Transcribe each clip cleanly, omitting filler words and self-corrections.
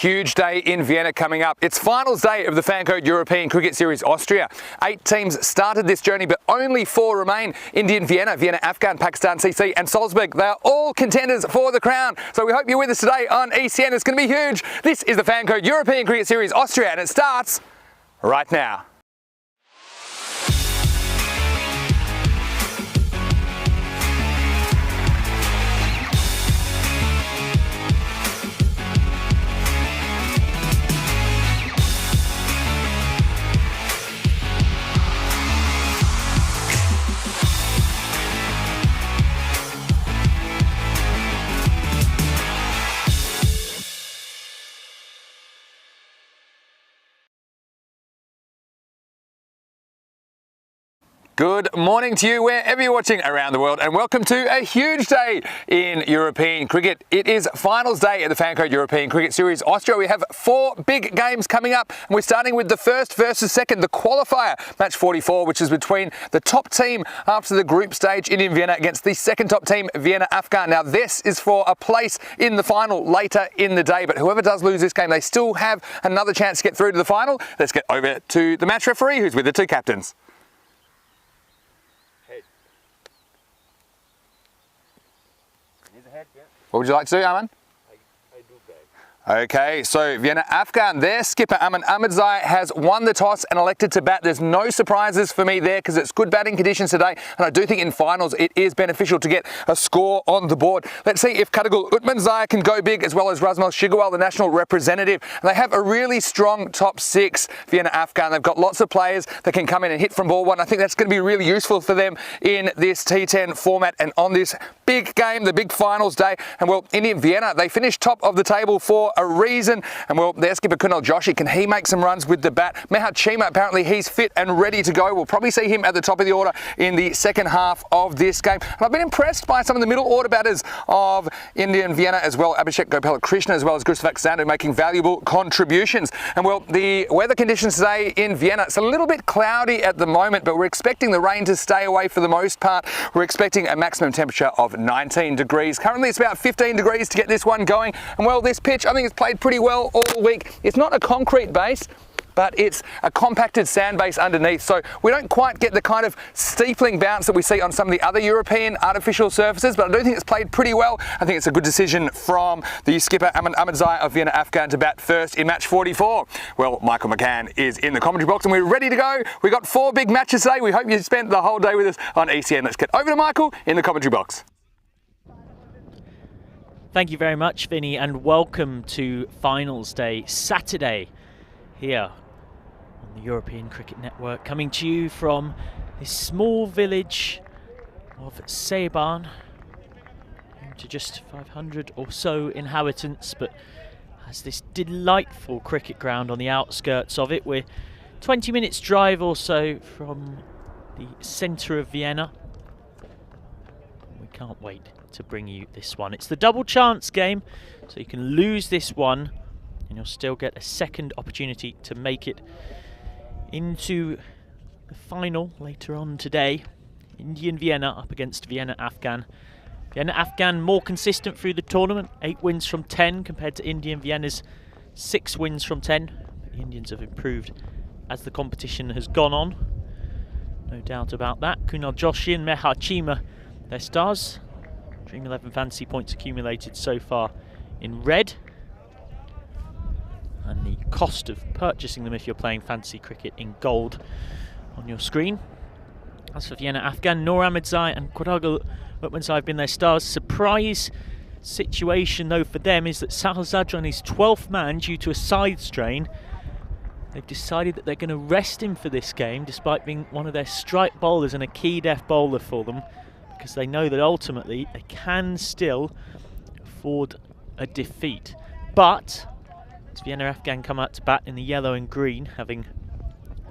huge day in Vienna coming up. It's finals day of the FanCode European Cricket Series Austria. 8 teams started this journey, but only 4 remain. Indian Vienna, Vienna Afghan, Pakistan CC and Salzburg. They are all contenders for the crown. So we hope you're with us today on ECN. It's going to be huge. This is the FanCode European Cricket Series Austria, and it starts right now. Good morning to you wherever you're watching around the world, and welcome to a huge day in European cricket. It is finals day at the FanCode European Cricket Series Austria. We have 4 big games coming up, and we're starting with the first versus second, the qualifier, match 44, which is between the top team after the group stage in Vienna against the second top team, Vienna Afghan. Now this is for a place in the final later in the day, but whoever does lose this game, they still have another chance to get through to the final. Let's get over to the match referee, who's with the 2 captains. What would you like to do, Aman? I do bad. Okay, so Vienna Afghan, their skipper Aman Ahmadzai has won the toss and elected to bat. There's no surprises for me there because it's good batting conditions today, and I do think in finals it is beneficial to get a score on the board. Let's see if Kadagul Utmanzai can go big, as well as Razmal Shigawal, the national representative. And they have a really strong top 6, Vienna Afghan. They've got lots of players that can come in and hit from ball 1. I think that's going to be really useful for them in this T10 format and on this big game, the big finals day. And well, Indian Vienna, they finished top of the table for a reason. And well, their skipper Kunal Joshi, can he make some runs with the bat? Mehat Chima, apparently he's fit and ready to go. We'll probably see him at the top of the order in the second half of this game. And I've been impressed by some of the middle order batters of Indian Vienna as well. Abhishek Gopalakrishna as well as Gustavak Sandu making valuable contributions. And well, the weather conditions today in Vienna, it's a little bit cloudy at the moment, but we're expecting the rain to stay away for the most part. We're expecting a maximum temperature of 19 degrees. Currently it's about 15 degrees to get this one going. And well, this pitch, I think it's played pretty well all week. It's not a concrete base, but it's a compacted sand base underneath, so we don't quite get the kind of steepling bounce that we see on some of the other European artificial surfaces, but I do think it's played pretty well. I think it's a good decision from the skipper Aman Ahmadzai of Vienna Afghan to bat first in match 44. Well, Michael McCann is in the commentary box and we're ready to go. We've got 4 big matches today. We hope you spent the whole day with us on ECN. Let's get over to Michael in the commentary box. Thank you very much, Vinny, and welcome to Finals Day, Saturday, here on the European Cricket Network, coming to you from this small village of Seban, home to just 500 or so inhabitants, but has this delightful cricket ground on the outskirts of it. We're 20 minutes drive or so from the centre of Vienna. We can't wait to bring you this one. It's the double chance game, so you can lose this one and you'll still get a second opportunity to make it into the final later on today. Indian Vienna up against Vienna Afghan. Vienna Afghan more consistent through the tournament, 8 wins from 10 compared to Indian Vienna's 6 wins from 10. The Indians have improved as the competition has gone on, no doubt about that. Kunal Joshi and Mehat Chima, their stars. Dream 11 fantasy points accumulated so far in red, and the cost of purchasing them if you're playing fantasy cricket in gold on your screen. As for Vienna Afghan, Noor Ahmadzai and Kadagul Utmanzai have been their stars. Surprise situation though for them is that Sahal Zadran is 12th man due to a side strain. They've decided that they're going to rest him for this game, despite being one of their strike bowlers and a key death bowler for them, because they know that ultimately they can still afford a defeat. But as Vienna Afghan come out to bat in the yellow and green, having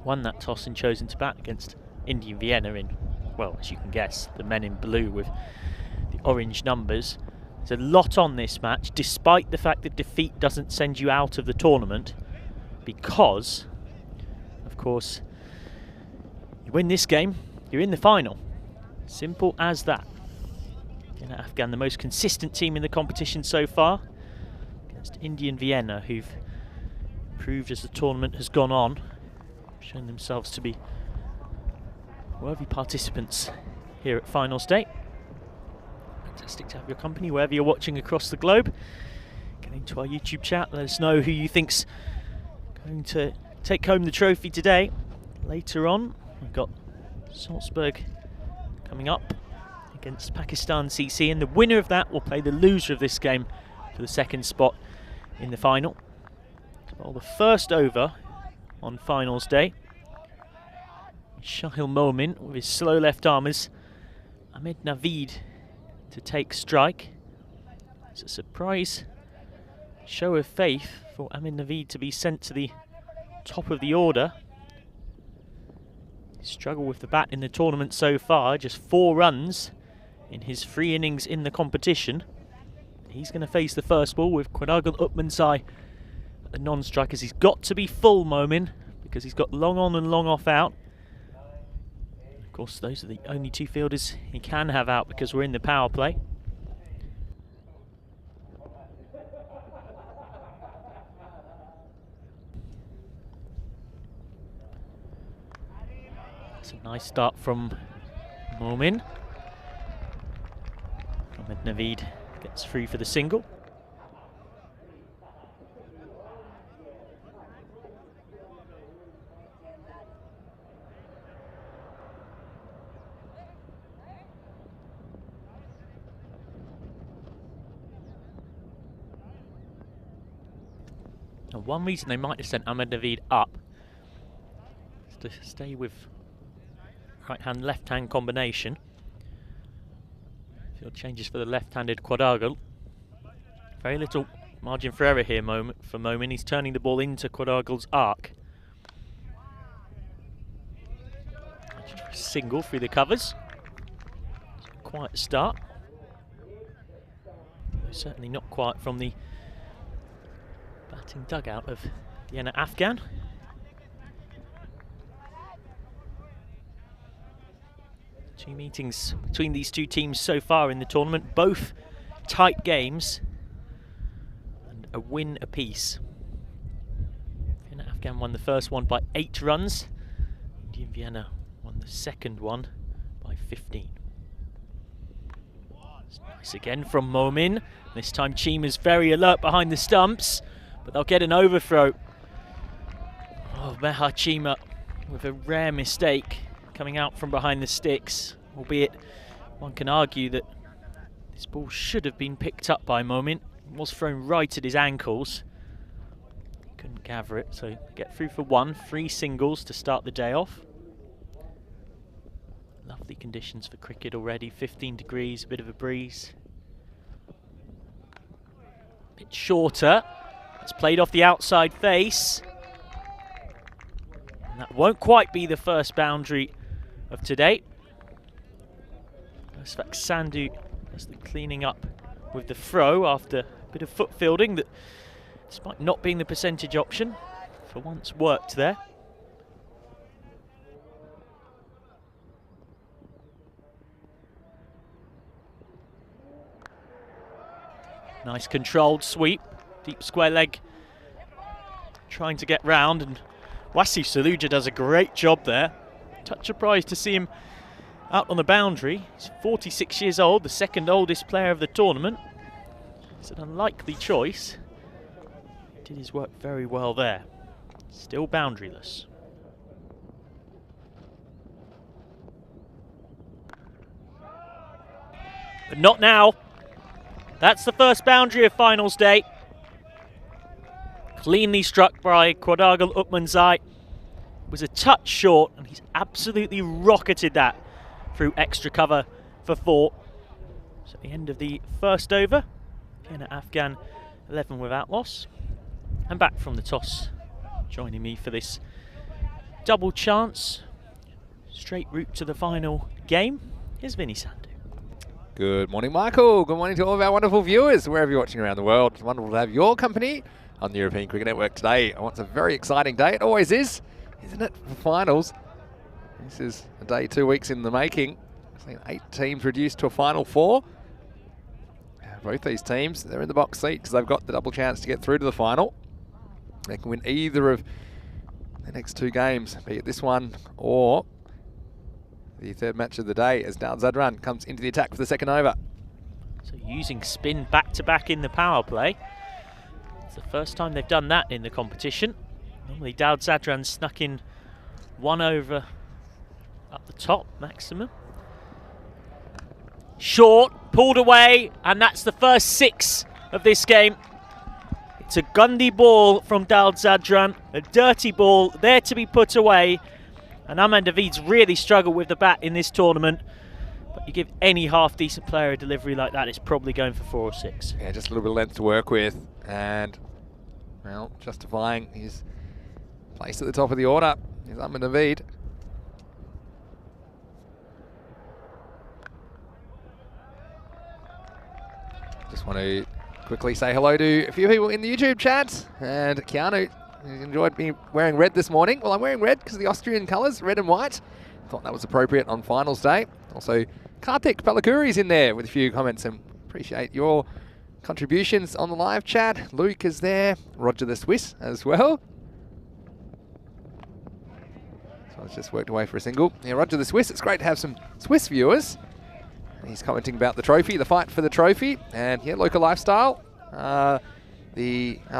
won that toss and chosen to bat against Indian Vienna in, well, as you can guess, the men in blue with the orange numbers. There's a lot on this match, despite the fact that defeat doesn't send you out of the tournament, because, of course, you win this game, you're in the final. Simple as that. Vienna Afghan, the most consistent team in the competition so far. against Indian Vienna, who've proved as the tournament has gone on, shown themselves to be worthy participants here at finals day. Fantastic to have your company wherever you're watching across the globe. Get into our YouTube chat, let us know who you think's going to take home the trophy today. Later on, we've got Salzburg coming up against Pakistan CC, and the winner of that will play the loser of this game for the second spot in the final. Well, the first over on finals day, Shahil Momin with his slow left armers, Ahmed Naveed to take strike. It's a surprise show of faith for Ahmed Naveed to be sent to the top of the order. He's struggled with the bat in the tournament so far, just 4 runs in his 3 innings in the competition. He's going to face the first ball with Quadragal Utmansai at the non-strikers. He's got to be full, Momin, because he's got long on and long off out. Of course, those are the only 2 fielders he can have out because we're in the power play. It's a nice start from Momin. Ahmed Naveed gets free for the single. Now, one reason they might have sent Ahmed Naveed up is to stay with right-hand, left-hand combination. Field changes for the left-handed Quadragal. Very little margin for error here for Momin. He's turning the ball into Quadragal's arc. Single through the covers. Quiet start. Certainly not quiet from the batting dugout of Vienna Afghan. Two meetings between these two teams so far in the tournament, both tight games and a win apiece. Vienna Afghan won the first one by 8 runs. Indian Vienna won the second one by 15. It's nice again from Momin. This time Chima's very alert behind the stumps, but they'll get an overthrow. Oh, Meha Chima with a rare mistake coming out from behind the sticks, albeit one can argue that this ball should have been picked up by Momin. It was thrown right at his ankles. He couldn't gather it, so get through for 1. 3 singles to start the day off. Lovely conditions for cricket already, 15 degrees, a bit of a breeze. Bit shorter, it's played off the outside face. And that won't quite be the first boundary of today. Sandhu does the cleaning up with the throw after a bit of foot fielding that, despite not being the percentage option, for once worked there. Nice controlled sweep, deep square leg, trying to get round, and Wasif Saluja does a great job there. Touch surprised to see him out on the boundary. He's 46 years old, the second oldest player of the tournament. It's an unlikely choice. He did his work very well there. Still boundaryless. But not now. That's the first boundary of finals day. Cleanly struck by Quadragal Utmansai. Was a touch short, and he's absolutely rocketed that through extra cover for 4. So at the end of the first over, Vienna Afghan 11 without loss. And back from the toss, joining me for this double chance, straight route to the final game, is Vinny Sandhu. Good morning, Michael. Good morning to all of our wonderful viewers, wherever you're watching around the world. It's wonderful to have your company on the European Cricket Network today. It's a very exciting day. It always is, isn't it, for finals? This is a day 2 weeks in the making. I've seen 8 teams reduced to a final 4. both these teams, they're in the box seat because they've got the double chance to get through to the final. They can win either of the next 2 games, be it this one or the third match of the day, as Dal Zadran comes into the attack for the second over. So using spin back-to-back in the power play. It's the first time they've done that in the competition. Normally Dal Zadran snuck in 1 over up the top maximum. Short, pulled away, and that's the first 6 of this game. It's a Gundy ball from Dal Zadran, a dirty ball there to be put away. And Ahmed Naveed's really struggled with the bat in this tournament. But you give any half-decent player a delivery like that, it's probably going for 4 or 6. Yeah, just a little bit of length to work with. And, well, justifying his place at the top of the order is Ahmed Naveed. Just want to quickly say hello to a few people in the YouTube chat. And Keanu, who enjoyed me wearing red this morning. Well, I'm wearing red because of the Austrian colours, red and white. Thought that was appropriate on finals day. Also, Karthik Palakuri's in there with a few comments, and appreciate your contributions on the live chat. Luke is there, Roger the Swiss as well. So it's just worked away for a single. Yeah, Roger the Swiss, it's great to have some Swiss viewers. He's commenting about the trophy, the fight for the trophy, and yeah, local lifestyle. Our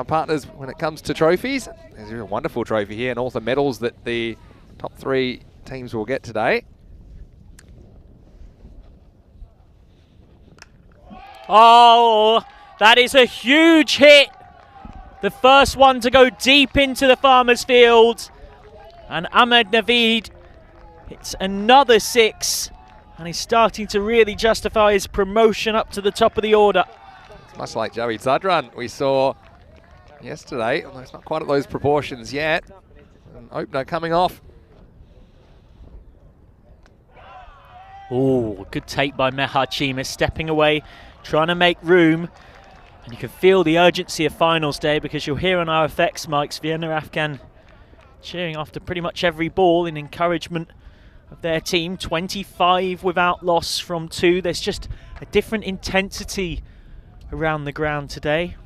partners when it comes to trophies. There's a wonderful trophy here, and all the medals that the top 3 teams will get today. Oh, that is a huge hit. The first one to go deep into the farmer's field. And Ahmed Naveed hits another 6. And he's starting to really justify his promotion up to the top of the order. It's much like Joey Zadran we saw yesterday, although it's not quite at those proportions yet. An opener coming off. Oh, good take by Mehar Chima, stepping away, trying to make room. And you can feel the urgency of finals day because you'll hear on our effects mics Vienna Afghan cheering after pretty much every ball in encouragement of their team. 25 without loss from 2. There's just a different intensity around the ground today,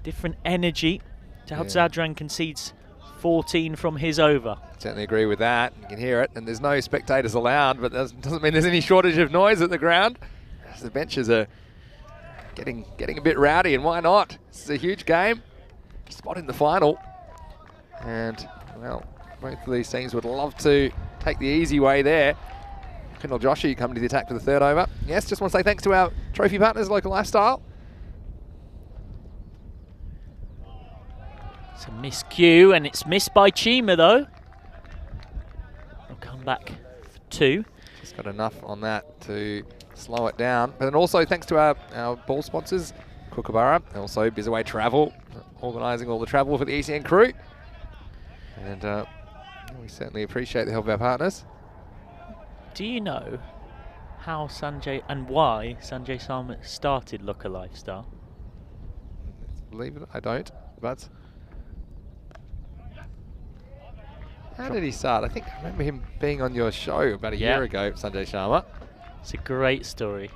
different energy. Dal Zadran concedes 14 from his over. Certainly agree with that. You can hear it, and there's no spectators allowed, but that doesn't mean there's any shortage of noise at the ground. As the benches are getting a bit rowdy, and why not? This is a huge game. Spot in the final. And, well, both of these teams would love to take the easy way there. Kendall Joshi coming to the attack for the 3rd over. Yes, just want to say thanks to our trophy partners, Local Lifestyle. It's a miscue, and it's missed by Chima though. He'll come back for 2. Just got enough on that to slow it down. But then also thanks to our ball sponsors, Kookaburra, and also Bizaway Travel, organising all the travel for the ECN crew. And we certainly appreciate the help of our partners. Do you know how Sanjay and why Sanjay Sharma started Local Lifestyle? Believe it, I don't, but how did he start? I think I remember him being on your show about a year ago, Sanjay Sharma. It's a great story.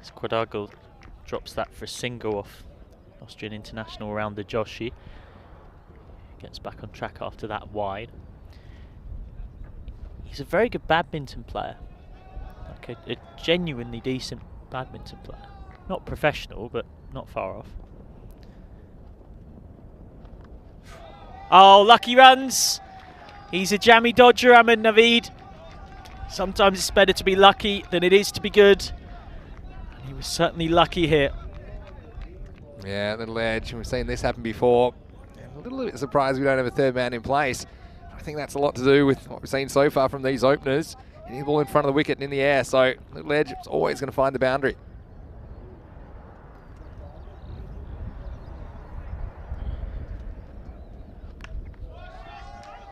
As Quadargal drops that for a single off Austrian international rounder Joshi. Gets back on track after that wide. He's a very good badminton player. Like a genuinely decent badminton player. Not professional, but not far off. Oh, lucky runs! He's a jammy dodger, Ahmed Naveed. Sometimes it's better to be lucky than it is to be good. And he was certainly lucky here. Yeah, little edge. We've seen this happen before. A little bit surprised we don't have a 3rd man in place. I think that's a lot to do with what we've seen so far from these openers. Hitting the ball in front of the wicket and in the air, so little edge is always going to find the boundary.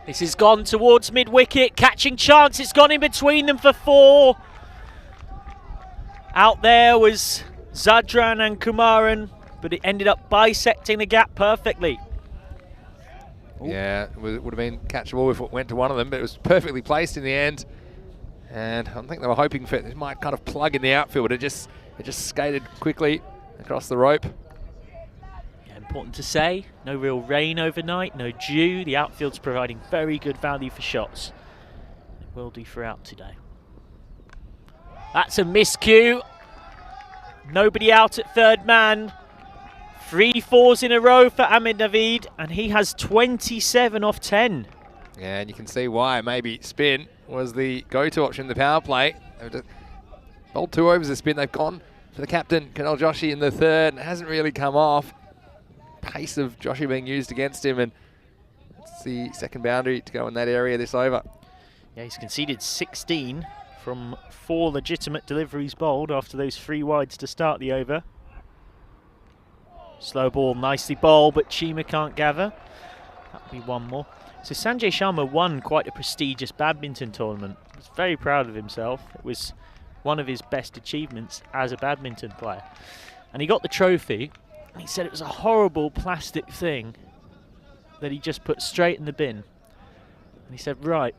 This has gone towards mid-wicket, catching chance. It's gone in between them for 4. Out there was Zadran and Kumaran, but it ended up bisecting the gap perfectly. Yeah, it would have been catchable if it went to one of them, but it was perfectly placed in the end. And I think they were hoping for it might kind of plug in the outfield. It just skated quickly across the rope. Yeah, important to say, no real rain overnight, no dew. The outfield's providing very good value for shots. It will do throughout today. That's a miscue. Nobody out at third man. 3 fours in a row for Ahmed Naveed, and he has 27 off 10. Yeah, and you can see why. Maybe spin was the go-to option in the power play. They've bowled 2 overs of spin. They've gone for the captain, Kunal Joshi, in the third, and it hasn't really come off. Pace of Joshi being used against him, and it's the second boundary to go in that area this over. Yeah, he's conceded 16 from 4 legitimate deliveries bowled after those 3 wides to start the over. Slow ball, nicely bowled, but Chima can't gather. That'll be 1 more. So Sanjay Sharma won quite a prestigious badminton tournament. He's very proud of himself. It was one of his best achievements as a badminton player. And he got the trophy, and he said it was a horrible plastic thing that he just put straight in the bin. And he said, right,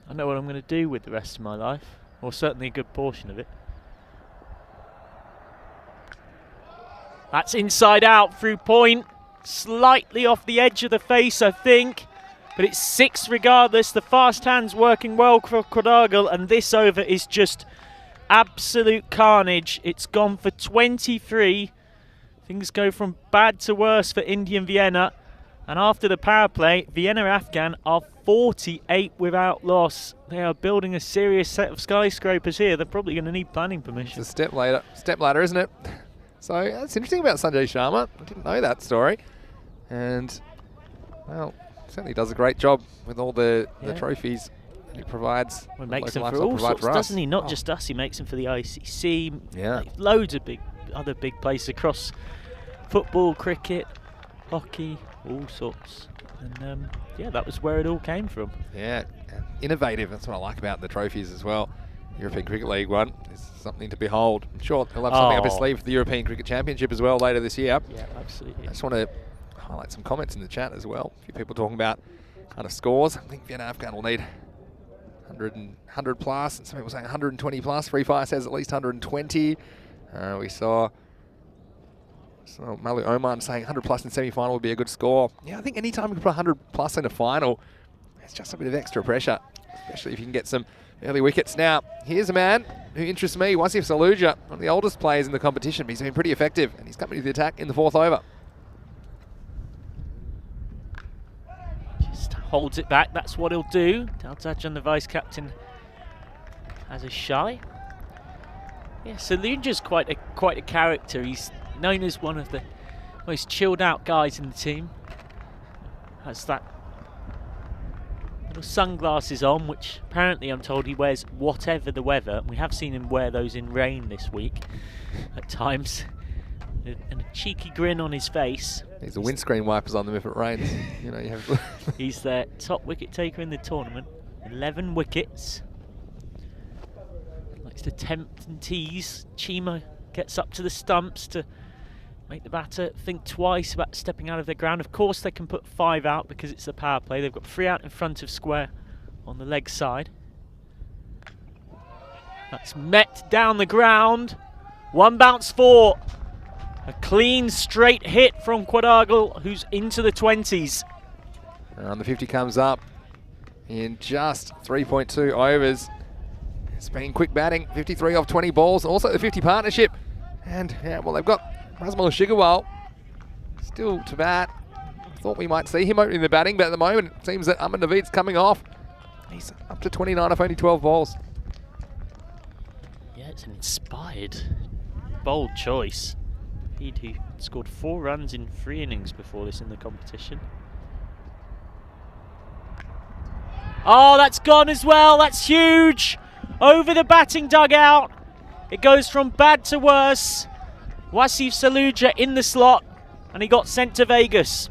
I know what I'm going to do with the rest of my life, or certainly a good portion of it. That's inside out through point, slightly off the edge of the face, I think. But it's 6 regardless. The fast hand's working well for Kodagal, and this over is just absolute carnage. It's gone for 23. Things go from bad to worse for Indian Vienna. And after the power play, Vienna Afghan are 48 without loss. They are building a serious set of skyscrapers here. They're probably going to need planning permission. It's a step ladder, isn't it? So that's interesting about Sanjay Sharma. I didn't know that story. And, well, certainly does a great job with all the trophies that he provides. Well, makes them for all sorts, doesn't he? Not just us, he makes them for the ICC. Yeah. Like loads of other big places across football, cricket, hockey, all sorts. And yeah, that was where it all came from. Yeah, innovative. That's what I like about the trophies as well. European Cricket League one is something to behold. I'm sure he'll have something up his sleeve for the European Cricket Championship as well later this year. Yeah, absolutely. I just want to highlight some comments in the chat as well. A few people talking about kind of scores. I think Vienna Afghan will need 100 plus, and some people saying 120 plus. Free Fire says at least 120. We saw Malu Oman saying 100 plus in semi-final would be a good score. Yeah, I think anytime you can put 100 plus in a final, it's just a bit of extra pressure, especially if you can get some early wickets. Now, here's a man who interests me, Wasif Saluja, one of the oldest players in the competition, but he's been pretty effective, and he's coming to the attack in the 4th over. Just holds it back, that's what he'll do. Daltajan, the vice-captain, has a shy. Yeah, Saluja's quite a character. He's known as one of the most chilled out guys in the team. Has that little sunglasses on, which apparently I'm told he wears whatever the weather. And we have seen him wear those in rain this week at times. And a cheeky grin on his face. He's the windscreen wipers on them if it rains. You know, you have. He's the top wicket taker in the tournament. 11 wickets. Likes to tempt and tease. Chima gets up to the stumps to make the batter think twice about stepping out of their ground. Of course they can put 5 out because it's the power play. They've got 3 out in front of square on the leg side. That's met down the ground. 1 bounce 4. A clean straight hit from Quadagal, who's into the 20s. And the 50 comes up in just 3.2 overs. It's been quick batting, 53 off 20 balls. Also the 50 partnership. And yeah, well, they've got Rasmal Shigarwal still to bat. Thought we might see him opening the batting, but at the moment it seems that Ahmed Naveed's coming off. He's up to 29 off only 12 balls. Yeah, it's an inspired, bold choice. Naveed, who scored 4 runs in 3 innings before this in the competition. Oh, that's gone as well. That's huge. Over the batting dugout. It goes from bad to worse. Wasif Saluja in the slot, and he got sent to Vegas.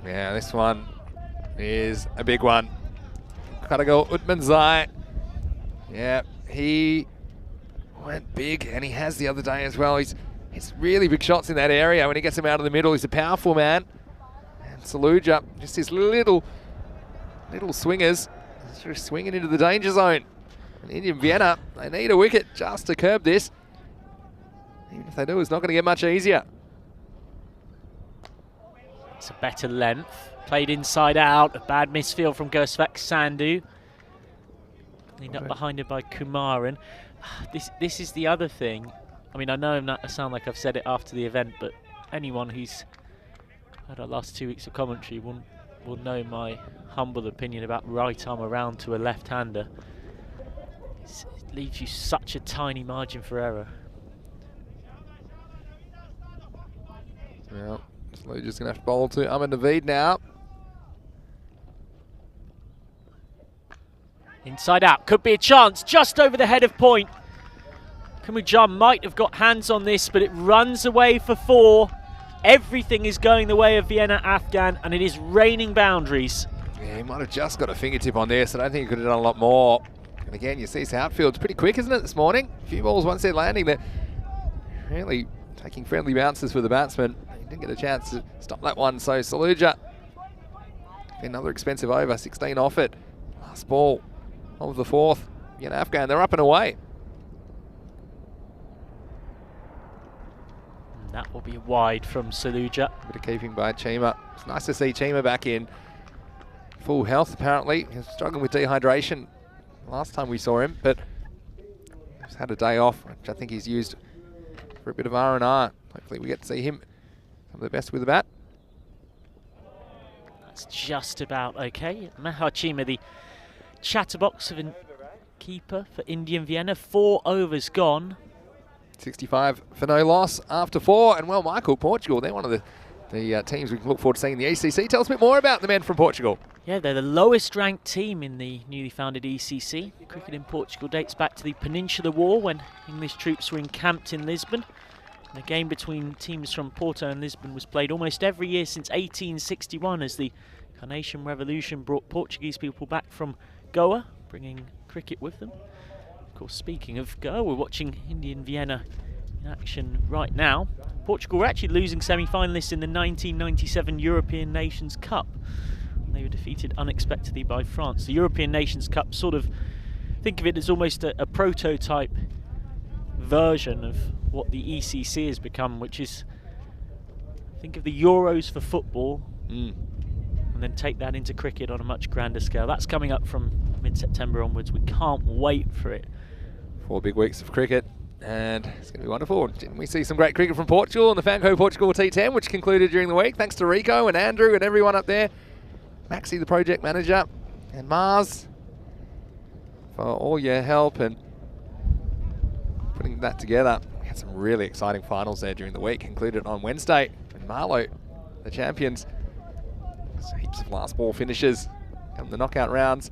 Yeah, this one is a big one. Gotta go Utmanzai. Yeah, he went big, and he has the other day as well. He's really big shots in that area. When he gets him out of the middle, he's a powerful man. And Saluja, just his little swingers, just swinging into the danger zone. And Indian Vienna, they need a wicket just to curb this. Even if they do, it's not going to get much easier. It's a better length. Played inside out. A bad misfield from Gersvak Sandu. Cleaned up behind it by Kumaran. This is the other thing. I mean, I know I sound like I've said it after the event, but anyone who's had our last 2 weeks of commentary will know my humble opinion about right arm around to a left-hander. It leaves you such a tiny margin for error. Well, Slowly just going to have to bowl to Ahmed Naveed now. Inside out, could be a chance, just over the head of point. Kamujan might have got hands on this, but it runs away for 4. Everything is going the way of Vienna Afghan, and it is raining boundaries. Yeah, he might have just got a fingertip on this. I don't think he could have done a lot more. And again, you see his outfield's pretty quick, isn't it, this morning? A few balls once they're landing, they're really taking friendly bounces for the batsman. He didn't get a chance to stop that one, so Saluja, another expensive over, 16 off it. Last ball of the 4th. Vienna Afghan, they're up and away. And that will be wide from Saluja. Bit of keeping by Chima. It's nice to see Chima back in full health, apparently. He was struggling with dehydration last time we saw him, but he's had a day off, which I think he's used for a bit of R&R. Hopefully we get to see him some of the best with the bat. That's just about okay. Mahar Chima, the chatterbox of a keeper for Indian Vienna. 4 overs gone. 65 for no loss after 4. And well, Michael, Portugal, they're one of the teams we can look forward to seeing in the ECC. Tell us a bit more about the men from Portugal. Yeah, they're the lowest ranked team in the newly founded ECC. Cricket in Portugal dates back to the Peninsular War when English troops were encamped in Lisbon. And a game between teams from Porto and Lisbon was played almost every year since 1861 as the Carnation Revolution brought Portuguese people back from Goa, bringing cricket with them. Of course, speaking of Goa, we're watching Indian Vienna in action right now. Portugal were actually losing semi-finalists in the 1997 European Nations Cup. They were defeated unexpectedly by France. The European Nations Cup, sort of, think of it as almost a prototype version of what the ECC has become, which is, think of the Euros for football, and then take that into cricket on a much grander scale. That's coming up from mid-September onwards. We can't wait for it. 4 big weeks of cricket, and it's going to be wonderful. Didn't we see some great cricket from Portugal and the FanCode Portugal T10, which concluded during the week? Thanks to Rico and Andrew and everyone up there. Maxi, the project manager, and Mars for all your help and putting that together. We had some really exciting finals there during the week, concluded on Wednesday. And Marlow, the champions, heaps of last ball finishes come the knockout rounds.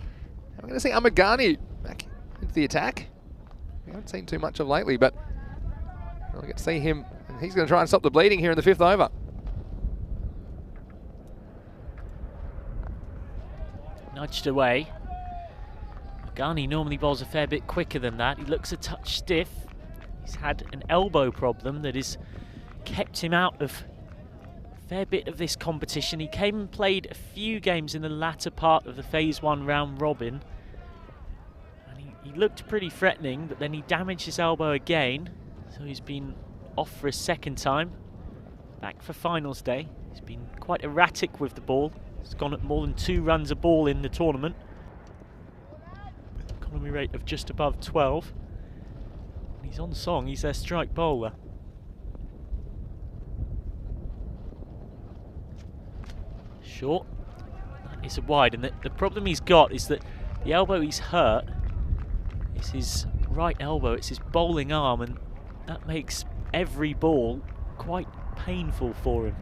And we're going to see Ahmed Ghani back into the attack. We haven't seen too much of lately, but we'll get to see him. And he's going to try and stop the bleeding here in the 5th over. Nudged away. Ghani normally bowls a fair bit quicker than that. He looks a touch stiff. He's had an elbow problem that has kept him out of a fair bit of this competition. He came and played a few games in the latter part of the Phase 1 round robin. And he looked pretty threatening, but then he damaged his elbow again. So he's been off for a second time. Back for finals day. He's been quite erratic with the ball. He's gone at more than 2 runs a ball in the tournament. With an economy rate of just above 12. When he's on song, he's their strike bowler. Short. That is a wide, and the problem he's got is that the elbow he's hurt is his right elbow, it's his bowling arm, and that makes every ball quite painful for him.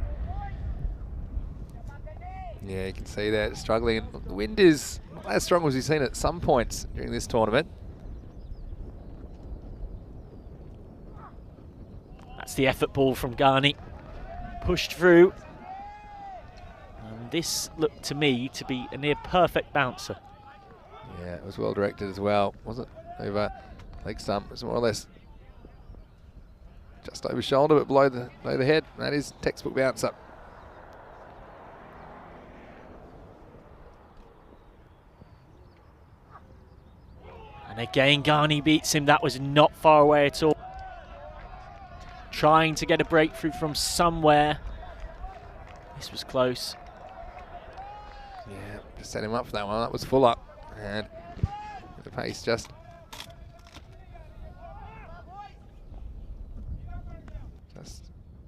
Yeah, you can see that struggling. And the wind is not as strong as we've seen at some points during this tournament. That's the effort ball from Ghani. Pushed through. And this looked to me to be a near perfect bouncer. Yeah, it was well directed as well, wasn't it? Over leg stump. It was more or less just over shoulder, but below the head. That is textbook bouncer. And again, Ghani beats him. That was not far away at all. trying to get a breakthrough from somewhere. This was close. Yeah, just set him up for that one. That was full up. And the pace just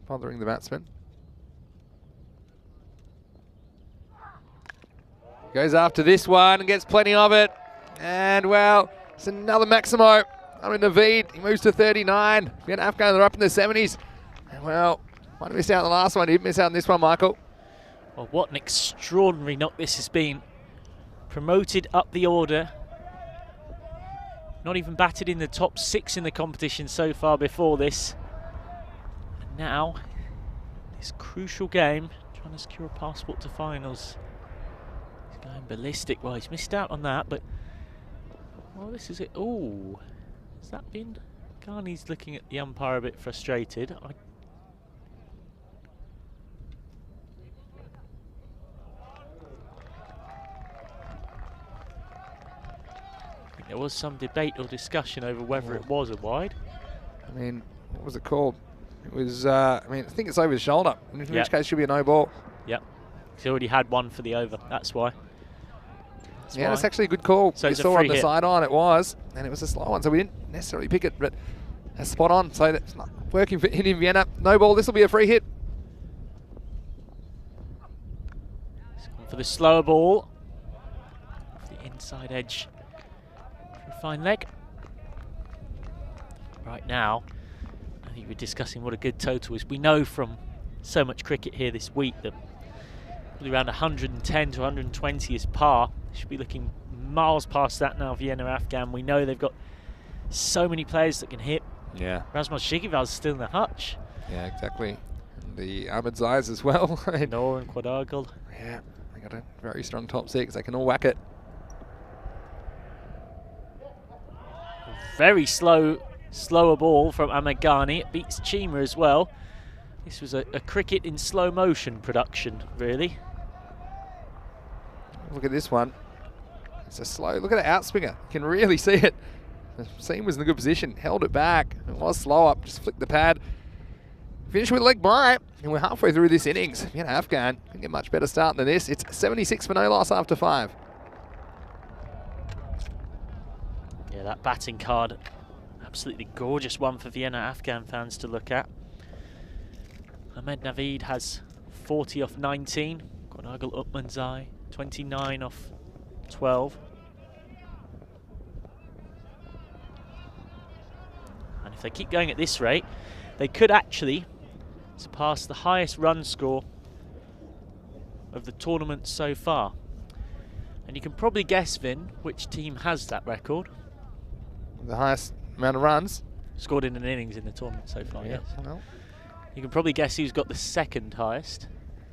bothering the batsman. Goes after this one and gets plenty of it. And, well, it's another Maximo. I mean, Naveed, he moves to 39. Vienna Afghan, they're up in the 70s. And, well, might have missed out on the last one. He didn't miss out on this one, Michael. Well, what an extraordinary knock this has been. Promoted up the order. Not even batted in the top 6 in the competition so far before this. And now, this crucial game, trying to secure a passport to finals. He's going ballistic. Well, he's missed out on that, but... Well, this is it. Oh, has that been... Ghani's looking at the umpire a bit frustrated. I think there was some debate or discussion over whether it was a wide. I mean, what was it called? It was, I mean, I think it's over the shoulder, in which case it should be a no ball. Yep. He's already had one for the over, that's why. That's actually a good call. So we it's a saw free on the hit. side on, it was, and it was a slow one, so we didn't necessarily pick it, but that's spot on. So that's not working for in Vienna. No ball, this will be a free hit. He's gone for the slower ball. Off the inside edge. For a fine leg. Right now, I think we're discussing what a good total is. We know from so much cricket here this week that probably around 110 to 120 is par. Should be looking miles past that now, Vienna Afghan. We know they've got so many players that can hit. Yeah. Rasmus Shigival's still in the hutch. Yeah, exactly. And the Ahmed's eyes as well. Noor and Quadargal. Yeah, they got a very strong top 6. They can all whack it. Very slower ball from Ahmed Ghani. It beats Chima as well. This was a cricket in slow motion production, really. Look at this one. It's a slow, look at the outswinger. You can really see it. The seam was in a good position, held it back. It was slow up, just flicked the pad. Finished with leg by, and we're halfway through this innings. Vienna Afghan can get much better start than this. It's 76 for no loss after 5. Yeah, that batting card, absolutely gorgeous one for Vienna Afghan fans to look at. Ahmed Naveed has 40 off 19. Quadargal Upmanzai, 29 off 12. And if they keep going at this rate, they could actually surpass the highest run score of the tournament so far. And you can probably guess, Vin, which team has that record. The highest amount of runs. Scored in an innings in the tournament so far, yes. Well, You can probably guess who's got the second highest,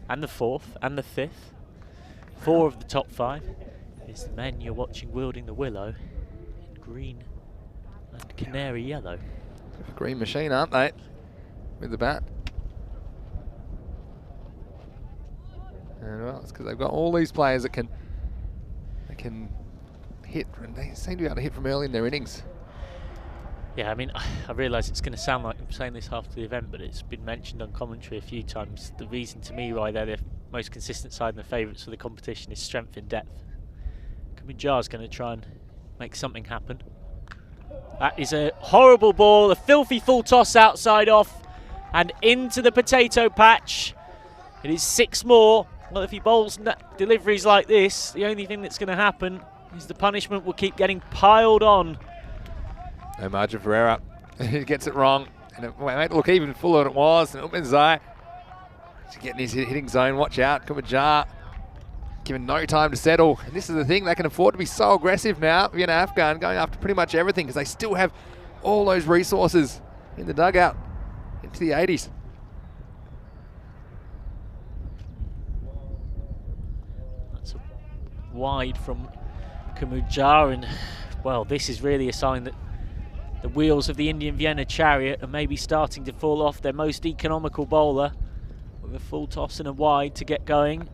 and the fourth, and the fifth. 4 of the top 5 is the men you're watching wielding the willow in green and canary yellow. green machine, aren't they? With the bat. And well, it's because they've got all these players that can hit, and they seem to be able to hit from early in their innings. Yeah, I mean, I realise it's going to sound like I'm saying this after the event, but it's been mentioned on commentary a few times. The reason to me why they're the most consistent side and the favourites for the competition is strength in depth. Kamujar's going to try and make something happen. That is a horrible ball, a filthy full toss outside off and into the potato patch. It is 6 more. Well, if he bowls deliveries like this, the only thing that's going to happen is the punishment will keep getting piled on. No margin for error. He gets it wrong, and it made it look even fuller than it was. And Upmanzai getting his hitting zone. Watch out, Kumajar given no time to settle. And this is the thing, they can afford to be so aggressive now. Vienna Afghan going after pretty much everything because they still have all those resources in the dugout into the 80s. That's a wide from Kamujar, and well, this is really a sign that the wheels of the Indian Vienna chariot are maybe starting to fall off. Their most economical bowler with a full toss and a wide to get going.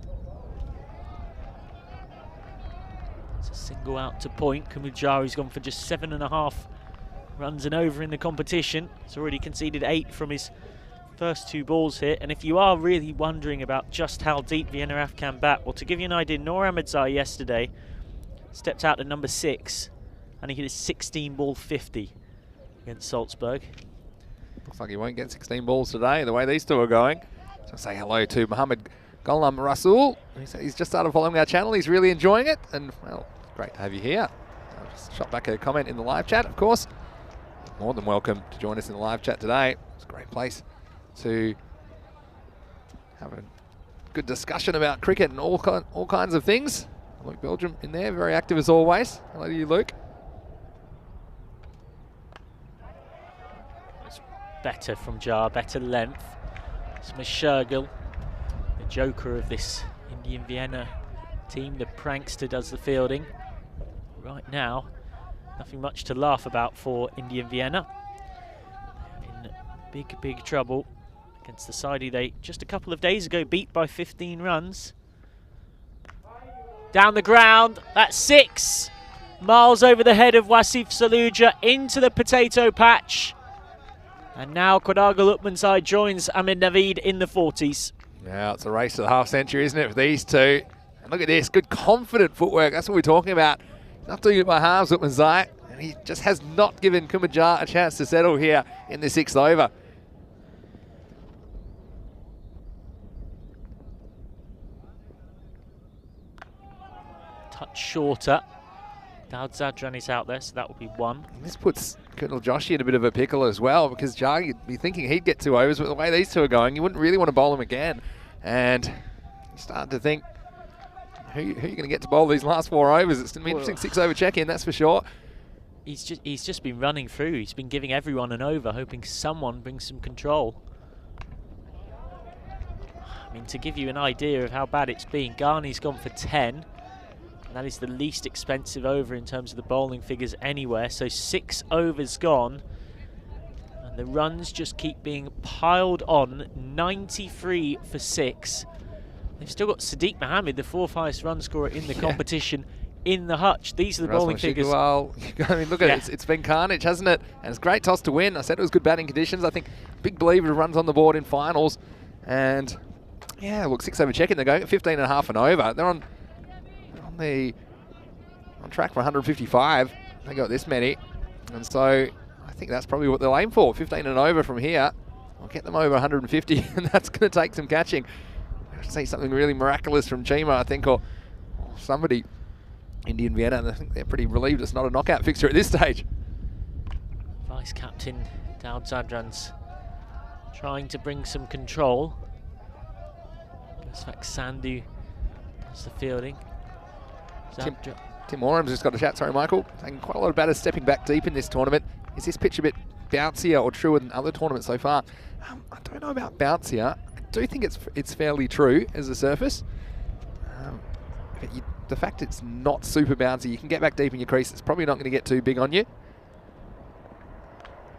It's a single out to point. Kamujari's gone for just 7.5 runs and over in the competition. He's already conceded 8 from his first 2 balls hit. And if you are really wondering about just how deep Vienna Af can bat, well, to give you an idea, Noor Ahmedzai yesterday stepped out at number 6 and he hit a 16 ball 50 against Salzburg. Looks like he won't get 16 balls today, the way these two are going. So say hello to Mohammed Ghulam Rasul. He's just started following our channel. He's really enjoying it. And, well, great to have you here. I'll just shot back a comment in the live chat, of course. More than welcome to join us in the live chat today. It's a great place to have a good discussion about cricket and all kinds of things. Luke Belgium in there, very active as always. Hello to you, Luke. It's better from Jar, better length. It's Shergill, the joker of this Indian Vienna team. The prankster does the fielding. Right now, nothing much to laugh about for Indian Vienna. In big trouble against the side they just a couple of days ago beat by 15 runs. Down the ground, that's 6. Miles over the head of Wasif Saluja into the potato patch. And now Quadagal Utmansai joins Ahmed Naveed in the 40s. Now it's a race to the half century, isn't it, for these two? And look at this, good confident footwork. That's what we're talking about. He's not doing it by halves, Utmansai. And he just has not given Kumajar a chance to settle here in the 6th over. Touch shorter. Daud Zadran is out there, so that will be 1. And this puts Colonel Joshi in a bit of a pickle as well, because Jar, you'd be thinking he'd get 2 overs, but the way these two are going, you wouldn't really want to bowl him again. And you start to think, who are you going to get to bowl these last 4 overs? It's going to be an interesting 6-over check-in, that's for sure. He's just been running through. He's been giving everyone an over, hoping someone brings some control. I mean, to give you an idea of how bad it's been, Ghani's gone for 10. And that is the least expensive over in terms of the bowling figures anywhere. So 6 overs gone. And the runs just keep being piled on. 93 for 6. They've still got Sadiq Mohammed, the 4th highest run scorer in the competition, in the hutch. These are the bowling figures. Well, I mean, look at it. It's been carnage, hasn't it? And it's a great toss to win. I said it was good batting conditions. I think big believer of runs on the board in finals. And, yeah, look, 6-over check-in. They're going at 15.5 and over. They're on track for 155. They got this many, and so I think that's probably what they'll aim for. 15 and over from here. I'll get them over 150, and that's going to take some catching. I see something really miraculous from Chima, I think, or somebody. Indian Vienna, and I think they're pretty relieved it's not a knockout fixture at this stage. Vice captain Daud Zadran's trying to bring some control. Gosfak Sandhu does the fielding. Tim Oram's just got a chat, sorry Michael, saying quite a lot of batters stepping back deep in this tournament. Is this pitch a bit bouncier or truer than other tournaments so far? I don't know about bouncier. I do think it's fairly true as a surface. But the fact it's not super bouncy, you can get back deep in your crease, it's probably not going to get too big on you.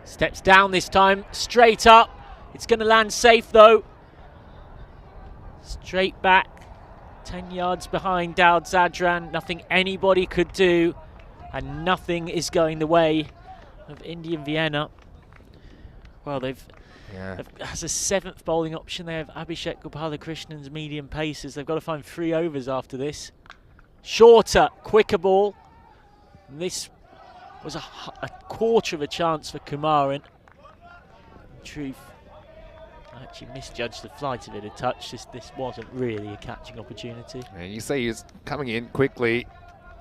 Steps down this time, straight up. It's going to land safe though. Straight back. 10 yards behind Daud Zadran, nothing anybody could do, and nothing is going the way of Indian Vienna. Well, as a 7th bowling option, they have Abhishek Gopalakrishna's medium paces. They've got to find 3 overs after this. Shorter, quicker ball. And this was a quarter of a chance for Kumaran. In truth, I actually misjudged the flight of it a touch. This wasn't really a catching opportunity. And you see he's coming in quickly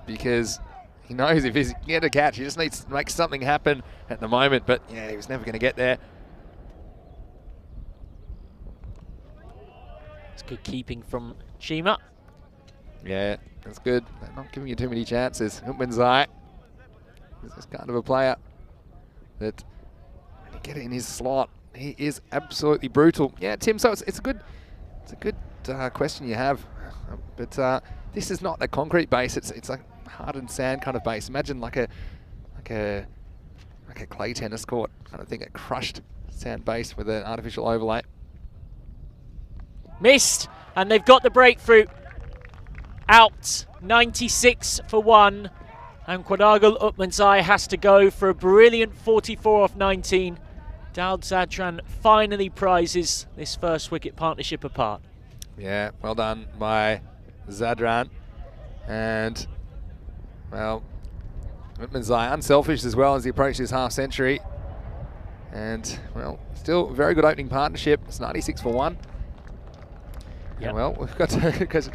because he knows if he's get a catch, he just needs to make something happen at the moment. But yeah, he was never going to get there. It's good keeping from Chima. Yeah, that's good. They're not giving you too many chances. Utmansai is this kind of a player that when you get it in his slot, he is absolutely brutal. Yeah, Tim, so it's a good question you have. But this is not a concrete base. It's like hardened sand kind of base. Imagine like a clay tennis court kind of thing, a crushed sand base with an artificial overlay. Missed, and they've got the breakthrough. Out, 96 for 1. And Quadagal Utmansai has to go for a brilliant 44 off 19 Daud Zadran finally prizes this first wicket partnership apart. Yeah, well done by Zadran. And, well, Zai unselfish as well as he approaches his half century. And, well, still very good opening partnership. It's 96 for 1. Yep. Well, we've got to, because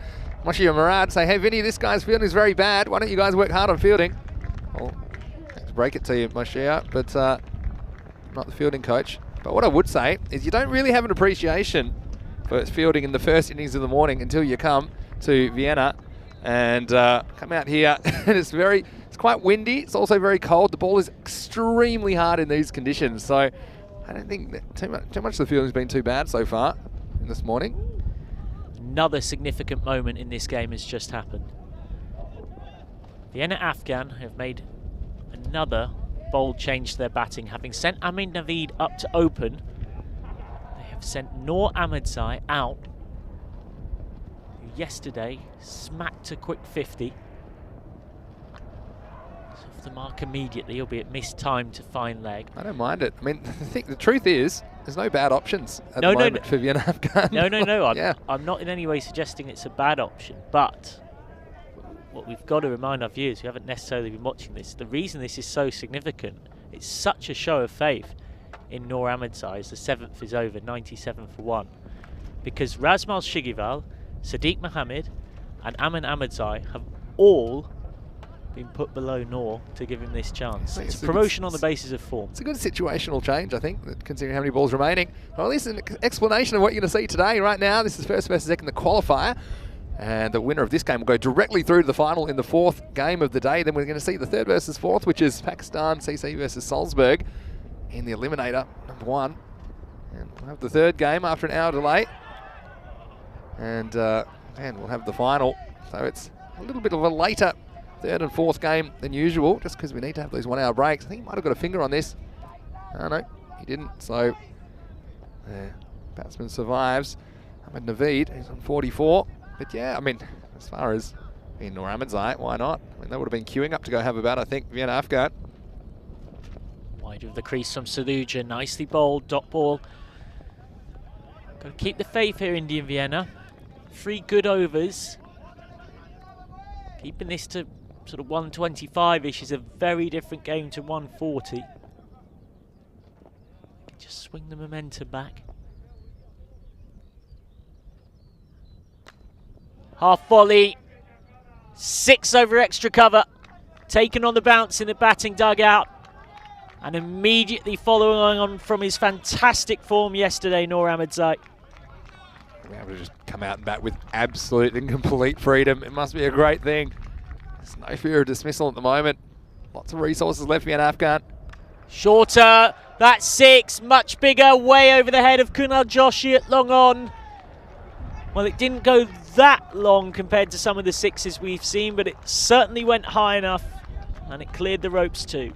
Moshi and Murad say, hey, Vinny, this guy's fielding is very bad. Why don't you guys work hard on fielding? Well, let's break it to you, Moshia, but I'm not the fielding coach. But what I would say is you don't really have an appreciation for fielding in the first innings of the morning until you come to Vienna and come out here. And it's quite windy. It's also very cold. The ball is extremely hard in these conditions. So I don't think that too much of the fielding has been too bad so far this morning. Another significant moment in this game has just happened. Vienna Afghan have made another bold change to their batting. Having sent Amin Naveed up to open, they have sent Noor Ahmedzai out, who yesterday smacked a quick 50. It's off the mark immediately, albeit missed time to fine leg. I don't mind it. I mean, the truth is, there's no bad options at the moment for Vienna Afghan. No. Yeah. I'm not in any way suggesting it's a bad option, but what we've got to remind our viewers who haven't necessarily been watching this, the reason this is so significant, it's such a show of faith in Noor Ahmedzai as the 7th is over, 97 for 1. Because Razmal Shigival, Sadiq Mohammed and Amin Ahmedzai have all been put below Noor to give him this chance. It's a promotion on the basis of form. It's a good situational change, I think, considering how many balls remaining. Well, this is an explanation of what you're going to see today. Right now, this is first versus second, the qualifier. And the winner of this game will go directly through to the final in the 4th game of the day. Then we're going to see the 3rd versus 4th, which is Pakistan CC versus Salzburg in the eliminator, number 1. And we'll have the 3rd game after an hour delay. And we'll have the final. So it's a little bit of a later 3rd and 4th game than usual, just because we need to have those 1 hour breaks. I think he might have got a finger on this. Oh, no, he didn't. So the batsman survives. Ahmed Naveed, he's on 44. But yeah, I mean, as far as Noor Ahmedzai, why not? I mean, they would have been queuing up to go have about, I think, Vienna Afghan. Wide of the crease from Saluja, nicely bowled, dot ball. Got to keep the faith here, Indian Vienna. 3 good overs. Keeping this to sort of 125-ish is a very different game to 140. Just swing the momentum back. Half volley, 6 over extra cover, taken on the bounce in the batting dugout, and immediately following on from his fantastic form yesterday, Noor Ahmedzai. We're able to just come out and bat with absolute and complete freedom. It must be a great thing. There's no fear of dismissal at the moment. Lots of resources left for an Afghan. Shorter, that's 6, much bigger, way over the head of Kunal Joshi at long on. Well, it didn't go that long compared to some of the 6s we've seen, but it certainly went high enough, and it cleared the ropes too.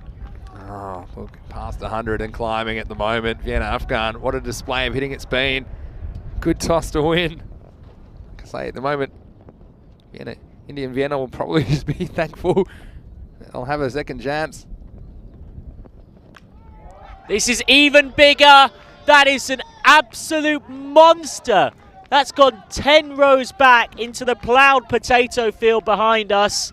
Oh, look, past 100 and climbing at the moment. Vienna Afghan, what a display of hitting it's been. Good toss to win. Like I say, at the moment, Indian Vienna will probably just be thankful they'll have a second chance. This is even bigger. That is an absolute monster. That's gone 10 rows back into the ploughed potato field behind us.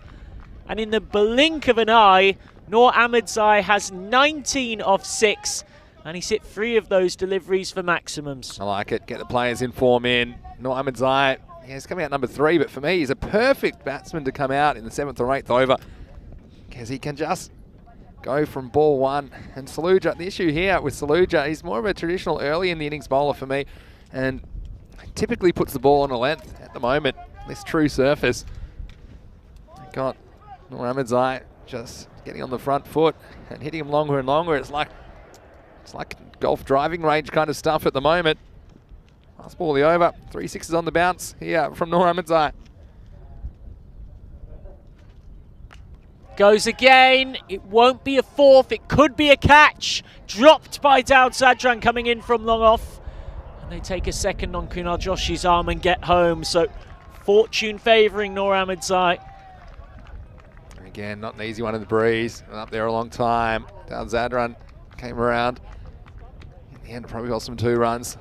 And in the blink of an eye, Noor Ahmedzai has 19 off 6. And he's hit 3 of those deliveries for maximums. I like it. Get the players in form in. Noor Ahmedzai, yeah, he's coming out number 3, but for me, he's a perfect batsman to come out in the 7th or 8th over, because he can just go from ball 1. And Saluja, the issue here with Saluja, he's more of a traditional early in the innings bowler for me, and typically puts the ball on a length at the moment, this true surface. Got Noor Ahmedzai just getting on the front foot and hitting him longer and longer. It's like golf driving range kind of stuff at the moment. Last ball of the over, 3 6s on the bounce here from Noor Ahmedzai. Goes again, it won't be a 4th, it could be a catch. Dropped by Daud Zadran coming in from long off. And they take a second on Kunal Joshi's arm and get home. So fortune favouring Noor Ahmedzai. Again, not an easy one in the breeze. Been up there a long time. Daud Zadran came around. end probably got some 2 runs.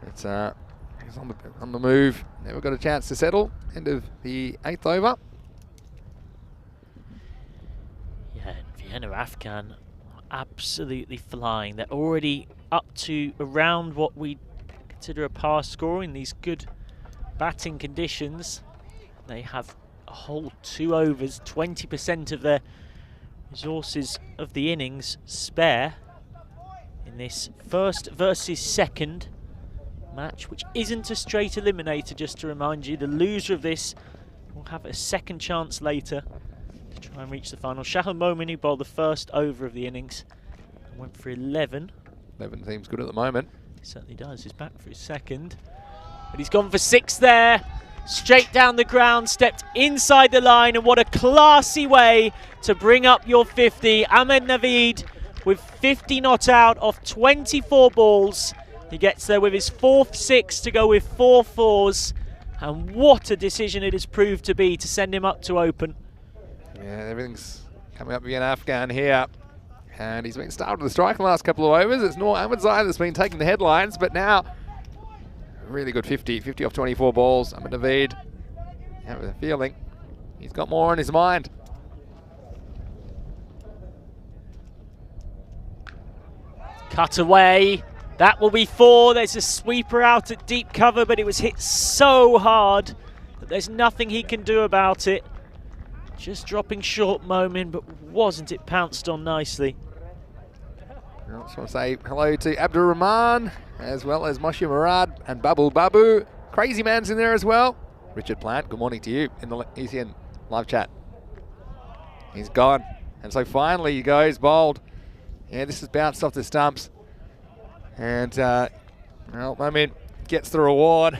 It's he's on the move. Never got a chance to settle. End of the 8th over. Yeah, Vienna Afghan are absolutely flying. They're already up to around what we consider a par score in these good batting conditions. They have a whole 2 overs, 20% of their resources of the innings spare in this first versus second match, which isn't a straight eliminator, just to remind you. The loser of this will have a second chance later to try and reach the final. Shahal Momin, who bowled the first over of the innings, went for 11. 11 seems good at the moment. He certainly does. He's back for his second. But he's gone for 6 there. Straight down the ground, stepped inside the line, and what a classy way to bring up your 50. Ahmed Naveed with 50 not out off 24 balls. He gets there with his 4th 6 to go with 4 4s. And what a decision it has proved to be to send him up to open. Yeah, everything's coming up Vienna Afghan here. And he's been started with a strike in the last couple of overs. It's Noor Ahmedzai that's been taking the headlines, but now really good 50 off 24 balls. Ahmed Naveed, I have a feeling he's got more on his mind. Cut away. That will be 4. There's a sweeper out at deep cover, but it was hit so hard that there's nothing he can do about it. Just dropping short Momin, but wasn't it pounced on nicely? I just want to say hello to Abdur Rahman, as well as Moshi Murad and Babul Babu. Crazy Man's in there as well. Richard Plant, good morning to you in the ECN live chat. He's gone. And so finally he goes bowled. Yeah, this is bounced off the stumps. And, well, Momin gets the reward,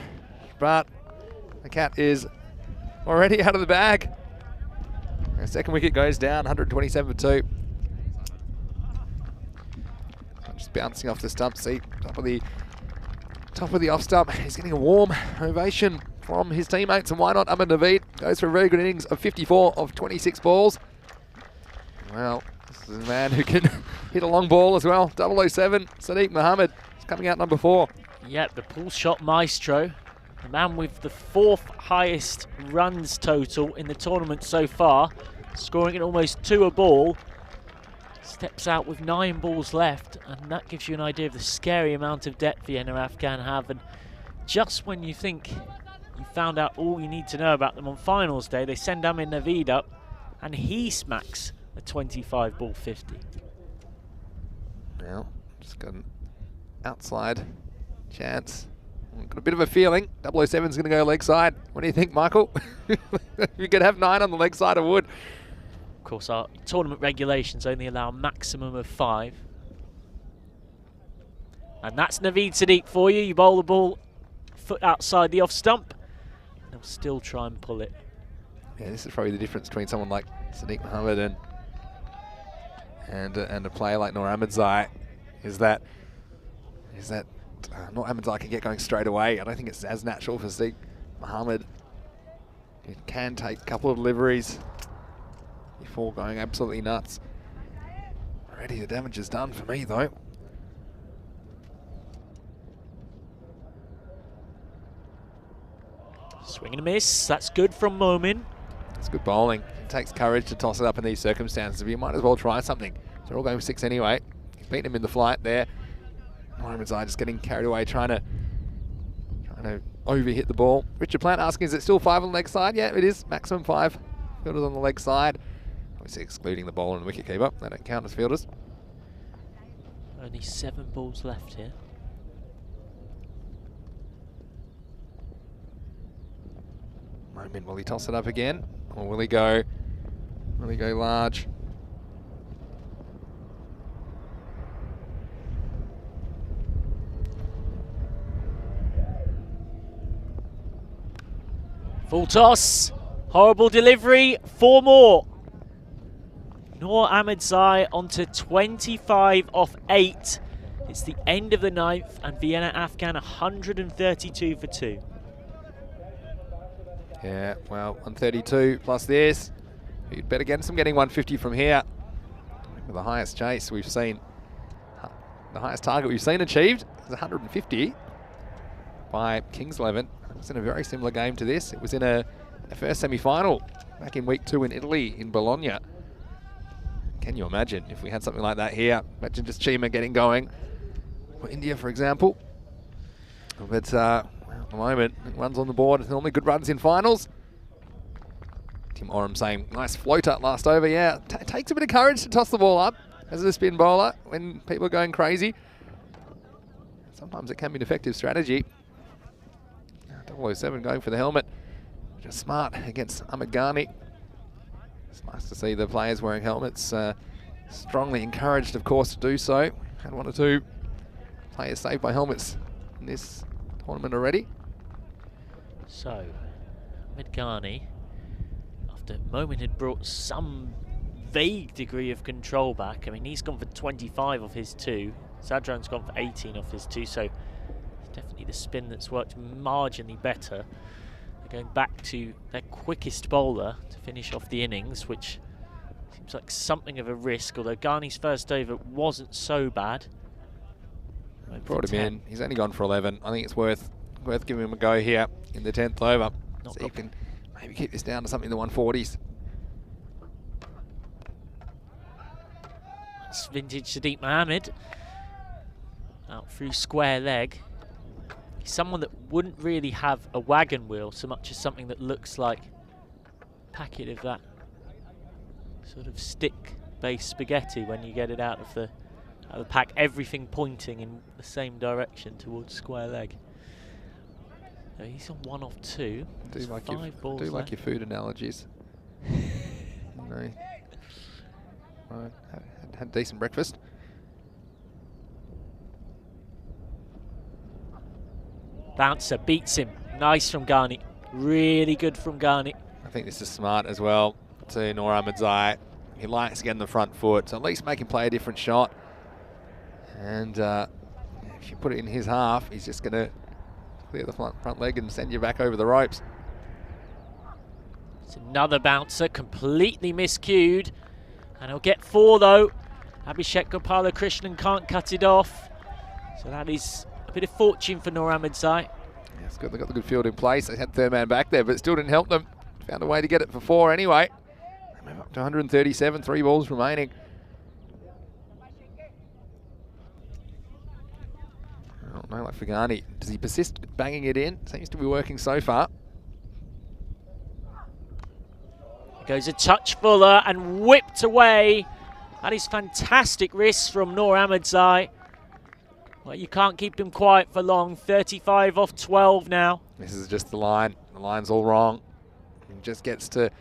but the cat is already out of the bag. The second wicket goes down, 127 for 2. Just bouncing off the stump seat, top of the off stump. He's getting a warm ovation from his teammates, and why not? Ahmed Naveed goes for a very good innings of 54 of 26 balls. Well, this is a man who can hit a long ball as well. 007, Sadiq Mohammed is coming out number 4. Yep, the pull shot maestro. The man with the 4th highest runs total in the tournament so far, scoring at almost 2 a ball. Steps out with 9 balls left, and that gives you an idea of the scary amount of depth Vienna Afghan have. And just when you think you found out all you need to know about them on finals day, they send Ahmed Naveed up, and he smacks a 25 ball 50. Now, just got an outside chance. Got a bit of a feeling 007's going to go leg side. What do you think, Michael? You could have 9 on the leg side, I would. Of course, our tournament regulations only allow a maximum of 5. And that's Naveed Sadiq for you. You bowl the ball foot outside the off stump, and they'll still try and pull it. Yeah, this is probably the difference between someone like Sadiq Mohammed and a player like Noor Ahmedzai, is that Noor Ahmedzai can get going straight away. I don't think it's as natural for Sadiq Mohammed. It can take a couple of deliveries before going absolutely nuts. Already the damage is done for me though. Swing and a miss. That's good from Momin. It's good bowling. It takes courage to toss it up in these circumstances, but you might as well try something. They're all going for 6 anyway. He's beaten him in the flight there. Mohammed's just getting carried away, trying to overhit the ball. Richard Plant asking, is it still 5 on the leg side? Yeah, it is. Maximum 5. Fielders on the leg side. Obviously excluding the bowler and wicket keeper. They don't count as fielders. Only 7 balls left here. Momin, will he toss it up again? Or will he go large? Full toss. Horrible delivery. 4 more. Noor Ahmedzai onto 25 off 8. It's the end of the 9th, and Vienna Afghan 132 for 2. Yeah, well, 132 plus this. You'd bet against them getting 150 from here. With the highest chase we've seen The highest target we've seen achieved is 150 by Kingsleven. It was in a very similar game to this. It was in a first semi-final back in week 2 in Italy, in Bologna. Can you imagine if we had something like that here? Imagine just Chima getting going for India, for example. But at the moment, runs on the board. Normally good runs in finals. Tim Oram saying, nice floater last over. Yeah, takes a bit of courage to toss the ball up as a spin bowler when people are going crazy. Sometimes it can be an effective strategy. 007 going for the helmet. Just smart against Ahmed Ghani. It's nice to see the players wearing helmets. Strongly encouraged, of course, to do so. Had 1 or 2 players saved by helmets in this tournament already. So, Ahmed Ghani, after Moment had brought some vague degree of control back. I mean, he's gone for 25 off his 2. Sadran's gone for 18 off his 2, so it's definitely the spin that's worked marginally better. They're going back to their quickest bowler to finish off the innings, which seems like something of a risk, although Ghani's first over wasn't so bad. Brought him in. He's only gone for 11. I think it's worth giving him a go here in the 10th over. See if he can maybe keep this down to something in the 140s. It's vintage Sadiq Mohammed. Out through square leg. He's someone that wouldn't really have a wagon wheel so much as something that looks like a packet of that sort of stick-based spaghetti when you get it out of the pack, everything pointing in the same direction towards square leg. So he's on 1 off 2. Do like 5 balls left. Like your food analogies. No. Right. Had a decent breakfast. Bouncer beats him. Nice from Ghani. Really good from Ghani. I think this is smart as well to Noor Ahmedzai. He likes getting the front foot, so at least make him play a different shot. And if you put it in his half, he's just going to clear the front leg and send you back over the ropes. It's another bouncer, completely miscued. And he'll get 4 though. Abhishek Gopala Krishnan can't cut it off. So that is a bit of fortune for Noor Ahmedzai. Yeah, it's good. They got the good field in place. They had third man back there, but it still didn't help them. Found a way to get it for 4 anyway. They move up to 137, 3 balls remaining. I don't know, like Fagani. Does he persist banging it in? Seems to be working so far. Goes a touch fuller and whipped away. That is fantastic wrist from Noor Ahmedzai. Well, you can't keep him quiet for long. 35 off 12 now. This is just the line. The line's all wrong. He just gets to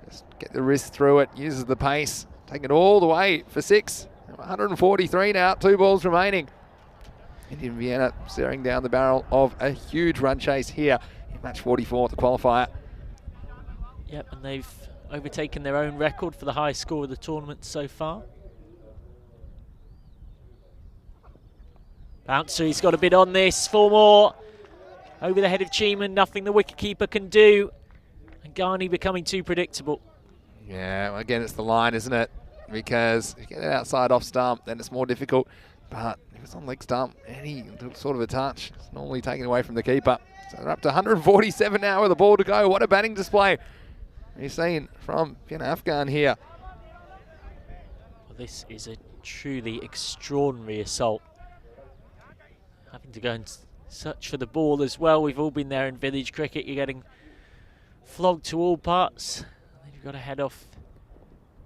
just get the wrist through it, uses the pace, take it all the way for 6. 143 now, 2 balls remaining. Indian Vienna staring down the barrel of a huge run chase here in match 44 at the qualifier. Yep, and they've overtaken their own record for the highest score of the tournament so far. Bouncer, he's got a bit on this. 4 more. Over the head of Cheeman, nothing the wicketkeeper can do. And Ghani becoming too predictable. Yeah, well, again, it's the line, isn't it? Because if you get it outside off stump, then it's more difficult. But if it's on leg stump, any sort of a touch, it's normally taken away from the keeper. So they're up to 147 now with a ball to go. What a batting display you've seen from Vienna Afghan here. Well, this is a truly extraordinary assault. Having to go and search for the ball as well. We've all been there in village cricket. You're getting flogged to all parts. Then you've got to head off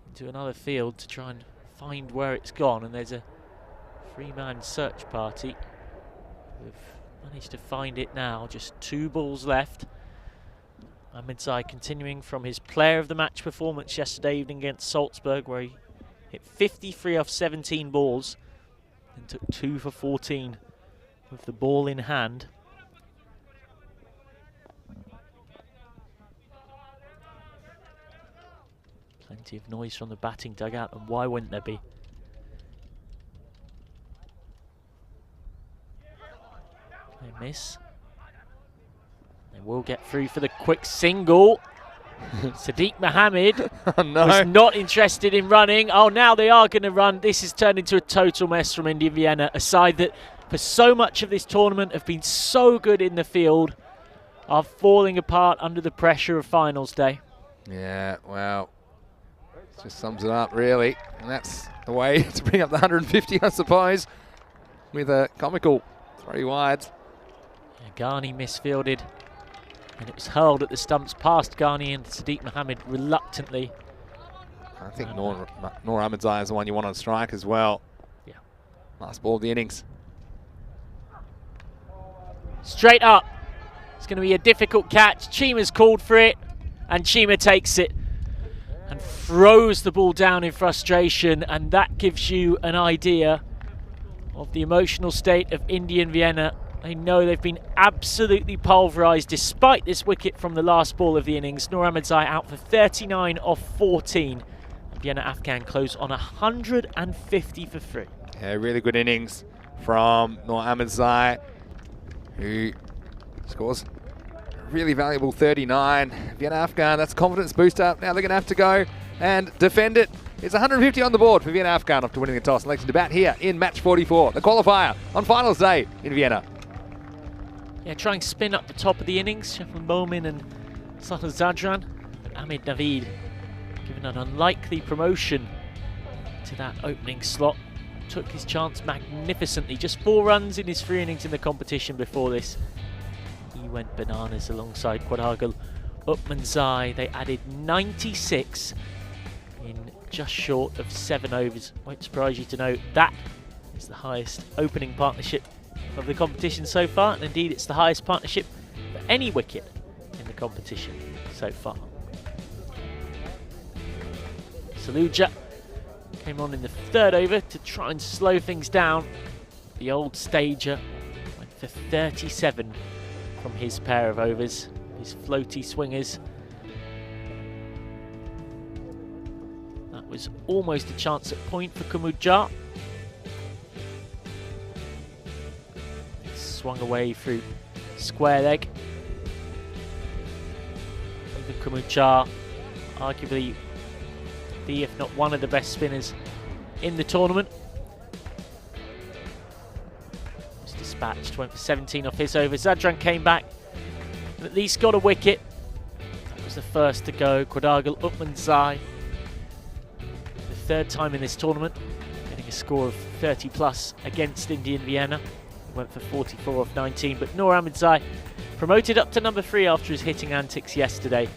into another field to try and find where it's gone. And there's a 3-man search party. We've managed to find it now. Just 2 balls left. Ahmedzai continuing from his player of the match performance yesterday evening against Salzburg, where he hit 53 off 17 balls and took 2 for 14 with the ball in hand. Plenty of noise from the batting dugout, and why wouldn't there be? They miss. They will get through for the quick single. Sadiq Mohammed Oh, no. was not interested in running. Oh, now they are going to run. This has turned into a total mess from India Vienna, a side that for so much of this tournament have been so good in the field, are falling apart under the pressure of finals day. Yeah, well, it just sums it up, really. And that's the way to bring up the 150, I suppose, with a comical 3 wides. Yeah, Ghani misfielded, and it was hurled at the stumps past Ghani and Sadiq Mohammed reluctantly. I think Noor Ahmedzai is the one you want on strike as well. Yeah. Last ball of the innings. Straight up. It's going to be a difficult catch. Chima's called for it, and Chima takes it and throws the ball down in frustration, and that gives you an idea of the emotional state of Indian Vienna. They know they've been absolutely pulverised despite this wicket from the last ball of the innings. Noor Ahmedzai out for 39 off 14. Vienna Afghan close on 150 for 3. Yeah, really good innings from Noor Ahmedzai, who scores a really valuable 39. Vienna Afghan, that's a confidence booster. Now they're going to have to go and defend it. It's 150 on the board for Vienna Afghan after winning the toss and electing to bat here in match 44, the qualifier on finals day in Vienna. Yeah, trying to spin up the top of the innings. Shafal Momin and Sahal Zadran. But Ahmed Naveed given an unlikely promotion to that opening slot. Took his chance magnificently. Just 4 runs in his 3 innings in the competition before this. He went bananas alongside Quadagul Utmanzai. They added 96 in just short of 7 overs. Won't surprise you to know that is the highest opening partnership of the competition so far, and indeed it's the highest partnership for any wicket in the competition so far. Saluja came on in the 3rd over to try and slow things down. The old stager went for 37 from his pair of overs, his floaty swingers. That was almost a chance at point for Kumudjar. Swung away through square leg. Even Kumudjar, arguably the, if not one of the best spinners in the tournament. Was dispatched, went for 17 off his over. Zadran came back and at least got a wicket. That was the first to go. Quadagul Utmanzai, the 3rd time in this tournament, getting a score of 30 plus against Indian Vienna. Went for 44 off 19, but Noor Ahmedzai promoted up to number 3 after his hitting antics yesterday.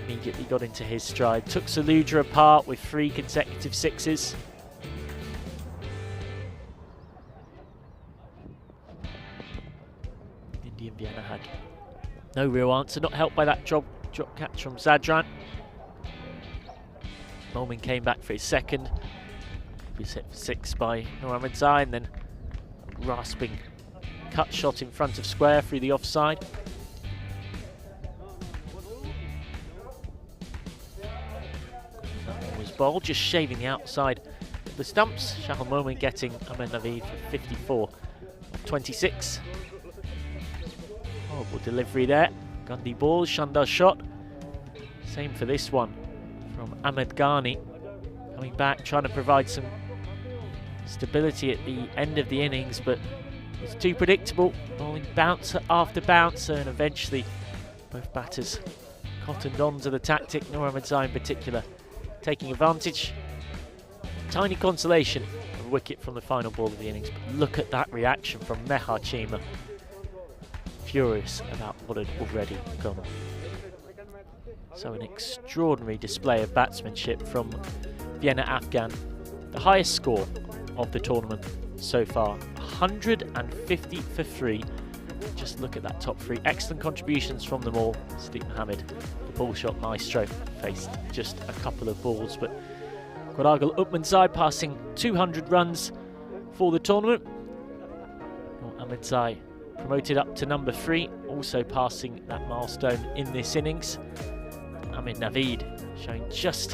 Immediately got into his stride. Took Saludra apart with 3 consecutive 6s. Indian Vienna had no real answer, not helped by that drop catch from Zadran. Momin came back for his 2nd. He was hit for 6 by Noor Ahmedzai, and then rasping cut shot in front of square through the offside. That one was bowled, just shaving the outside of the stumps. Shahal Momin getting Ahmed Naveed for 54 of 26. Horrible delivery there. Gandhi ball, Shandar shot. Same for this one from Ahmed Ghani. Coming back, trying to provide some stability at the end of the innings, but it's too predictable. Bowling bouncer after bouncer, and eventually both batters cottoned on to the tactic. Noor Ahmedzai in particular taking advantage. Tiny consolation of a wicket from the final ball of the innings, but look at that reaction from Mehar Chima. Furious about what had already gone on. So an extraordinary display of batsmanship from Vienna Afghan. The highest score of the tournament so far, 150 for 3. Just look at that top 3. Excellent contributions from them all. Sadiq Mohammed, the ball shot maestro, faced just a couple of balls, but Quadagul Utmanzai passing 200 runs for the tournament. Ahmedzai promoted up to number 3, also passing that milestone in this innings. Ahmed Naveed showing just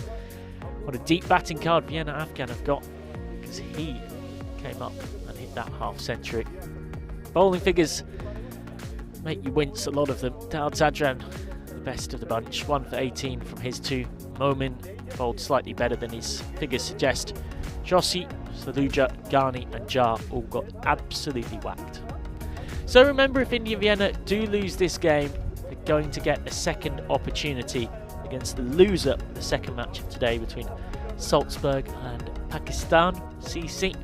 what a deep batting card Vienna Afghan have got, because he came up and hit that half-century. Bowling figures make you wince, a lot of them. Dawud Zadran the best of the bunch. 1 for 18 from his two. Momin bowled slightly better than his figures suggest. Joshi, Saluja, Ghani and Jar all got absolutely whacked. So remember, if India Vienna do lose this game, they're going to get a second opportunity against the loser of the second match of today between Salzburg and Pakistan, CC.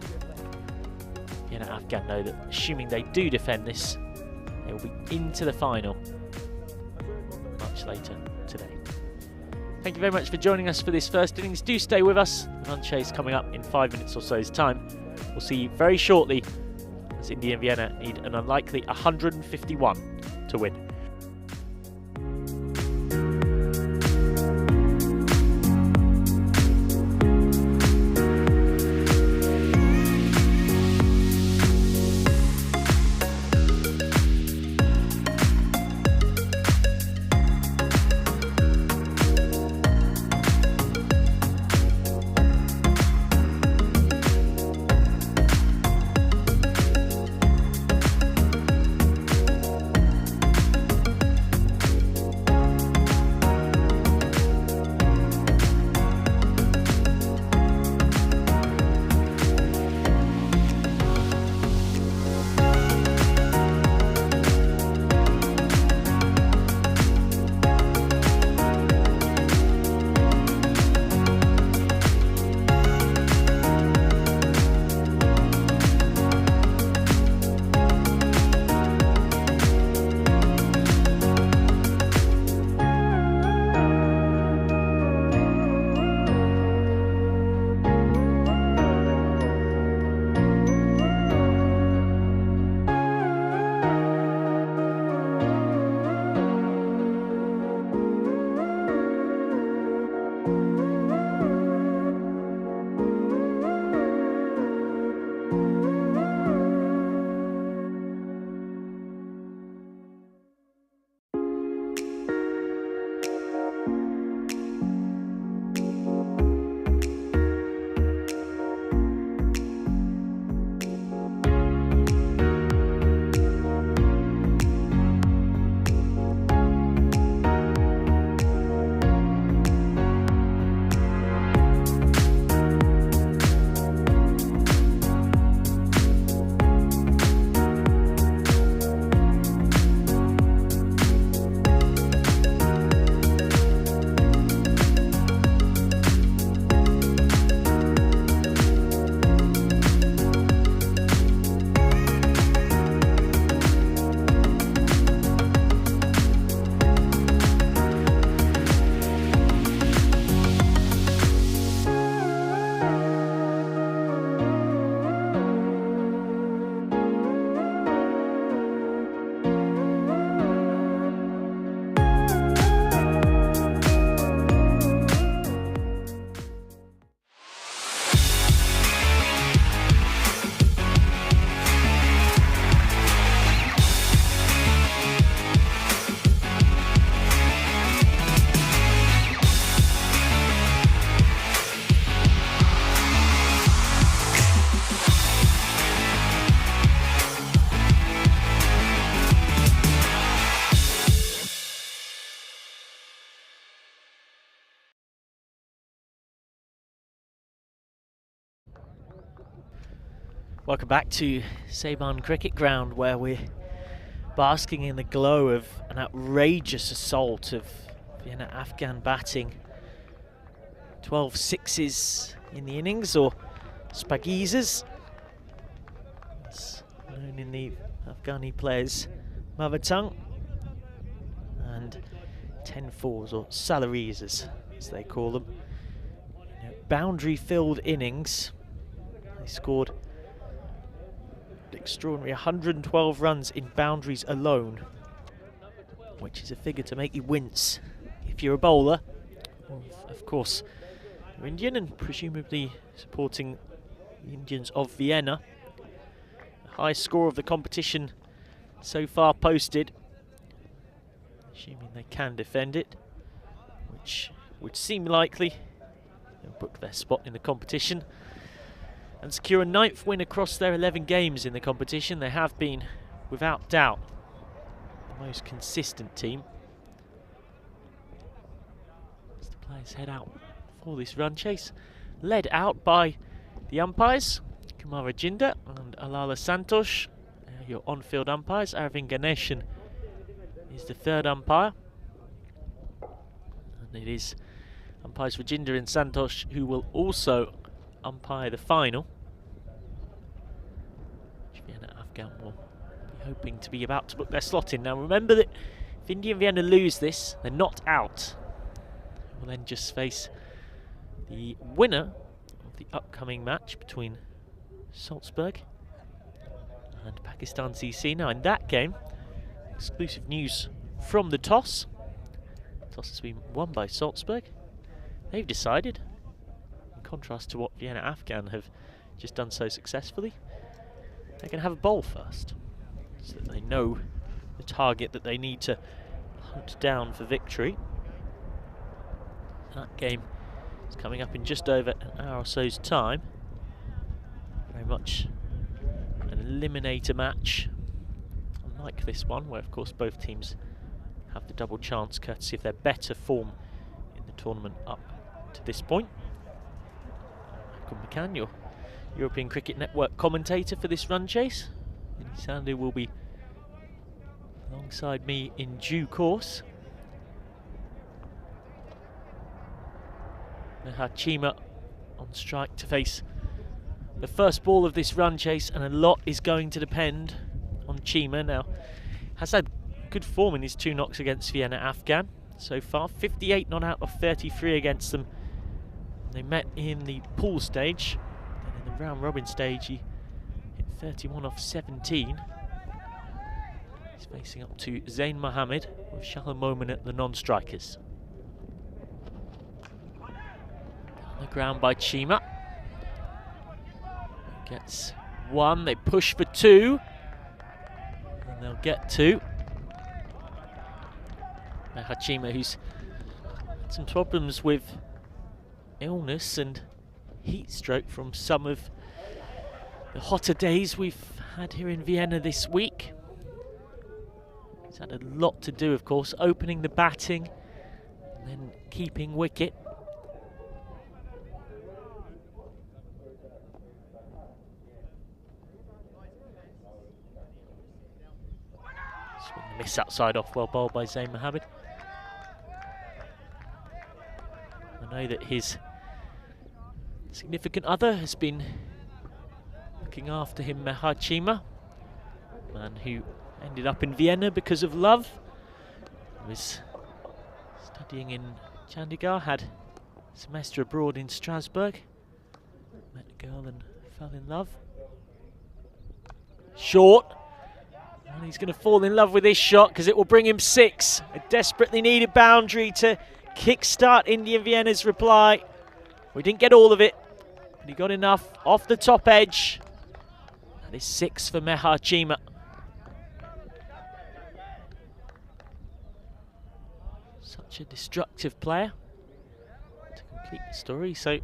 Vienna Afghan know that assuming they do defend this, they will be into the final much later today. Thank you very much for joining us for this first innings. Do stay with us. The run chase coming up in 5 minutes or so's time. We'll see you very shortly as India and Vienna need an unlikely 151 to win. Welcome back to Saban Cricket Ground, where we're basking in the glow of an outrageous assault of Vienna Afghan batting. 12 sixes in the innings, or spagheezers, it's known in the Afghani players' mother tongue, and 10 fours, or salaries as they call them. Boundary-filled innings. They scored extraordinary 112 runs in boundaries alone, which is a figure to make you wince if you're a bowler. Of course, you're Indian and presumably supporting the Indians of Vienna. The highest score of the competition so far posted, assuming they can defend it, which would seem likely. They'll book their spot in the competition and secure a 9th win across their 11 games in the competition. They have been, without doubt, the most consistent team. players head out for this run chase, led out by the umpires, Kumara Jinder and Alala Santosh, your on-field umpires. Arvind Ganeshan is the third umpire. And it is umpires Rajinder and Santosh who will also umpire the final. Vienna Afghan will be hoping to be about to book their slot in. Now remember that if India and Vienna lose this, they're not out. They will then just face the winner of the upcoming match between Salzburg and Pakistan CC. Now in that game, exclusive news from the toss. The toss has been won by Salzburg. They've decided, in contrast to what Vienna Afghan have just done so successfully, they're going to have a bowl first, so that they know the target that they need to hunt down for victory. That game is coming up in just over an hour or so's time. Very much an eliminator match, unlike this one, where of course both teams have the double chance courtesy of their better form in the tournament up to this point. Michael McCann, your European Cricket Network commentator for this run chase. Vinny Sandhu will be alongside me in due course. Mehar Chima on strike to face the first ball of this run chase, and a lot is going to depend on Chima. Now, has had good form in his 2 knocks against Vienna Afghan so far, 58 not out of 33 against them. They met in the pool stage, then in the round robin stage he hit 31 off 17. He's facing up to Zain Mohammed with Shahal Momin at the non-strikers. Down the ground by Chima. Gets 1, they push for 2, and they'll get 2. Mehar Chima, who's had some problems with illness and heat stroke from some of the hotter days we've had here in Vienna this week. He's had a lot to do, of course, opening the batting and then keeping wicket. Swing and miss outside off, well bowled by Zain Mohammed. I know that his significant other has been looking after him, Mehar Chima, man who ended up in Vienna because of love. He was studying in Chandigarh, had a semester abroad in Strasbourg, met a girl and fell in love. Short, and he's going to fall in love with this shot because it will bring him 6. A desperately needed boundary to kickstart India Vienna's reply. We didn't get all of it, but he got enough off the top edge. That is 6 for Mehar Chima. Such a destructive player. To complete the story, so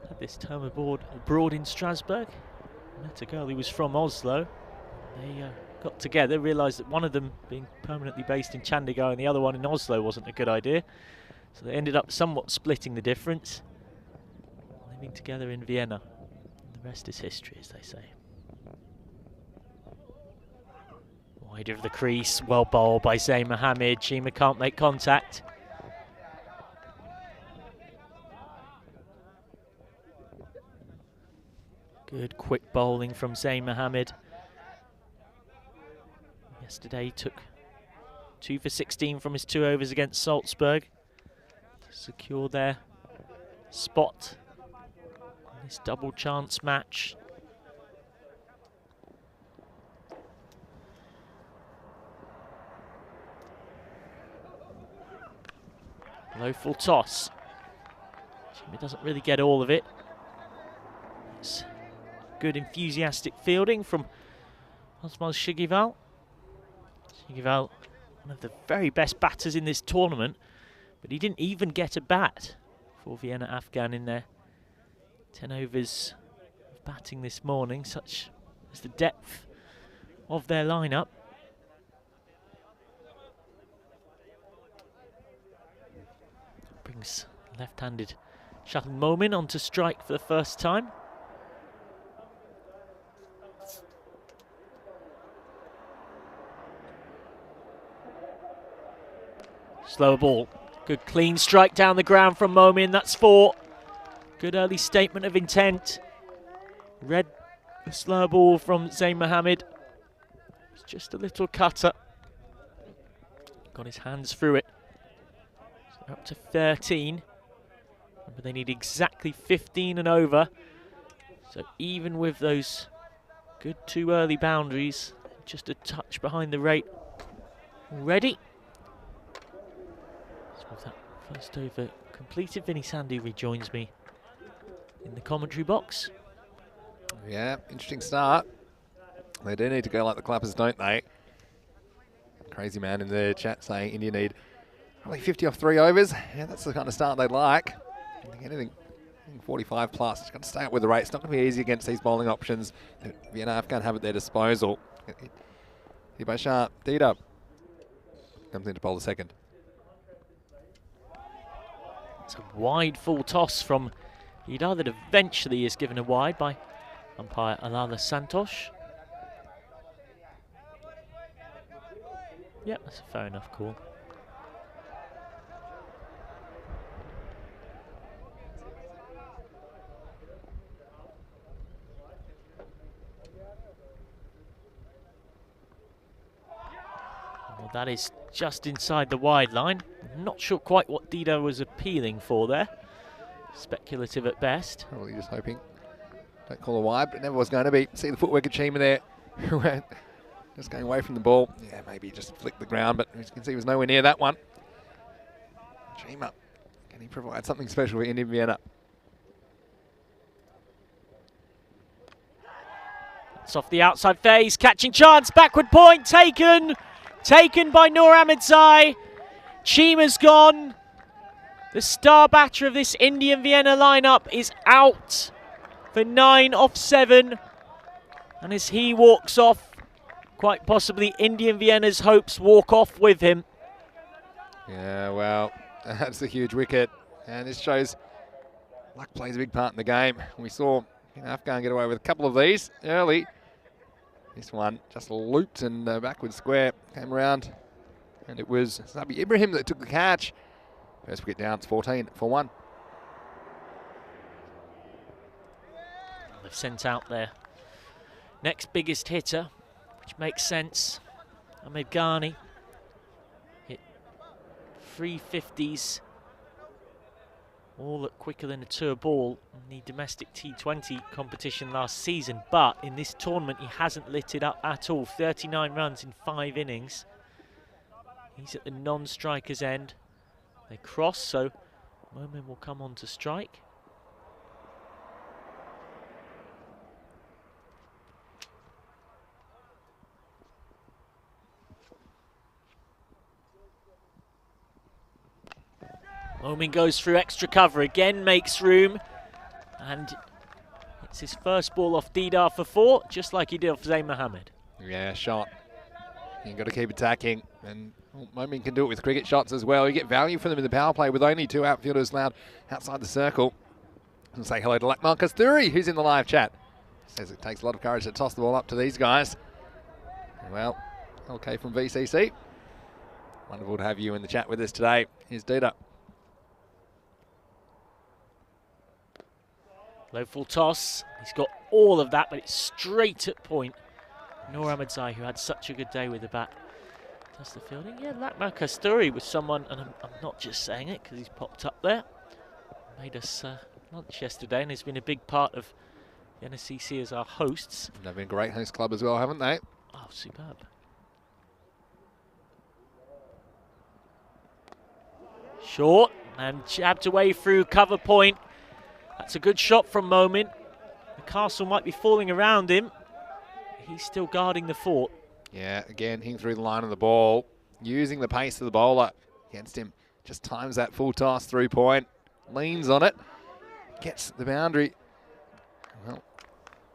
had this term abroad in Strasbourg. Met a girl who was from Oslo. They got together, realised that one of them being permanently based in Chandigarh and the other one in Oslo wasn't a good idea. So they ended up somewhat splitting the difference, living together in Vienna. And the rest is history, as they say. Wide of the crease, well bowled by Zain Mohammed. Chima can't make contact. Good quick bowling from Zain Mohammed. Yesterday he took 2 for 16 from his 2 overs against Salzburg to secure their spot in this double chance match. Low full toss. Chima doesn't really get all of it. It's good enthusiastic fielding from Osmaz Shigival. Shigival, one of the very best batters in this tournament, but he didn't even get a bat for Vienna Afghan in their 10 overs of batting this morning, such as the depth of their lineup. brings left-handed shuttle Momin onto strike for the first time. Slower ball. Good clean strike down the ground from Momin. That's 4. Good early statement of intent. Read the slow ball from Zayn Mohammed. It's just a little cutter. Got his hands through it. So up to 13. Remember, they need exactly 15 and over. So even with those good 2 early boundaries, just a touch behind the rate already. So with that first over completed, Vinny Sandu rejoins me in the commentary box. Yeah, interesting start. They do need to go like the clappers, don't they? Crazy man in the chat saying India need probably 50 off 3 overs. Yeah, that's the kind of start they'd like. I think anything 45 plus. Just got to stay up with the rate. It's not going to be easy against these bowling options that Vienna Afghan have at their disposal. Hit by Sharp. D-Dub comes in to bowl the second. It's a wide full toss from Ida that eventually is given a wide by umpire Alala Santosh. Yep, that's a fair enough call. Well, that is just inside the wide line. I'm not sure quite what Dido was appealing for there. Speculative at best. Probably just hoping. Don't call a wide, but it never was going to be. See the footwork achievement there. Just going away from the ball. Yeah, maybe just flicked the ground, but as you can see, he was nowhere near that one. Chima, can he provide something special for Indian Vienna? It's off the outside face, catching chance, backward point, taken by Noor Ahmedzai. Chima's gone. The star batter of this Indian Vienna lineup is out for 9 off 7. And as he walks off, quite possibly Indian Vienna's hopes walk off with him. Yeah, well, that's a huge wicket. And this shows luck plays a big part in the game. We saw Afghan get away with a couple of these early. This one just looped and backward square came around. And it was Zabi Ibrahim that took the catch. First wicket down, it's 14 for 1. They've sent out their next biggest hitter, which makes sense. Ahmed Ghani hit 350s, all look quicker than a tour ball in the domestic T20 competition last season, but in this tournament he hasn't lit it up at all. 39 runs in 5 innings. He's at the non-striker's end. They cross, so Momin will come on to strike. Momin goes through extra cover again, makes room, and it's his first ball off Didar for 4, just like he did off Zayn Mohammed. Yeah, shot. You've got to keep attacking, and Momin can do it with cricket shots as well. You get value from them in the power play with only 2 outfielders allowed outside the circle. And say hello to Lakmal Kasturi, who's in the live chat. Says it takes a lot of courage to toss the ball up to these guys. Well, okay from VCC. Wonderful to have you in the chat with us today. Here's Dida. Low full toss. He's got all of that, but it's straight at point. Noor Ahmedzai, who had such a good day with the bat, does the fielding. Yeah, Lakmal Kasturi was someone, and I'm not just saying it because he's popped up there. Made us lunch yesterday and has been a big part of the NSCC as our hosts. They've been a great host club as well, haven't they? Oh, superb. Short and jabbed away through cover point. That's a good shot from Momin. The castle might be falling around him. He's still guarding the fort. Yeah, again, hitting through the line of the ball, using the pace of the bowler against him. Just times that full toss through point, leans on it, gets the boundary. Well,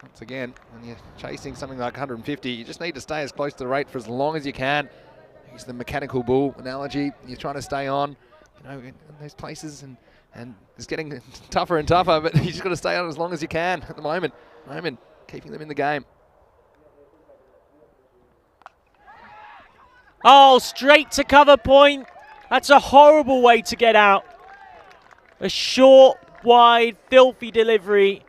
once again, when you're chasing something like 150, you just need to stay as close to the rate for as long as you can. Use the mechanical bull analogy. You're trying to stay on. you know, in those places, and it's getting tougher and tougher, but you just got to stay on as long as you can at the moment. Keeping them in the game. Oh, straight to cover point. That's a horrible way to get out. A short, wide, filthy delivery.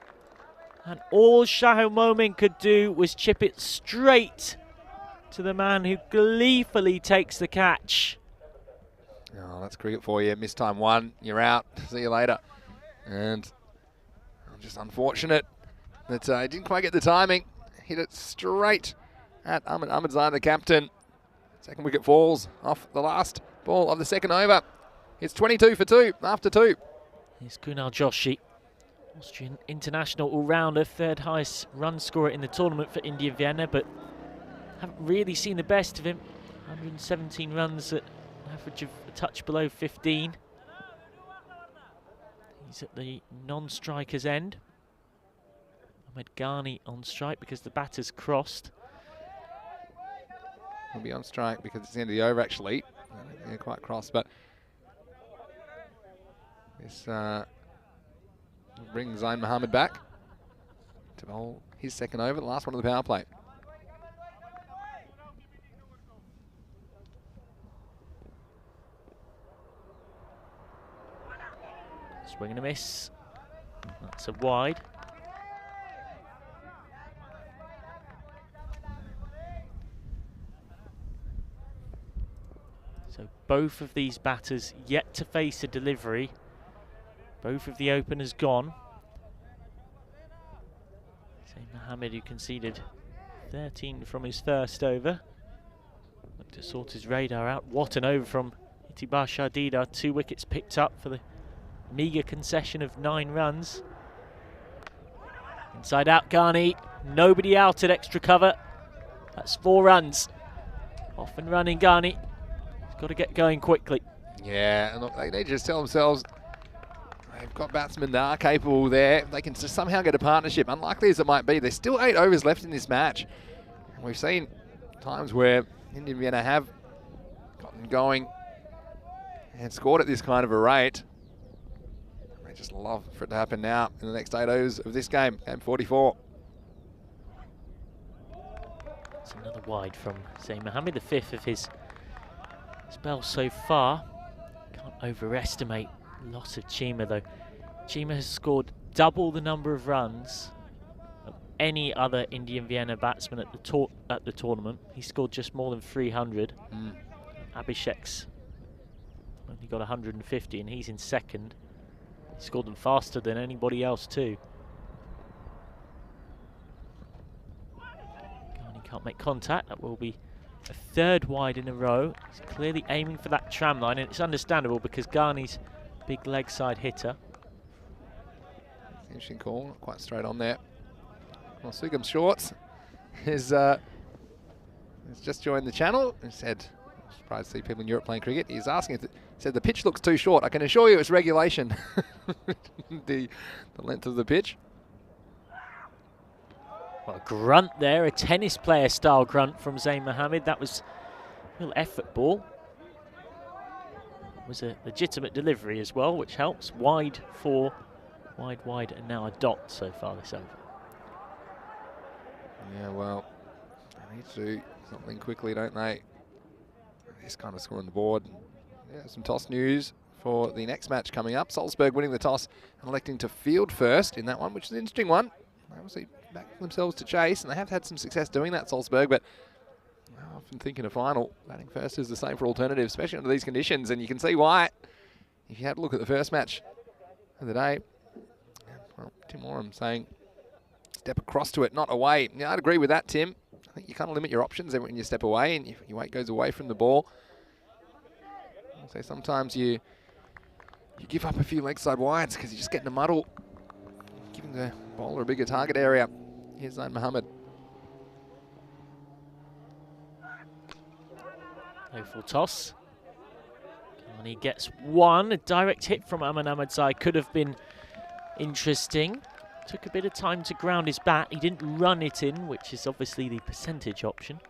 And all Shahil Momin could do was chip it straight to the man who gleefully takes the catch. Oh, that's cricket for you. Missed time one. You're out. See you later. And just unfortunate that he didn't quite get the timing. Hit it straight at Ahmedzai, the captain. Second wicket falls off the last ball of the second over. It's 22 for 2 after 2. Here's Kunal Joshi, Austrian international all-rounder, third highest run scorer in the tournament for India Vienna, but haven't really seen the best of him. 117 runs at an average of a touch below 15. He's at the non-striker's end. Ahmed Ghani on strike because the batter's crossed. He'll be on strike because it's the end of the over, actually. Yeah, quite cross, but this brings Zain Mohammed back to bowl his second over, the last one of the power play. Swing and a miss. That's a wide. So both of these batters yet to face a delivery. Both of the openers gone. Zain Mohammed, who conceded 13 from his first over. Looked to sort his radar out. What an over from Itibar Shardida. 2 wickets picked up for the meagre concession of 9 runs. Inside out Ghani. Nobody out at extra cover. That's 4 runs. Off and running Ghani. Got to get going quickly. Yeah, and look, they need to just tell themselves they've got batsmen that are capable there. They can just somehow get a partnership. Unlikely as it might be, there's still 8 overs left in this match. And we've seen times where India Vienna have gotten going and scored at this kind of a rate. I just love for it to happen now in the next 8 overs of this game, game 44. It's another wide from Zain Mohammed, the 5th of his spell so far. Can't overestimate the loss of Chima though. Chima has scored double the number of runs of any other Indian Vienna batsman at the tournament. He scored just more than 300. Abhishek's only got 150 and he's in second. He scored them faster than anybody else too. Ghani can't make contact. That will be a 3rd wide in a row. He's clearly aiming for that tram line, and it's understandable because Ghani's big leg side hitter. Interesting call, not quite straight on there. Well, Sugam Shorts has just joined the channel and said, I'm surprised to see people in Europe playing cricket. He's asking, said the pitch looks too short. I can assure you it's regulation, the length of the pitch. Well, a grunt there, a tennis player style grunt from Zain Mohammed. That was a real effort ball. It was a legitimate delivery as well, which helps. Wide 4, wide, and now a dot so far this over. Yeah, well, they need to do something quickly, don't they? This kind of score on the board. Yeah, some toss news for the next match coming up. Salzburg winning the toss and electing to field first in that one, which is an interesting one. They obviously back themselves to chase, and they have had some success doing that, Salzburg, but I often think in a final, batting first is the same for alternatives, especially under these conditions, and you can see why. If you had a look at the first match of the day, well, Tim Oram saying, step across to it, not away. Yeah, I'd agree with that, Tim. I think you kind of limit your options when you step away and your weight goes away from the ball. I'll say sometimes you give up a few leg side wides because you just get in a muddle, giving the bowler a bigger target area. Here's Zain Mohammed. No full toss. And he gets one. A direct hit from Ahmedzai could have been interesting. Took a bit of time to ground his bat. He didn't run it in, which is obviously the percentage option.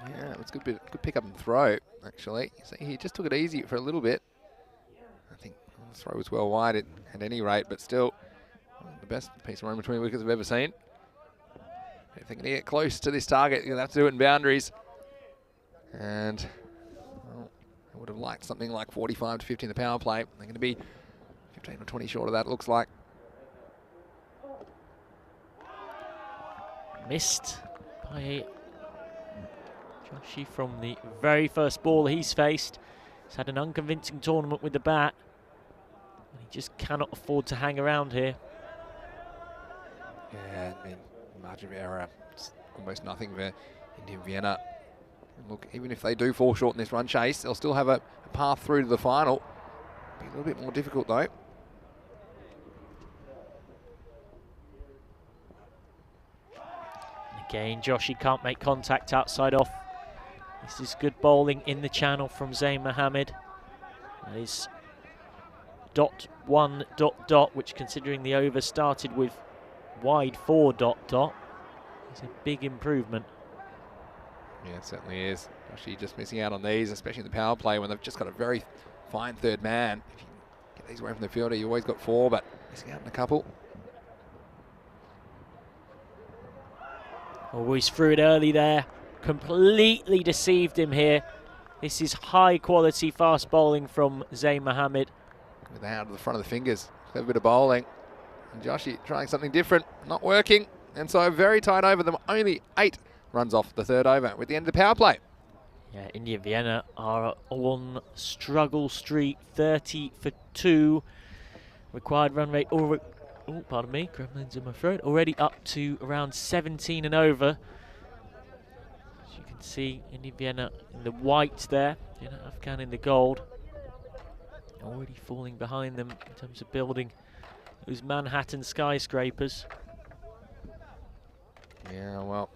Yeah, it was good pick up and throw, actually. So he just took it easy for a little bit. throw was well wide at any rate, but still the best piece of run between wickets I've ever seen. If they're going to get close to this target, you're going to have to do it in boundaries. And well, I would have liked something like 45 to 50 in the power play. They're going to be 15 or 20 short of that, it looks like. Missed by Joshi from the very first ball he's faced. He's had an unconvincing tournament with the bat, and he just cannot afford to hang around here. Yeah, I mean, margin of error, it's almost nothing for Indian Vienna. And look, even if they do fall short in this run chase, they'll still have a path through to the final. Be a little bit more difficult though. Again, Joshi can't make contact outside off. This is good bowling in the channel from Zayn Mohammed. That is .1 ... which, considering the over started with wide 4 ... is a big improvement. Yeah, it certainly is. Actually, just missing out on these, especially in the power play when they've just got a very fine third man. If you get these away from the fielder, you always got 4, but missing out on a couple. Always threw it early there. Completely deceived him here. This is high quality fast bowling from Zayn Mohammed. With the out of the front of the fingers. Clever bit of bowling. And Joshi trying something different, not working. And so very tight over them. Only 8 runs off the third over with the end of the power play. Yeah, Indian Vienna are on struggle streak, 30 for 2. Required run rate, oh, pardon me, gremlins in my throat. Already up to around 17 and over. As you can see, Indian Vienna in the white there, Vienna Afghan in the gold. Already falling behind them in terms of building those Manhattan skyscrapers. Yeah, well.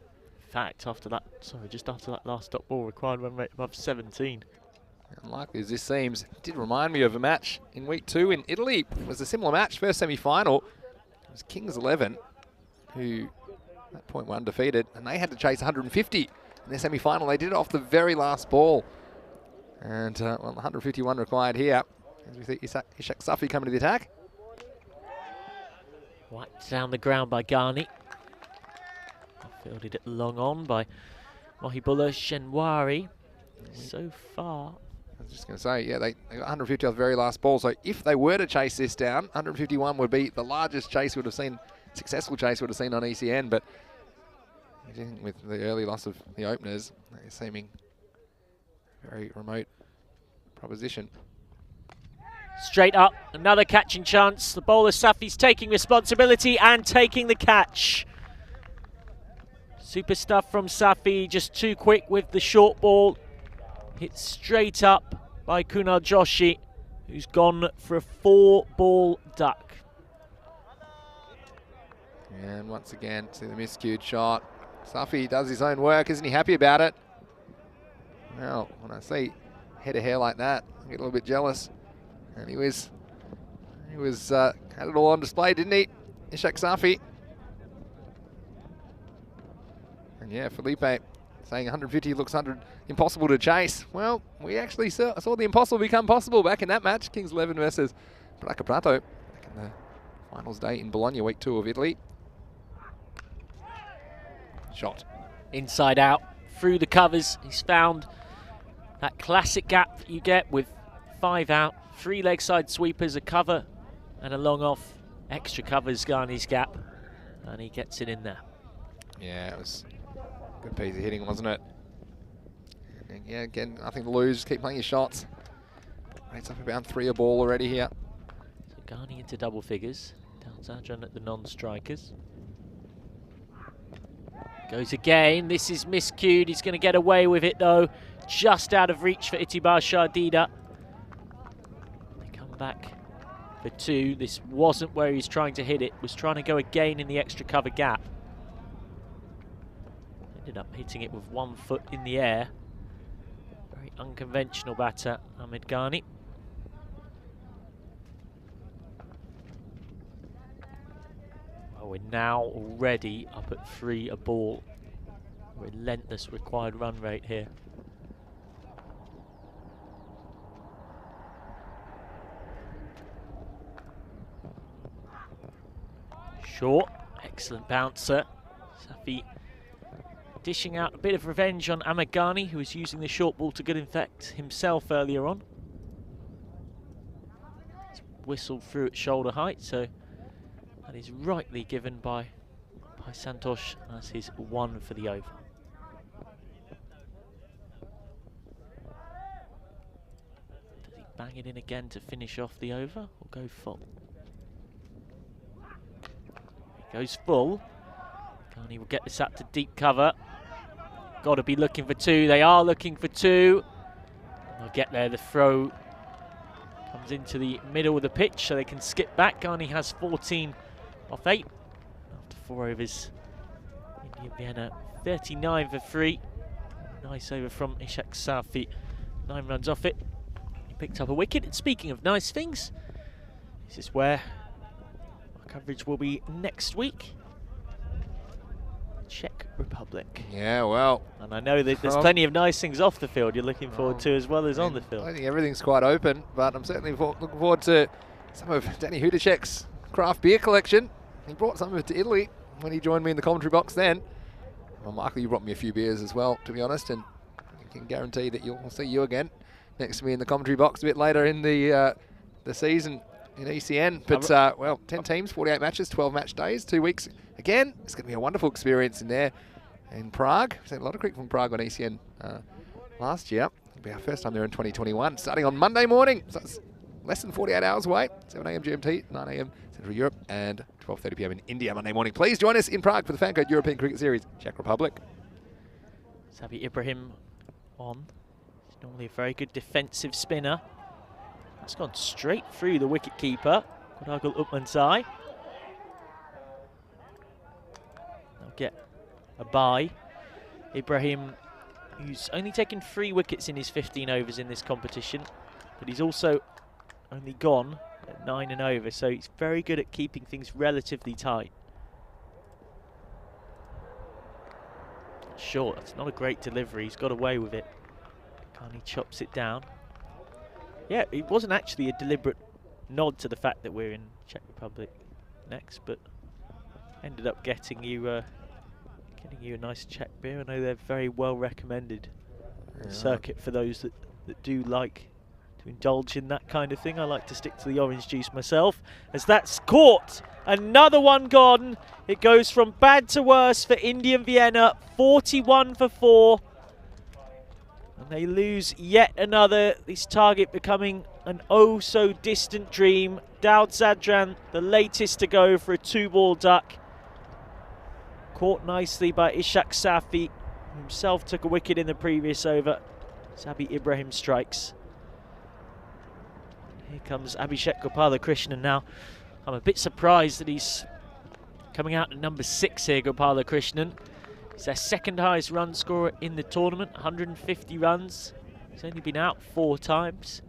In fact, after that, just after that last dot ball, required run rate above 17. Unlikely as this seems, it did remind me of a match in week 2 in Italy. It was a similar match, first semi-final. It was Kings 11, who at that point were undefeated, and they had to chase 150 in their semi-final. They did it off the very last ball. And, well, 151 required here. As we see Ishak Safi coming to the attack. Whacked down the ground by Ghani. Fielded it long on by Mohibullah Shenwari. So far. I was just going to say, yeah, they got 150 off the very last ball. So if they were to chase this down, 151 would be the largest chase we would have seen, successful chase we would have seen on ECN. But I think with the early loss of the openers, it's seeming very remote proposition. Straight up, another catching chance. The bowler Safi's taking responsibility and taking the catch. Super stuff from Safi, just too quick with the short ball. Hit straight up by Kunal Joshi, who's gone for a 4-ball duck. And once again, see the miscued shot. Safi does his own work, isn't he happy about it? Well, when I see head of hair like that, I get a little bit jealous. And he was had it all on display, didn't he? Ishak Safi. And yeah, Felipe saying 150 looks impossible to chase. Well, we actually saw the impossible become possible back in that match. Kings 11 versus Braga Prato back in the finals day in Bologna, week 2 of Italy. Shot. Inside out, through the covers. He's found that classic gap that you get with 5 out, 3 leg side sweepers, a cover and a long off. Extra covers Ghani's gap, and he gets it in there. Yeah, it was a good piece of hitting, wasn't it? And yeah, again, nothing to lose. Keep playing your shots. Rates up about 3 a ball already here. So Ghani into double figures. Down Zadran at the non-strikers. Goes again. This is miscued. He's going to get away with it though. Just out of reach for Itibar Shardida. They come back for 2. This wasn't where he's trying to hit it. Was trying to go again in the extra cover gap. Ended up hitting it with 1 foot in the air. Very unconventional batter, Ahmed Ghani. Well, we're now already up at 3 a ball. Relentless required run rate here. Short, excellent bouncer. Safi dishing out a bit of revenge on Ahmed Ghani, who was using the short ball to good effect himself earlier on. It's whistled through at shoulder height, so that is rightly given by Santosh as his 1 for the over. Does he bang it in again to finish off the over, or go full? He goes full. Ghani will get this up to deep cover. Got to be looking for 2. They are looking for 2. They'll get there. The throw comes into the middle of the pitch, so they can skip back. Ghani has 14 off 8. After 4 overs, Indian Vienna 39 for 3. Nice over from Ishak Safi. 9 runs off it. He picked up a wicket. And speaking of nice things, this is where our coverage will be next week. Czech Republic. Yeah, well. And I know that there's plenty of nice things off the field you're looking forward to as well as on the field. I think everything's quite open, but I'm certainly looking forward to some of Danny Hudacek's craft beer collection. He brought some of it to Italy when he joined me in the commentary box then. Well, Michael, you brought me a few beers as well, to be honest, and I can guarantee that we'll see you again next to me in the commentary box a bit later in the season in ECN. But, well, 10 teams, 48 matches, 12 match days, 2 weeks. Again, it's going to be a wonderful experience in there in Prague. We've seen a lot of cricket from Prague on ECN last year. It'll be our first time there in 2021, starting on Monday morning. So it's less than 48 hours away. 7 a.m. GMT, 9 a.m. Central Europe, and 12:30 p.m. in India Monday morning. Please join us in Prague for the FanCode European Cricket Series, Czech Republic. Sabi Ibrahim on. He's normally a very good defensive spinner. That's gone straight through the wicketkeeper, Kodagul Upmansai. They'll get a bye. Ibrahim, who's only taken 3 wickets in his 15 overs in this competition, but he's also only gone at 9 and over, so he's very good at keeping things relatively tight. Short, that's not a great delivery, he's got away with it. Ghani chops it down. Yeah, it wasn't actually a deliberate nod to the fact that we're in Czech Republic next, but ended up getting you a nice Czech beer. I know they're very well recommended circuit for those that do like to indulge in that kind of thing. I like to stick to the orange juice myself, as that's caught. Another one gone. It goes from bad to worse for Indian Vienna, 41 for 4. And they lose yet another, this target becoming an oh-so-distant dream. Daud Zadran, the latest to go for a 2-ball duck. Caught nicely by Ishak Safi, who himself took a wicket in the previous over. Sabi Ibrahim strikes. Here comes Abhishek Gopalakrishnan now. I'm a bit surprised that he's coming out at number 6 here, Gopalakrishnan. He's their second highest run scorer in the tournament, 150 runs. He's only been out 4 times.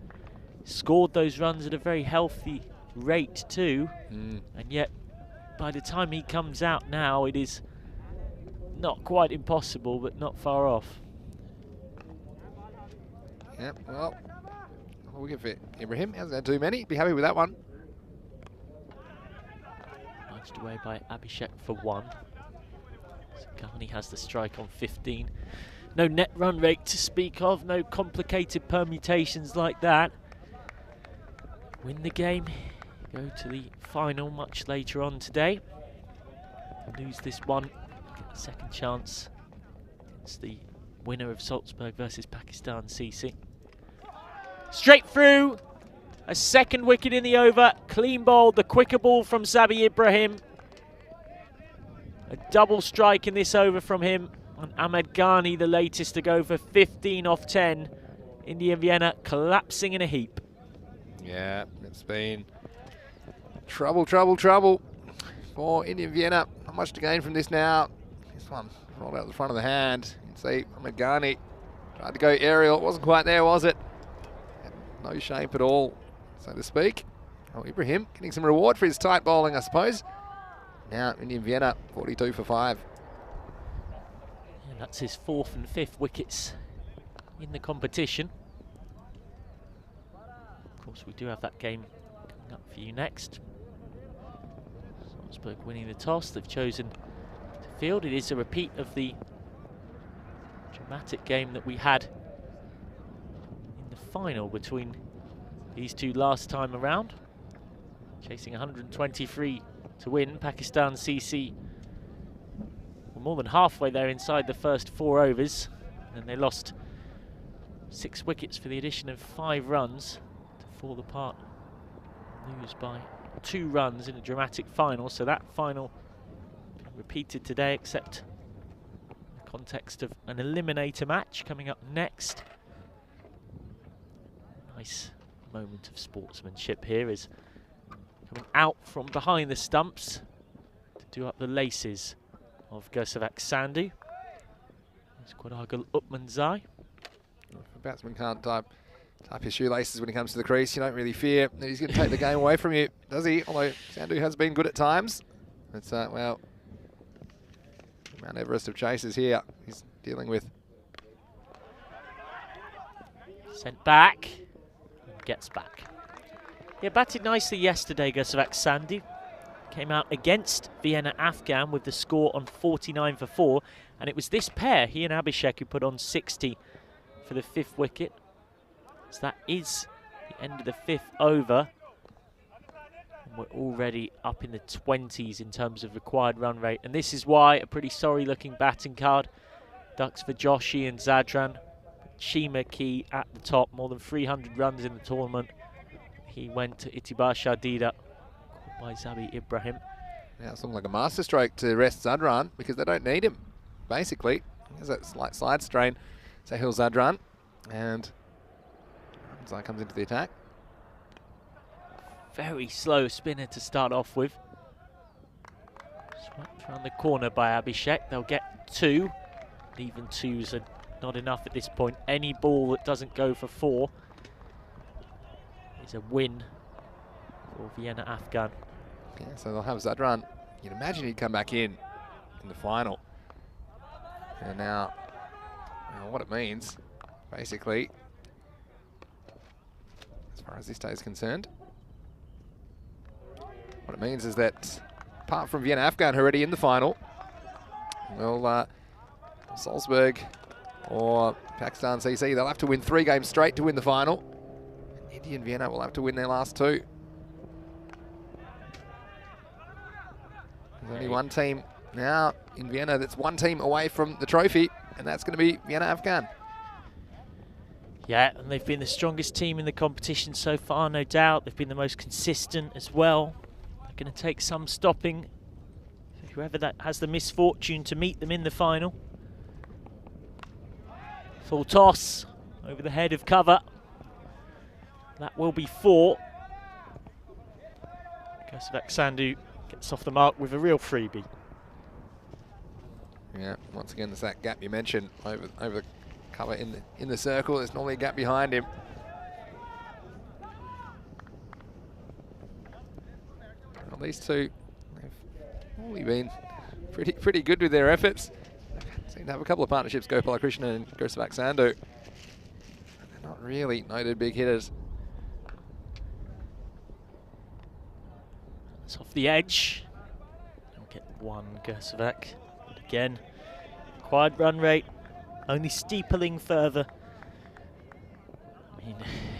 Scored those runs at a very healthy rate too. And yet, by the time he comes out now, it is not quite impossible, but not far off. Yep, well, we'll give it Ibrahim. Hasn't had too many. Be happy with that one. Nudged away by Abhishek for 1. So Ghani has the strike on 15. No net run rate to speak of, no complicated permutations like that. Win the game, go to the final much later on today. Lose this one, get a second chance against the winner of Salzburg versus Pakistan, CC. Straight through, a second wicket in the over, clean bowled, the quicker ball from Sabi Ibrahim. A double strike in this over from him, and Ahmed Ghani, the latest to go for 15 off 10. Indian Vienna collapsing in a heap. Yeah, it's been trouble for Indian Vienna. Not much to gain from this now. This one rolled out the front of the hand. You can see Ahmed Ghani tried to go aerial. It wasn't quite there, was it? Had no shape at all, so to speak. Oh, Ibrahim getting some reward for his tight bowling, I suppose. Now Indian Vienna 42 for 5. And that's his 4th and 5th wickets in the competition. Of course, we do have that game coming up for you next. Salzburg winning the toss. They've chosen to field. It is a repeat of the dramatic game that we had in the final between these two last time around. Chasing 123 to win. Pakistan CC were more than halfway there inside the first 4 overs, and they lost 6 wickets for the addition of 5 runs to fall apart, lose by 2 runs in a dramatic final. So that final repeated today, except in the context of an eliminator match coming up next. Nice moment of sportsmanship here is coming out from behind the stumps to do up the laces of Gursavat Sandhu. It's Quadagul Upmanzai. If a batsman can't type his shoelaces when he comes to the crease, you don't really fear that he's going to take the game away from you, does he? Although Sandhu has been good at times. It's, well, Mount Everest of chasers here he's dealing with. Sent back, and gets back. Yeah, batted nicely yesterday, Gursavat Sandhu. Came out against Vienna Afghan with the score on 49 for 4. And it was this pair, he and Abhishek, who put on 60 for the 5th wicket. So that is the end of the 5th over. And we're already up in the 20s in terms of required run rate. And this is why a pretty sorry looking batting card. Ducks for Joshi and Zadran. Shima Key at the top, more than 300 runs in the tournament. He went to Itibar Shadida, caught by Zabi Ibrahim. Yeah, it's looking like a masterstroke to rest Zadran because they don't need him, basically. There's that slight side strain. Sahil Zadran, and Zai comes into the attack. Very slow spinner to start off with. Swept around the corner by Abhishek. They'll get 2. Even 2s are not enough at this point. Any ball that doesn't go for 4 is a win for Vienna Afghan. Yeah, so they'll have Zadran. You'd imagine he'd come back in the final. And now what it means, basically, as far as this day is concerned, what it means is that apart from Vienna Afghan, who are already in the final, well, Salzburg or Pakistan CC, they'll have to win 3 games straight to win the final. India and Vienna will have to win their last 2. There's only one team now in Vienna that's one team away from the trophy, and that's going to be Vienna Afghan. Yeah, and they've been the strongest team in the competition so far, no doubt. They've been the most consistent as well. They're going to take some stopping for whoever that has the misfortune to meet them in the final. Full toss over the head of cover. That will be 4. Gursavat Sandhu gets off the mark with a real freebie. Yeah, once again, there's that gap you mentioned over the cover in the circle. There's normally a gap behind him. Well, these two have only been pretty good with their efforts. They seem to have a couple of partnerships, Gopal Krishna and Gursavat Sandhu. They're not really noted big hitters. It's off the edge. They'll get 1, Gursavat. But again, required run rate only steepling further. I mean,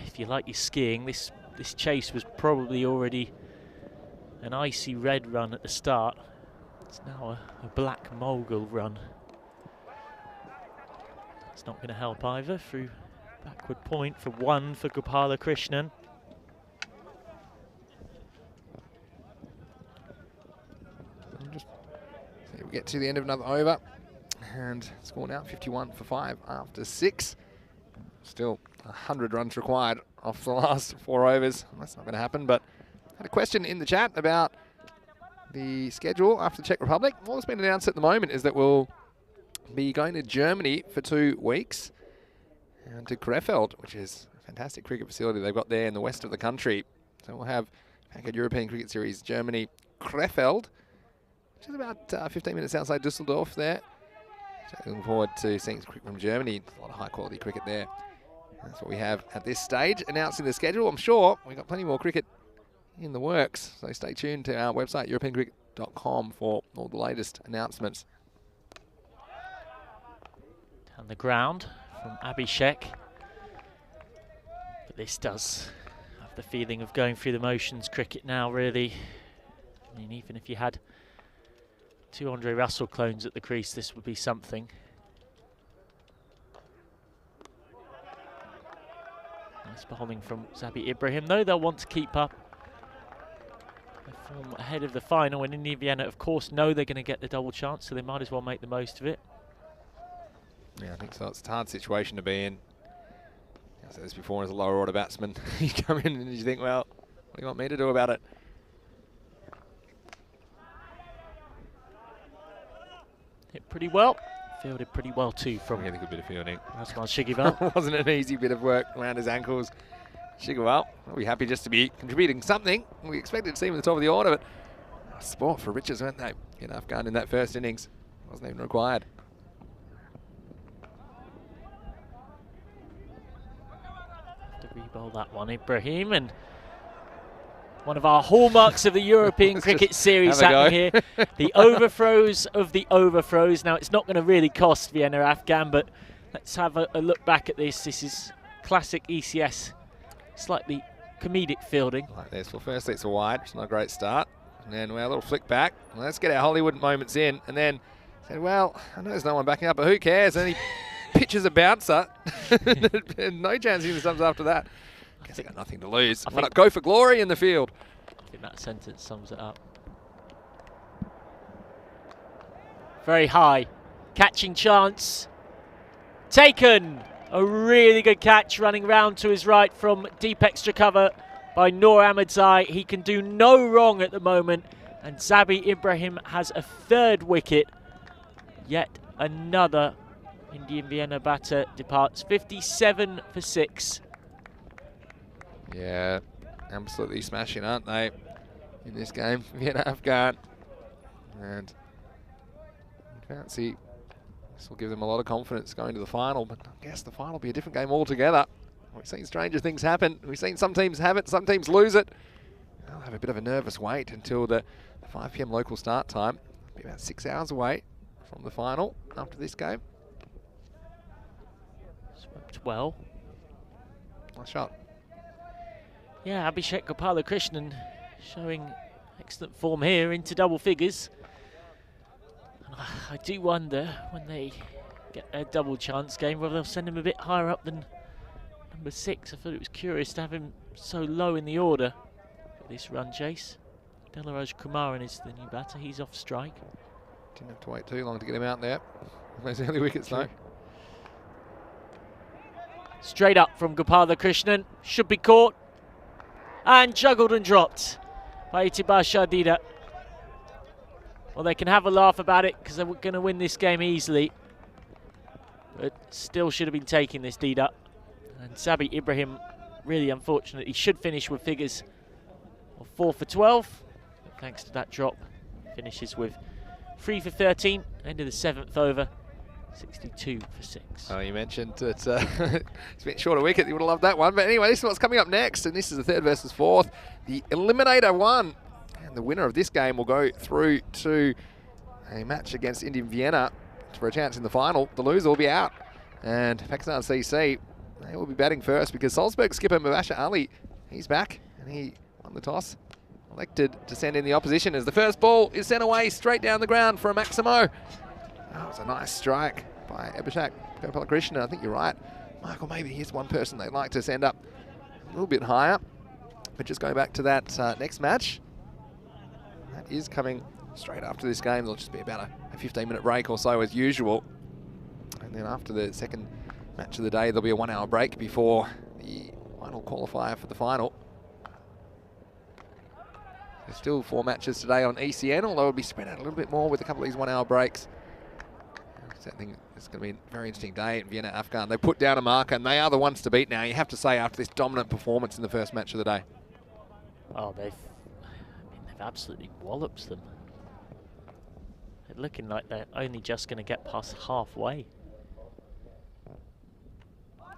if you like your skiing, this chase was probably already an icy red run at the start. It's now a black mogul run. It's not going to help either through backward point for 1 for Gopala Krishnan. We get to the end of another over, and score now 51 for 5 after 6. Still 100 runs required off the last 4 overs. That's not going to happen, but I had a question in the chat about the schedule after the Czech Republic. All that's been announced at the moment is that we'll be going to Germany for 2 weeks, and to Krefeld, which is a fantastic cricket facility they've got there in the west of the country. So we'll have FanCode European Cricket Series Germany, Krefeld, which is about 15 minutes outside Dusseldorf there. So looking forward to seeing some cricket from Germany. A lot of high quality cricket there. That's what we have at this stage. Announcing the schedule, I'm sure we've got plenty more cricket in the works. So stay tuned to our website, FanCode.com for all the latest announcements. Down the ground from Abhishek. But this does have the feeling of going through the motions cricket now, really. I mean, even if you had 2 Andre Russell clones at the crease, this would be something. Nice bowling from Zabi Ibrahim, though. They'll want to keep up their form ahead of the final. And India Vienna, of course, know they're going to get the double chance, so they might as well make the most of it. Yeah, I think so. It's a hard situation to be in. I said this before, as a lower order batsman, you come in and you think, well, what do you want me to do about it? Hit pretty well. Fielded pretty well too from Really good bit of fielding. Asman Shigival. Wasn't an easy bit of work around his ankles. Shigival will be happy just to be contributing something. We expected to see him at the top of the order, but sport for riches, weren't they? Enough gun in that first innings. Wasn't even required. To re-bowl that one, Ibrahim, and one of our hallmarks of the European Cricket Series happening here. The overthrows of the overthrows. Now, it's not going to really cost Vienna Afghan, but let's have a look back at this. This is classic ECS, slightly comedic fielding. Like this. Well, firstly, it's a wide, which is not a great start. And then, well, a little flick back. Well, let's get our Hollywood moments in. And then said, well, I know there's no one backing up, but who cares? And he pitches a bouncer. And no chance he comes after that. Guess they got nothing to lose. Why not go for glory in the field? I think that sentence sums it up. Very high. Catching chance. Taken. A really good catch running round to his right from deep extra cover by Noor Ahmedzai. He can do no wrong at the moment. And Zabi Ibrahim has a third wicket. Yet another Indian Vienna batter departs. 57 for 6. Yeah, absolutely smashing, aren't they, in this game? Vienna Afghan. And fancy this will give them a lot of confidence going to the final, but I guess the final will be a different game altogether. We've seen stranger things happen. We've seen some teams have it, some teams lose it. They'll have a bit of a nervous wait until the 5 PM local start time. Be about 6 hours away from the final after this game. Swept well. Nice shot. Yeah, Abhishek Gopalakrishnan showing excellent form here into double figures. And I do wonder when they get their double chance game whether they'll send him a bit higher up than number 6. I thought it was curious to have him so low in the order for this run chase. Delaraj Kumaran is the new batter. He's off strike. Didn't have to wait too long to get him out there. Those early wickets though. Straight up from Gopalakrishnan. Should be caught. And juggled and dropped by Itibar Shardida. Well, they can have a laugh about it because they're going to win this game easily. But still should have been taking this deed up. And Zabi Ibrahim, really unfortunately, should finish with figures of 4 for 12. But thanks to that drop, finishes with 3 for 13. End of the 7th over. 62 for 6. Oh, you mentioned that it's a bit short a wicket. You would have loved that one. But anyway, this is what's coming up next. And this is the 3rd versus 4th. The Eliminator 1. And the winner of this game will go through to a match against Indian Vienna for a chance in the final. The loser will be out. And Pakistan CC, they will be batting first because Salzburg skipper Mubashir Ali, he's back. And he won the toss. Elected to send in the opposition as the first ball is sent away straight down the ground for a Maximo. That was a nice strike by Abhishek Gopalakrishnan. I think you're right, Michael. Maybe here's one person they'd like to send up a little bit higher. But just going back to that next match, that is coming straight after this game. There'll just be about a 15-minute break or so as usual. And then after the second match of the day, there'll be a 1-hour break before the final qualifier for the final. There's still 4 matches today on ECN, although it'll be spread out a little bit more with a couple of these 1-hour breaks. I think it's going to be a very interesting day in Vienna Afghan. They put down a marker and they are the ones to beat now. You have to say after this dominant performance in the first match of the day. Oh, they've absolutely walloped them. They're looking like they're only just going to get past halfway.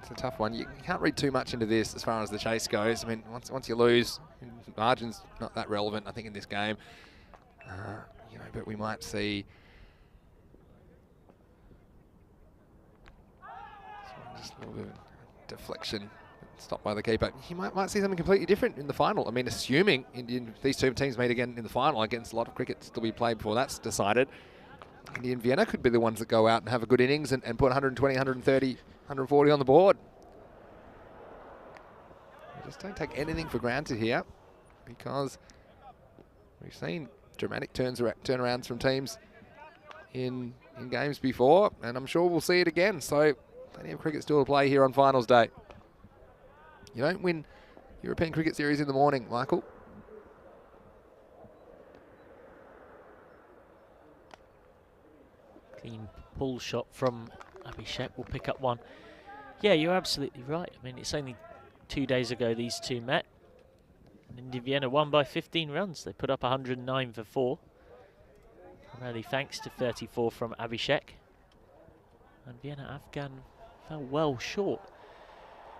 It's a tough one. You can't read too much into this as far as the chase goes. I mean, once you lose, margin's not that relevant, I think, in this game. You know, but we might see just a little bit of deflection stopped by the keeper. You might see something completely different in the final. I mean, assuming these two teams meet again in the final against a lot of cricket still be played before that's decided. India and Vienna could be the ones that go out and have a good innings and put 120, 130, 140 on the board. Just don't take anything for granted here, because we've seen dramatic turnarounds from teams in games before, and I'm sure we'll see it again. So plenty of cricket still to play here on finals day. You don't win European Cricket Series in the morning, Michael. Clean pull shot from Abhishek will pick up one. Yeah, you're absolutely right. I mean, it's only 2 days ago these two met. And India Vienna won by 15 runs. They put up 109 for 4. Primarily thanks to 34 from Abhishek. And Vienna Afghan fell well short.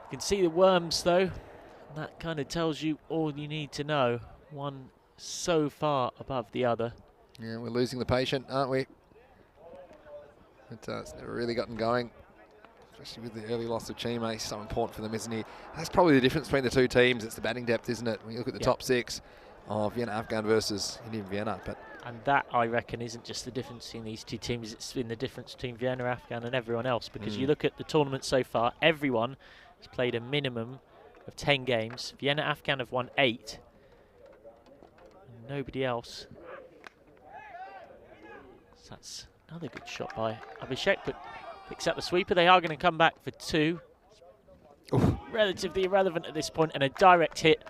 You can see the worms though. And that kind of tells you all you need to know. One so far above the other. Yeah, we're losing the patient, aren't we? It's never really gotten going, especially with the early loss of Chima. He's so important for them, isn't he? That's probably the difference between the two teams. It's the batting depth, isn't it? When you look at the top 6 of Vienna Afghan versus Indian Vienna. And that, I reckon, isn't just the difference between these two teams. It's been the difference between Vienna Afghan and everyone else. Because you look at the tournament so far, everyone has played a minimum of 10 games. Vienna Afghan have won 8. And nobody else. So that's another good shot by Abhishek, but picks up the sweeper. They are going to come back for 2. Relatively irrelevant at this point, and a direct hit.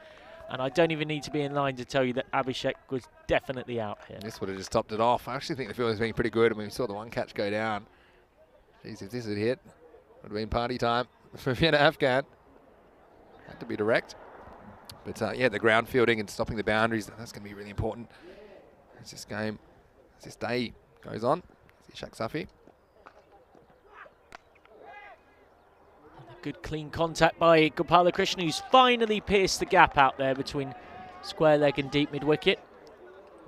And I don't even need to be in line to tell you that Abhishek was definitely out here. This would have just topped it off. I actually think the fielding's been pretty good, and we saw the one catch go down. Jeez, if this had hit, would have been party time for Vienna Afghan. Had to be direct. But yeah, the ground fielding and stopping the boundaries, that's going to be really important as this game, as this day goes on. See Shaq Safi. Good clean contact by Gopalakrishnan, who's finally pierced the gap out there between square leg and deep mid wicket.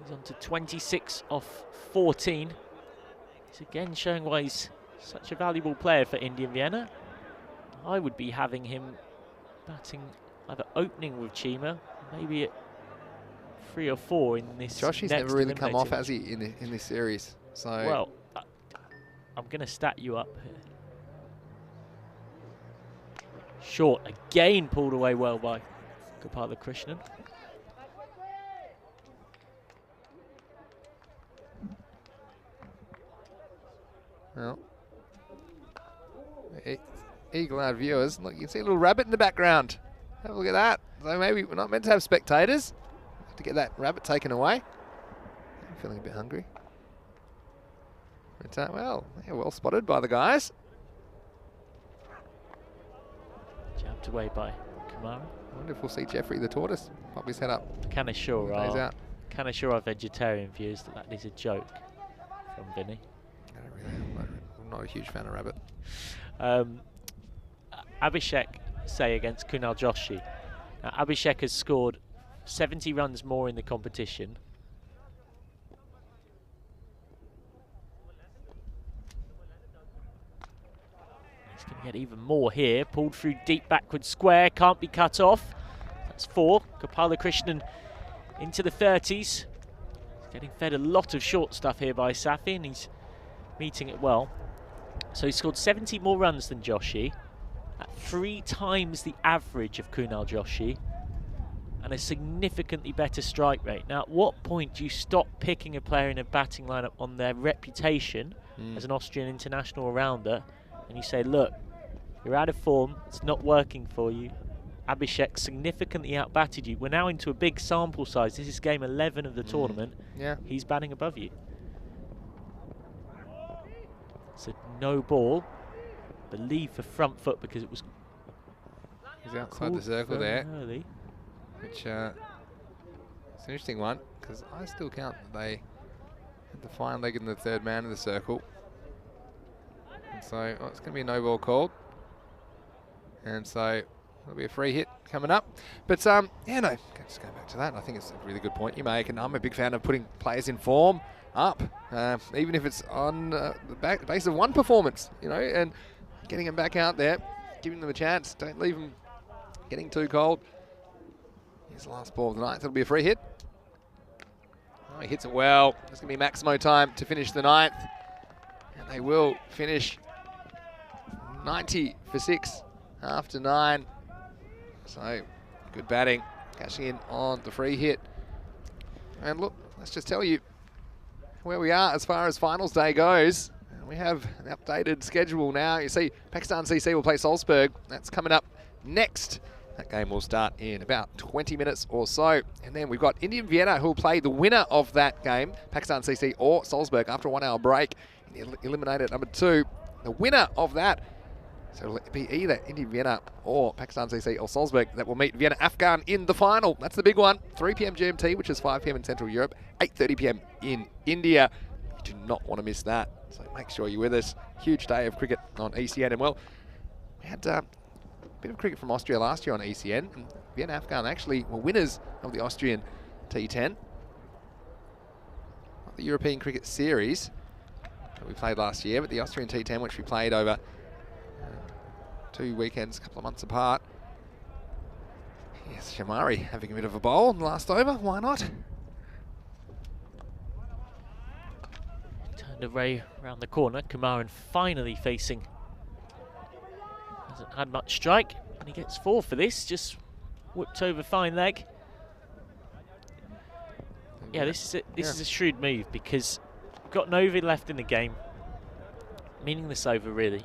He's on to 26 off 14. He's again showing why he's such a valuable player for Indian Vienna. I would be having him batting either opening with Chima, maybe at 3 or 4 in this. Joshi's never really come off, has he, in this series? So well, I'm going to stat you up here. Short, again pulled away well by Gopalakrishnan. Well, eagle-eyed viewers, look, you can see a little rabbit in the background. Have a look at that. So maybe we're not meant to have spectators. Have to get that rabbit taken away. I'm feeling a bit hungry. But, well, yeah, well spotted by the guys. Jabbed away by Kumara. I wonder if we'll see Jeffrey the tortoise pop his head up. Can assure our vegetarian viewers that is a joke from Vinny. I'm not a huge fan of rabbit. Abhishek say against Kunal Joshi. Now, Abhishek has scored 70 runs more in the competition. He's going to get even more here. Pulled through deep backward square, can't be cut off. That's 4. Gopalakrishnan into the 30s. He's getting fed a lot of short stuff here by Safi, and he's meeting it well. So he scored 70 more runs than Joshi, at 3 times the average of Kunal Joshi, and a significantly better strike rate. Now, at what point do you stop picking a player in a batting lineup on their reputation as an Austrian international all-rounder, and you say, look, you're out of form, it's not working for you. Abhishek significantly outbatted you. We're now into a big sample size. This is game 11 of the tournament. Yeah. He's batting above you. It's a no ball. Believe for front foot because it was. He's outside the circle there. Early. Which it's an interesting one because I still count that they had the fine leg in the 3rd man of the circle. And so it's going to be a no ball called. And so There'll be a free hit coming up. But, yeah, no, just go back to that. I think it's a really good point you make, and I'm a big fan of putting players in form up, even if it's on the base of one performance, you know, and getting them back out there, giving them a chance. Don't leave them getting too cold. Here's the last ball of the ninth. It'll be a free hit. Oh, he hits it well. There's going to be Maximo time to finish the ninth. And they will finish 90 for 6 after 9. So, good batting. Cashing in on the free hit. And look, let's just tell you where we are as far as finals day goes. We have an updated schedule now. You see, Pakistan CC will play Salzburg. That's coming up next. That game will start in about 20 minutes or so. And then we've got India and Vienna who will play the winner of that game, Pakistan CC or Salzburg, after a 1 hour break. Eliminated number 2. The winner of that, so it'll be either India Vienna or Pakistan CC or Salzburg that will meet Vienna Afghan in the final. That's the big one. 3 p.m. GMT, which is 5 p.m. in Central Europe, 8:30 p.m. in India. You do not want to miss that. So make sure you're with us. Huge day of cricket on ECN. And well, we had a bit of cricket from Austria last year on ECN. And Vienna Afghan actually were winners of the Austrian T10. Not the European Cricket Series that we played last year, but the Austrian T10, which we played over 2 weekends, a couple of months apart. Yes, Shamari having a bit of a bowl in the last over. Why not? Turned away around the corner. Kamaran finally facing. Hasn't had much strike, and he gets 4 for this. Just whipped over fine leg. Yeah, this is a shrewd move because we've got no over left in the game. Meaningless over, really.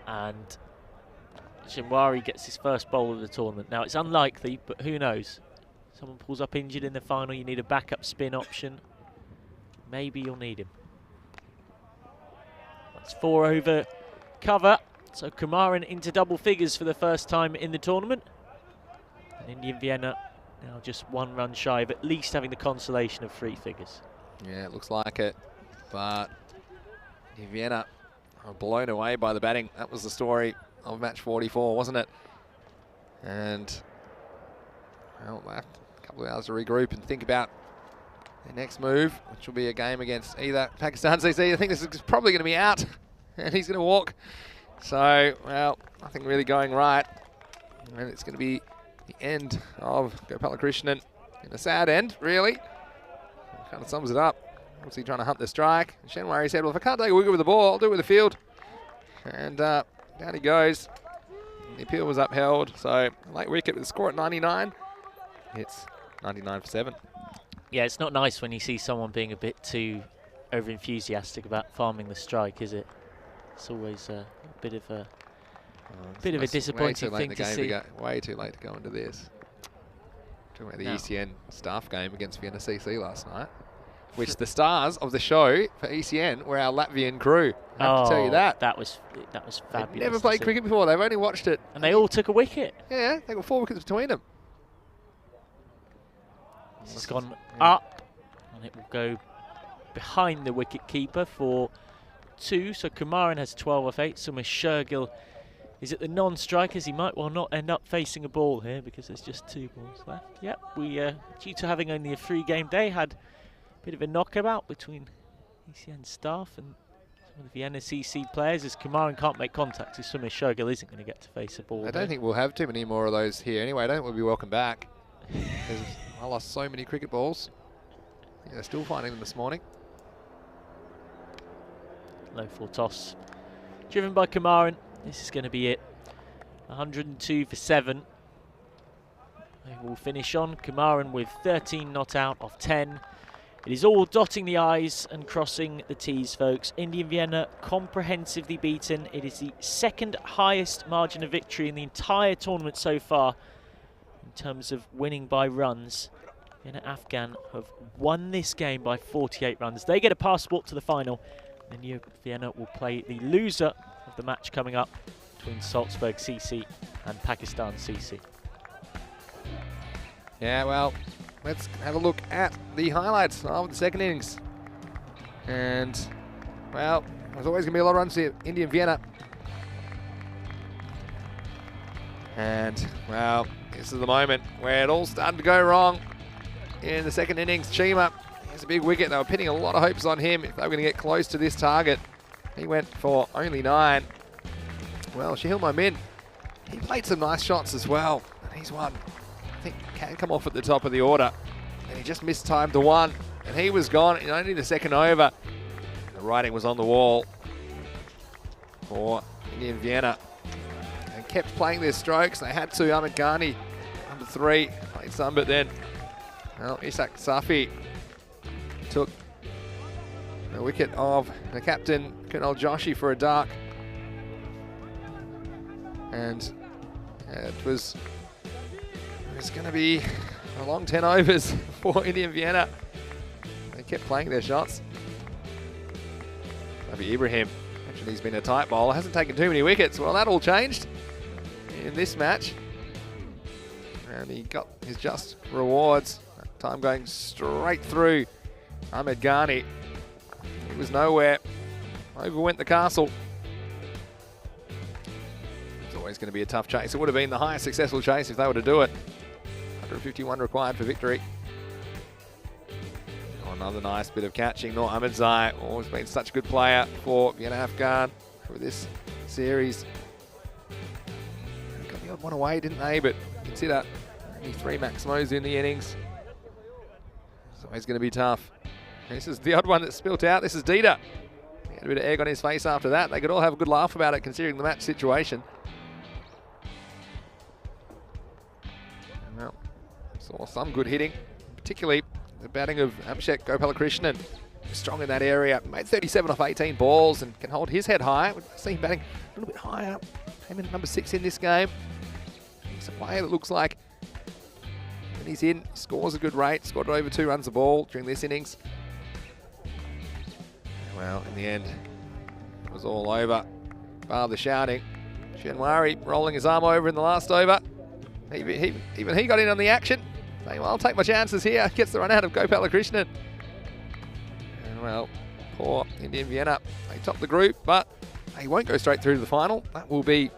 And Shinwari gets his first bowl of the tournament. Now, it's unlikely, but who knows? Someone pulls up injured in the final, you need a backup spin option. Maybe you'll need him. That's 4 over cover. So Kamaran into double figures for the first time in the tournament. And India Vienna now just 1 run shy of at least having the consolation of 3 figures. Yeah, it looks like it. But India Vienna are blown away by the batting. That was the story of match 44, wasn't it? And, well, a couple of hours to regroup and think about their next move, which will be a game against either Pakistan CC. I think this is probably going to be out, and he's going to walk. So, well, nothing really going right. And it's going to be the end of Gopalakrishnan. And a sad end, really. Kind of sums it up. What's he trying to hunt the strike? Shenwari said, well, if I can't take a wicket with the ball, I'll do it with the field. And down he goes. The appeal was upheld. So, late wicket with the score at 99. It's 99 for 7. Yeah, it's not nice when you see someone being a bit too over-enthusiastic about farming the strike, is it? It's always a bit of a disappointing thing to see. Way too late to go into this. Talking about the ECN staff game against Vienna CC last night, which the stars of the show for ECN were our Latvian crew. I have to tell you that. That was fabulous. They've never played cricket before. They've only watched it. And they all took a wicket. Yeah, they got 4 wickets between them. This has gone up, and it will go behind the wicket keeper for 2. So Kamaran has 12 off 8. So Shergill is at the non-strikers. He might well not end up facing a ball here because there's just 2 balls left. Yep, we due to having only a 3-game day, had a bit of a knockabout between ECN staff and some of the Vienna CC players, as Kamaran can't make contact, so Shergill isn't going to get to face a ball. I don't think we'll have too many more of those here anyway. I don't think we'll be welcome back. I lost so many cricket balls. Yeah, they're still finding them this morning. Low full toss. Driven by Kamaran. This is going to be it. 102 for 7. They will finish on. Kamaran with 13 not out of 10. It is all dotting the I's and crossing the T's, folks. India Vienna comprehensively beaten. It is the 2nd highest margin of victory in the entire tournament so far in terms of winning by runs. Vienna Afghan have won this game by 48 runs. They get a passport to the final. And Vienna will play the loser of the match coming up between Salzburg CC and Pakistan CC. Yeah, well, let's have a look at the highlights of the second innings. And, well, there's always going to be a lot of runs here. India and Vienna. And, well, this is the moment where it all started to go wrong in the second innings. Chima, he has a big wicket. They were pinning a lot of hopes on him if they were going to get close to this target. He went for only 9. Well, Shahil Momin, he played some nice shots as well. And he's one, I think, can come off at the top of the order. And he just mistimed the one. And he was gone in only the second over. The writing was on the wall for Indian Vienna. And kept playing their strokes. They had to. Ahmed Ghani, number 3, played some, but then, well, Isak Safi took the wicket of the captain, Kunal Joshi, for a dark. And it was going to be a long 10 overs for Indian Vienna. They kept playing their shots. Maybe Ibrahim, actually he's been a tight bowler, hasn't taken too many wickets. Well, that all changed in this match. And he got his just rewards. That time going straight through Ahmed Ghani. He was nowhere. Over went the castle. It's always going to be a tough chase. It would have been the highest successful chase if they were to do it. 151 required for victory. Oh, another nice bit of catching. Noor Ahmedzai, always been such a good player for Vienna Afghan for this series. Got the odd one away, didn't they? But consider only 3 maximos in the innings. It's always going to be tough. This is the odd one that spilt out. This is Dieter. He had a bit of egg on his face after that. They could all have a good laugh about it considering the match situation. Well, saw some good hitting, particularly the batting of Abhishek Gopalakrishnan. Strong in that area. Made 37 off 18 balls and can hold his head high. We've seen him batting a little bit higher. Came in at number 6 in this game. He's a player that looks like when he's in, scores a good rate. Scored over 2 runs a ball during this innings. Well, in the end, it was all over. Bar the shouting. Shenwari rolling his arm over in the last over. Even he got in on the action. Saying, well, I'll take my chances here. Gets the run out of Gopalakrishnan. And well, poor Indian Vienna. They top the group, but they won't go straight through to the final. That will be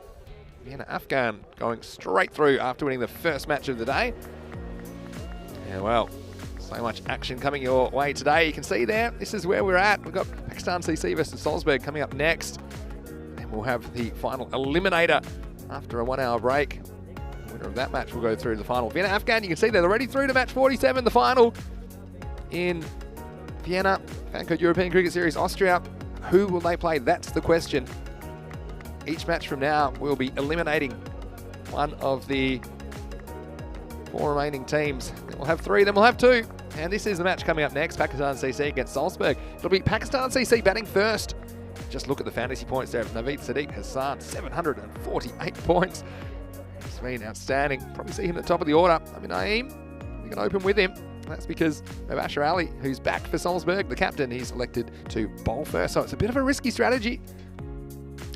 Vienna Afghan going straight through after winning the first match of the day. Yeah, well, so much action coming your way today. You can see there, this is where we're at. We've got Pakistan CC versus Salzburg coming up next. And we'll have the final eliminator after a 1-hour break. The winner of that match will go through to the final. Vienna Afghan, you can see they're already through to match 47, the final in Vienna. FanCode European Cricket Series Austria. Who will they play? That's the question. Each match from now, we'll be eliminating one of the 4 remaining teams. Then we'll have 3, then we'll have 2. And this is the match coming up next, Pakistan CC against Salzburg. It'll be Pakistan CC batting first. Just look at the fantasy points there. Naveed Sadiq Hassan, 748 points. He's been outstanding. Probably see him at the top of the order. I mean, Naeem, we can open with him. That's because Mubashir Ali, who's back for Salzburg, the captain, he's elected to bowl first. So it's a bit of a risky strategy.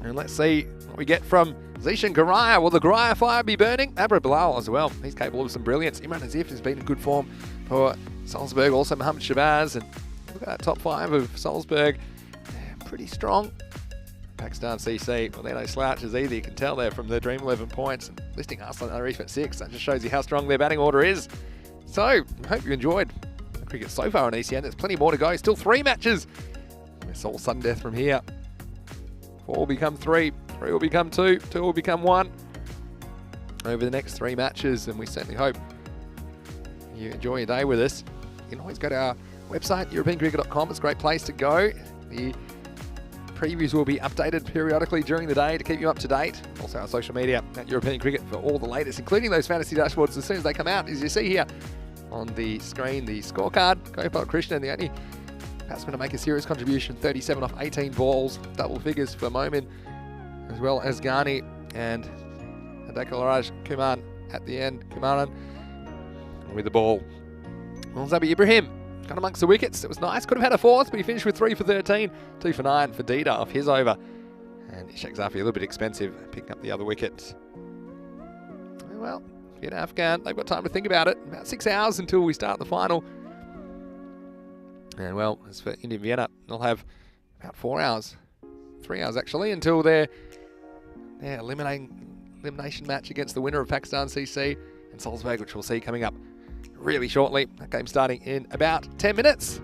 And let's see what we get from Zishan Garaya. Will the Garaya fire be burning? Abra Bilal as well. He's capable of some brilliance. Imran Nazif has been in good form for Salzburg. Also Mohammed Shabazz. And look at that top 5 of Salzburg. Pretty strong. Pakistan CC, well, they're no slouches either. You can tell there from the Dream 11 points. And listing Arslan Arif at 6. That just shows you how strong their batting order is. So, I hope you enjoyed the cricket so far on ECN. There's plenty more to go. Still 3 matches. It's all sudden death from here. 4 will become 3. 3 will become 2. 2 will become 1 over the next 3 matches. And we certainly hope you enjoy your day with us. You can always go to our website, europeancricket.com. It's a great place to go. The previews will be updated periodically during the day to keep you up to date. Also our social media at European Cricket for all the latest, including those fantasy dashboards as soon as they come out. As you see here on the screen, the scorecard, Gopalakrishnan, the only batsman to make a serious contribution, 37 off 18 balls, double figures for Momin, as well as Ghani and Adekalaraj Kuman at the end, Kumaran with the ball. Well, Zabi Ibrahim got amongst the wickets. It was nice. Could have had a 4th, but he finished with 3 for 13. 2 for 9 for Dieter off his over. And Ishak Zafi a little bit expensive, picking up the other wicket. Well, Vienna Afghan, they've got time to think about it. About 6 hours until we start the final. And well, as for Indian Vienna, they'll have about 4 hours, 3 hours actually, until they're eliminating elimination match against the winner of Pakistan CC and Salzburg, which we'll see coming up really shortly. That game starting in about 10 minutes.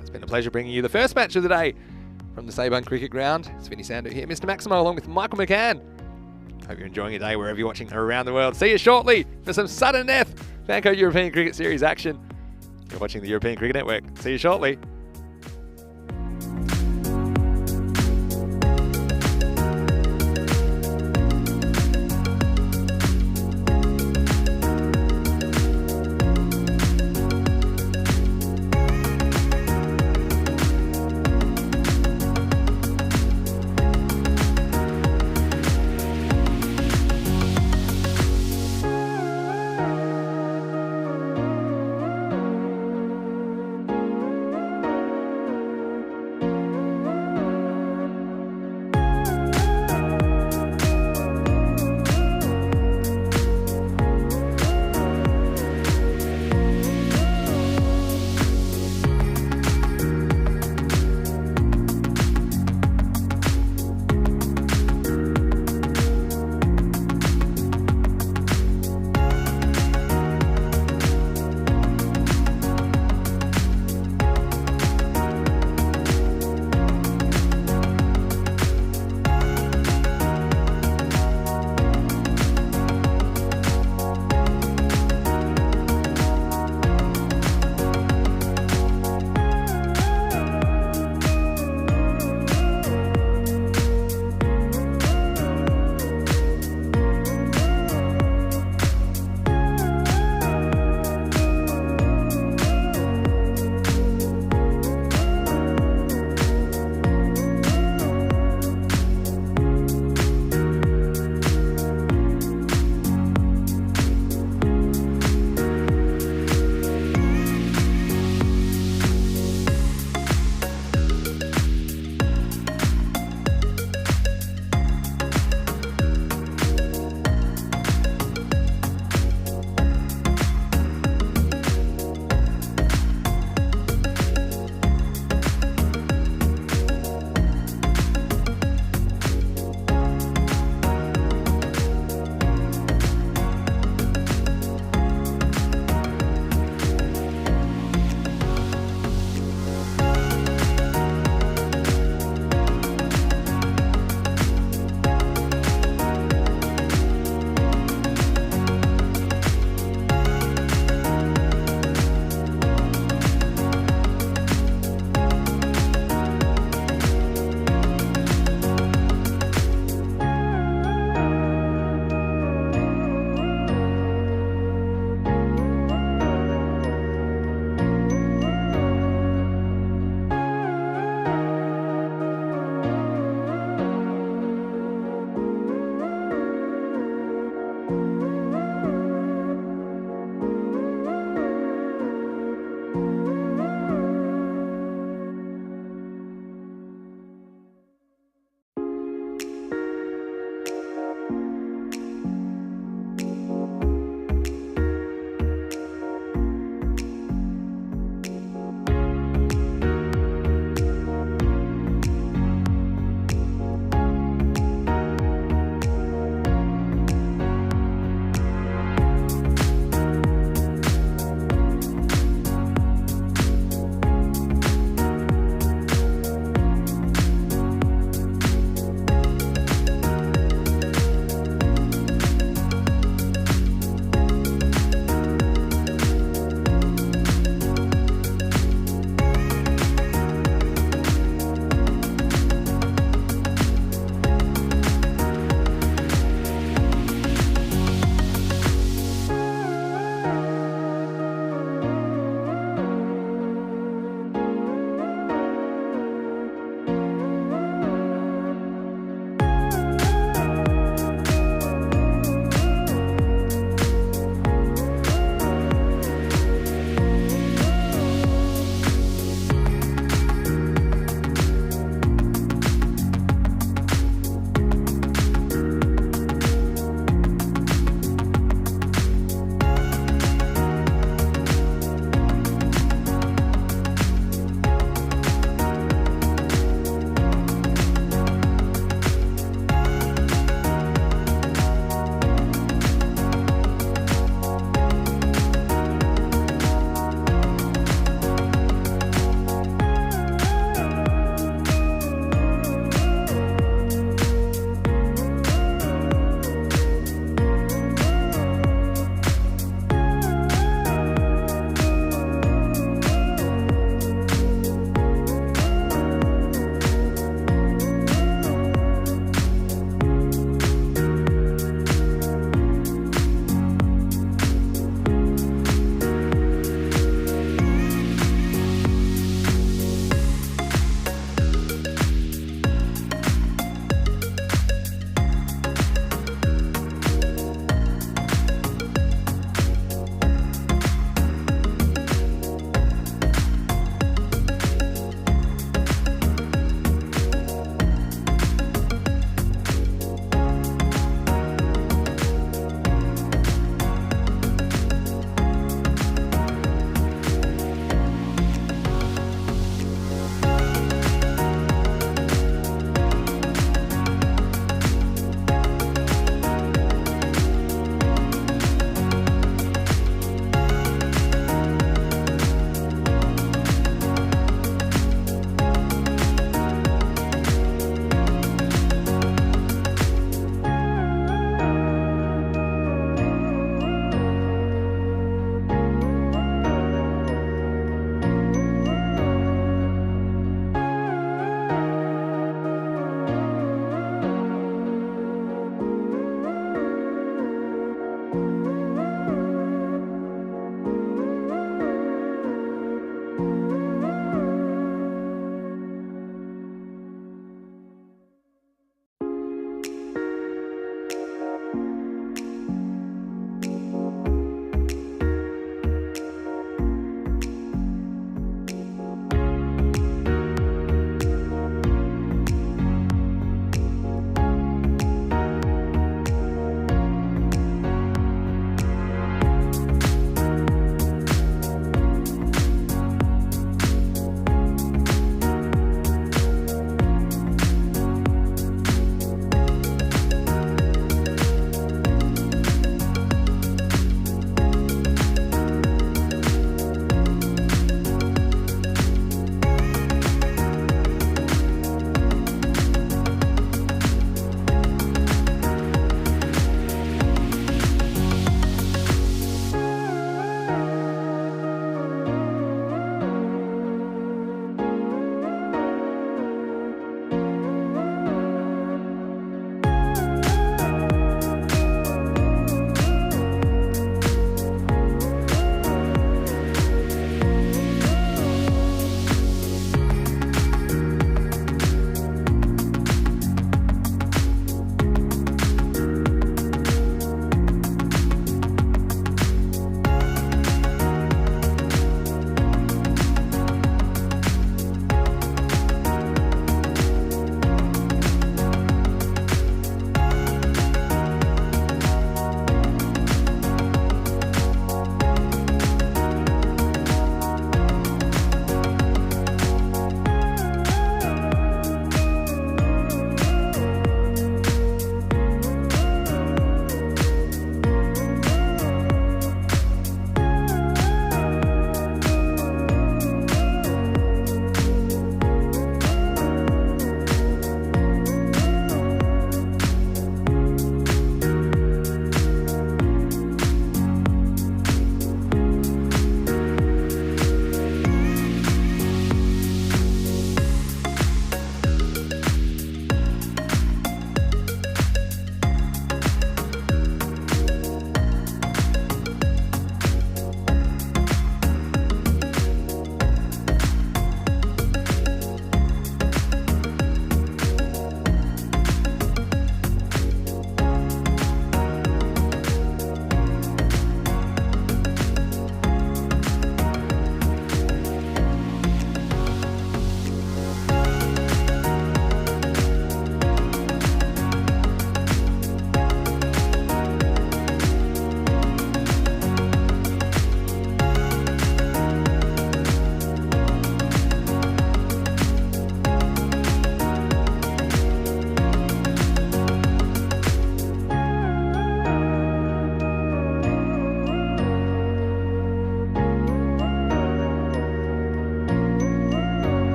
It's been a pleasure bringing you the first match of the day from the Sabun Cricket Ground. It's Vinny Sandu here, Mr. Maximo, along with Michael McCann. Hope you're enjoying your day wherever you're watching around the world. See you shortly for some sudden death FanCode European Cricket Series action. You're watching the European Cricket Network. See you shortly.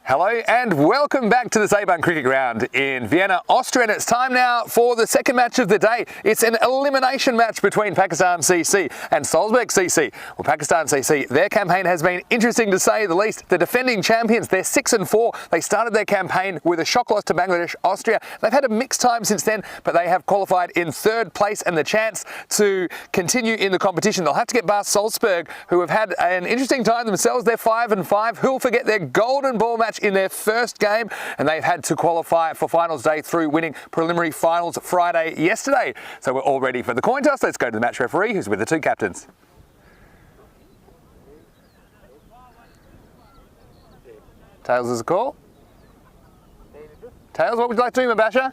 Hello and welcome back to the Seebahn Cricket Ground in Vienna, Austria, and it's time now for the second match of the day. It's an elimination match between Pakistan CC and Salzburg CC. Well, Pakistan CC, their campaign has been interesting to say the least. The defending champions, they're 6-4. They started their campaign with a shock loss to Bangladesh, Austria. They've had a mixed time since then, but they have qualified in third place and the chance to continue in the competition. They'll have to get past Salzburg, who have had an interesting time themselves. They're 5-5. Who'll forget their golden ball match in their first game, and they've had to qualify for finals day through winning preliminary finals Friday yesterday. So we're all ready for the coin toss. Let's go to the match referee, who's with the two captains. Tails is a call. Tails, what would you like to do, Mabasha?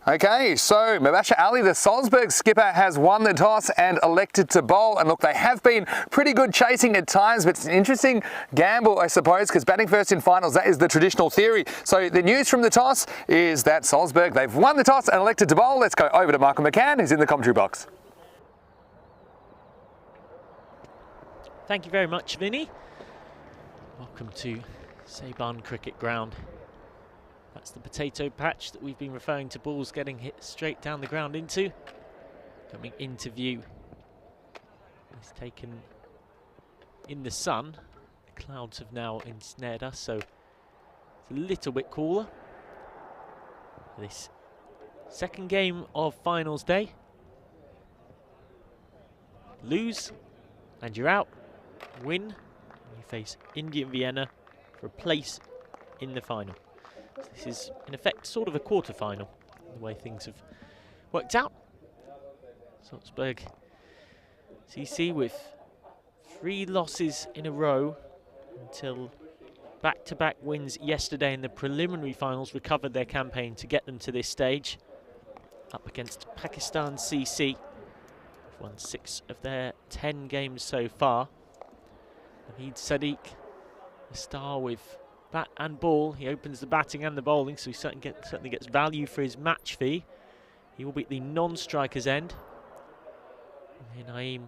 Okay, so Mabasha Ali, the Salzburg skipper, has won the toss and elected to bowl. And look, they have been pretty good chasing at times, but it's an interesting gamble, I suppose, because batting first in finals, that is the traditional theory. So the news from the toss is that Salzburg, they've won the toss and elected to bowl. Let's go over to Michael McCann, who's in the commentary box. Thank you very much, Vinny. Welcome to Seebahn Cricket Ground. That's the potato patch that we've been referring to balls getting hit straight down the ground into. Coming into view. It's taken in the sun. The clouds have now ensnared us, so it's a little bit cooler. This second game of finals day. Lose and you're out. Win and you face India Vienna for a place in the final. This is, in effect, sort of a quarter-final, the way things have worked out. Salzburg CC with 3 losses in a row until back-to-back wins yesterday in the preliminary finals recovered their campaign to get them to this stage. Up against Pakistan CC. They've won 6 of their 10 games so far. Naveed Sadiq, the star with bat and ball. He opens the batting and the bowling, so he certainly gets value for his match fee. He will be at the non-striker's end. And Naeem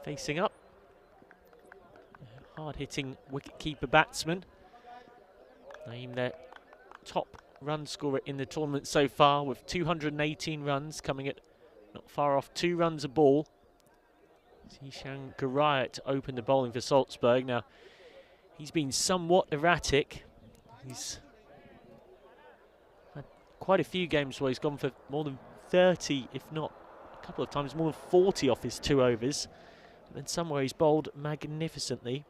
facing up. Hard-hitting wicket-keeper batsman. Naeem, their top run scorer in the tournament so far, with 218 runs, coming at not far off 2 runs a ball. Zishan Garayat to open the bowling for Salzburg. Now, he's been somewhat erratic. He's had quite a few games where he's gone for more than 30, if not a couple of times, more than 40 off his 2 overs. And then somewhere he's bowled magnificently.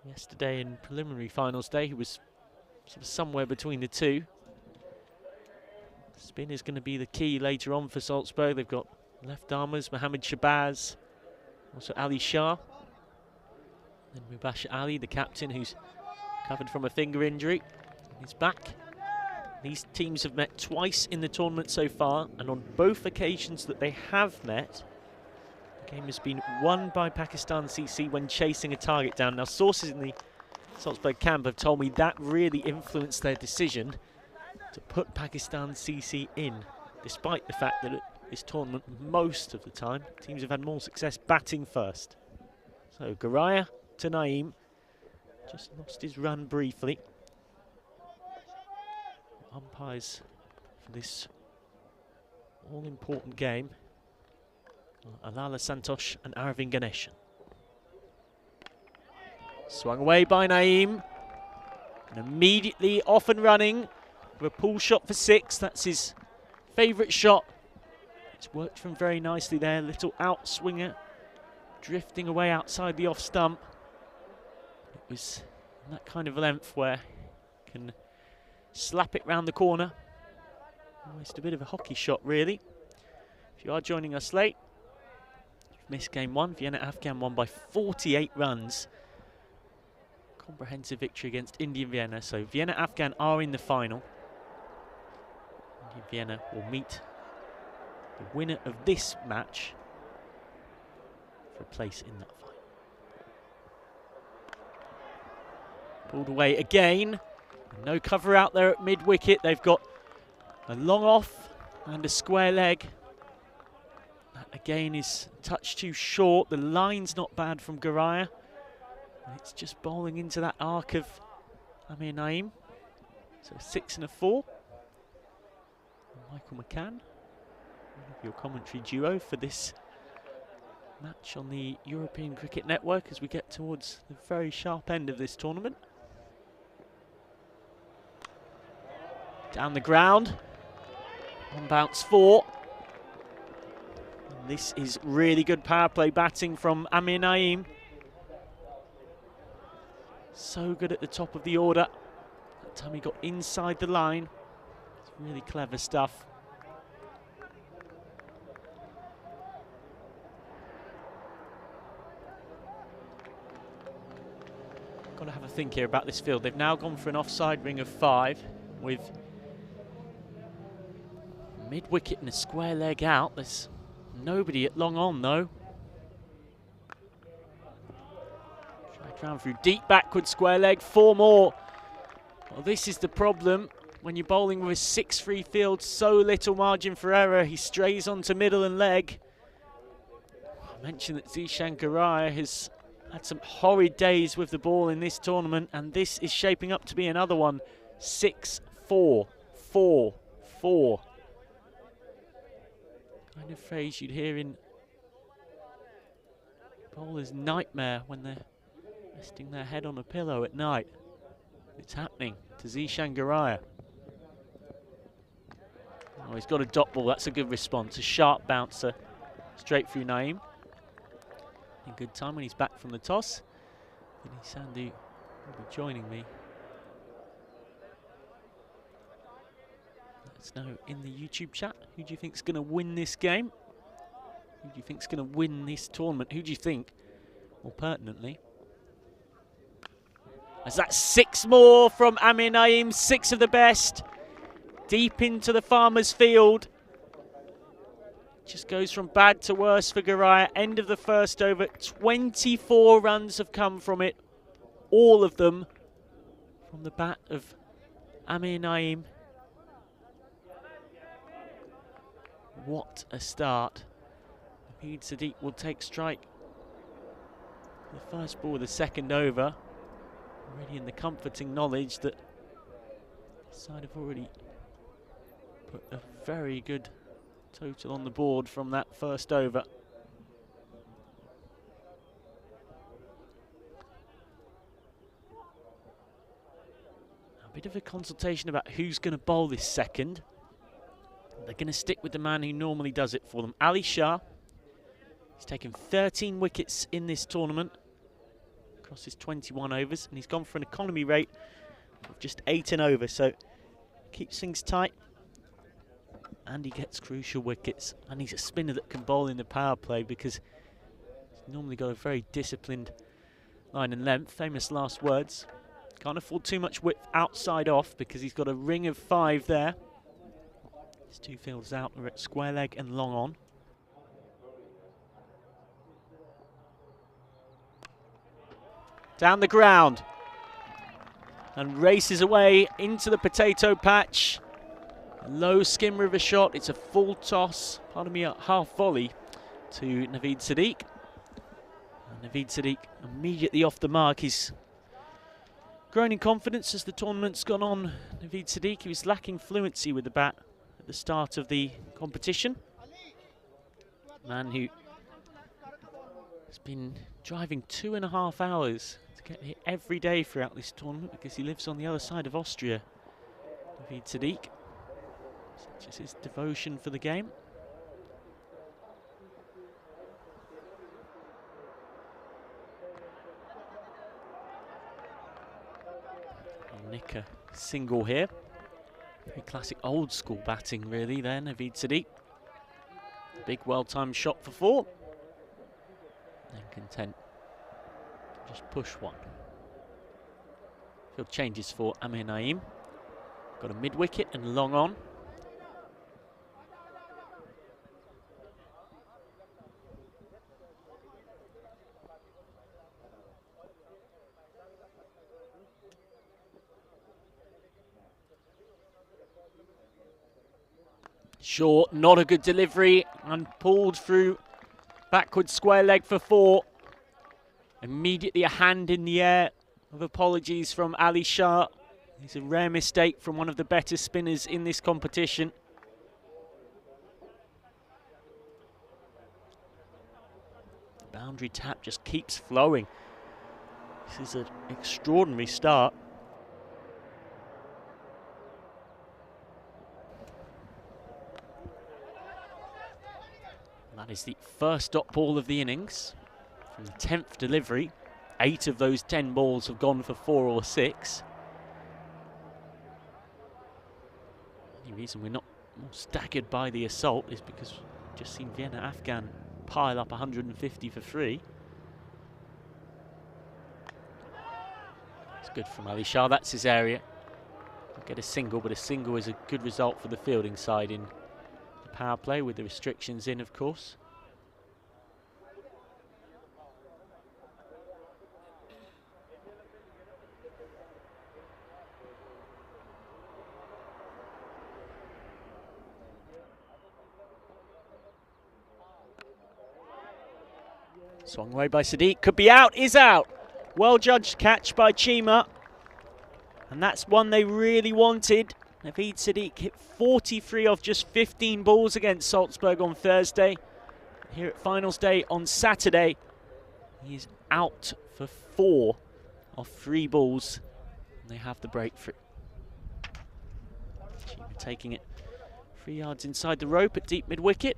Yesterday in preliminary finals day, he was sort of somewhere between the two. Spin is going to be the key later on for Salzburg. They've got left-armers, Mohammad Shabazz, also Ali Shah. And Mubashir Ali, the captain, who's recovered from a finger injury, is back. These teams have met twice in the tournament so far, and on both occasions that they have met, the game has been won by Pakistan CC when chasing a target down. Now, sources in the Salzburg camp have told me that really influenced their decision to put Pakistan CC in, despite the fact that at this tournament, most of the time, teams have had more success batting first. So, Garaya to Naeem, just lost his run briefly. Umpires for this all-important game, Alala Santosh and Aravind Ganesh. Swung away by Naeem, and immediately off and running with a pull shot for 6. That's his favourite shot. It's worked for him very nicely there, little out swinger, drifting away outside the off stump. It was that kind of length where you can slap it round the corner. Almost a bit of a hockey shot, really. If you are joining us late, you've missed game 1. Vienna Afghan won by 48 runs. Comprehensive victory against India Vienna. So Vienna Afghan are in the final. India Vienna will meet the winner of this match for a place in that final. Pulled away again. No cover out there at mid-wicket. They've got a long off and a square leg. That again is a touch too short. The line's not bad from Garaya. And it's just bowling into that arc of Amir Naeem. So 6 and a 4. Michael McCann, one of your commentary duo for this match on the European Cricket Network as we get towards the very sharp end of this tournament. Down the ground, on bounce 4. And this is really good power play batting from Amir Naeem. So good at the top of the order. That time he got inside the line. It's really clever stuff. Got to have a think here about this field. They've now gone for an offside ring of 5 with mid-wicket and a square leg out. There's nobody at long on though. Strike round through deep backward square leg, 4 more. Well, this is the problem when you're bowling with a 6-3 field, so little margin for error. He strays onto middle and leg. I mentioned that Zishan Garaya has had some horrid days with the ball in this tournament, and this is shaping up to be another one. 6-4, 4-4. Kind of phrase you'd hear in bowler's nightmare when they're resting their head on a pillow at night. It's happening to Zishan Garaya. Oh, he's got a dot ball. That's a good response. A sharp bouncer straight through Naeem. In good time when he's back from the toss. Vinny Sandhu will be joining me. Let us know in the YouTube chat. Who do you think's going to win this game? Who do you think's going to win this tournament? Who do you think, more pertinently? As that's 6 more from Amir Naeem, 6 of the best. Deep into the farmer's field. Just goes from bad to worse for Garaya. End of the first over. 24 runs have come from it. All of them from the bat of Amir Naeem. What a start. Naveed Sadiq will take strike. The first ball of the second over. Already in the comforting knowledge that the side have already put a very good total on the board from that first over. A bit of a consultation about who's going to bowl this second. They're going to stick with the man who normally does it for them, Ali Shah. He's taken 13 wickets in this tournament across his 21 overs, and he's gone for an economy rate of just 8 and over, so keeps things tight. And he gets crucial wickets, and he's a spinner that can bowl in the power play because he's normally got a very disciplined line and length. Famous last words. Can't afford too much width outside off because he's got a ring of 5 there. His 2 fields out are at square leg and long on. Down the ground and races away into the potato patch. Low skimmer of a shot. It's a full toss, pardon me, a half volley to Naveed Sadiq. And Naveed Sadiq immediately off the mark. He's grown in confidence as the tournament's gone on. Naveed Sadiq, he was lacking fluency with the bat at the start of the competition. Man who has been driving 2.5 hours to get here every day throughout this tournament because he lives on the other side of Austria. Naveed Sadiq. Such is his devotion for the game. Nick a single here. Very classic old school batting really there, Naveed Sadiq. Big well-timed shot for 4. And content to just push one. Field changes for Amir Naeem. Got a mid-wicket and long on. Short, not a good delivery, and pulled through backward square leg for 4. Immediately a hand in the air of apologies from Ali Shah. It's a rare mistake from one of the better spinners in this competition. The boundary tap just keeps flowing. This is an extraordinary start. That is the first dot ball of the innings. From the 10th delivery, 8 of those 10 balls have gone for 4 or 6. The only reason we're not more staggered by the assault is because we've just seen Vienna Afghan pile up 150 for 3. It's good from Ali Shah, that's his area. He'll get a single, but a single is a good result for the fielding side in the power play, with the restrictions in, of course. Swung away by Sadiq, could be out, is out. Well judged catch by Chima. And that's one they really wanted. Naveed Sadiq hit 43 off just 15 balls against Salzburg on Thursday. Here at finals day on Saturday, he is out for 4 off 3 balls. And they have the break for it. Chima taking it 3 yards inside the rope at deep mid-wicket.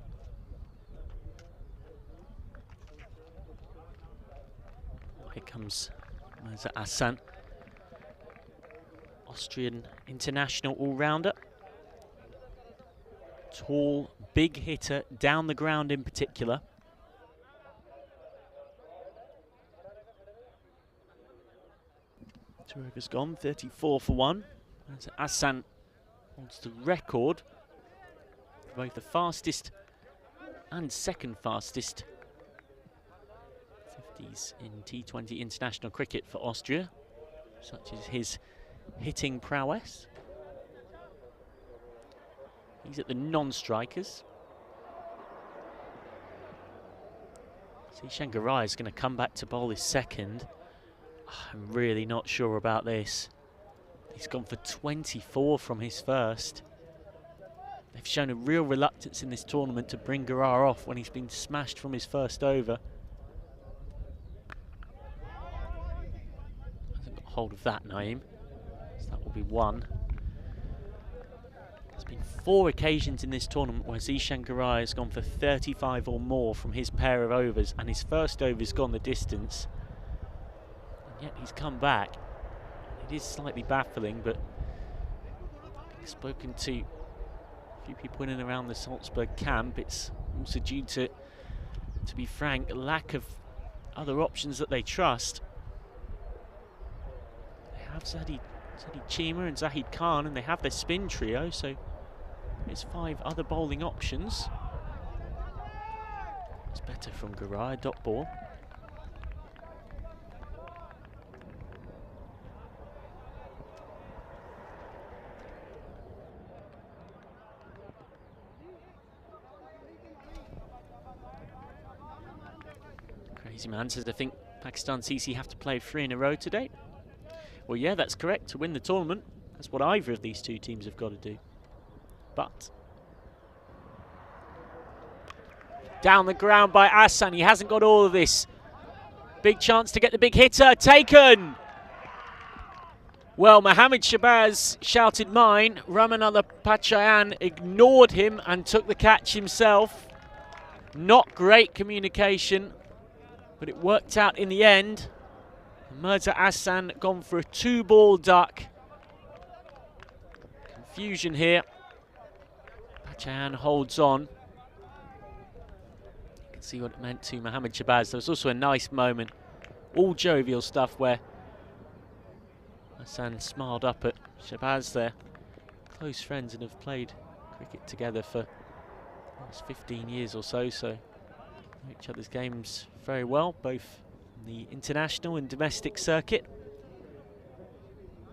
Here comes Mirza Hassan, Austrian international all-rounder. Tall, big hitter, down the ground in particular. Two overs gone, 34 for 1. Mirza Hassan holds the record for both the fastest and second fastest in T20 international cricket for Austria, such as his hitting prowess. He's at the non-strikers. Zishan Garai is going to come back to bowl his second. I'm really not sure about this. He's gone for 24 from his first. They've shown a real reluctance in this tournament to bring Garai off when he's been smashed from his first over. Hold of that, Naeem. So that will be 1. There's been 4 occasions in this tournament where Zishan Garai has gone for 35 or more from his pair of overs, and his first over's gone the distance. And yet he's come back. It is slightly baffling, but I've spoken to a few people in and around the Salzburg camp. It's also due to be frank, a lack of other options that they trust. Have Zahid Chima and Zahid Khan, and they have their spin trio, so there's 5 other bowling options. It's better from Garai, dot ball. Crazy Man says, I think Pakistan CC have to play 3 in a row today. Well, yeah, that's correct. To win the tournament, that's what either of these 2 teams have got to do. But down the ground by Hassan. He hasn't got all of this. Big chance to get the big hitter. Taken! Well, Mohammad Shabazz shouted mine. Ramanullah Pachayan ignored him and took the catch himself. Not great communication, but it worked out in the end. Mirza Hassan gone for a 2-ball duck. Confusion here. Pachayan holds on. You can see what it meant to Mohammad Shabazz. There was also a nice moment, all jovial stuff, where Hassan smiled up at Shabazz there. Close friends and have played cricket together for almost 15 years or so, so know each other's games very well, both the international and domestic circuit.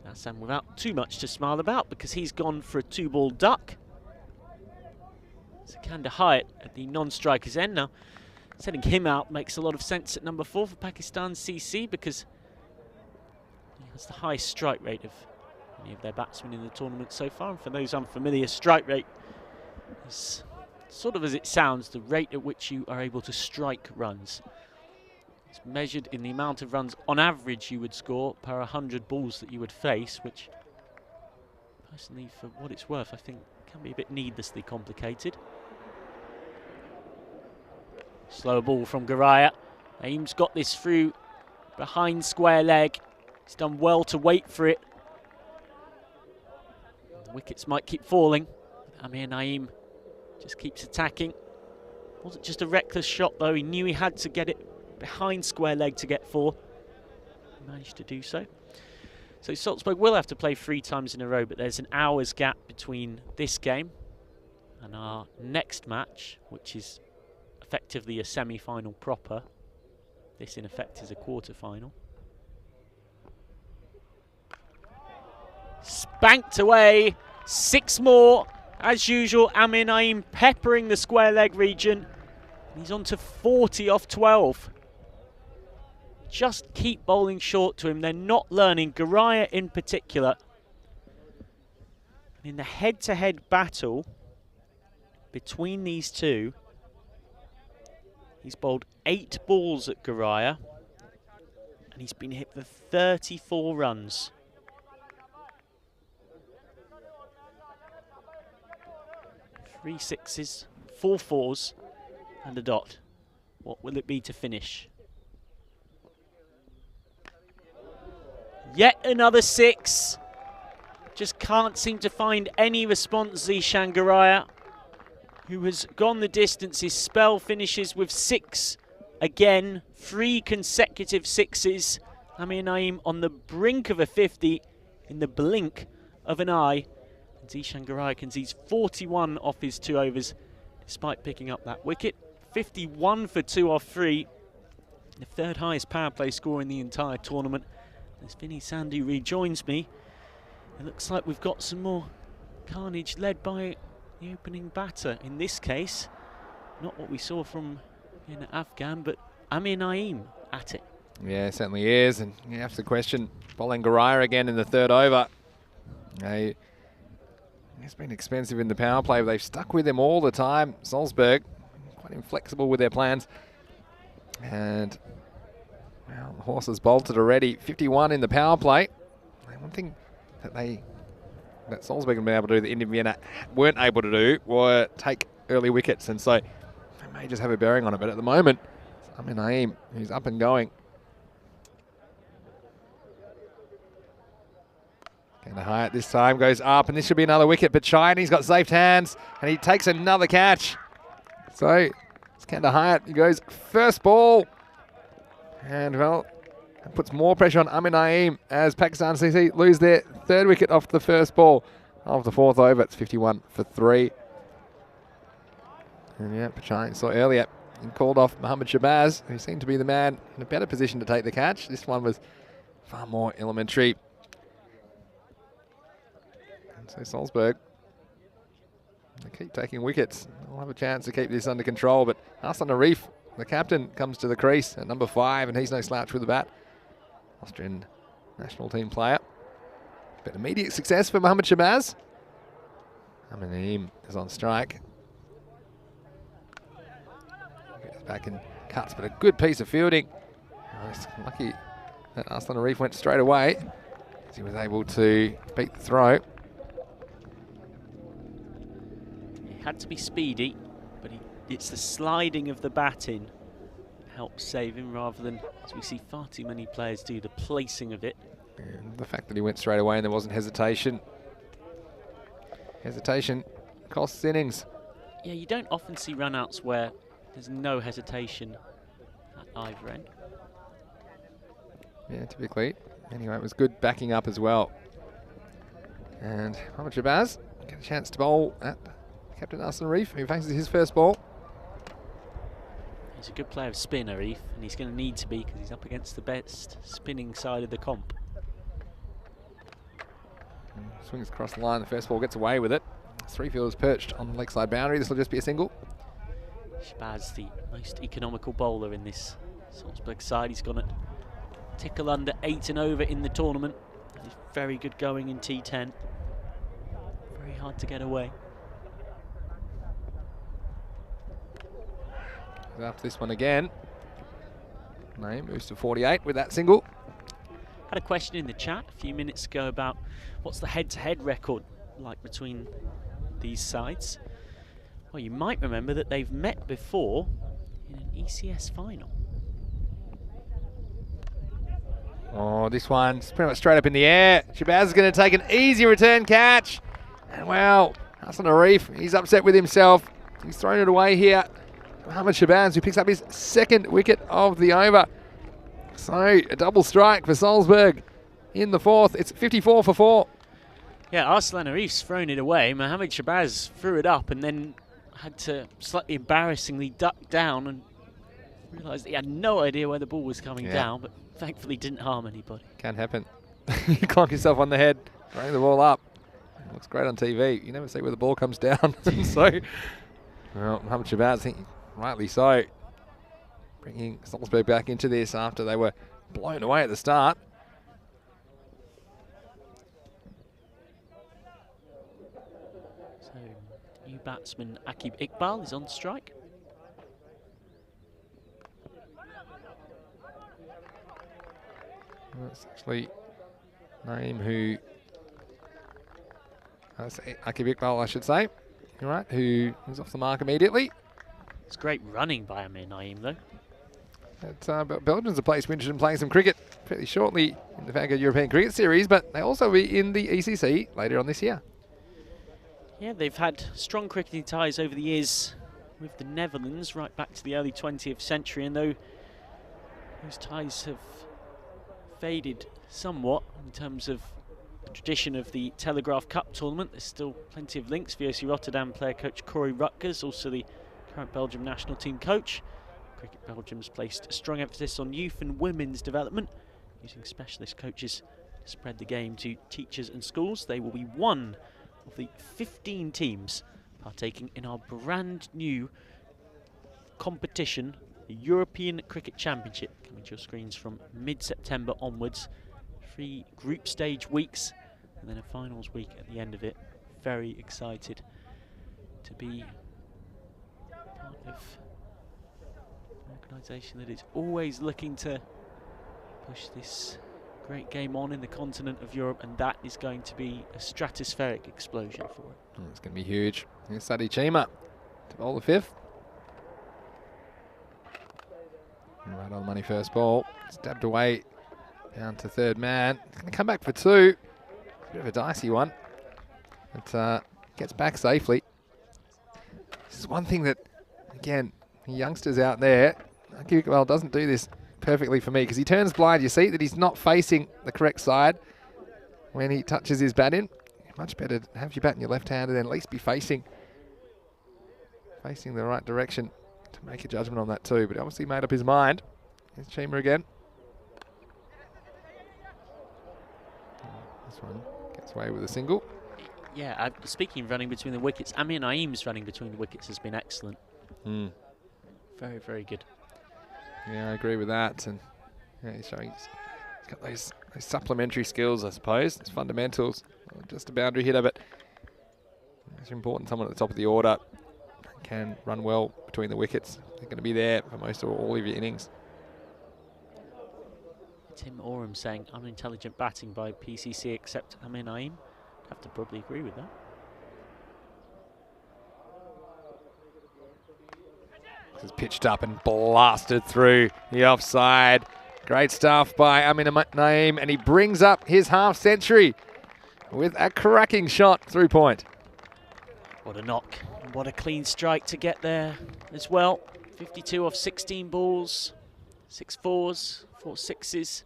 Hassan without too much to smile about because he's gone for a 2-ball duck. Sikandar Hyatt at the non-strikers end now. Setting him out makes a lot of sense at number 4 for Pakistan CC, because he has the highest strike rate of any of their batsmen in the tournament so far. And for those unfamiliar, strike rate is sort of as it sounds, the rate at which you are able to strike runs. It's measured in the amount of runs on average you would score per 100 balls that you would face, which personally, for what it's worth, I think can be a bit needlessly complicated. Slower ball from Garaya. Aim's got this through behind square leg. He's done well to wait for it. The wickets might keep falling. Amir Naeem just keeps attacking. Wasn't just a reckless shot though. He knew he had to get it behind square leg to get 4. He managed to do so. So Salzburg will have to play 3 times in a row, but there's an hour's gap between this game and our next match, which is effectively a semi-final proper. This in effect is a quarter-final. Spanked away, 6 more. As usual, Amir Naeem peppering the square leg region. He's on to 40 off 12. Just keep bowling short to him. They're not learning, Garaya in particular. In the head-to-head battle between these two, he's bowled 8 balls at Garaya, and he's been hit for 34 runs. Three sixes, 4 fours, and a dot. What will it be to finish? Yet another 6. Just can't seem to find any response, Zishan Garaya, who has gone the distance. His spell finishes with 6 again, 3 consecutive 6s. Amir Naeem on the brink of a 50 in the blink of an eye. And Zishan Garaya concedes 41 off his 2 overs, despite picking up that wicket. 51 for 2 off 3, the 3rd highest power play score in the entire tournament. As Vinny Sandhu rejoins me, it looks like we've got some more carnage led by the opening batter. In this case, not what we saw from Afghan, but Amir Naeem at it. Yeah, it certainly is. And you have to question bowling Garaya again in the 3rd over. It's been expensive in the power play, but they've stuck with him all the time. Salzburg, quite inflexible with their plans. And well, the horse has bolted already. 51 in the power play. And one thing that Salzburg have been able to do that Indian Vienna weren't able to do were take early wickets, and so they may just have a bearing on it. But at the moment, it's Amir Naeem who's up and going. And the Hyatt this time goes up, and this should be another wicket. But Chinese got safe hands, and he takes another catch. So it's Kanda Hyatt. He goes first ball. And well, it puts more pressure on Amir Naeem as Pakistan CC lose their 3rd wicket off the first ball of the 4th over. It's 51 for 3. And yeah, Pachani saw earlier and called off Mohammad Shabazz, who seemed to be the man in a better position to take the catch. This one was far more elementary. And so Salzburg, they keep taking wickets. They'll have a chance to keep this under control, but Hassan Arif, the captain, comes to the crease at number 5, and he's no slouch with the bat. Austrian national team player. But immediate success for Mohammad Shabazz. Amir Naeem is on strike. Gets back and cuts, but a good piece of fielding. Oh, it's lucky that Hassan Arif went straight away, as he was able to beat the throw. He had to be speedy, but it's the sliding of the bat in helps save him, rather than, as we see far too many players do, the placing of it. And the fact that he went straight away and there wasn't hesitation. Hesitation costs innings. Yeah, you don't often see run-outs where there's no hesitation at either end. Yeah, typically. Anyway, it was good backing up as well. And Mohammad Shabazz get a chance to bowl at Captain Hassan Arif, who faces his first ball. He's a good player of spin, Arif, and he's going to need to be, because he's up against the best spinning side of the comp. Swings across the line, the first ball gets away with it. 3 fielders perched on the leg side boundary. This will just be a single. Shabazz, the most economical bowler in this Salzburg side. He's gone at tickle under 8 and over in the tournament. He's very good going in T10. Very hard to get away. After this one again, Naeem moves to 48 with that single. Had a question in the chat a few minutes ago about what's the head-to-head record like between these sides. Well, you might remember that they've met before in an ECS final. Oh, this one's pretty much straight up in the air. Shabazz is going to take an easy return catch. And well, Hassan Arif, he's upset with himself. He's thrown it away here. Mohamed Shabazz, who picks up his 2nd wicket of the over. So a double strike for Salzburg in the 4th. It's 54 for 4. Yeah, Arslan Arif's thrown it away. Mohamed Shabazz threw it up and then had to slightly embarrassingly duck down and realised he had no idea where the ball was coming down, but thankfully didn't harm anybody. Can happen. You clonk yourself on the head, throwing the ball up. It looks great on TV. You never see where the ball comes down. So, well, Mohamed Shabazz, I think rightly so, bringing Salzburg back into this after they were blown away at the start. So, new batsman Akib Iqbal is on strike. That's actually Naeem who... Akib Iqbal, I should say. All right, who was off the mark immediately. It's great running by Amir Naeem, though. But Belgium's a place we're interested in playing some cricket fairly shortly in the FanCode European Cricket Series, but they'll also be in the ECC later on this year. Yeah, they've had strong cricketing ties over the years with the Netherlands, right back to the early 20th century, and though those ties have faded somewhat in terms of the tradition of the Telegraph Cup tournament, there's still plenty of links. VOC Rotterdam player coach Corey Rutgers, also the current Belgium national team coach. Cricket Belgium's placed a strong emphasis on youth and women's development, using specialist coaches to spread the game to teachers and schools. They will be one of the 15 teams partaking in our brand new competition, the European Cricket Championship, coming to your screens from mid-September onwards. 3 group stage weeks and then a finals week at the end of it. Very excited to be part of an organisation that is always looking to push this great game on in the continent of Europe, and that is going to be a stratospheric explosion for it. Oh, it's going to be huge. Here's Sadi Chima to bowl the 5th. Right on the money first ball. Stabbed away down to 3rd man. Going to come back for 2. Bit of a dicey one. But gets back safely. This is one thing that, again, youngsters out there, Iqbal doesn't do this perfectly for me because he turns blind. You see that he's not facing the correct side when he touches his bat in. Much better to have your bat in your left hand and then at least be facing the right direction to make a judgment on that too. But he obviously made up his mind. Here's Chima again. This one gets away with a single. Yeah, speaking of running between the wickets, Amir Naeem's running between the wickets has been excellent. Very, very good. Yeah, I agree with that. And yeah, he's showing he's got those supplementary skills, I suppose. It's fundamentals. Not just a boundary hitter, but it's important someone at the top of the order can run well between the wickets. They're going to be there for most or all of your innings. Tim Oram saying unintelligent batting by PCC except Amir Naeem. I'd have to probably agree with that. This is pitched up and blasted through the offside. Great stuff by Amir Naeem, and he brings up his half century with a cracking shot through point. What a knock. What a clean strike to get there as well. 52 off 16 balls, 6 fours, 4 sixes.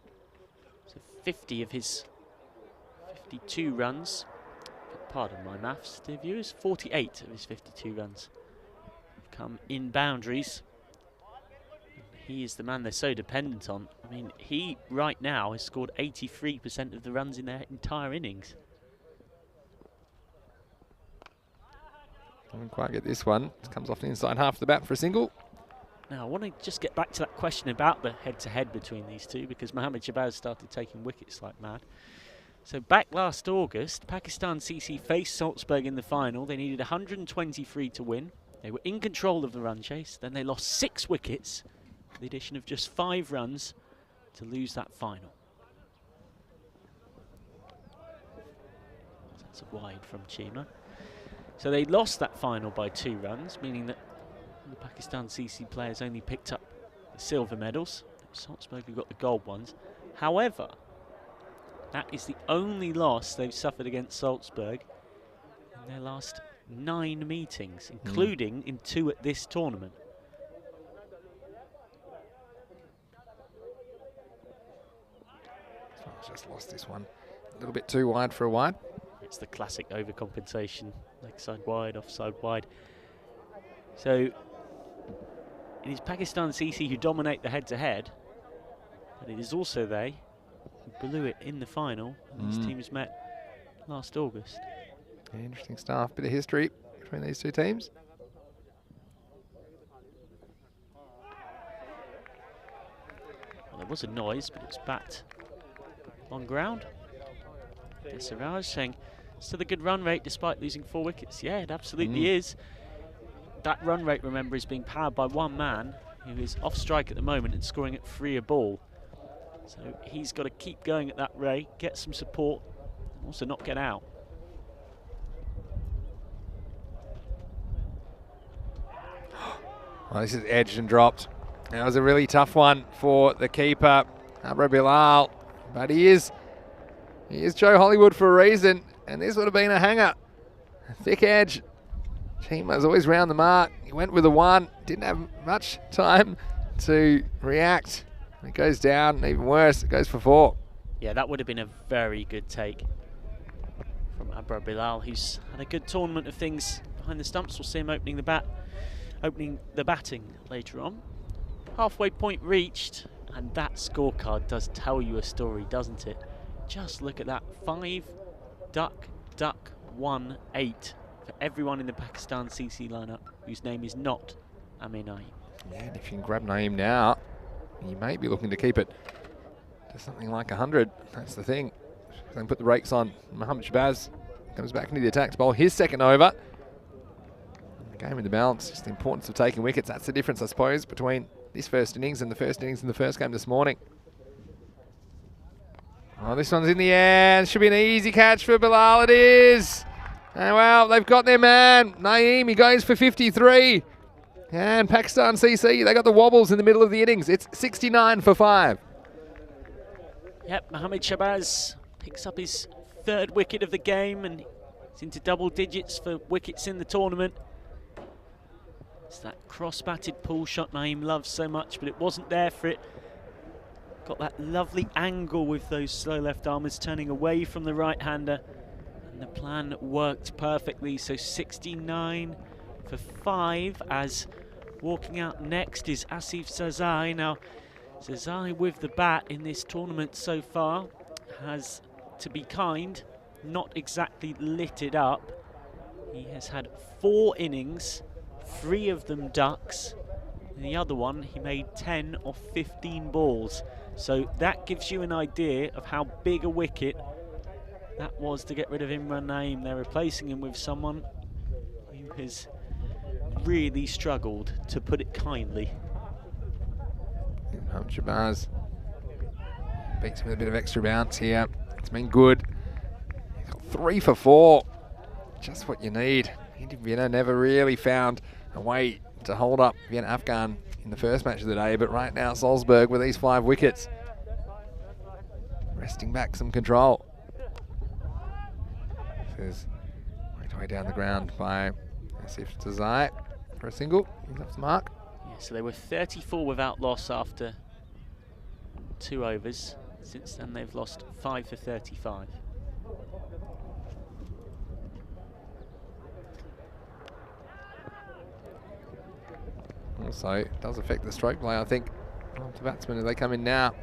So 50 of his 52 runs. Pardon my maths, dear viewers. 48 of his 52 runs have come in boundaries. He is the man they're so dependent on. I mean, he right now has scored 83% of the runs in their entire innings. Didn't quite get this one. It comes off the inside half of the bat for a single. Now, I want to just get back to that question about the head-to-head between these two, because Mohammad Shabazz started taking wickets like mad. So back last August, Pakistan CC faced Salzburg in the final. They needed 123 to win. They were in control of the run chase. Then they lost 6 wickets, with the addition of just 5 runs to lose that final. That's a wide from Chima. So they lost that final by 2 runs, meaning that the Pakistan CC players only picked up the silver medals. Salzburg have got the gold ones. However, that is the only loss they've suffered against Salzburg in their last 9 meetings, including in 2 at this tournament. Just lost this one. A little bit too wide for a wide. It's the classic overcompensation, leg side wide, offside wide. So it is Pakistan CC who dominate the head-to-head, but it is also they who blew it in the final. And these teams met last August. Yeah, interesting stuff. Bit of history between these two teams. Well, there was a noise, but it's backed on ground. Siraj saying still a good run rate despite losing 4 wickets. Yeah, it absolutely is. That run rate, remember, is being powered by one man who is off strike at the moment and scoring at 3 a ball. So he's got to keep going at that rate, get some support, and also not get out. Well, this is edged and dropped. That was a really tough one for the keeper, Abra Bilal. But he is Joe Hollywood for a reason, and this would have been a hanger. A thick edge. Chima's always round the mark. He went with a 1, didn't have much time to react. It goes down, and even worse, it goes for 4. Yeah, that would have been a very good take from Abra Bilal, who's had a good tournament of things behind the stumps. We'll see him opening the batting later on. Halfway point reached, and that scorecard does tell you a story, doesn't it? Just look at that. 5, duck, 1, 8 for everyone in the Pakistan CC lineup whose name is not Amir Naeem. Yeah, and if you can grab Naeem now, you may be looking to keep it to something like 100. That's the thing. Then put the brakes on. Mohammad Shabazz comes back into the attack to bowl his second over. The game in the balance, just the importance of taking wickets. That's the difference, I suppose, between this first innings and the first innings in the first game this morning. Oh, this one's in the air. Should be an easy catch for Bilal. It is. And well, they've got their man. Naeem, he goes for 53. And Pakistan CC, they got the wobbles in the middle of the innings. It's 69 for 5. Yep, Mohammad Shabazz picks up his 3rd wicket of the game, and it's into double digits for wickets in the tournament. It's that cross-batted pull shot Naeem loves so much, but it wasn't there for it. Got that lovely angle with those slow left armers turning away from the right-hander, and the plan worked perfectly. So 69 for 5, as walking out next is Asif Zazai. Now, Zazai with the bat in this tournament so far has, to be kind, not exactly lit it up. He has had 4 innings, 3 of them ducks. In the other one, he made 10 or 15 balls. So that gives you an idea of how big a wicket that was to get rid of Imran Naeem. They're replacing him with someone who has really struggled, to put it kindly. Shabazz beats him with a bit of extra bounce here. It's been good. He's got 3 for 4. Just what you need. Vienna never really found a way to hold up Vienna Afghan in the first match of the day, but right now Salzburg with these 5 wickets, wresting back some control. This is worked way down the ground by Asif Zazai for a single. He's up to the mark. Yeah, so they were 34 without loss after 2 overs. Since then they've lost 5 for 35. Also, it does affect the stroke play, I think, of the batsmen as they come in now.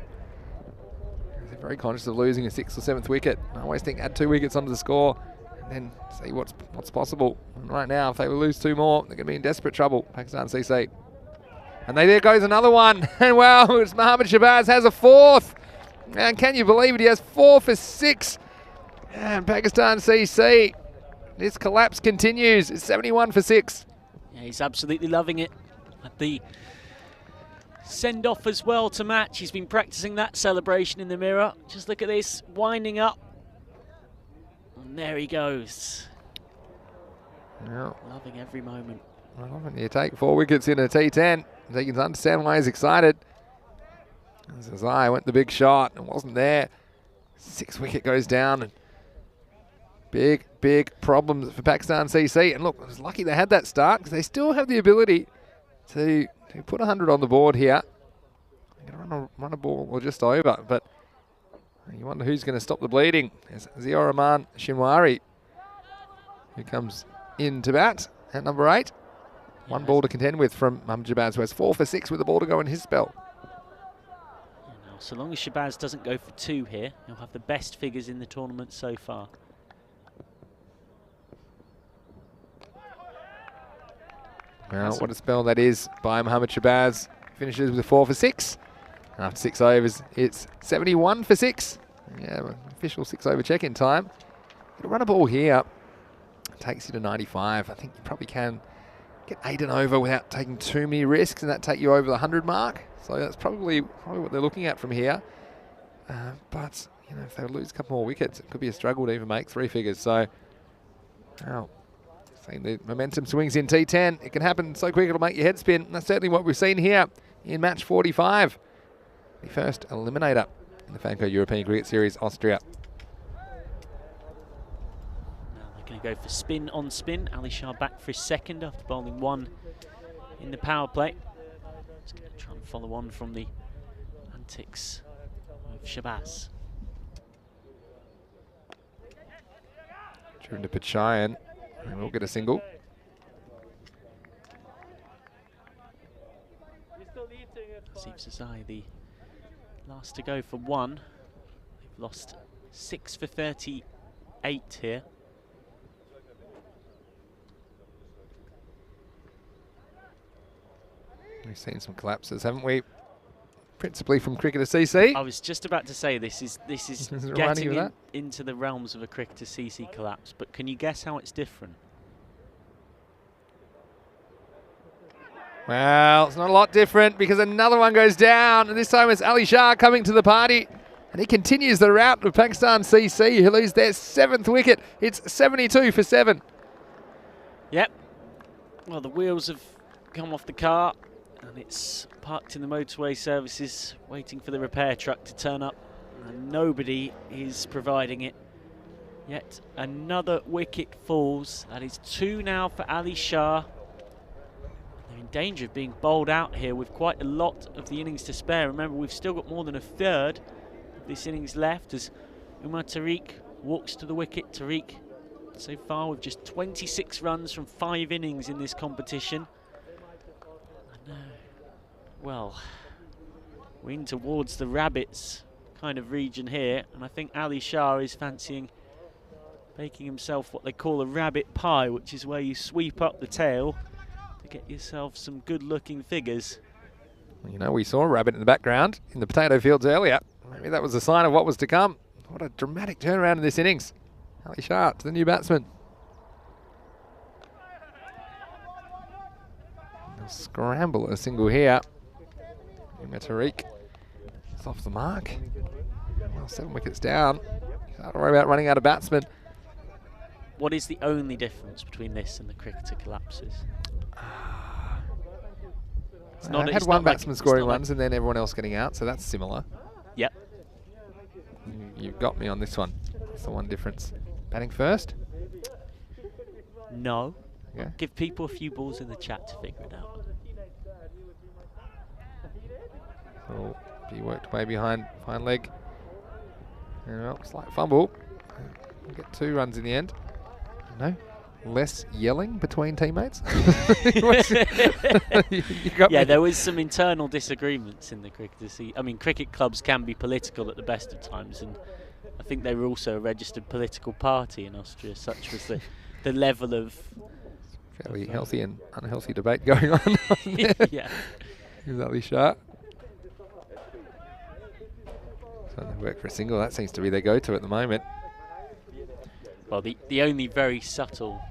They're very conscious of losing a 6th or 7th wicket. I always think add 2 wickets onto the score, and then see what's possible. And right now, if they lose 2 more, they're going to be in desperate trouble, Pakistan CC. And there goes another one. And wow, it's Mohammed Shabazz has a 4th. And can you believe it? He has 4 for 6. And Pakistan CC, this collapse continues. It's 71 for 6. Yeah, he's absolutely loving it. At the send-off as well to match. He's been practicing that celebration in the mirror. Just look at this, winding up. And there he goes. Yeah. Loving every moment. Well, when you take 4 wickets in a T10, you can understand why he's excited. As I went the big shot and wasn't there. 6th wicket goes down. And big problems for Pakistan CC. And look, I was lucky they had that start because they still have the ability to put 100 on the board here. They're going to run a ball or just over, but you wonder who's going to stop the bleeding. There's Ziaur Rahman Shinwari, who comes in to bat at number 8. Yeah, 1 ball to contend with from Mohammed Shabazz, who has 4 for 6 with the ball to go in his spell. Now, so long as Shabazz doesn't go for 2 here, he'll have the best figures in the tournament so far. Well, what a spell that is by Mohammed Shabazz. Finishes with a 4 for 6. And after 6 overs, it's 71 for 6. Yeah, official 6-over check-in time. You'll run a ball here. It takes you to 95. I think you probably can get 8 and over without taking too many risks, and that take you over the 100 mark. So that's probably what they're looking at from here. But you know, if they lose a couple more wickets, it could be a struggle to even make 3 figures. So, wow. Seeing the momentum swings in T10, it can happen so quick it'll make your head spin. And that's certainly what we've seen here in match 45. The first eliminator in the FanCode European Cricket Series, Austria. Now they're going to go for spin on spin. Ali Shah back for his 2nd after bowling 1 in the power play. He's going to try and follow on from the antics of Shabazz. True to Pachayan. And we'll get a single. Asif Sazai, the last to go for 1. They've lost 6 for 38 here. We've seen some collapses, haven't we? Principally from Cricketer CC. I was just about to say this is it getting into the realms of a Cricketer CC collapse, but can you guess how it's different? Well, it's not a lot different because another one goes down, and this time it's Ali Shah coming to the party, and he continues the route of Pakistan CC, who lose their 7th wicket. It's 72 for 7. Yep. Well, the wheels have come off the car, and it's parked in the motorway services, waiting for the repair truck to turn up, and nobody is providing it. Yet another wicket falls. That is 2 now for Ali Shah. They're in danger of being bowled out here with quite a lot of the innings to spare. Remember, we've still got more than a third of this innings left as Umar Tariq walks to the wicket. Tariq, so far with just 26 runs from 5 innings in this competition. Well, we're in towards the rabbits kind of region here, and I think Ali Shah is fancying making himself what they call a rabbit pie, which is where you sweep up the tail to get yourself some good-looking figures. Well, you know, we saw a rabbit in the background in the potato fields earlier. Maybe that was a sign of what was to come. What a dramatic turnaround in this innings. Ali Shah to the new batsman. They'll scramble a single here. Umar Tariq is off the mark. Well, 7 wickets down. Don't worry about running out of batsmen. What is the only difference between this and the cricketer collapses? It's I had one batsman scoring runs and then everyone else getting out, so that's similar. Yep. You've got me on this one. That's the one difference. Batting first? No. Yeah. Give people a few balls in the chat to figure it out. So he worked way behind fine leg. Well, slight fumble. We'll get 2 runs in the end. No, less yelling between teammates. Yeah, there was some internal disagreements in the cricket. I mean, cricket clubs can be political at the best of times, and I think they were also a registered political party in Austria, such was the level of... Fairly healthy and unhealthy debate going on there. Yeah. Exactly sharp. So they work for a single. That seems to be their go-to at the moment. Well, the only very subtle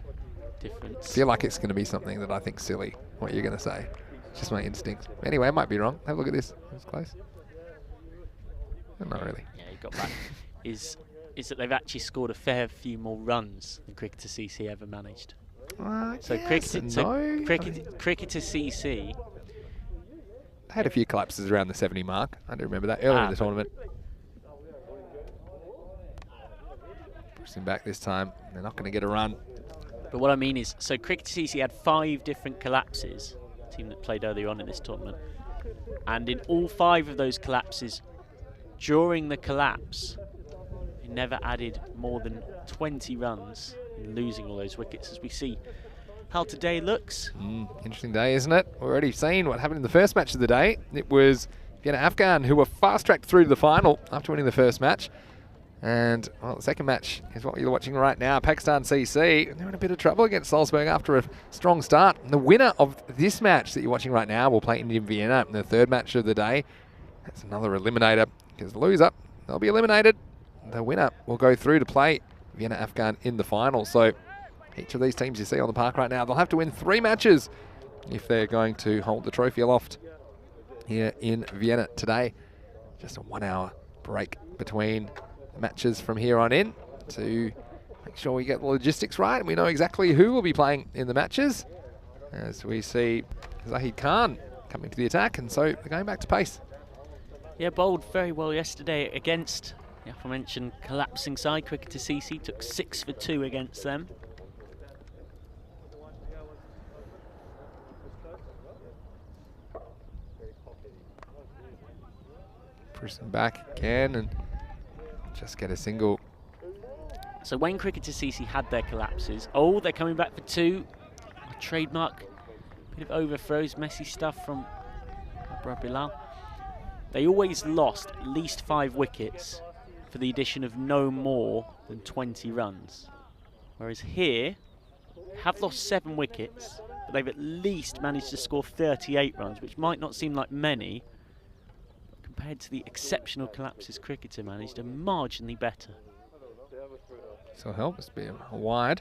difference... I feel like it's going to be something that I think silly, what you're going to say. It's just my instinct. Anyway, I might be wrong. Have a look at this. It's close. Not really. Yeah, you got that. Is that they've actually scored a fair few more runs than Cricketer CC ever managed. So yes Cricketer CC had a few collapses around the 70 mark. I do remember that earlier in the tournament. Pushing back this time. They're not going to get a run. But what I mean is, so Cricketer CC had 5 different collapses, the team that played earlier on in this tournament. And in all 5 of those collapses, during the collapse, they never added more than 20 runs in losing all those wickets, as we see how today looks. Interesting day, isn't it? We've already seen what happened in the first match of the day. It was Vienna Afghan who were fast-tracked through to the final after winning the first match. And, well, the second match is what you're watching right now. Pakistan CC, they're in a bit of trouble against Salzburg after a strong start. And the winner of this match that you're watching right now will play in Vienna in the third match of the day. That's another eliminator, because the loser, they'll be eliminated. The winner will go through to play Vienna Afghan in the final. So each of these teams you see on the park right now, they'll have to win 3 matches if they're going to hold the trophy aloft here in Vienna today. Just a 1 hour break between matches from here on in to make sure we get the logistics right and we know exactly who will be playing in the matches, as we see Zahid Khan coming to the attack, and so they're going back to pace. Yeah, bowled very well yesterday against the aforementioned collapsing side. Cricketer CC took 6 for 2 against them. Push them back again and just get a single. So when Cricketer CC had their collapses, oh, they're coming back for 2. A trademark bit of overthrows, messy stuff from Abrar Bilal. They always lost at least 5 wickets for the addition of no more than 20 runs. Whereas here, have lost 7 wickets, but they've at least managed to score 38 runs, which might not seem like many, but compared to the exceptional collapses Cricketer managed, are marginally better. So helps be a wide.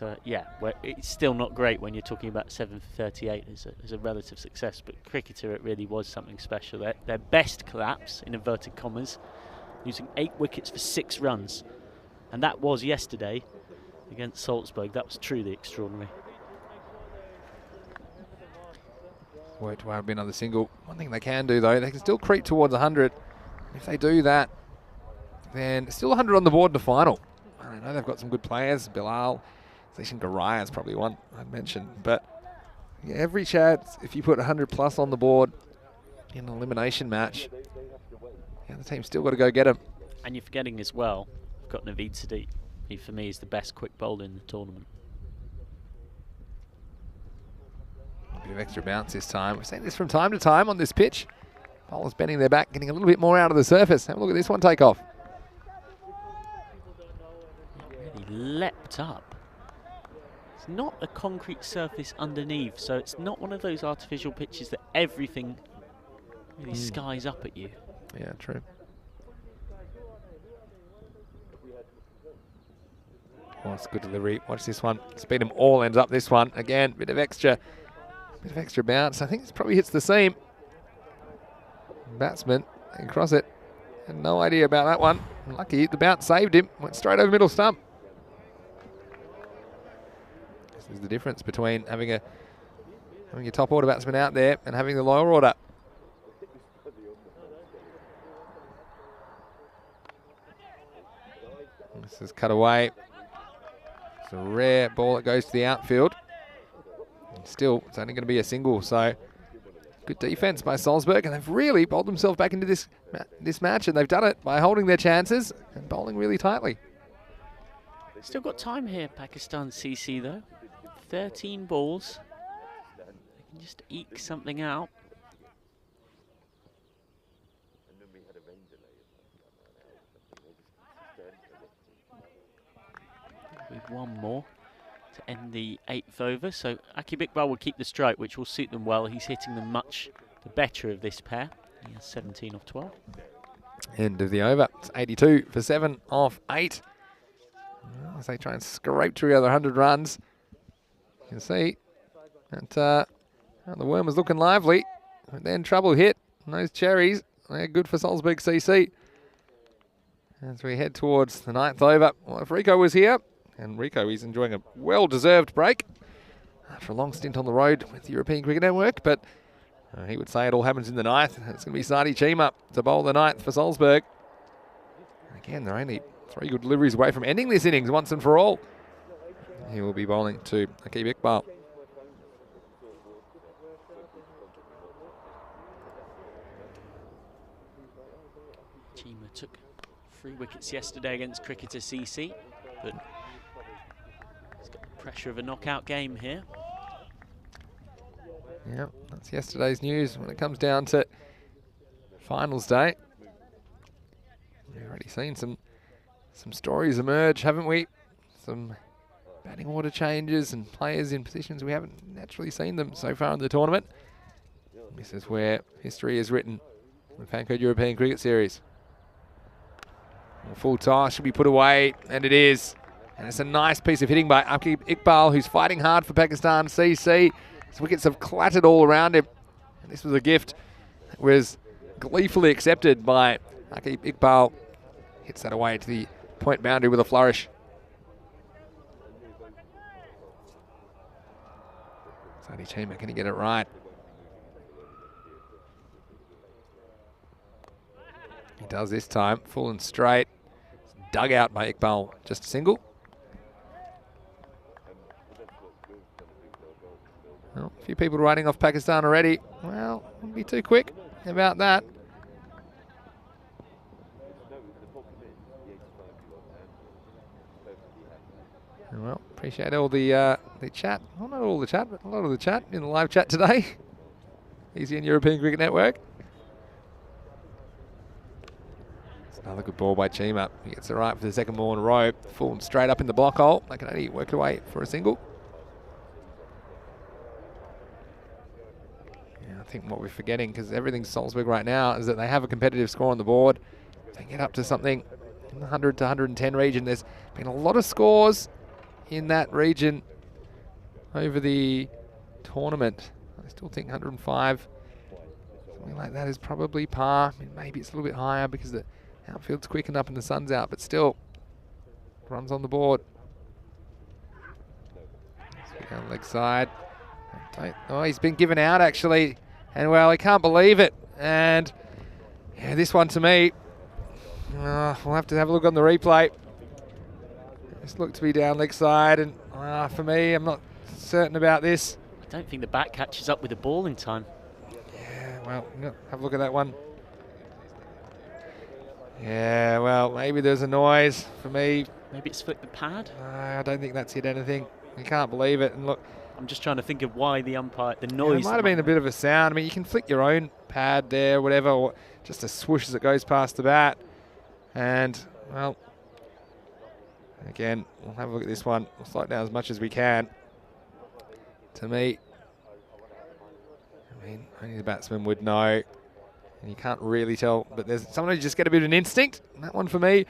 But yeah, it's still not great when you're talking about 7 for 38 as a relative success, but Cricketer, it really was something special. Their best collapse, in inverted commas, losing 8 wickets for 6 runs. And that was yesterday against Salzburg. That was truly extraordinary. Worked well, be another single. One thing they can do though, they can still creep towards 100. If they do that, then still 100 on the board in the final. I know they've got some good players. Bilal, Zishan Garaya is probably one I'd mention. But yeah, every chance, if you put 100 plus on the board in an elimination match, yeah, the team's still got to go get them. And you're forgetting as well, we've got Naveed Sadiq, who for me is the best quick bowler in the tournament. A bit of extra bounce this time. We're seeing this from time to time on this pitch. Bowlers bending their back, getting a little bit more out of the surface. Have a look at this one take off. Really leapt up. It's not a concrete surface underneath, so it's not one of those artificial pitches that everything really skies up at you. Yeah, true. Oh, it's good delivery. Watch this one. Speed them all ends up this one. Again, bit of extra bounce. I think this probably hits the seam. Batsman can cross it. Had no idea about that one. Lucky the bounce saved him. Went straight over middle stump. This is the difference between having your top order batsman out there and having the lower order. This is cut away. It's a rare ball that goes to the outfield. And still, it's only going to be a single, so good defense by Salzburg, and they've really bowled themselves back into this match, and they've done it by holding their chances and bowling really tightly. Still got time here, Pakistan CC though. 13 balls. They can just eke something out. one more to end the 8th over. So Akib Iqbal will keep the strike, which will suit them well. He's hitting them much the better of this pair. He has 17 off 12. End of the over. It's 82 for 7 off 8. Well, as they try and scrape through the other 100 runs, you can see that the worm was looking lively. But then trouble hit. And those cherries, they're good for Salzburg CC. As we head towards the 9th over. Well, if Rico was here, and Rico is enjoying a well-deserved break after a long stint on the road with the European Cricket Network, but he would say it all happens in the 9th. It's going to be Sadi Chima to bowl the 9th for Salzburg. Again, they're only 3 good deliveries away from ending this innings once and for all. He will be bowling to Akib Iqbal. Chima took 3 wickets yesterday against Cricketer CC, but he's got the pressure of a knockout game here. Yeah, that's yesterday's news when it comes down to finals day. We've already seen some stories emerge, haven't we? Some batting order changes and players in positions we haven't naturally seen them so far in the tournament. This is where history is written in the FanCode European Cricket Series. Full toss should be put away, and it is. And it's a nice piece of hitting by Akib Iqbal, who's fighting hard for Pakistan CC. His wickets have clattered all around him. And this was a gift that was gleefully accepted by Akib Iqbal. Hits that away to the point boundary with a flourish. Sadi Chima, can he get it right? He does this time, full and straight. Dug out by Iqbal, just a single. Well, a few people writing off Pakistan already. Well, wouldn't be too quick about that. Well, appreciate all the chat. Well, not all the chat, but a lot of the chat in the live chat today. Easy on European Cricket Network. Another good ball by Chima. He gets it right for the second ball in a row. Full and straight up in the block hole. They can only work away for a single. Yeah, I think what we're forgetting, because everything's Salzburg right now, is that they have a competitive score on the board. If they get up to something in the 100 to 110 region, there's been a lot of scores in that region over the tournament. I still think 105, something like that is probably par. I mean, maybe it's a little bit higher because the outfield's quickened up and the sun's out, but still, runs on the board. Down the leg side. Oh, he's been given out actually, and well, I can't believe it. And yeah, this one to me, we'll have to have a look on the replay. This looked to be down leg side, and for me, I'm not certain about this. I don't think the bat catches up with the ball in time. Yeah, well, have a look at that one. Yeah, well, maybe there's a noise for me. Maybe it's flicked the pad. I don't think that's hit anything. You can't believe it. And look, I'm just trying to think of why the umpire, the noise. It might have been a bit of a sound. I mean, you can flick your own pad there, whatever, or just a swoosh as it goes past the bat. And, well, again, we'll have a look at this one. We'll slow it down as much as we can. To me, I mean, only the batsman would know. And you can't really tell, but there's sometimes you just get a bit of an instinct. And that one for me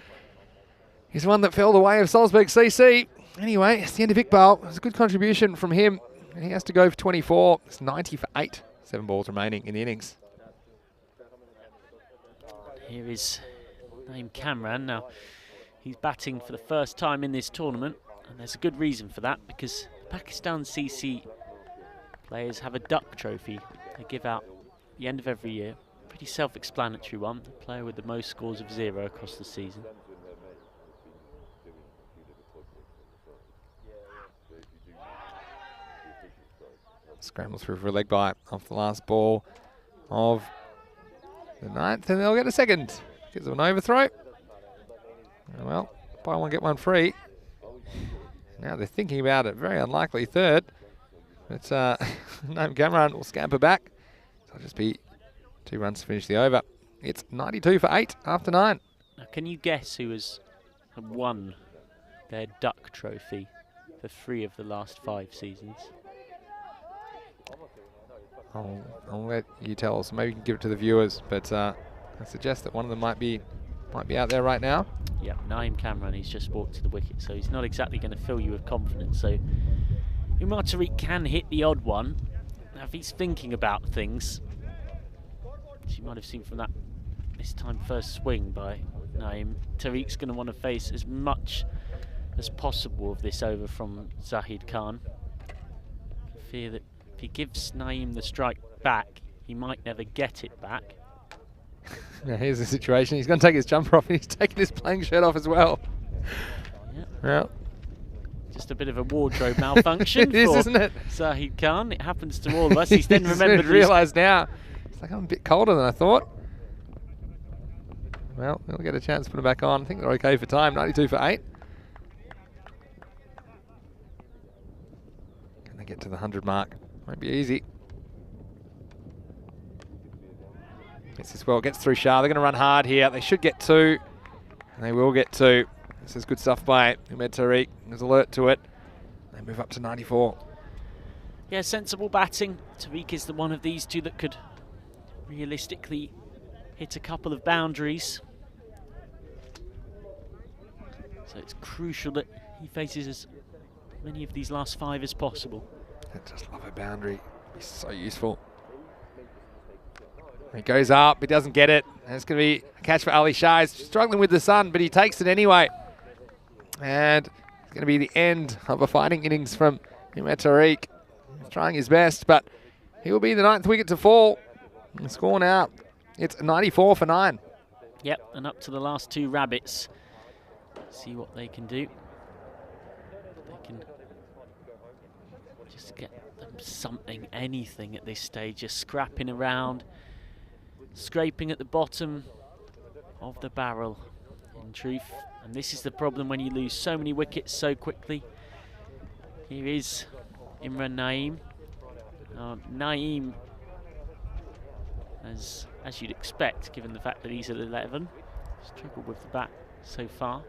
is one that fell the way of Salzburg CC. Anyway, it's the end of Iqbal. It was a good contribution from him. And he has to go for 24. It's 90 for 8. 7 balls remaining in the innings. Here is Naeem Kamran. Now, he's batting for the first time in this tournament. And there's a good reason for that, because Pakistan CC players have a duck trophy they give out at the end of every year. Pretty self-explanatory one. The player with the most scores of 0 across the season. Scrambles through for a leg bite off the last ball of the 9th, and they'll get a second. Gives them an overthrow. Well, buy one, get one free. Now they're thinking about it. Very unlikely third. But Naeem Kamran will scamper back. So it'll just be 2 runs to finish the over. It's 92 for 8 after 9. Now, can you guess who has won their duck trophy for 3 of the last 5 seasons. I'll let you tell us. Maybe you can give it to the viewers, but I suggest that one of them might be out there right now. Yeah, Naeem Cameron, he's just walked to the wicket, so he's not exactly going to fill you with confidence. So Umar Tariq can hit the odd one. Now, if he's thinking about things, as you might have seen from that this time first swing by Naeem, Tariq's going to want to face as much as possible of this over from Zahid Khan. I fear that if he gives Naeem the strike back, he might never get it back. Now here's the situation. He's going to take his jumper off and he's taking his playing shirt off as well. Yeah. Just a bit of a wardrobe malfunction it is, for isn't it? Zahid Khan. It happens to all of us. He's then remembered. Realised now. It's like I'm a bit colder than I thought. Well, we'll get a chance to put them back on. I think they're okay for time. 92 for 8. Can they get to the 100 mark? Won't be easy. Gets this well, gets through Shah. They're going to run hard here. They should get 2. And they will get 2. This is good stuff by Umar Tariq. There's alert to it. They move up to 94. Yeah, sensible batting. Tariq is the one of these two that could realistically hit a couple of boundaries. So it's crucial that he faces as many of these last 5 as possible. I just love a boundary. It'd be so useful. He goes up, he doesn't get it. And it's going to be a catch for Ali Shah. He's struggling with the sun, but he takes it anyway. And it's going to be the end of a fighting innings from Umar Tariq. He's trying his best, but he will be the 9th wicket to fall. And score now, it's 94 for 9. Yep, and up to the last 2 rabbits. See what they can do. They can just get them something, anything at this stage. Just scrapping around, scraping at the bottom of the barrel, in truth. And this is the problem when you lose so many wickets so quickly. Here is Imran Naeem. Naeem, as you'd expect, given the fact that he's at 11, struggled with the bat so far.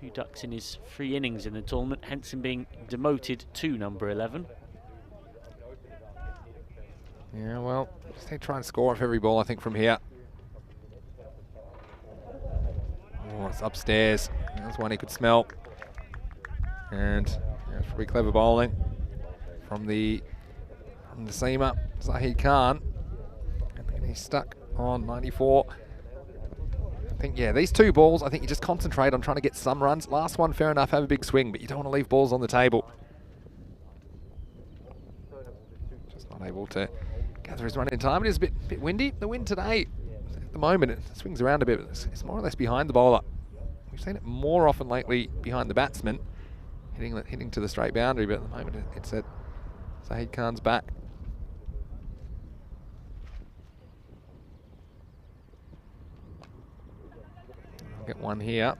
2 ducks in his 3 innings in the tournament, hence him being demoted to number 11. Yeah, well, they try and score off every ball, I think, from here. Oh, it's upstairs. That's one he could smell. And yeah, it's pretty clever bowling from the seamer, Zahid Khan. And he's stuck on 94. I think, yeah, these 2 balls, I think you just concentrate on trying to get some runs. Last one, fair enough, have a big swing, but you don't want to leave balls on the table. Just not able to gather his run in time. It is a bit windy. The wind today, at the moment, it swings around a bit, but it's more or less behind the bowler. We've seen it more often lately behind the batsman, hitting to the straight boundary, but at the moment it's at Zahid Khan's back. I'll get one here.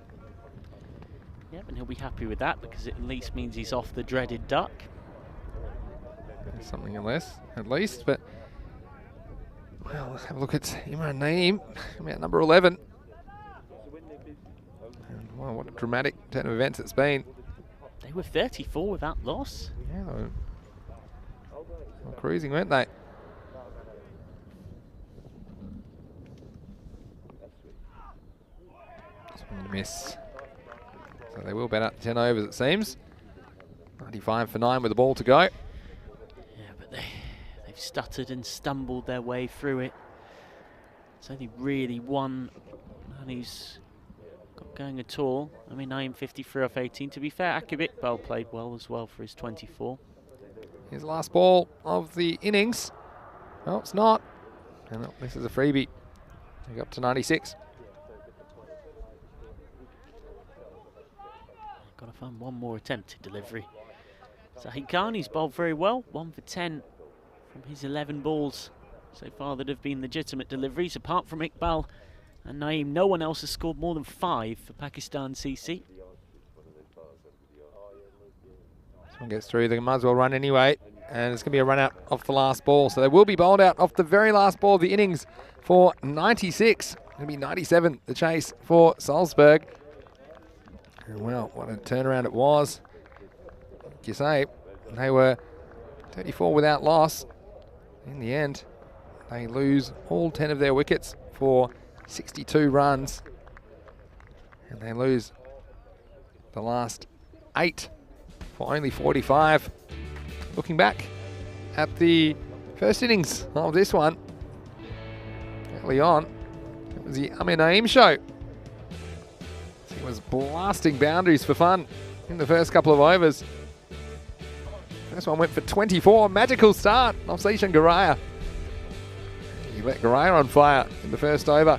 Yep, and he'll be happy with that because it at least means he's off the dreaded duck. Something at least, but well, let's have a look at Imran Naeem, at number 11. And wow, what a dramatic turn of events it's been. They were 34 without loss. Yeah, they were cruising, weren't they? Swing and a miss. So they will bat out 10 overs, it seems. 95 for 9 with the ball to go. They've stuttered and stumbled their way through it. It's only really one man who's got going at all. I mean, Naeem 53 off 18. To be fair, Akib Iqbal played well as well for his 24. His last ball of the innings. No, it's not. And this is a freebie. They go up to 96. Got to find one more attempted delivery. Zahid Khan, he's bowled very well. 1 for 10 from his 11 balls so far that have been legitimate deliveries. Apart from Iqbal and Naeem, no one else has scored more than 5 for Pakistan CC. This one gets through. They might as well run anyway. And it's going to be a run out off the last ball. So they will be bowled out off the very last ball of the innings for 96. It's going to be 97, the chase for Salzburg. And well, what a turnaround it was. Like you say, they were 34 without loss. In the end, they lose all 10 of their wickets for 62 runs. And they lose the last 8 for only 45. Looking back at the first innings of this one, early on, it was the Amir Naeem show. He was blasting boundaries for fun in the first couple of overs. First one went for 24. Magical start of Zishan Garaya. He let Garaya on fire in the first over.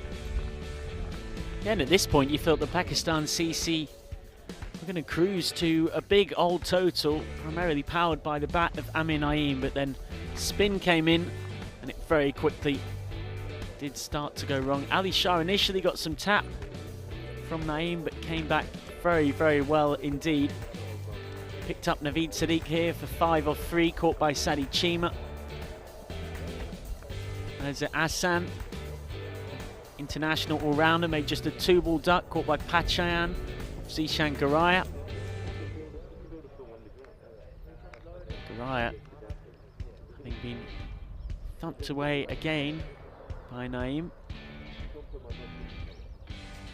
Yeah, and at this point you felt the Pakistan CC were going to cruise to a big old total, primarily powered by the bat of Amir Naeem, but then spin came in and it very quickly did start to go wrong. Ali Shah initially got some tap from Naeem, but came back very, very well indeed. Picked up Naveed Sadiq here for 5 off 3, caught by Sadi Chima. As Asan, international all-rounder, made just a 2-ball duck, caught by Pachayan, Zishan Garaya. Garaya having been thumped away again by Naeem.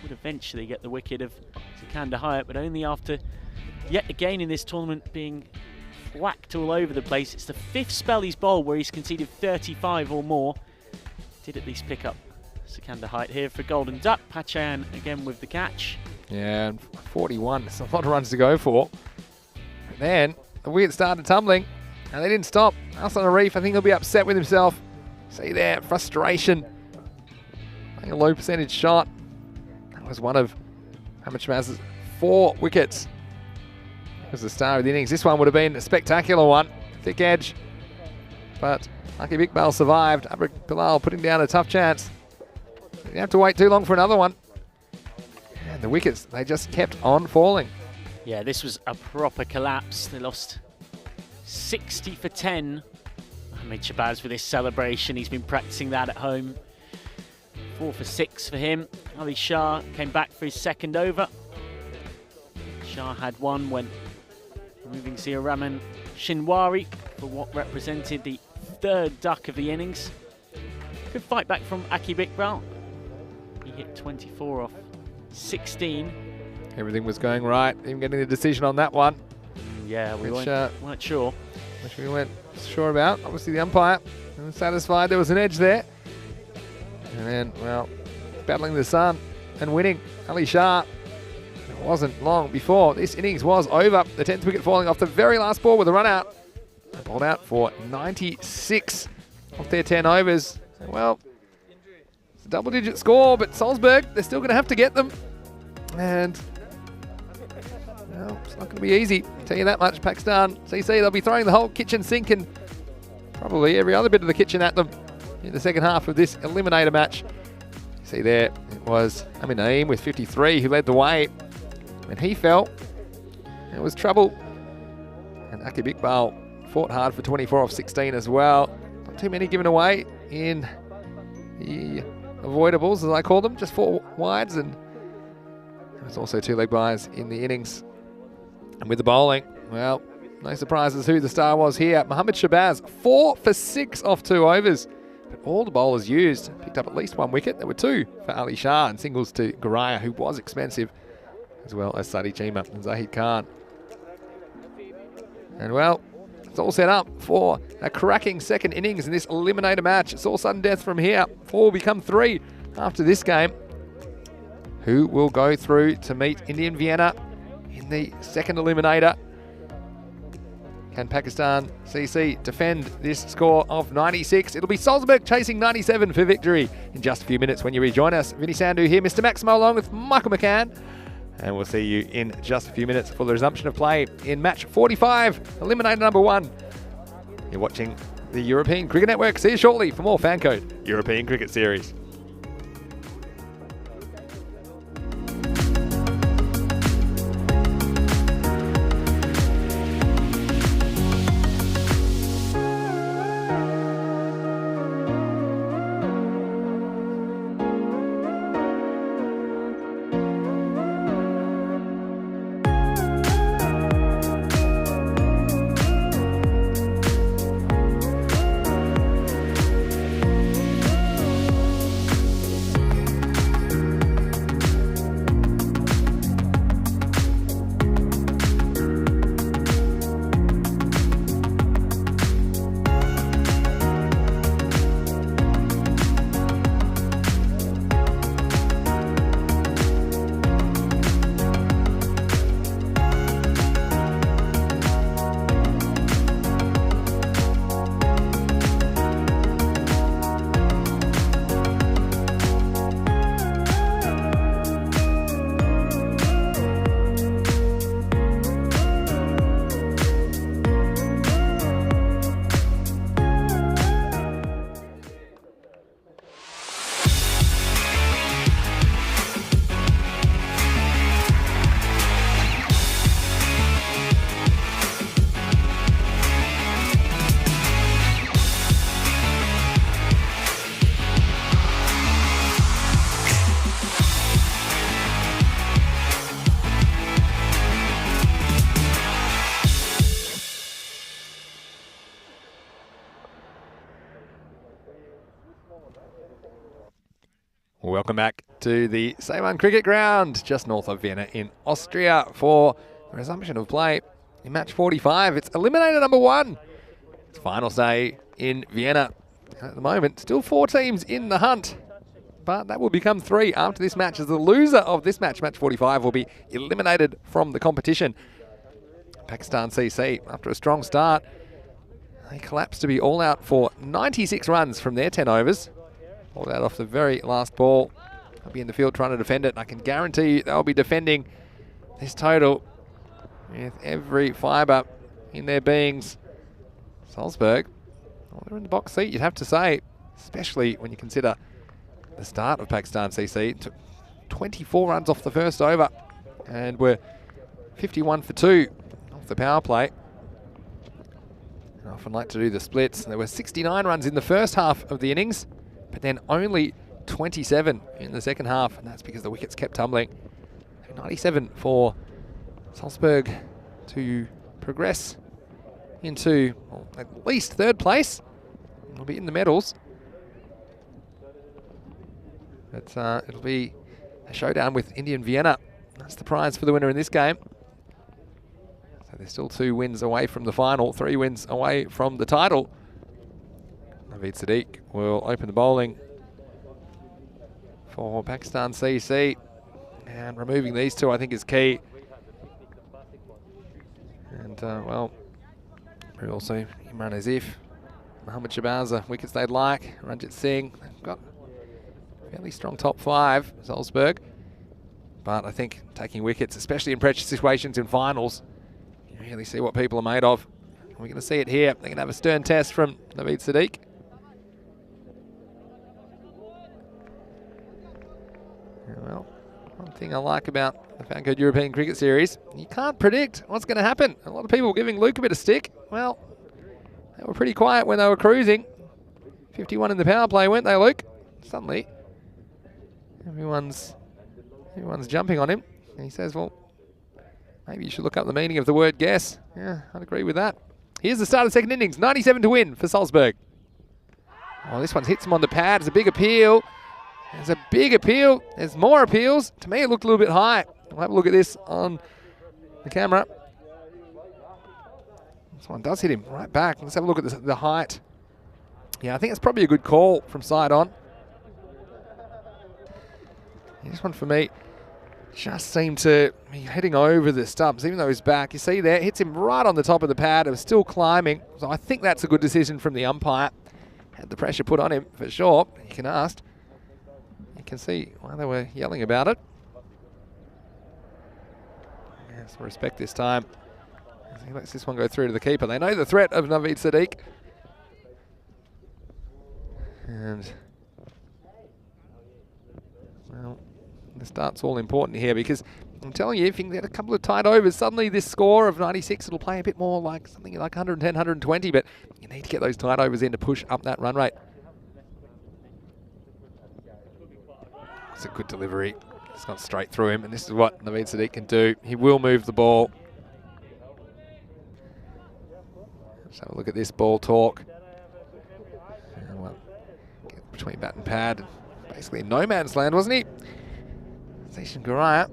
Would eventually get the wicket of Sikandar Hayat, but only after yet again in this tournament being whacked all over the place. It's the 5th spell he's bowled where he's conceded 35 or more. Did at least pick up Sikandar Hayat here for Golden Duck. Pachayan again with the catch. Yeah, and 41. It's a lot of runs to go for. And then the wicket started tumbling, and they didn't stop. Hassan Arif, I think he'll be upset with himself. See there, frustration. Playing a low percentage shot. That was one of Mohammad Shabaz's 4 wickets. It was the star of the innings. This one would have been a spectacular one. Thick edge. But Akib Iqbal survived. Abrik Bilal putting down a tough chance. Didn't have to wait too long for another one. And the wickets, they just kept on falling. Yeah, this was a proper collapse. They lost 60 for 10. Mohammad Shabaz with his celebration. He's been practicing that at home. 4 for 6 for him. Ali Shah came back for his second over. Shah had one when removing Zia Rahman Shinwari for what represented the 3rd duck of the innings. Good fight back from Akib Iqbal. He hit 24 off 16. Everything was going right, even getting the decision on that one. Yeah, we Which, weren't sure. Which we weren't sure about. Obviously the umpire was satisfied there was an edge there. And then, well, battling the sun and winning, Ali Shah. It wasn't long before this innings was over. The 10th wicket falling off the very last ball with a run out. They bowled out for 96 off their 10 overs. Well, it's a double-digit score, but Salzburg, they're still going to have to get them. And, well, it's not going to be easy. I'll tell you that much. Pakistan CC, they'll be throwing the whole kitchen sink and probably every other bit of the kitchen at them in the second half of this eliminator match. See there, it was Amir Naeem with 53 who led the way. When he fell, it was trouble. And Akib Iqbal fought hard for 24 off 16 as well. Not too many given away in the avoidables, as I call them, just 4 wides, and there was also 2 leg byes in the innings. And with the bowling, well, no surprises who the star was here. Mohammad Shabaz, 4 for 6 off 2 overs. But all the bowlers used picked up at least 1 wicket. There were 2 for Ali Shah and singles to Garaya, who was expensive, as well as Sadi Chima and Zahid Khan. And well, it's all set up for a cracking second innings in this eliminator match. It's all sudden death from here. 4 will become 3 after this game. Who will go through to meet Indian Vienna in the second eliminator? Can Pakistan CC defend this score of 96? It'll be Salzburg chasing 97 for victory in just a few minutes when you rejoin us. Vinny Sandhu here, Mr. Maximo along with Michael McCann. And we'll see you in just a few minutes for the resumption of play in match 45, eliminator number 1. You're watching the European Cricket Network. See you shortly for more FanCode European Cricket Series. welcome back to the Save-On Cricket Ground, just north of Vienna in Austria for the resumption of play in match 45. It's eliminator number 1. It's finals day in Vienna. At the moment, still 4 teams in the hunt, but that will become 3 after this match, as the loser of this match, match 45, will be eliminated from the competition. Pakistan CC, after a strong start, they collapsed to be all out for 96 runs from their 10 overs. All out off the very last ball. They'll be in the field trying to defend it. I can guarantee you they'll be defending this total with every fibre in their beings. Salzburg, well, they're in the box seat, you'd have to say, especially when you consider the start of Pakistan CC. It took 24 runs off the first over and were 51 for 2 off the power play. I often like to do the splits. There were 69 runs in the first half of the innings, but then only 27 in the second half, and that's because the wickets kept tumbling. 97 for Salzburg to progress into, well, at least 3rd place. It'll be in the medals. But it'll be a showdown with Indian Vienna. That's the prize for the winner in this game. So they're still 2 wins away from the final, 3 wins away from the title. Naveed Siddique will open the bowling for Pakistan CC. And removing these 2, I think, is key. And, well, also Imran Azif, Mohammad Shabaza, wickets they'd like. Ranjit Singh, they've got a fairly strong top 5, Salzburg. But I think taking wickets, especially in pressure situations in finals, you really see what people are made of. We're going to see it here. They're going to have a stern test from Naveed Siddique. Well, one thing I like about the FanCode European Cricket Series, you can't predict what's going to happen. A lot of people giving Luke a bit of stick. Well, they were pretty quiet when they were cruising. 51 in the power play, weren't they, Luke? Suddenly, everyone's jumping on him. And he says, well, maybe you should look up the meaning of the word guess. Yeah, I'd agree with that. Here's the start of the second innings. 97 to win for Salzburg. Oh, this one hits him on the pad. It's a big appeal. There's a big appeal. There's more appeals. To me, it looked a little bit high. We'll have a look at this on the camera. This one does hit him right back. Let's have a look at the height. Yeah, I think it's probably a good call from side on. Yeah, this one for me just seemed to be heading over the stumps, even though he's back. You see there, it hits him right on the top of the pad. It was still climbing. So I think that's a good decision from the umpire. Had the pressure put on him for sure. You can ask. You can see why they were yelling about it. Yes, respect this time. As he lets this one go through to the keeper. They know the threat of Naveed Siddique. And, well, the start's all important here, because I'm telling you, if you can get a couple of tight overs, suddenly this score of 96, it'll play a bit more like something like 110, 120, but you need to get those tight overs in to push up that run rate. It's a good delivery. It's gone straight through him, and this is what Naveed Siddique can do. He will move the ball. Let's have a look at this ball talk. And, well, get between bat and pad. Basically in no man's land, wasn't he? Zishan Guraya,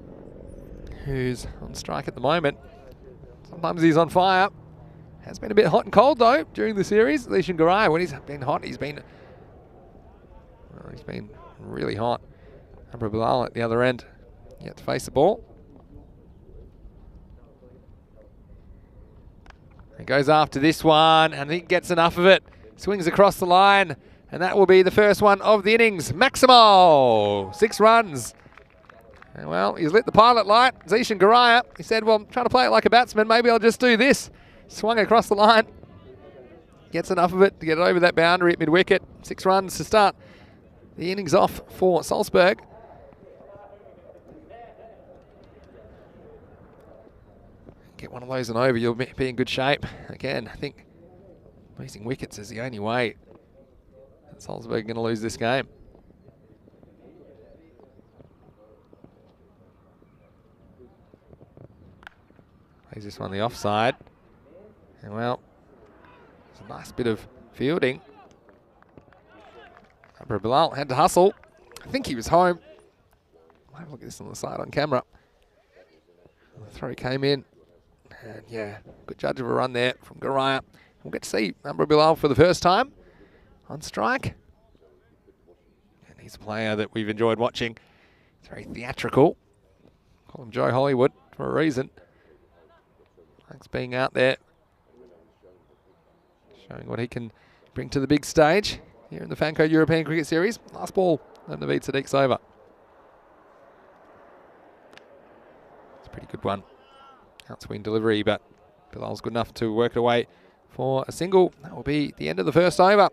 who's on strike at the moment. Sometimes he's on fire. Has been a bit hot and cold, though, during the series. Zishan Guraya, when he's been hot, he's been really hot. Amber Bilal at the other end, yet to face the ball. He goes after this one, and he gets enough of it. Swings across the line, and that will be the first one of the innings. Maximal, 6 runs. And well, he's lit the pilot light. Zishan Guraya, he said, well, I'm trying to play it like a batsman. Maybe I'll just do this. Swung across the line. Gets enough of it to get it over that boundary at mid-wicket. 6 runs to start the innings off for Salzburg. Get one of those and over, you'll be in good shape. Again, I think losing wickets is the only way that Salzburg are going to lose this game. Plays this one the offside. And well, it's a nice bit of fielding. Amber Bilal had to hustle. I think he was home. I'll have a look at this on the side on camera. The throw came in. And yeah, good judge of a run there from Garaya. We'll get to see Amber Bilal for the first time on strike. And he's a player that we've enjoyed watching. He's very theatrical. Call him Joe Hollywood for a reason. Likes being out there, showing what he can bring to the big stage here in the FanCode European Cricket Series. Last ball, and Naveed Sadiq's over. It's a pretty good one. Outswing delivery, but Bilal's good enough to work it away for a single. That will be the end of the first over.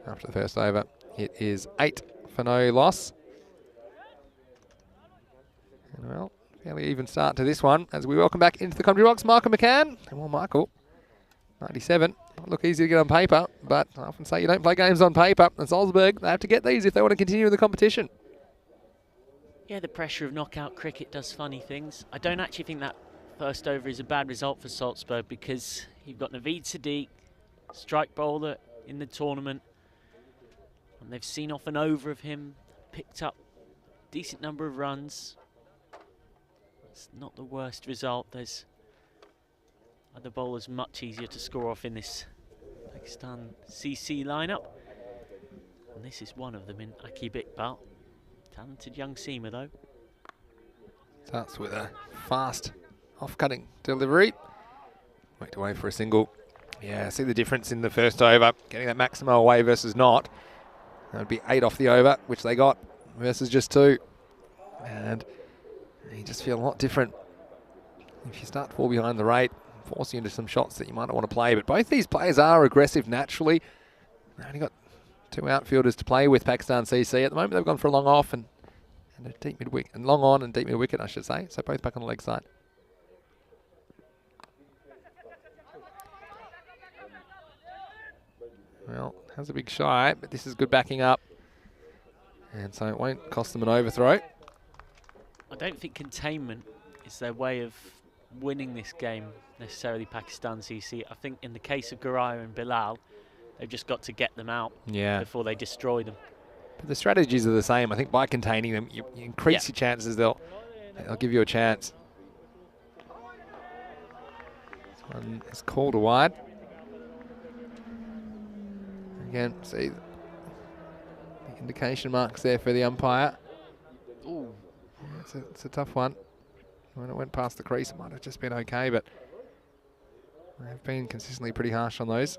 After the first over, it is 8 for no loss. And well, fairly even start to this one as we welcome back into the commentary box Michael McCann. And well, Michael, 97. Might look easy to get on paper, but I often say you don't play games on paper. And Salzburg, they have to get these if they want to continue in the competition. Yeah, the pressure of knockout cricket does funny things. I don't actually think that first over is a bad result for Salzburg because you've got Naveed Sadiq, strike bowler in the tournament, and they've seen off an over of him, picked up a decent number of runs. It's not the worst result. There's other bowlers much easier to score off in this Pakistan CC lineup. And this is one of them in Akib Iqbal. Talented young seamer though. Starts with a fast off-cutting delivery. Worked away for a single. Yeah, see the difference in the first over. Getting that Maximo away versus not. That would be 8 off the over, which they got, versus just 2. And you just feel a lot different if you start to fall behind the rate, forcing you into some shots that you might not want to play. But both these players are aggressive naturally. They've only got 2 outfielders to play with Pakistan CC. At the moment, they've gone for a long off and a deep mid wicket, and long on and deep mid wicket, I should say. So both back on the leg side. Well, has a big shy, but this is good backing up. And so it won't cost them an overthrow. I don't think containment is their way of winning this game, necessarily Pakistan CC. I think in the case of Garaya and Bilal, they've just got to get them out before they destroy them. But the strategies are the same. I think by containing them, you increase your chances. They'll give you a chance. This one is called a wide. Again, see the indication marks there for the umpire. Ooh. It's a tough one. When it went past the crease, it might have just been okay, but they have been consistently pretty harsh on those.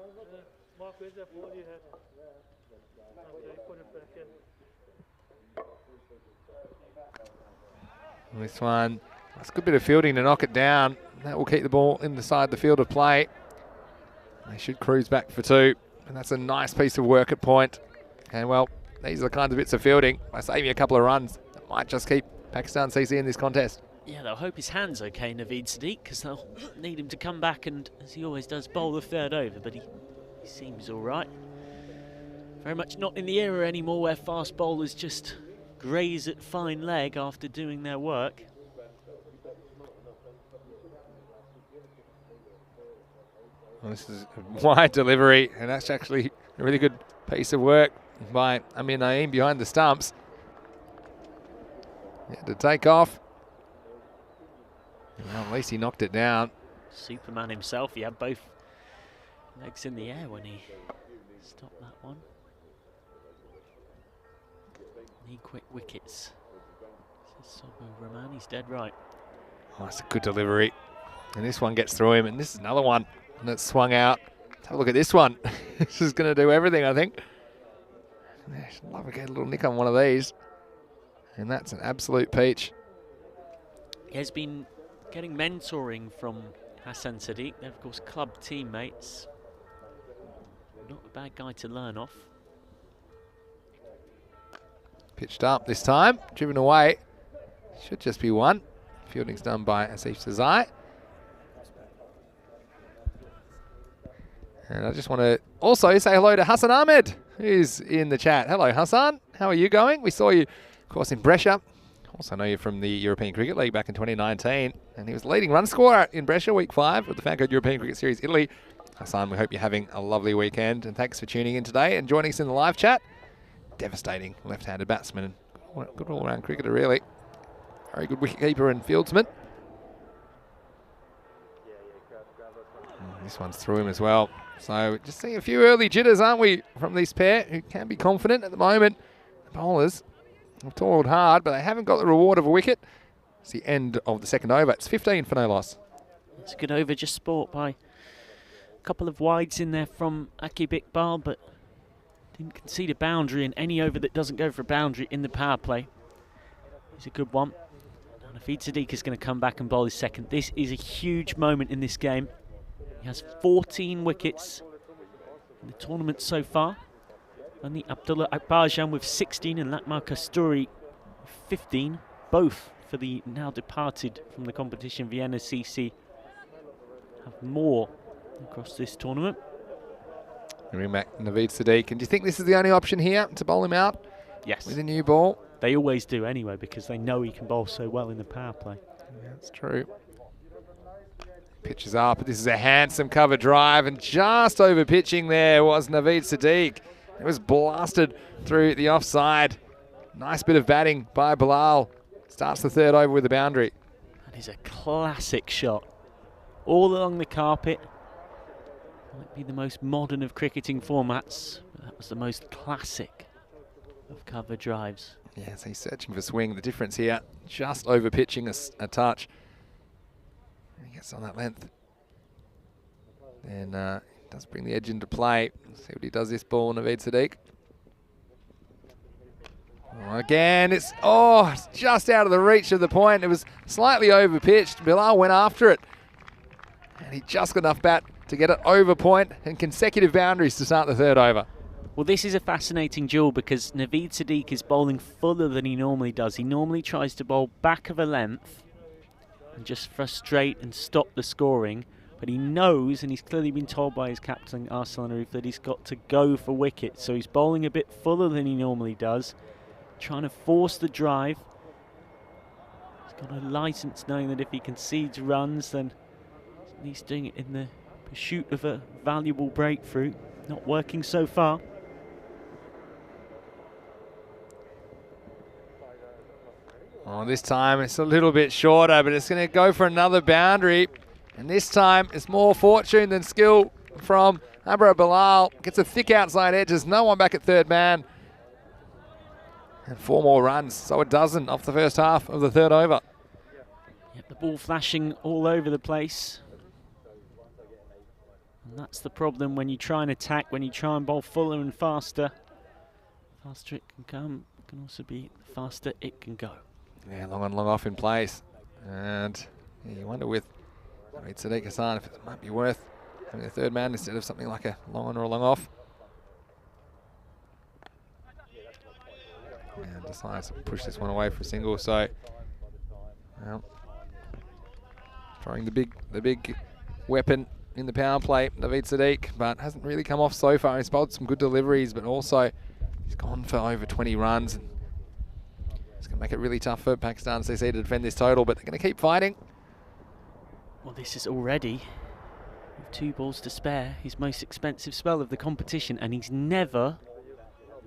And this one, that's a good bit of fielding to knock it down. That will keep the ball inside the field of play. They should cruise back for 2. And that's a nice piece of work at point. And well, these are the kinds of bits of fielding. By saving a couple of runs, that might just keep Pakistan CC in this contest. Yeah, they'll hope his hand's okay, Naveed Sadiq, because they'll need him to come back and, as he always does, bowl the third over, but he seems all right. Very much not in the era anymore where fast bowlers just graze at fine leg after doing their work. Well, this is a wide delivery, and that's actually a really good piece of work by Amir Naeem behind the stumps. He had to take off. Well, at least he knocked it down. Superman himself, he had both legs in the air when he stopped that one. Need quick wickets. Says Sobu Rahman, he's dead right. Oh, that's a good delivery. And this one gets through him, and this is another one. And it's swung out. Let's have a look at this one. This is going to do everything, I think. I'd love to get a little nick on one of these. And that's an absolute peach. He has been getting mentoring from Hassan Sadiq. They're, of course, club teammates. Not a bad guy to learn off. Pitched up this time. Driven away. Should just be 1. Fielding's done by Asif Sazai. And I just want to also say hello to Hassan Ahmed, who's in the chat. Hello, Hassan. How are you going? We saw you, of course, in Brescia. Also know you from the European Cricket League back in 2019. And he was the leading run scorer in Brescia week 5 of the FanCode European Cricket Series Italy. Hassan, we hope you're having a lovely weekend. And thanks for tuning in today and joining us in the live chat. devastating left-handed batsman. Good all-round cricketer, really. Very good wicketkeeper and fieldsman. This one's through him as well. So just seeing a few early jitters, aren't we, from this pair who can be confident at the moment. The bowlers have toiled hard, but they haven't got the reward of a wicket. It's the end of the second over. It's 15 for no loss. It's a good over, just sport by a couple of wides in there from Akib Iqbal, but didn't concede a boundary, and any over that doesn't go for a boundary in the power play is a good one. And Naveed Siddique is going to come back and bowl his second. This is a huge moment in this game. He has 14 wickets in the tournament so far. Only Abdullah Akbarjan with 16 and Lakmal Kasturi with 15, both for the now departed from the competition Vienna CC. Have more across this tournament. Bring back Naveed Siddique. And do you think this is the only option here to bowl him out? Yes. With a new ball? They always do anyway, because they know he can bowl so well in the power play. Yeah, that's true. Pitches up. This is a handsome cover drive, and just over pitching there was Naveed Siddique. It was blasted through the offside. Nice bit of batting by Bilal. Starts the third over with a boundary. That is a classic shot. All along the carpet. Might be the most modern of cricketing formats, but that was the most classic of cover drives. Yes, he's searching for swing. The difference here, just over pitching a touch. He gets on that length. And does bring the edge into play. Let's see what he does this ball, Naveed Siddique. Oh, again, it's just out of the reach of the point. It was slightly over pitched. Bilal went after it. And he just got enough bat to get it over point and consecutive boundaries to start the third over. Well, this is a fascinating duel because Naveed Siddique is bowling fuller than he normally does. He normally tries to bowl back of a length and just frustrate and stop the scoring. But he knows, and he's clearly been told by his captain, Arslan Arif, that he's got to go for wickets. So he's bowling a bit fuller than he normally does, trying to force the drive. He's got a licence knowing that if he concedes runs, then he's doing it in the pursuit of a valuable breakthrough. Not working so far. Oh, this time it's a little bit shorter, but it's going to go for another boundary. And this time it's more fortune than skill from Abra Bilal. Gets a thick outside edge. There's no one back at third man. And 4 more runs, so a dozen off the first half of the third over. Yep, the ball flashing all over the place. And that's the problem when you try and attack, when you try and bowl fuller and faster. The faster it can come, it can also be the faster it can go. Yeah, long on, long off in place. And yeah, you wonder with Sadiq Hassan if it might be worth having a third man instead of something like a long on or a long off. And decides to push this one away for a single, so well, throwing the big weapon in the power play, Naveed Siddique, but hasn't really come off so far. He's bowled some good deliveries, but also he's gone for over 20 runs. And it's going to make it really tough for Pakistan CC to defend this total, but they're going to keep fighting. Well, this is already, with 2 balls to spare, his most expensive spell of the competition, and he's never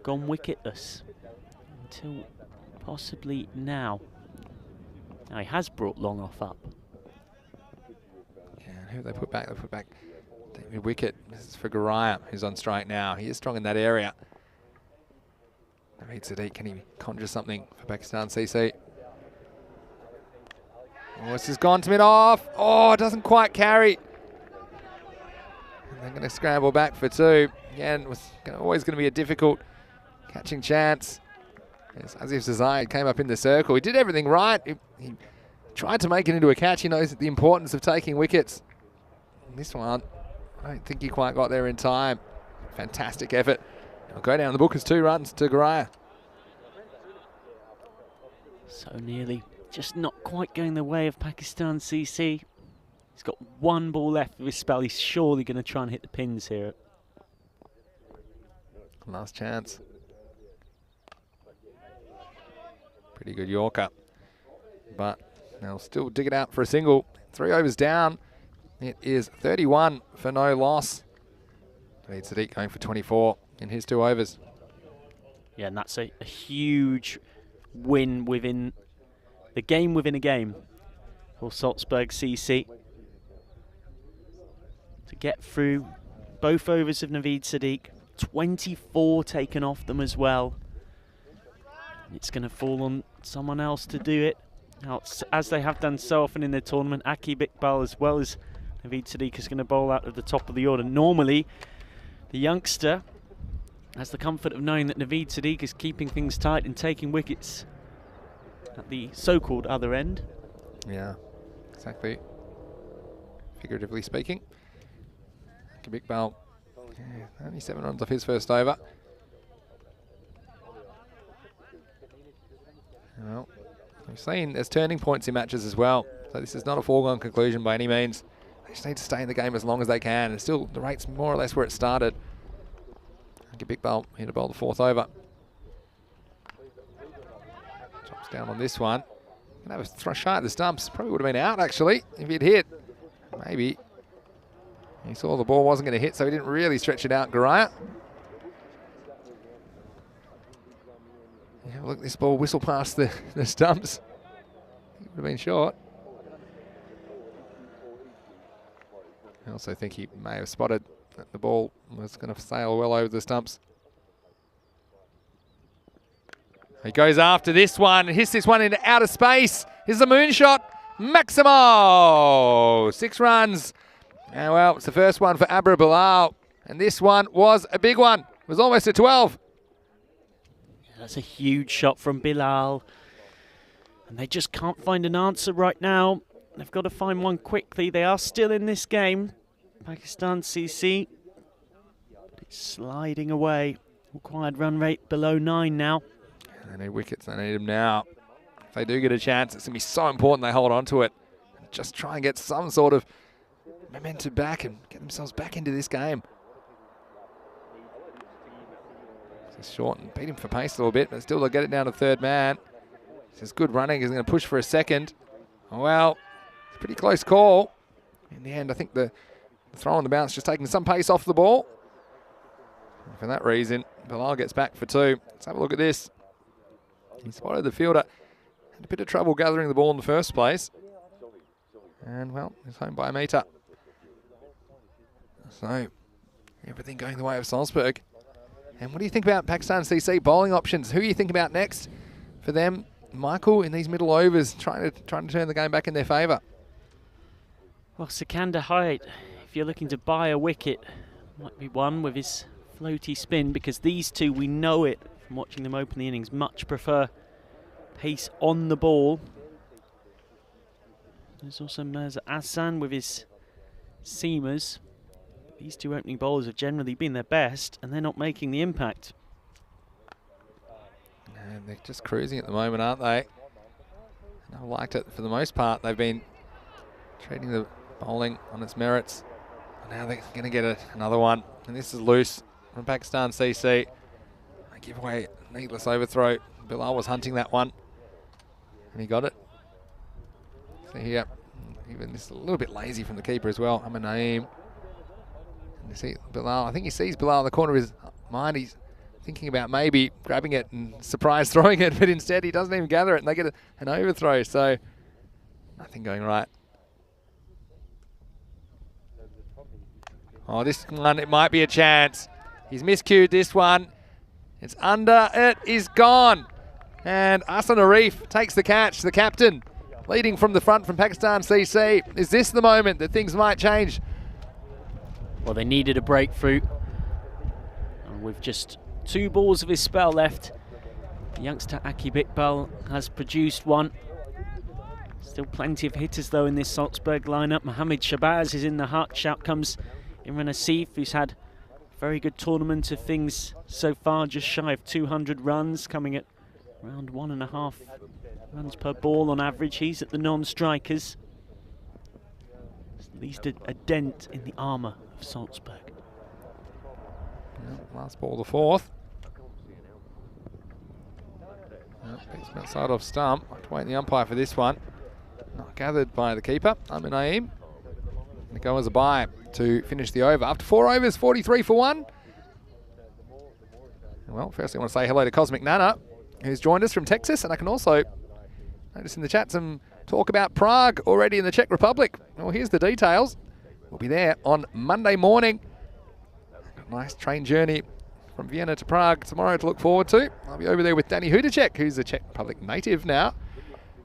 gone wicketless until possibly now. Now he has brought long off up. Yeah, who they put back? They put back David Wicket. This is for Garaya, who's on strike now. He is strong in that area. Naveed Siddique, can he conjure something for Pakistan CC? Oh, this has gone to mid-off. Oh, it doesn't quite carry. And they're going to scramble back for 2. Again, it was always going to be a difficult catching chance. As Asif Zazai came up in the circle. He did everything right. He tried to make it into a catch. He knows the importance of taking wickets. And this one, I don't think he quite got there in time. Fantastic effort. It'll go down the book as 2 runs to Garaya. So nearly, just not quite going the way of Pakistan CC. He's got 1 ball left of his spell. He's surely going to try and hit the pins here. Last chance. Pretty good Yorker. But they'll still dig it out for a single. 3 overs down. It is 31 for no loss. Naveed Siddique going for 24 in his 2 overs. Yeah, and that's a huge win within the game within a game for Salzburg CC. To get through both overs of Naveed Sadiq, 24 taken off them as well. It's going to fall on someone else to do it. Now, as they have done so often in the tournament, Akib Iqbal as well as Naveed Sadiq is going to bowl out at the top of the order. Normally, the youngster has the comfort of knowing that Naveed Sadiq is keeping things tight and taking wickets at the so-called other end. Yeah, exactly. Figuratively speaking. Akib Iqbal, only 7 runs off his first over. Well, we've seen there's turning points in matches as well, so this is not a foregone conclusion by any means. They just need to stay in the game as long as they can, and still the rate's more or less where it started. Akib Iqbal here to bowl the 4th over. Chops down on this one. Can have a shot at the stumps. Probably would have been out actually if he'd hit. Maybe. He saw the ball wasn't going to hit, so he didn't really stretch it out, Garaya. Yeah, look, this ball whistled past the stumps. It would have been short. I also think he may have spotted that the ball was going to sail well over the stumps. He goes after this one, hits this one into outer space. Here's the moonshot. Maximo! 6 runs. And well, it's the first one for Abra Bilal. And this one was a big one. It was almost a 12. That's a huge shot from Bilal. And they just can't find an answer right now. They've got to find one quickly. They are still in this game. Pakistan CC. But it's sliding away. Required run rate below 9 now. They need wickets. They need them now. If they do get a chance, it's going to be so important they hold on to it. Just try and get some sort of momentum back and get themselves back into this game. It's short and beat him for pace a little bit, but still they'll get it down to 3rd man. This is good running. He's going to push for a 2nd. Well, it's a pretty close call. In the end, I think the throw on the bounce just taking some pace off the ball. And for that reason, Bilal gets back for 2. Let's have a look at this. He spotted the fielder. Had a bit of trouble gathering the ball in the first place. And, well, he's home by a metre. So, everything going the way of Salzburg. And what do you think about Pakistan CC bowling options? Who do you think about next for them, Michael, in these middle overs, trying to turn the game back in their favour? Well, Sikander Hyde, if you're looking to buy a wicket, might be one with his floaty spin, because these two, we know it from watching them open the innings, much prefer pace on the ball. There's also Mirza Ahsan with his seamers. These two opening bowlers have generally been their best, and they're not making the impact. And they're just cruising at the moment, aren't they? And I've liked it for the most part. They've been treating the bowling on its merits. And now they're going to get another one. And this is loose from Pakistan CC. They give away a needless overthrow. Bilal was hunting that one, and he got it. So here, even this is a little bit lazy from the keeper as well. Ahmed Naeem. You see Bilal, I think he sees Bilal in the corner of his mind. He's thinking about maybe grabbing it and surprise throwing it, but instead he doesn't even gather it, and they get an overthrow. So nothing going right. Oh, this one, it might be a chance. He's miscued this one. It's under, it is gone. And Hassan Arif takes the catch, the captain, leading from the front from Pakistan CC. Is this the moment that things might change? Well, they needed a breakthrough. And with just 2 balls of his spell left, the youngster Akib Iqbal has produced one. Still plenty of hitters though in this Salzburg lineup. Mohammed Shabazz is in the hutch. Out comes Imran Asif, who's had a very good tournament of things so far, just shy of 200 runs, coming at around 1.5 runs per ball on average. He's at the non-strikers. At least a dent in the armour of Salzburg. Last ball, the 4th. Basement side off stump. I have to wait the umpire for this one. Not gathered by the keeper, Ahmed Naeem. And it goes as a bye to finish the over. After 4 overs, 43 for 1. Well, firstly I want to say hello to Cosmic Nana, who's joined us from Texas, and I can also notice in the chat some talk about Prague already in the Czech Republic. Well, here's the details. We'll be there on Monday morning. Got a nice train journey from Vienna to Prague tomorrow to look forward to. I'll be over there with Danny Hudacek, who's a Czech Republic native now.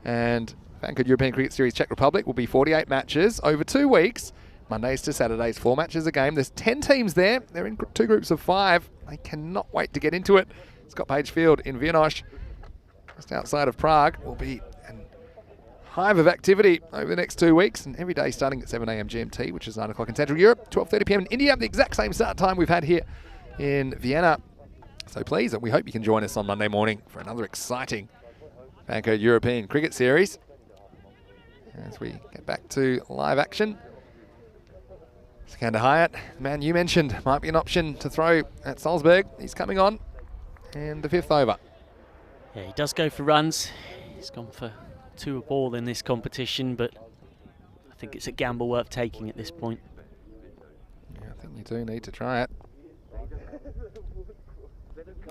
And FanCode European Cricket Series Czech Republic will be 48 matches over 2 weeks. Mondays to Saturdays, 4 matches a game. There's 10 teams there. They're in 2 groups of 5. They cannot wait to get into it. Scott Page Field in Vienna, just outside of Prague, will be a hive of activity over the next 2 weeks, and every day starting at 7 a.m. GMT, which is 9 o'clock in Central Europe, 12:30 p.m. in India, the exact same start time we've had here in Vienna. So please, we hope you can join us on Monday morning for another exciting FanCode European Cricket Series as we get back to live action. Sikander Hyatt, the man you mentioned, might be an option to throw at Salzburg. He's coming on, and the 5th over. Yeah, he does go for runs. He's gone for 2 a ball in this competition, but I think it's a gamble worth taking at this point. Yeah, I think you do need to try it.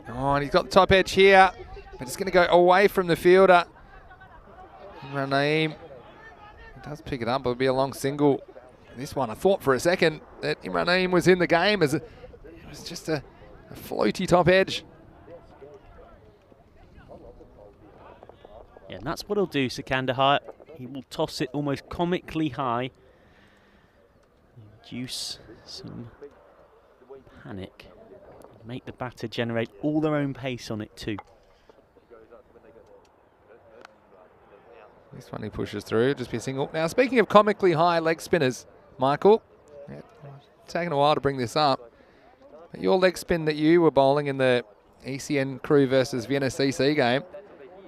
Oh, and he's got the top edge here, but it's going to go away from the fielder. Imran Naeem, he does pick it up, but it'll be a long single. This one, I thought for a second that Imran Naeem was in the game, as it was just a floaty top edge. Yeah, and that's what he'll do, Sikander Hyatt. He will toss it almost comically high, induce some panic, make the batter generate all their own pace on it too. This one he pushes through, just be a single. Now, speaking of comically high leg spinners, Michael, it's taken a while to bring this up, but your leg spin that you were bowling in the ECN Crew versus Vienna CC game,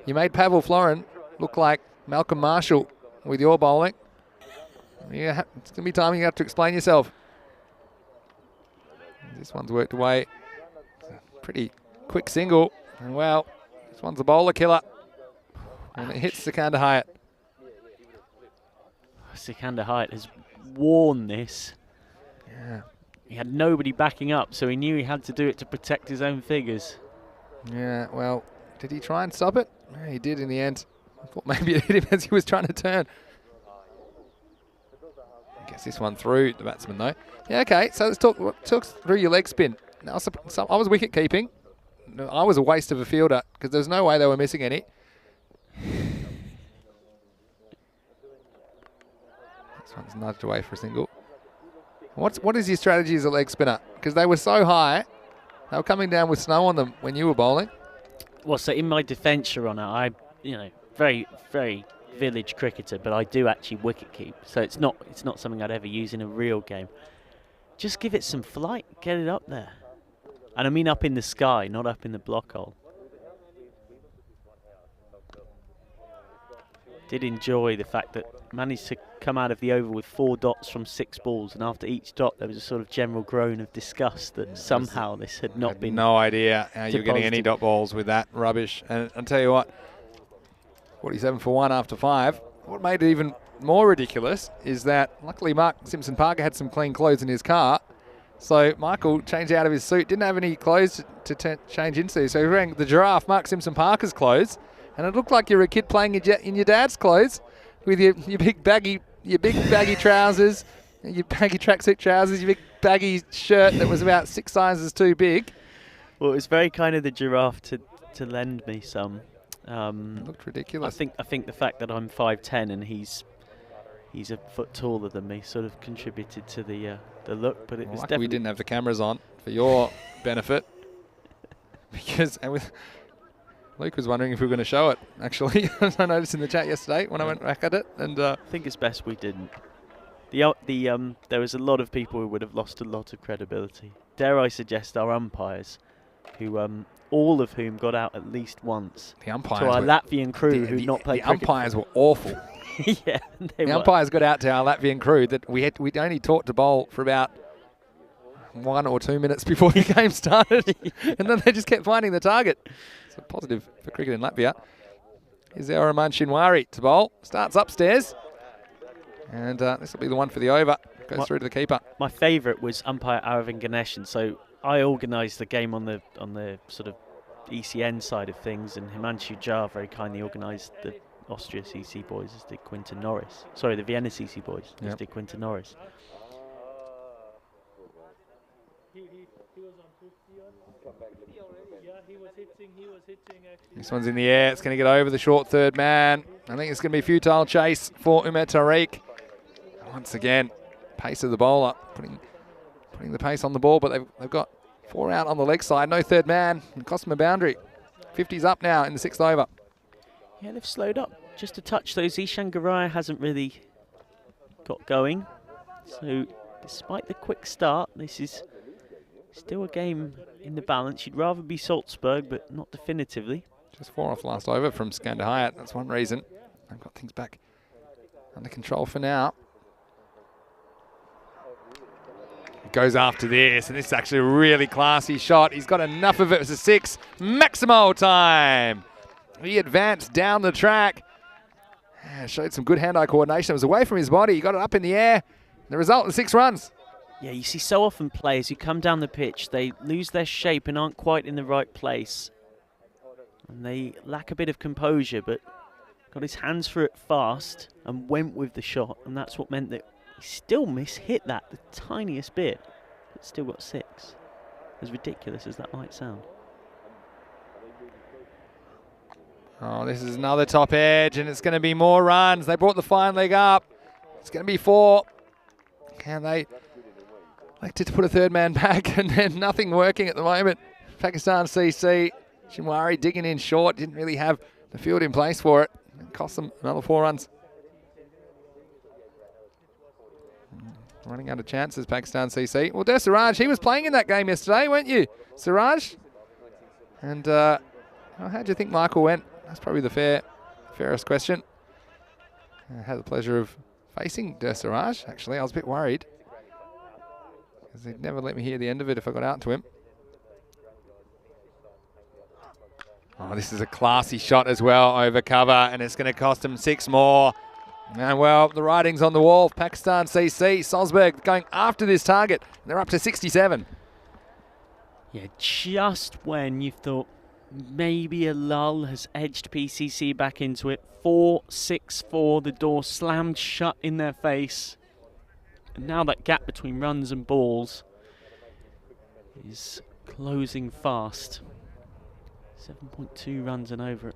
you made Pavel Florin look like Malcolm Marshall with your bowling. Yeah, it's going to be time you have to explain yourself. This one's worked away. Pretty quick single. And well, this one's a bowler killer. And it hits Sikander Hyatt. Sikander Hyatt has worn this. Yeah. He had nobody backing up, so he knew he had to do it to protect his own figures. Yeah, well, did he try and stop it? Yeah, he did in the end. I thought maybe it hit him as he was trying to turn. Gets this one through the batsman though. Yeah, okay, so let's talk through your leg spin. Now, I was wicket keeping. I was a waste of a fielder because there's no way they were missing any. This one's nudged away for a single. What is your strategy as a leg spinner? Because they were so high, they were coming down with snow on them when you were bowling. Well, so in my defence, Your Honour, I, very, very village cricketer, but I do actually wicket keep. So it's not something I'd ever use in a real game. Just give it some flight, get it up there. And I mean up in the sky, not up in the block hole. Did enjoy the fact that managed to come out of the over with 4 dots from 6 balls, and after each dot there was a sort of general groan of disgust that somehow this had not been. No idea how you're getting any dot balls with that rubbish. And I'll tell you what, 47 for 1 after 5. What made it even more ridiculous is that luckily Mark Simpson-Parker had some clean clothes in his car. So Michael changed out of his suit, didn't have any clothes to change into. So he wearing the giraffe, Mark Simpson-Parker's clothes. And it looked like you were a kid playing in your dad's clothes with your big baggy trousers, your baggy tracksuit trousers, your big baggy shirt that was about 6 sizes too big. Well, it was very kind of the giraffe to lend me some. It looked ridiculous. I think the fact that I'm 5'10" and he's a foot taller than me sort of contributed to the look. But it was definitely. We didn't have the cameras on for your benefit, because Luke was wondering if we were going to show it, actually. I noticed in the chat yesterday when I went back at it. And I think it's best we didn't. There was a lot of people who would have lost a lot of credibility. Dare I suggest our umpires, who all of whom got out at least once. The umpires to our Latvian crew who not played cricket. The umpires were awful. Yeah, the umpires got out to our Latvian crew that we'd only taught to bowl for about 1 or 2 minutes before the game started. And then they just kept finding the target. So positive for cricket in Latvia. Here's our Rahman Shinwari to bowl. Starts upstairs. And this will be the one for the over. Goes through to the keeper. My favourite was umpire Aravind Ganesh. And so I organised the game on the sort of ECN side of things, and Himanshu Jha very kindly organised the Austria CC boys, as did Quinton Norris. Sorry, the Vienna CC boys, as did Quinton Norris. This one's in the air. It's going to get over the short third man. I think it's going to be a futile chase for Umer Tariq. Once again, pace of the bowler, putting the pace on the ball, but they've got 4 out on the leg side. No third man. It cost them a boundary. 50's up now in the 6th over. Yeah, they've slowed up just a touch. Though Zishan Garaya hasn't really got going. So despite the quick start, this is still a game in the balance. You'd rather be Salzburg, but not definitively. Just 4 off last over from Skandahayat. That's one reason. They've got things back under control for now. He goes after this, and this is actually a really classy shot. He's got enough of it. It's a 6. Maximo time. He advanced down the track. Showed some good hand-eye coordination. It was away from his body. He got it up in the air. The result is 6 runs. Yeah, you see so often players who come down the pitch, they lose their shape and aren't quite in the right place. And they lack a bit of composure, but got his hands for it fast and went with the shot. And that's what meant that he still hit that the tiniest bit, but still got 6. As ridiculous as that might sound. Oh, this is another top edge, and it's going to be more runs. They brought the fine leg up. It's going to be 4. Can they elected to put a third man back, and then nothing working at the moment. Pakistan CC, Shinwari digging in short, didn't really have the field in place for it. It cost them another 4 runs. Running out of chances, Pakistan CC. Well, Der Siraj, he was playing in that game yesterday, weren't you, Siraj? And how do you think Michael went? That's probably the fairest question. I had the pleasure of facing Der Siraj, actually. I was a bit worried, because he'd never let me hear the end of it if I got out to him. Oh, this is a classy shot as well over cover, and it's going to cost him 6 more. And well, the writing's on the wall. Pakistan CC, Salzburg going after this target. They're up to 67. Yeah, just when you thought maybe a lull has edged PCC back into it. 4-6-4, the door slammed shut in their face. And now that gap between runs and balls is closing fast. 7.2 runs and over at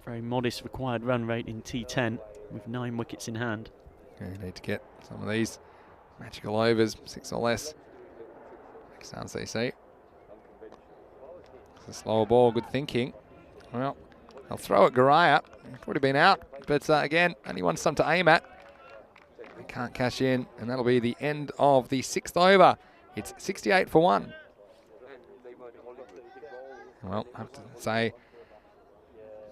very modest required run rate in T10 with 9 wickets in hand. Yeah, you need to get some of these magical overs, 6 or less. Pakistan CC. It's a slower ball, good thinking. Well, they'll throw at Garaya. Would have been out, but again, only one sum to aim at. They can't cash in, and that'll be the end of the 6th over. It's 68 for 1. Well, I have to say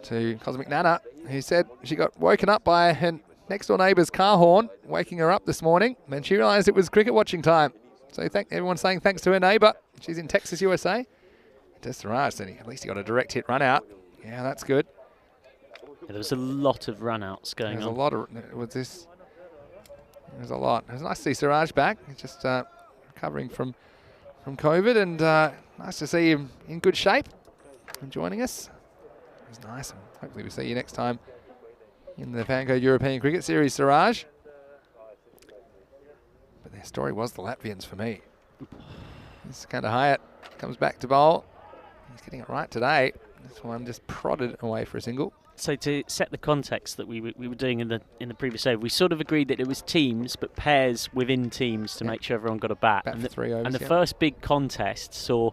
to Cosmic Nana, who said she got woken up by her next door neighbour's car horn, waking her up this morning. Then she realised it was cricket watching time. So everyone's saying thanks to her neighbour. She's in Texas, USA. Der Siraj said at least he got a direct hit run out. Yeah, that's good. Yeah, there was a lot of run outs going on. There's a lot of, there's a lot. It was nice to see Siraj back. He's just recovering from COVID, and nice to see him in good shape and joining us. It was nice, and hopefully we'll see you next time in the FanCode European Cricket Series, Siraj. But their story was the Latvians for me. Skandahayat comes back to bowl. He's getting it right today. This one just prodded away for a single. So to set the context that we were doing in the previous over, we sort of agreed that it was teams, but pairs within teams to make sure everyone got a bat. Bat for 3 overs, and the first big contest saw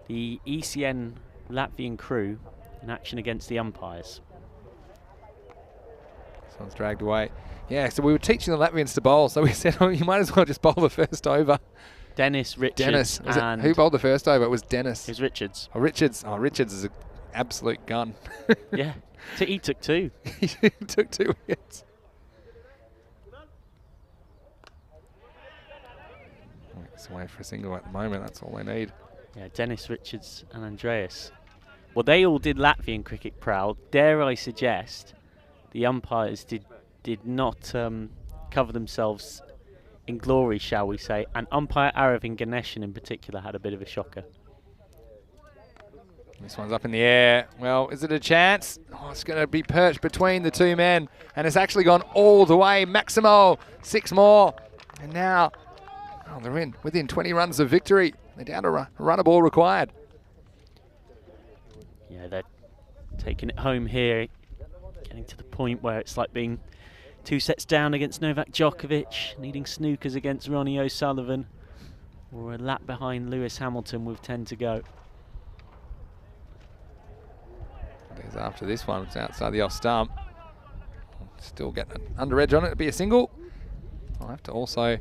the ECN Latvian crew in action against the umpires. This one's dragged away. Yeah, so we were teaching the Latvians to bowl, so we said, oh, you might as well just bowl the first over. Dennis, Richards, and who bowled the first over? It was Dennis. It was Richards. Oh, Richards. Oh, Richards is an absolute gun. Yeah, he took 2. He took 2 wickets. It's away for a single at the moment. That's all they need. Yeah, Dennis, Richards, and Andreas. Well, they all did Latvian cricket proud. Dare I suggest the umpires did not cover themselves in glory, shall we say, and umpire Aravin Ganeshan in particular had a bit of a shocker. This one's up in the air. Well, is it a chance? Oh, it's going to be perched between the two men, and it's actually gone all the way. Maximo, 6 more. And now, oh, they're in within 20 runs of victory. They're down to a run a ball required. Yeah, they're taking it home here, getting to the point where it's like being 2 sets down against Novak Djokovic, needing snookers against Ronnie O'Sullivan, or a lap behind Lewis Hamilton with 10 to go. There's after this one, it's outside the off stump. Still getting an under edge on it, it'll be a single. I'll have to also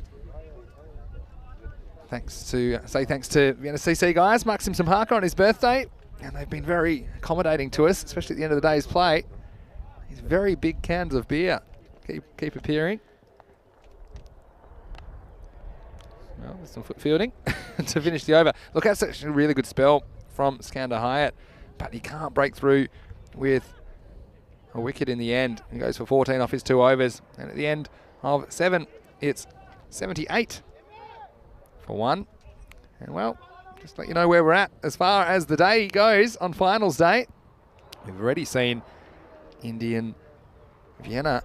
say thanks to Vienna CC guys, Maxim Samhaka on his birthday, and they've been very accommodating to us, especially at the end of the day's play. These very big cans of beer keep appearing. Well, there's some foot fielding to finish the over. Look, that's actually a really good spell from Skander Hyatt, but he can't break through with a wicket in the end. He goes for 14 off his 2 overs, and at the end of 7, it's 78 for 1. And well, just to let you know where we're at as far as the day goes on finals day. We've already seen Indian Vienna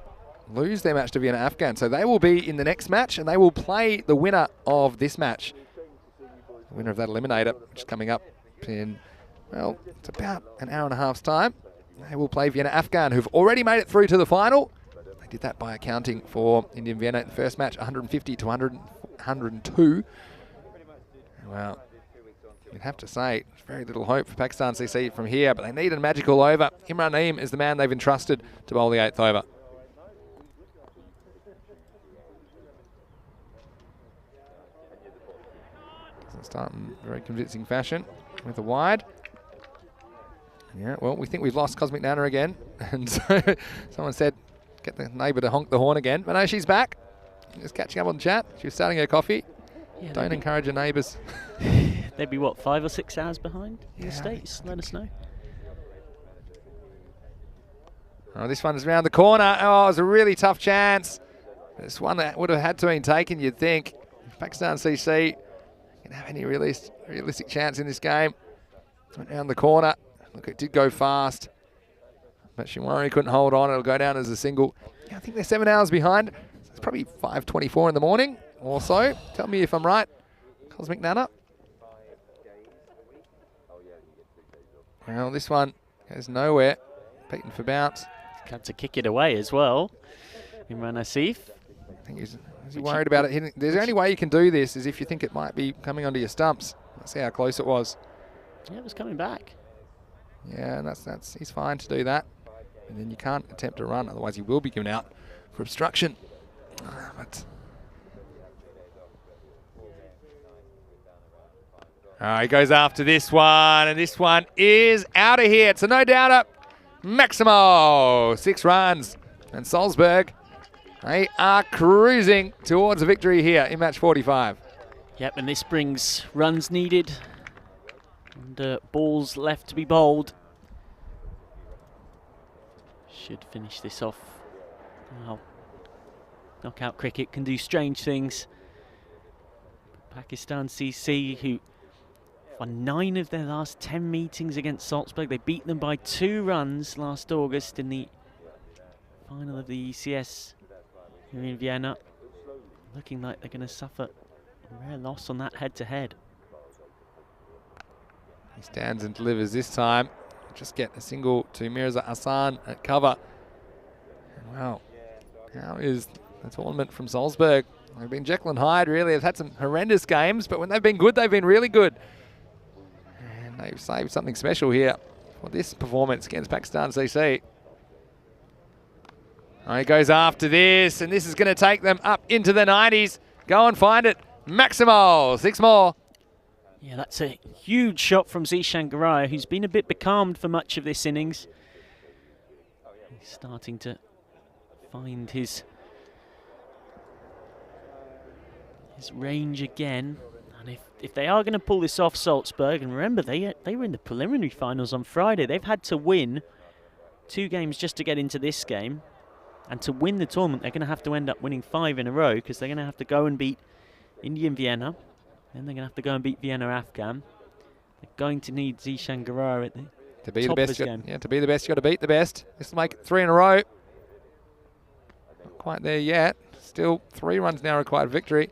lose their match to Vienna Afghan, so they will be in the next match, and they will play the winner of this match. The winner of that eliminator, which is coming up in, well, it's about an hour and a half's time. They will play Vienna Afghan, who've already made it through to the final. They did that by accounting for Indian Vienna in the first match, 150 to 102. Well, you'd have to say there's very little hope for Pakistan CC from here, but they need a magical over. Imran Naeem is the man they've entrusted to bowl the 8th over. Doesn't start in very convincing fashion with a wide. Yeah, well, we think we've lost Cosmic Nana again. And so someone said, get the neighbour to honk the horn again. But no, she's back. Just catching up on the chat. She was starting her coffee. Yeah, don't encourage your neighbours. They'd be, what, 5 or 6 hours behind in the States? Let us know. Oh, this one is around the corner. Oh, it was a really tough chance. It's one that would have had to have been taken, you'd think. If Pakistan CC can have any realistic chance in this game. Went round the corner. Look, it did go fast, but Shimwari couldn't hold on. It'll go down as a single. Yeah, I think they're 7 hours behind. It's probably 5:24 in the morning or so. Tell me if I'm right, Cosmic Nana. Well, this one goes nowhere. Beaten for bounce. Had to kick it away as well. Imran Asif. I think he's worried about it hitting. There's the only way you can do this is if you think it might be coming onto your stumps. Let's see how close it was. Yeah, it was coming back. Yeah, and that's he's fine to do that. And then you can't attempt to run, otherwise he will be given out for obstruction. But he goes after this one, and this one is out of here. It's a no-doubter. Maximo, 6 runs. And Salzburg, they are cruising towards a victory here in match 45. Yep, and this brings runs needed and balls left to be bowled. Should finish this off. Well, knockout cricket can do strange things. Pakistan CC, who won 9 of their last 10 meetings against Salzburg. They beat them by 2 runs last August in the final of the ECS here in Vienna. Looking like they're going to suffer a rare loss on that head-to-head. He stands and delivers this time. Just get a single to Mirza Hassan at cover. And wow, how is the tournament from Salzburg? They've been Jekyll and Hyde, really. They've had some horrendous games, but when they've been good, they've been really good. And they've saved something special here for this performance against Pakistan CC. He goes after this, and this is going to take them up into the 90s. Go and find it. Maximo, 6 more. Yeah, that's a huge shot from Zishan Garaya, who's been a bit becalmed for much of this innings. He's starting to find his range again. And if they are going to pull this off, Salzburg, and remember, they were in the preliminary finals on Friday. They've had to win 2 games just to get into this game. And to win the tournament, they're going to have to end up winning 5 in a row, because they're going to have to go and beat India and Vienna. Then they're going to have to go and beat Vienna Afghan. They're going to need Zishan Garara at the To be top the of best, his game. yeah, to be the best, you got to beat the best. This will make it 3 in a row. Not quite there yet. Still 3 runs now required victory.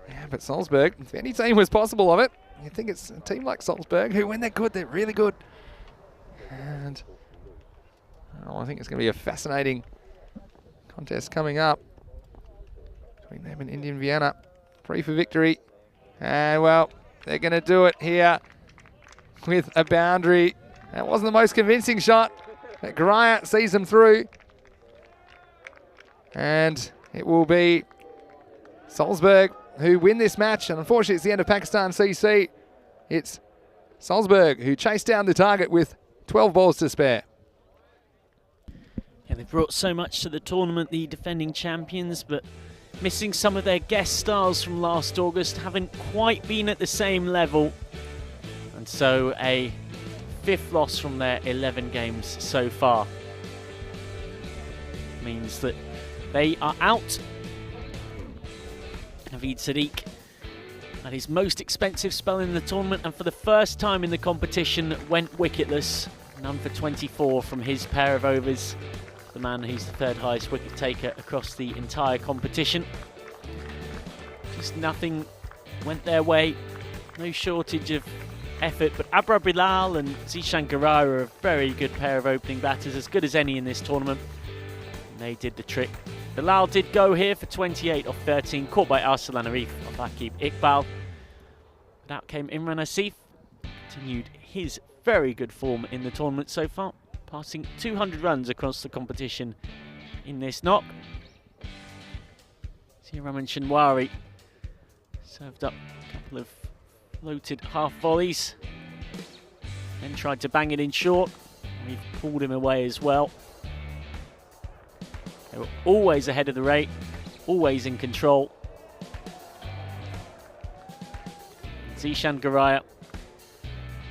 Yeah, but Salzburg, if any team was possible of it, you'd think it's a team like Salzburg who, when they're good, they're really good. And I think it's going to be a fascinating contest coming up between them and Indian Vienna. 3 for victory. And, well, they're going to do it here with a boundary. That wasn't the most convincing shot, but Garaya sees them through. And it will be Salzburg who win this match. And unfortunately, it's the end of Pakistan CC. It's Salzburg who chased down the target with 12 balls to spare. Yeah, they've brought so much to the tournament, the defending champions, but missing some of their guest stars from last August, haven't quite been at the same level. And so a 5th loss from their 11 games so far means that they are out. Naveed Sadiq had his most expensive spell in the tournament, and for the first time in the competition went wicketless. None for 24 from his pair of overs. The man who's the 3rd highest wicket taker across the entire competition. Just nothing went their way. No shortage of effort, but Abra Bilal and Zishan Garaya are a very good pair of opening batters, as good as any in this tournament. And they did the trick. Bilal did go here for 28 off 13, caught by Arsalan Arif off Akib Iqbal. But out came Imran Asif, continued his very good form in the tournament so far, passing 200 runs across the competition in this knock. Raman Shinwari served up a couple of floated half volleys, then tried to bang it in short. We've pulled him away as well. They were always ahead of the rate, always in control. Zishan Garaya,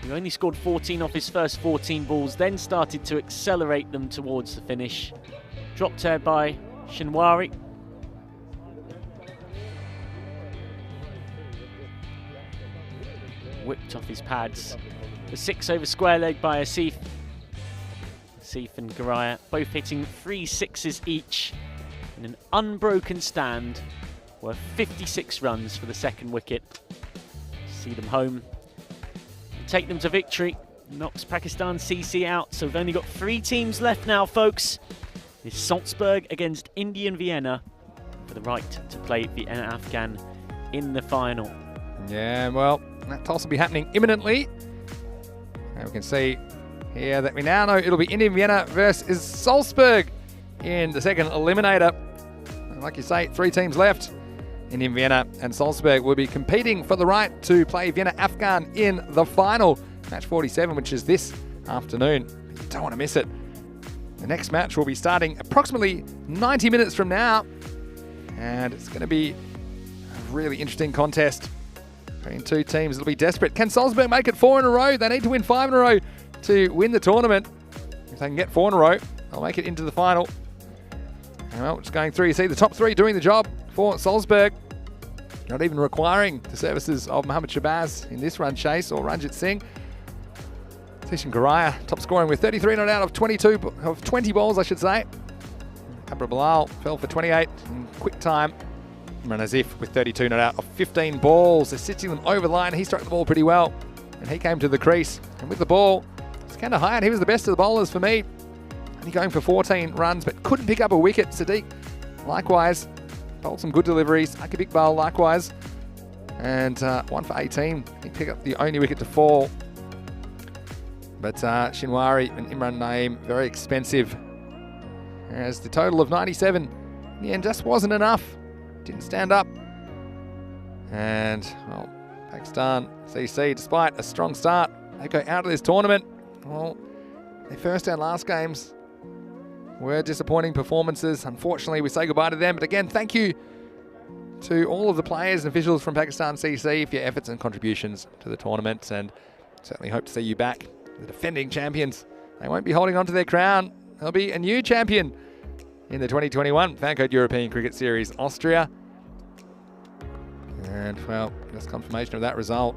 who only scored 14 off his first 14 balls, then started to accelerate them towards the finish. Dropped her by Shinwari. Whipped off his pads. The 6 over square leg by Asif. Asif and Garaya both hitting 3 sixes each in an unbroken stand, worth 56 runs for the 2nd wicket. See them home and take them to victory. Knocks Pakistan CC out, so we've only got 3 teams left now, folks. It's Salzburg against India and Vienna for the right to play Vienna Afghan in the final. Yeah, well, that toss will be happening imminently. And we can see here that we now know it'll be India Vienna versus Salzburg in the 2nd eliminator. And like you say, 3 teams left. India Vienna and Salzburg will be competing for the right to play Vienna Afghan in the final. Match 47, which is this afternoon. You don't want to miss it. The next match will be starting approximately 90 minutes from now. And it's going to be a really interesting contest between 2 teams. It'll be desperate. Can Salzburg make it 4 in a row? They need to win 5 in a row to win the tournament. If they can get 4 in a row, they'll make it into the final. And well, just going through, you see the top 3 doing the job for Salzburg. Not even requiring the services of Mohammad Shabazz in this run chase, or Ranjit Singh. Zishan Garaya top scoring with 33 not out of 20 balls, I should say. Abra Bilal fell for 28 in quick time. Imran Asif with 32 not out of 15 balls. They're sitting them over the line. He struck the ball pretty well, and he came to the crease. And with the ball, it's kind of high, and he was the best of the bowlers for me. Only going for 14 runs, but couldn't pick up a wicket. Sadiq, likewise, bowled some good deliveries. Akib Iqbal, likewise. And 1 for 18. He picked up the only wicket to fall. But Shinwari and Imran Naeem, very expensive. As the total of 97 in the end just wasn't enough. Didn't stand up. And, well, Pakistan CC, despite a strong start, they go out of this tournament. Well, their first and last games were disappointing performances. Unfortunately, we say goodbye to them. But again, thank you to all of the players and officials from Pakistan CC for your efforts and contributions to the tournament. And certainly hope to see you back. The defending champions. They won't be holding on to their crown. There'll be a new champion. in the 2021 FanCode European Cricket Series, Austria. And, well, just confirmation of that result.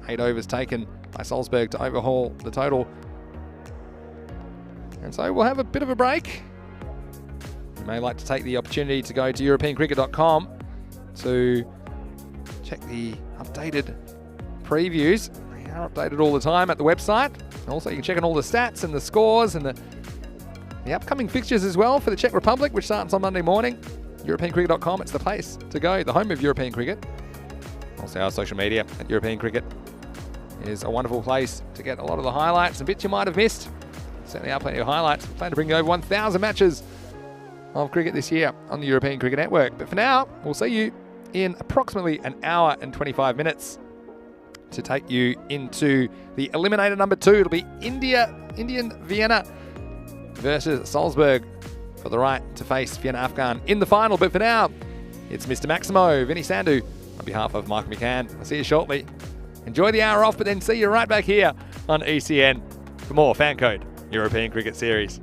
8 overs taken by Salzburg to overhaul the total. And so we'll have a bit of a break. You may like to take the opportunity to go to EuropeanCricket.com to check the updated previews. They are updated all the time at the website. Also, you can check on all the stats and the scores and the upcoming fixtures as well for the Czech Republic, which starts on Monday morning. EuropeanCricket.com, it's the place to go, the home of European cricket. Also, our social media at European Cricket is a wonderful place to get a lot of the highlights and bits you might have missed. Certainly are plenty of highlights. We plan to bring you over 1,000 matches of cricket this year on the European Cricket Network. But for now, we'll see you in approximately an hour and 25 minutes to take you into the eliminator number 2. It'll be Indian Vienna versus Salzburg for the right to face Vienna Afghan in the final. But for now, it's Mr. Maximo, Vinny Sandhu, on behalf of Michael McCann. I'll see you shortly. Enjoy the hour off, but then see you right back here on ECN for more FanCode European Cricket Series.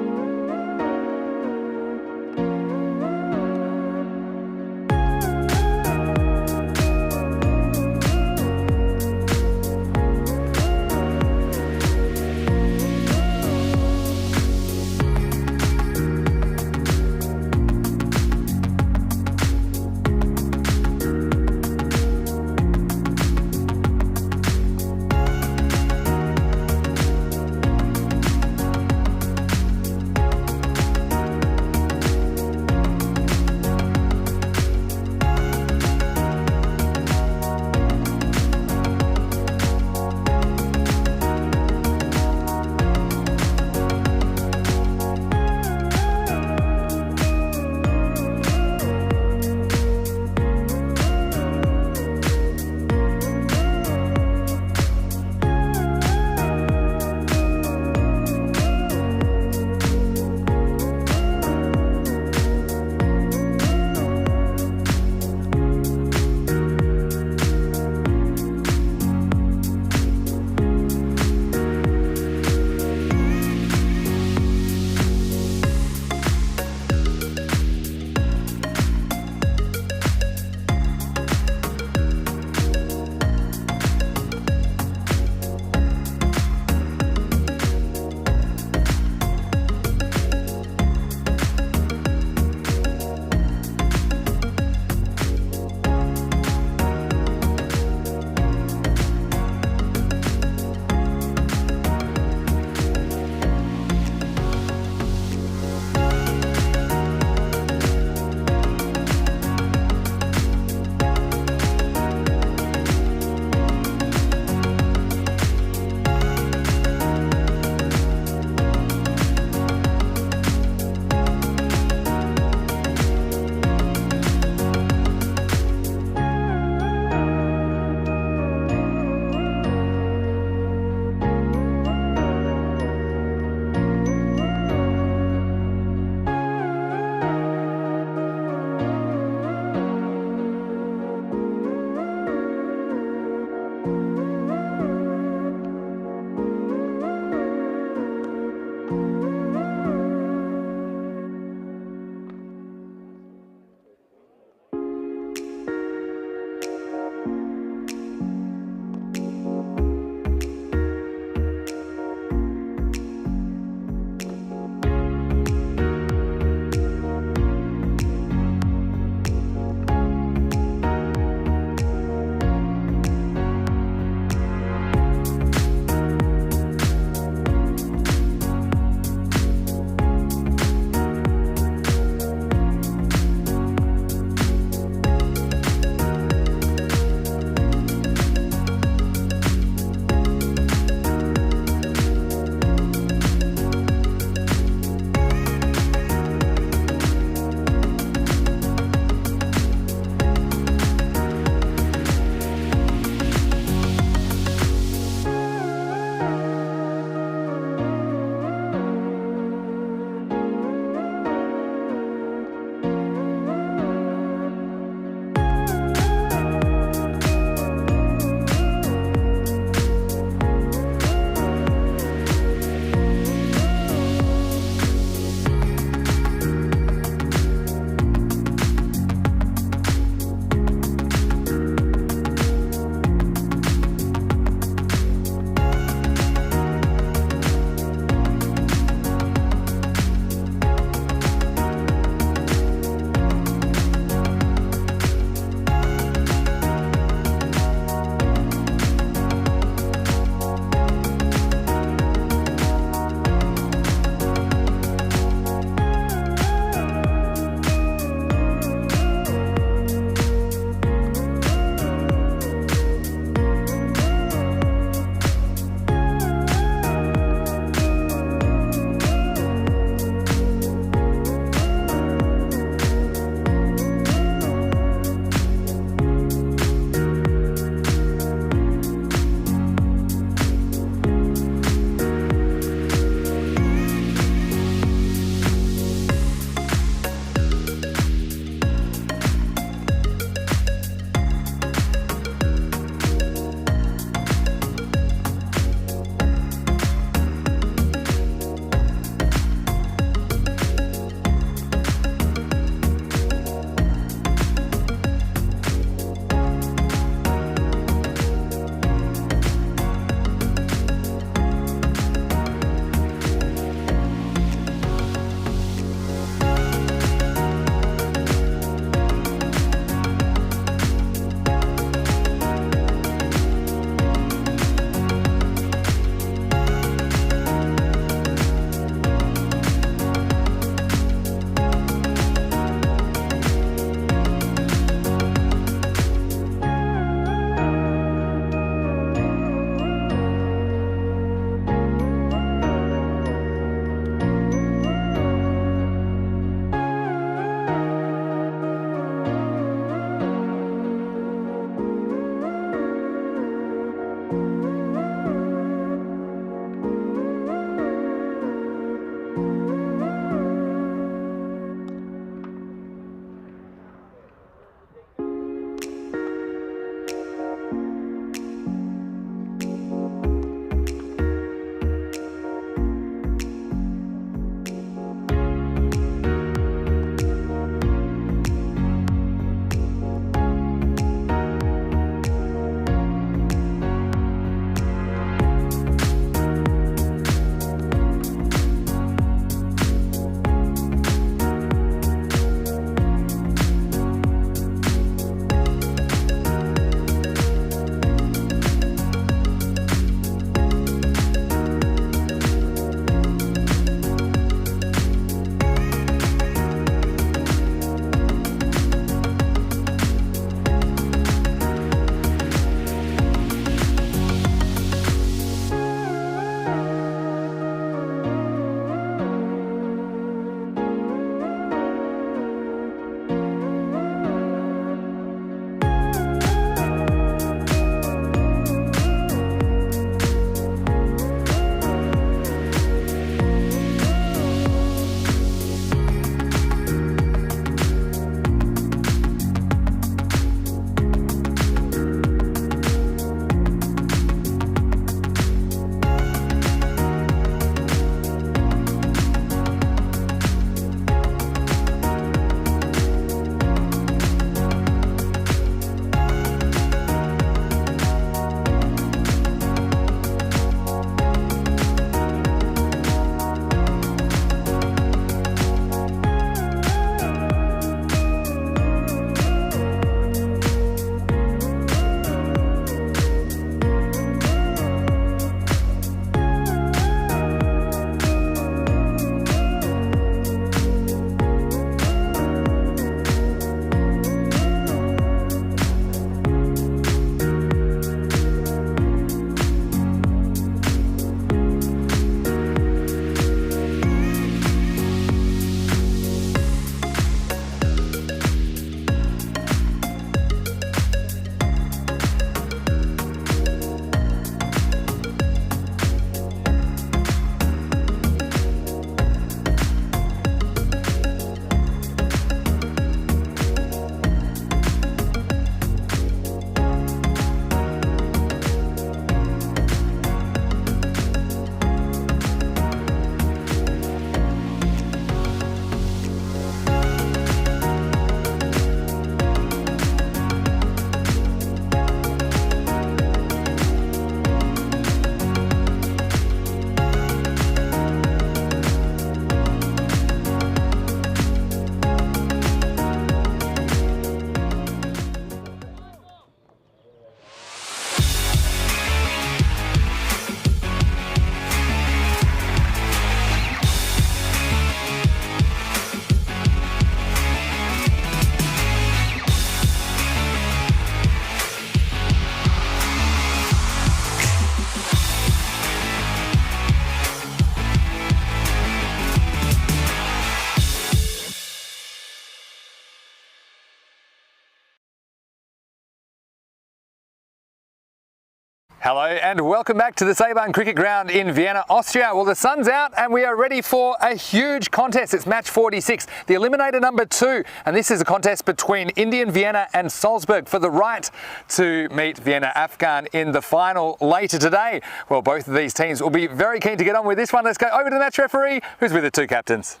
Hello and welcome back to the Seebahn Cricket Ground in Vienna, Austria. Well, the sun's out and we are ready for a huge contest. It's match 46, the eliminator number 2. And this is a contest between Indian Vienna and Salzburg for the right to meet Vienna Afghan in the final later today. Well, both of these teams will be very keen to get on with this one. Let's go over to the match referee, who's with the two captains.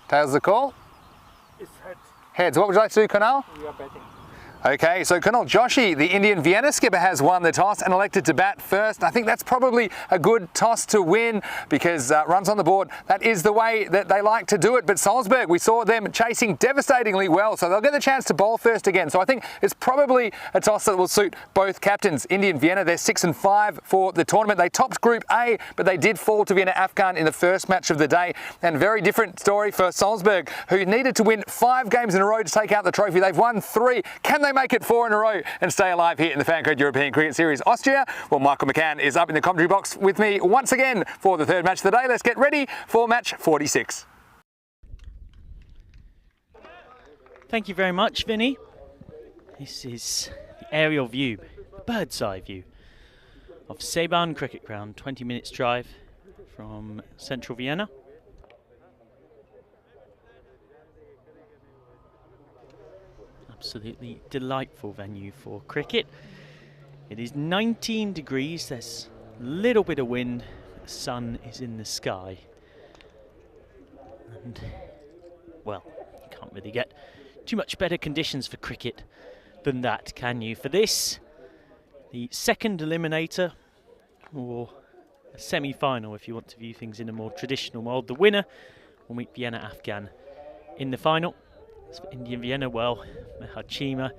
Tails the call? It's heads. Heads. What would you like to do, Kunal? We are betting. Okay, so Kunal Joshi, the Indian Vienna skipper, has won the toss and elected to bat first. I think that's probably a good toss to win because runs on the board, that is the way that they like to do it. But Salzburg, we saw them chasing devastatingly well, so they'll get the chance to bowl first again. So I think it's probably a toss that will suit both captains. Indian Vienna, they're 6-5 for the tournament. They topped Group A, but they did fall to Vienna Afghan in the first match of the day. And very different story for Salzburg, who needed to win 5 games in a row to take out the trophy. They've won 3. Can they make it 4 in a row and stay alive here in the FanCode European Cricket Series Austria? Well, Michael McCann is up in the commentary box with me once again for the third match of the day. Let's get ready for match 46. Thank you very much, Vinny. This is the aerial view, bird's eye view of Seebahn Cricket Ground, 20 minutes drive from central Vienna. Absolutely delightful venue for cricket. It is 19 degrees, there's a little bit of wind, the sun is in the sky. And, well, you can't really get too much better conditions for cricket than that, can you? For this, the second eliminator, or a semi-final if you want to view things in a more traditional mould. The winner will meet Vienna Afghan in the final. As for Indian Vienna, well, Mehachima,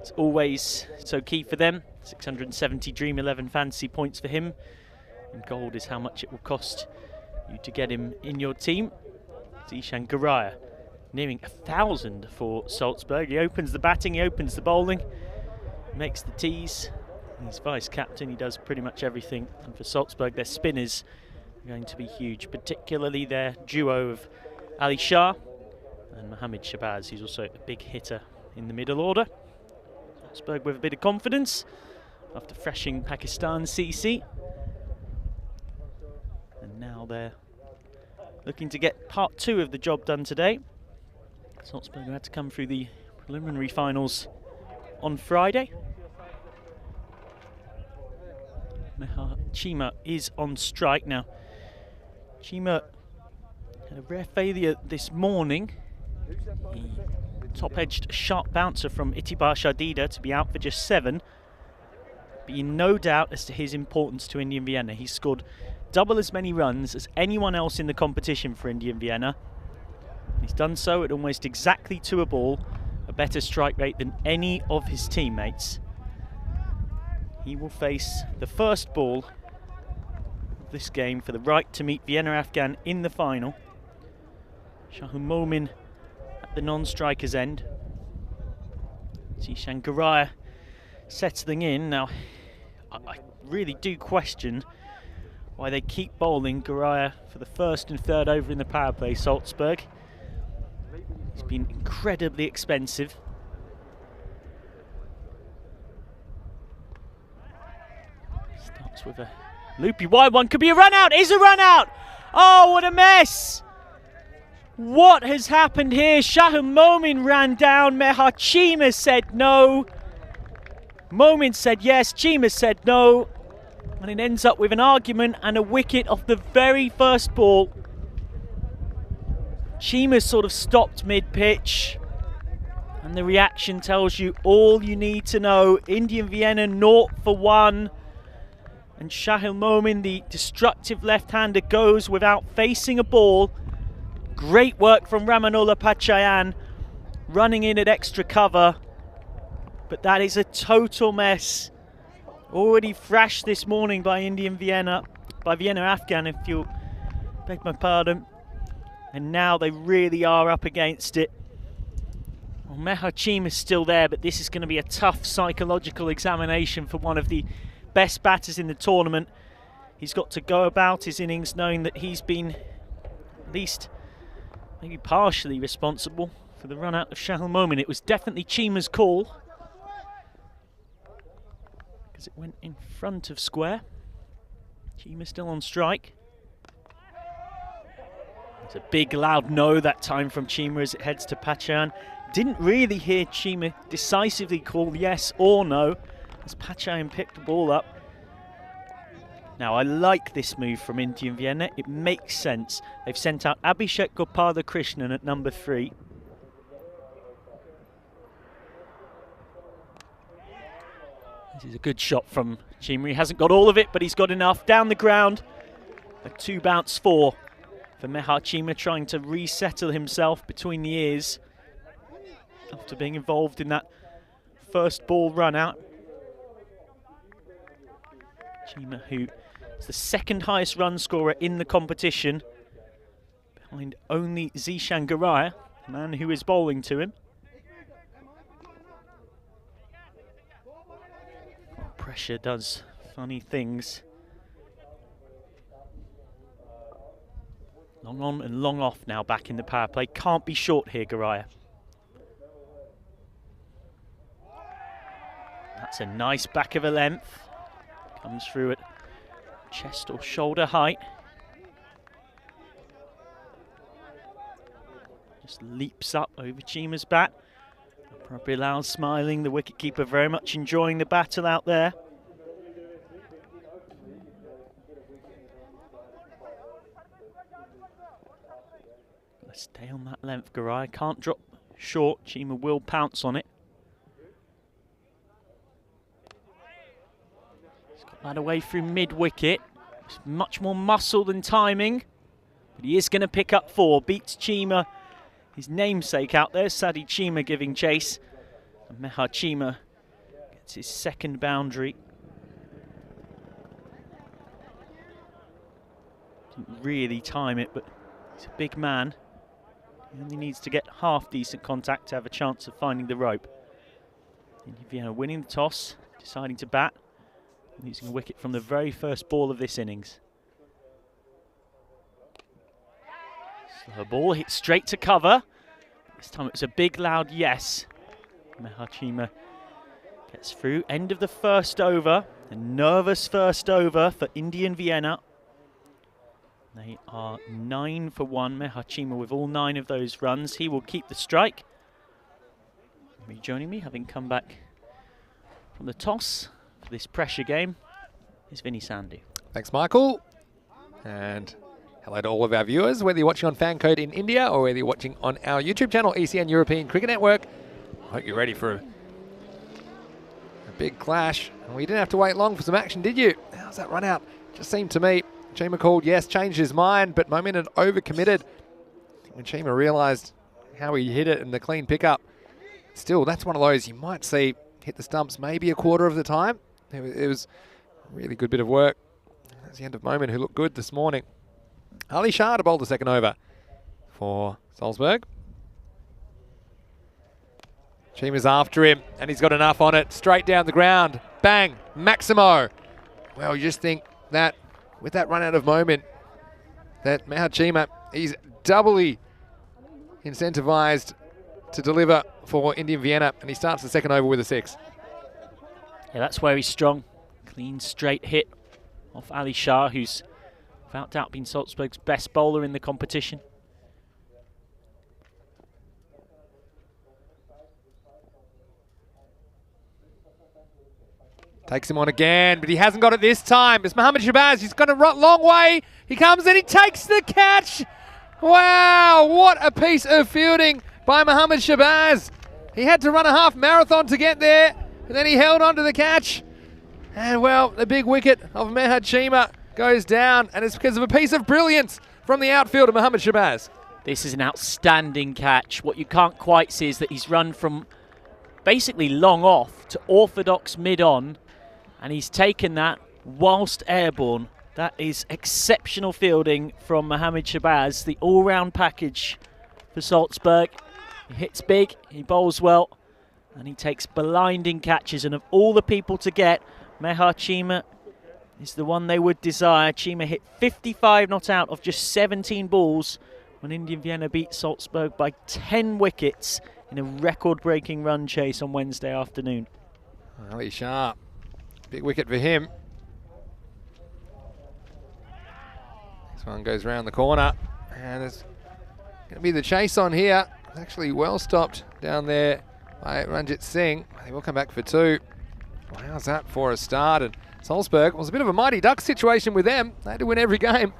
it's always so key for them. 670 Dream 11 fantasy points for him. And gold is how much it will cost you to get him in your team. Zishan Garaya, nearing 1,000 for Salzburg. He opens the batting, he opens the bowling, makes the tees. He's vice-captain, he does pretty much everything. And for Salzburg, their spinners are going to be huge, particularly their duo of Ali Shah and Mohammad Shabazz, who's also a big hitter in the middle order. Salzburg with a bit of confidence after thrashing Pakistan CC. And now they're looking to get part 2 of the job done today. Salzburg had to come through the preliminary finals on Friday. Chima is on strike now. Chima had a rare failure this morning. He top-edged a sharp bouncer from Itibar Shadida to be out for just 7. But in no doubt as to his importance to Indian Vienna. He scored double as many runs as anyone else in the competition for Indian Vienna. He's done so at almost exactly to a ball, a better strike rate than any of his teammates. He will face the first ball of this game for the right to meet Vienna Afghan in the final. Shahun Momin at the non-striker's end. Zishan Garaya settling in. Now, I really do question why they keep bowling Garaya for the first and third over in the power play, Salzburg. He's been incredibly expensive. Starts with a loopy wide one, could be a run out, is a run out! Oh, what a mess! What has happened here? Shahun Momin ran down, Mehachima said no. Momin said yes, Chima said no. And it ends up with an argument and a wicket off the very first ball. Chima sort of stopped mid-pitch. And the reaction tells you all you need to know. Indian Vienna 0 for 1. And Shahil Momin, the destructive left-hander, goes without facing a ball. Great work from Ramanullah Pachayan, running in at extra cover. But that is a total mess. Already thrashed this morning by Indian Vienna, by Vienna Afghan, if you'll beg my pardon. And now they really are up against it. Well, Mehachim is still there, but this is going to be a tough psychological examination for one of the best batters in the tournament. He's got to go about his innings knowing that he's been at least maybe partially responsible for the run out of Shahal moment. It was definitely Chima's call, because it went in front of square. Chima still on strike. It's a big loud no that time from Chima as it heads to Pachayan. Didn't really hear Chima decisively call yes or no as Pachayan picked the ball up. Now, I like this move from Indian Vienna. It makes sense. They've sent out Abhishek Gopada Krishnan at number 3. This is a good shot from Chima. He hasn't got all of it, but he's got enough. Down the ground, a 2-bounce 4 for Mehar Chima, trying to resettle himself between the ears after being involved in that first ball run out. Chima, who is the second highest run scorer in the competition, behind only Zishan Garaya, the man who is bowling to him. Pressure does funny things. Long on and long off now, back in the power play. Can't be short here, Garaya. That's a nice back of a length. Comes through at chest or shoulder height. Just leaps up over Chima's bat. Probably Lau smiling, the wicketkeeper very much enjoying the battle out there. Let's stay on that length, Garaya. Can't drop short. Chima will pounce on it. He's got that away through mid-wicket. It's much more muscle than timing. But he is going to pick up 4. Beats Chima. His namesake out there, Sadi Chima, giving chase. And Mehar Chima gets his second boundary. Didn't really time it, but he's a big man. He only needs to get half decent contact to have a chance of finding the rope. Indian Vienna winning the toss, deciding to bat, losing a wicket from the very first ball of this innings. Slow ball, hit straight to cover. This time it was a big loud yes. Mehar Chima gets through. End of the first over. A nervous first over for Indian Vienna. They are 9 for 1. Mehar Chima with all 9 of those runs. He will keep the strike. Rejoining me, having come back from the toss for this pressure game, is Vinny Sandhu. Thanks, Michael. And hello to all of our viewers, whether you're watching on FanCode in India or whether you're watching on our YouTube channel, ECN European Cricket Network. I hope you're ready for a big clash. And we didn't have to wait long for some action, did you? How's that run out? Just seemed to me, Chima called yes, changed his mind, but Momin had overcommitted. When Chima realised how he hit it and the clean pickup, still, that's one of those you might see hit the stumps maybe a quarter of the time. It was a really good bit of work. That's the end of Momin, who looked good this morning. Ali Shah to bowl the second over for Salzburg. Chima's after him, and he's got enough on it. Straight down the ground. Bang. Maximo. Well, you just think that with that run out of moment, that Mehar Chima, he's doubly incentivised to deliver for Indian Vienna, and he starts the second over with a 6. Yeah, that's where he's strong. Clean, straight hit off Ali Shah, who's without doubt been Salzburg's best bowler in the competition. Takes him on again, but he hasn't got it this time. It's Mohammad Shabazz. He's got a long way. He comes and he takes the catch. Wow, what a piece of fielding by Mohammad Shabazz. He had to run a half marathon to get there, and then he held on to the catch. And, well, the big wicket of Mehar Chima goes down, and it's because of a piece of brilliance from the outfielder, Mohammad Shabazz. This is an outstanding catch. What you can't quite see is that he's run from basically long off to orthodox mid-on, and he's taken that whilst airborne. That is exceptional fielding from Mohammad Shabazz, the all-round package for Salzburg. He hits big, he bowls well, and he takes blinding catches. And of all the people to get, Mehar Chima is the one they would desire. Chima hit 55 not out of just 17 balls when Indian Vienna beat Salzburg by 10 wickets in a record-breaking run chase on Wednesday afternoon. Ali Sharp, big wicket for him. This one goes round the corner, and it's going to be the chase on here. It's actually well stopped down there by Ranjit Singh. They will come back for 2. Well, how's that for a start? And Salzburg was a bit of a mighty duck situation with them. They had to win every game.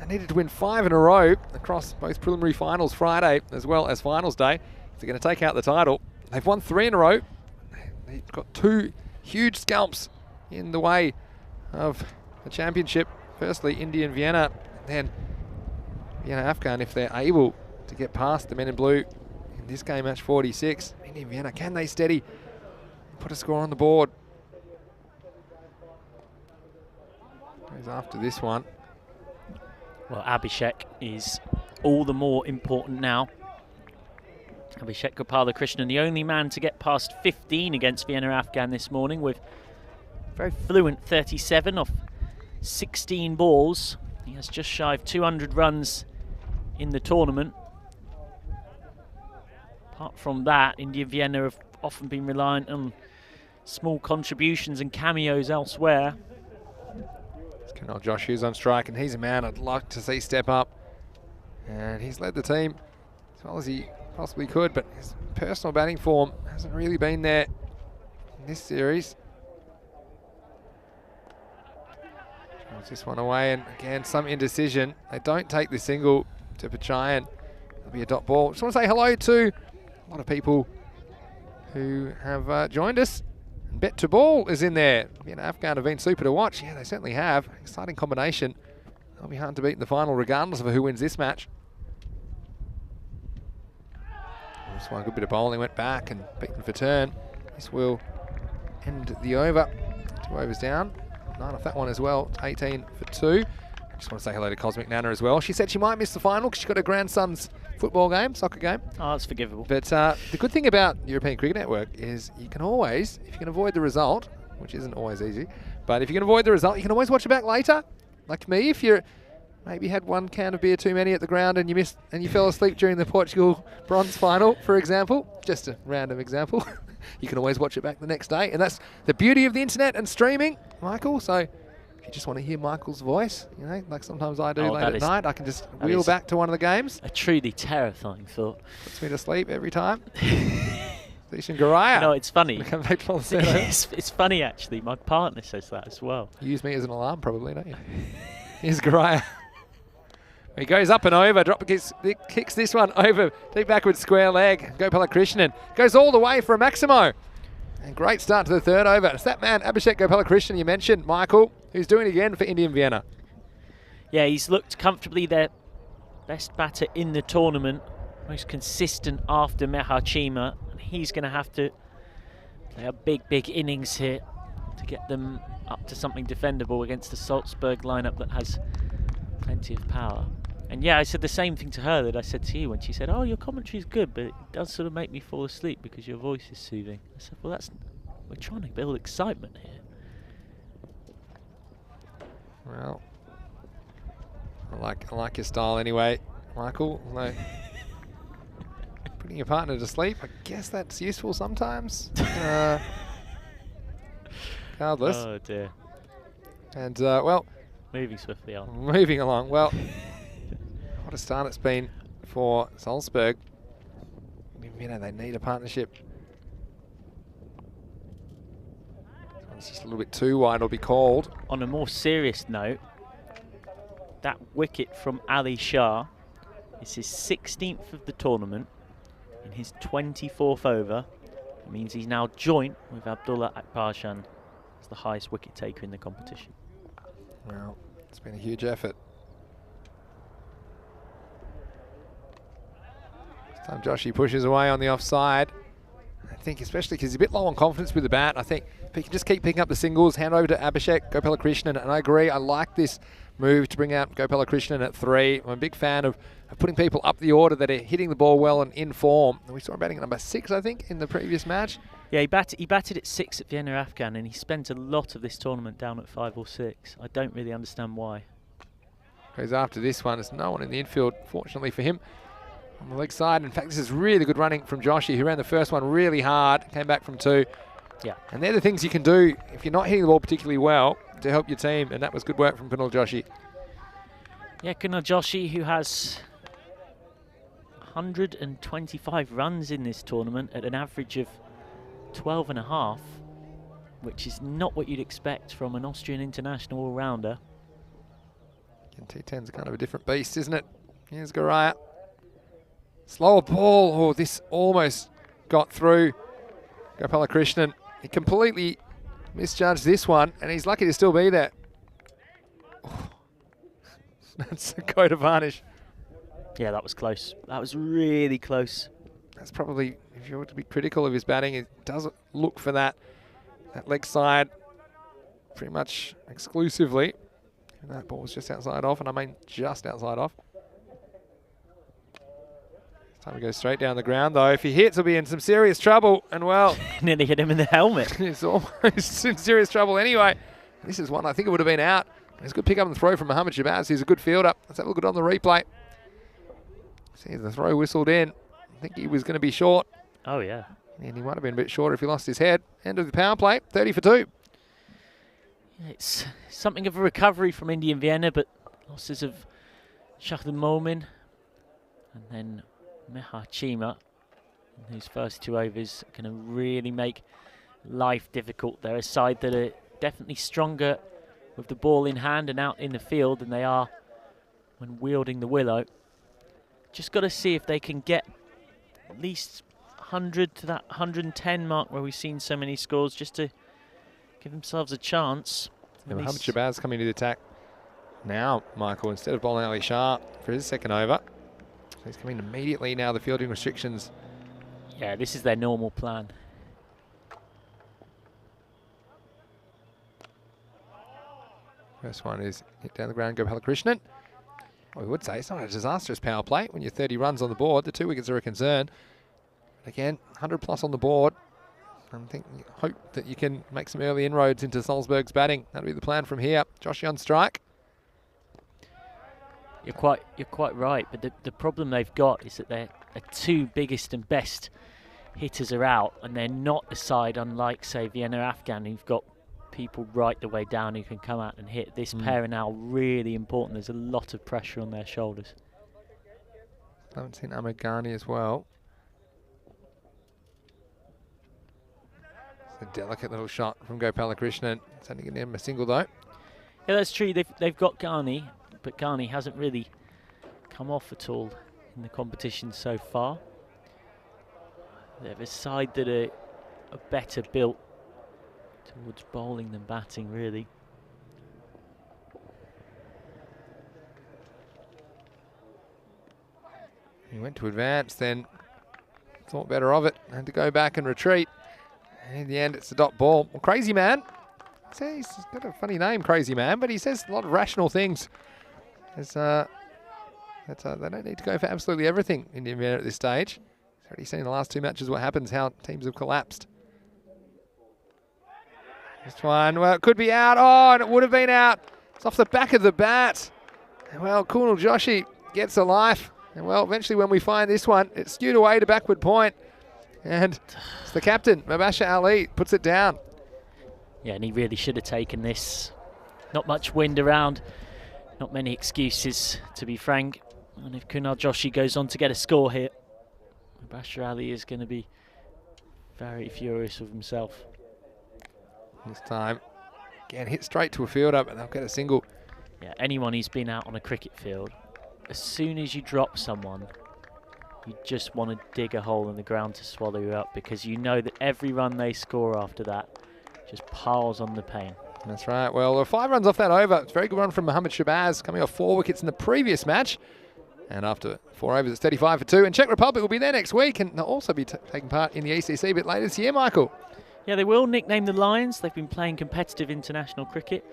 They needed to win 5 in a row across both preliminary finals Friday as well as finals day. They're going to take out the title. They've won 3 in a row. They've got 2 huge scalps in the way of the championship. Firstly, Indian Vienna, and then Vienna Afghan, if they're able to get past the men in blue in this game, match 46. Indian Vienna, can they steady and put a score on the board? Goes after this one. Well, Abhishek is all the more important now. Abhishek Gopalakrishnan, the only man to get past 15 against Vienna Afghan this morning, with very fluent 37 off 16 balls. He has just shy of 200 runs in the tournament. Apart from that, India Vienna have often been reliant on small contributions and cameos elsewhere. Colonel Josh Hughes on strike, and he's a man I'd like to see step up. And he's led the team as well as he possibly could, but his personal batting form hasn't really been there in this series. Throws this one away, and again, some indecision. They don't take the single to Pachayan. It'll be a dot ball. Just want to say hello to a lot of people who have joined us. Bet to Ball is in there. Vienna Afghan have been super to watch. Yeah, they certainly have. Exciting combination. They'll be hard to beat in the final regardless of who wins this match. This one, a good bit of bowling, went back and beaten for turn. This will end the over. 2 overs down. 9 off that one as well. 18 for 2. I just want to say hello to Cosmic Nana as well. She said she might miss the final because she got her grandson's football game, soccer game. Oh, that's forgivable. But the good thing about European Cricket Network is you can always, if you can avoid the result, which isn't always easy, but if you can avoid the result, you can always watch it back later. Like me, if you're maybe had 1 can of beer too many at the ground and you missed and you fell asleep during the Portugal bronze final, for example, just a random example, you can always watch it back the next day. And that's the beauty of the internet and streaming, Michael. So if you just want to hear Michael's voice, you know, like sometimes I do late at night, I can just wheel back to one of the games. A truly terrifying thought. Puts me to sleep every time. Decent Garaya. No, it's funny. Come back to it's funny, actually. My partner says that as well. You use me as an alarm, probably, don't you? Here's Garaya. He goes up and over, kicks this one over, deep backwards square leg. Gopalakrishnan goes all the way for a Maximo. And great start to the 3rd over. It's that man, Abhishek Gopalakrishnan, you mentioned, Michael, who's doing it again for Indian Vienna. Yeah, he's looked comfortably their best batter in the tournament, most consistent after Mehachima. And he's going to have to play a big innings here to get them up to something defendable against the Salzburg lineup that has plenty of power. And yeah, I said the same thing to her that I said to you when she said, "Oh, your commentary is good, but it does sort of make me fall asleep because your voice is soothing." I said, "Well, we're trying to build excitement here." Well, I like your style anyway, Michael. Although putting your partner to sleep, I guess that's useful sometimes. Regardless. Oh dear. And well, moving swiftly on. Moving along. Well, what a start it's been for Salzburg. You know, they need a partnership. It's just a little bit too wide, it'll be called. On a more serious note, that wicket from Ali Shah is his 16th of the tournament in his 24th over. It means he's now joint with Abdullah Akbarshan as the highest wicket taker in the competition. Well, it's been a huge effort. This time Joshy pushes away on the offside. I think especially because he's a bit low on confidence with the bat. I think if he can just keep picking up the singles, hand over to Abhishek Gopalakrishnan, and I agree, I like this move to bring out Gopalakrishnan at 3. I'm a big fan of putting people up the order that are hitting the ball well and in form. We saw him batting at number 6, I think, in the previous match. Yeah, he batted at 6 at Vienna Afghan, and he spent a lot of this tournament down at 5 or 6. I don't really understand why. goes after this one. There's no one in the infield, fortunately for him, on the leg side. In fact, this is really good running from Joshy, who ran the first one really hard, came back from 2. Yeah. And they're the things you can do if you're not hitting the ball particularly well to help your team, and that was good work from Kunal Joshi. Yeah, Kunal Joshi, who has 125 runs in this tournament at an average of 12.5, which is not what you'd expect from an Austrian international all-rounder. And T10's kind of a different beast, isn't it? Here's Garaya. Slower ball. Oh, this almost got through Gopalakrishnan. He completely misjudged this one, and he's lucky to still be there. Oh. That's a code of varnish. Yeah, that was close. That was really close. That's probably, if you were to be critical of his batting, it doesn't look for that leg side pretty much exclusively. And that ball was just outside off, and I mean just outside off. It's time to go straight down the ground, though. If he hits, he'll be in some serious trouble, and well... Nearly hit him in the helmet. He's almost in serious trouble anyway. This is one I think it would have been out. It's a good pick up and throw from Mohamed Shabazz. He's a good fielder. Let's have a look at it on the replay. See the throw whistled in. I think he was going to be short. Oh, yeah. And he might have been a bit shorter if he lost his head. End of the power play, 30 for 2. It's something of a recovery from Indian Vienna, but losses of Shahdan Momin and then Mehar Chima, whose first 2 overs are going to really make life difficult. They're a side that are definitely stronger with the ball in hand and out in the field than they are when wielding the willow. Just got to see if they can get at least 100 to that 110 mark where we've seen so many scores, just to give themselves a chance. Yeah, Mohamed Shabazz coming to the attack now, Michael, instead of bowling Ali Shah for his second over. So he's coming immediately now, the fielding restrictions. Yeah, this is their normal plan. First one is hit down the ground, Gopalakrishnan. Well, we would say it's not a disastrous power play when you're 30 runs on the board. The 2 wickets are a concern. But again, 100 plus on the board. I hope that you can make some early inroads into Salzburg's batting. That'll be the plan from here. Joshi on strike. You're quite right, but the problem they've got is that their 2 biggest and best hitters are out, and they're not a side unlike, say, Vienna Afghan, who've got people right the way down who can come out and hit. This pair are now really important. There's a lot of pressure on their shoulders. Haven't seen Ahmed Ghani as well. It's a delicate little shot from Gopalakrishnan. Sending it in a single though. Yeah, that's true. They've got Ghani, but Ghani hasn't really come off at all in the competition so far. They're a side that are better built towards bowling than batting, really. He went to advance, then thought better of it, had to go back and retreat. And in the end, it's a dot ball. Well, Crazy Man, he's got a funny name, Crazy Man, but he says a lot of rational things. They don't need to go for absolutely everything in Vienna at this stage. He's already seen in the last 2 matches what happens, how teams have collapsed. This one, well, it could be out. Oh, and it would have been out. It's off the back of the bat. And well, Kunal Joshi gets a life. And well, eventually when we find this one, it's skewed away to backward point. And it's the captain, Mubashir Ali, puts it down. Yeah, and he really should have taken this. Not much wind around. Not many excuses, to be frank. And if Kunal Joshi goes on to get a score here, Mubashir Ali is going to be very furious with himself. This time, again, hit straight to a fielder, but they'll get a single. Yeah, anyone who's been out on a cricket field, as soon as you drop someone, you just want to dig a hole in the ground to swallow you up, because you know that every run they score after that just piles on the pain. That's right. Well, 5 runs off that over. It's a very good run from Mohamed Shabazz, coming off 4 wickets in the previous match. And after 4 overs, it's 35 for 2. And Czech Republic will be there next week, and they'll also be taking part in the ECC a bit later this year, Michael. Yeah, they will nickname the Lions. They've been playing competitive international cricket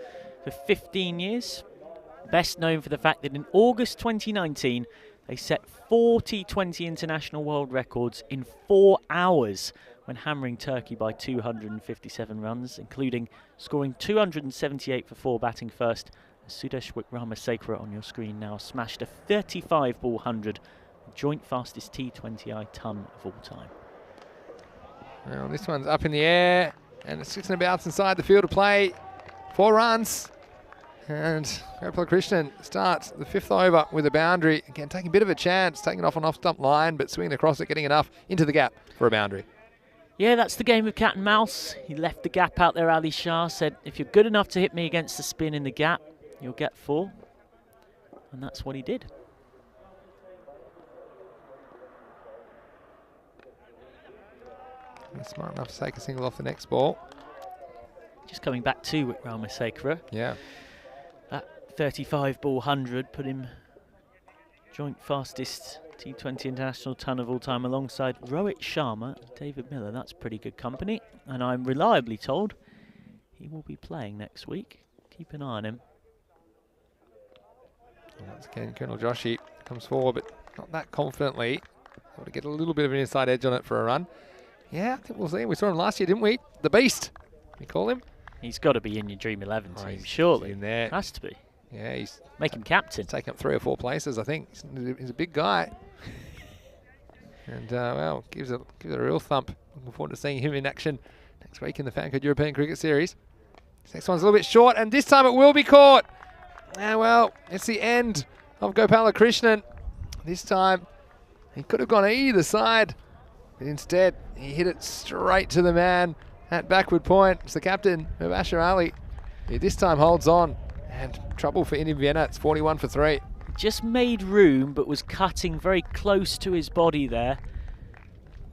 for 15 years. Best known for the fact that in August 2019, they set 40 T20 international world records in 4 hours when hammering Turkey by 257 runs, including scoring 278 for 4 batting first, Sudesh Wikramasekara on your screen now smashed a 35 ball 100, joint fastest T20I ton of all time. Well, this one's up in the air, and it's sits and bouts inside the field of play. 4 runs. And Gopala Krishnan starts the 5th over with a boundary. Again, taking a bit of a chance, taking it off an off-stump line, but swinging across it, getting enough into the gap for a boundary. Yeah, that's the game of cat and mouse. He left the gap out there, Ali Shah said, if you're good enough to hit me against the spin in the gap, you'll get 4. And that's what he did. He's smart enough to take a single off the next ball. Just coming back to Wikramasekara. Yeah. That 35 ball 100 put him joint fastest T20 international ton of all time alongside Rohit Sharma and David Miller. That's pretty good company. And I'm reliably told he will be playing next week. Keep an eye on him. Once again, Colonel Joshi comes forward, but not that confidently. Able to get a little bit of an inside edge on it for a run. Yeah, I think we'll see him. We saw him last year, didn't we? The Beast, we call him. He's got to be in your Dream 11 team, He's surely. in there. Has to be. Yeah, he's Make him captain. taken up 3 or 4 places, I think. He's a big guy. And, well, gives it a real thump. Looking forward to seeing him in action next week in the FanCode European Cricket Series. This next one's a little bit short, and this time it will be caught. Well, it's the end of Gopala Krishnan. This time, he could have gone either side, but instead, he hit it straight to the man at backward point. It's the captain, Mubashir Ali. He this time holds on, and trouble for Indian Vienna. It's 41 for 3. Just made room, but was cutting very close to his body there.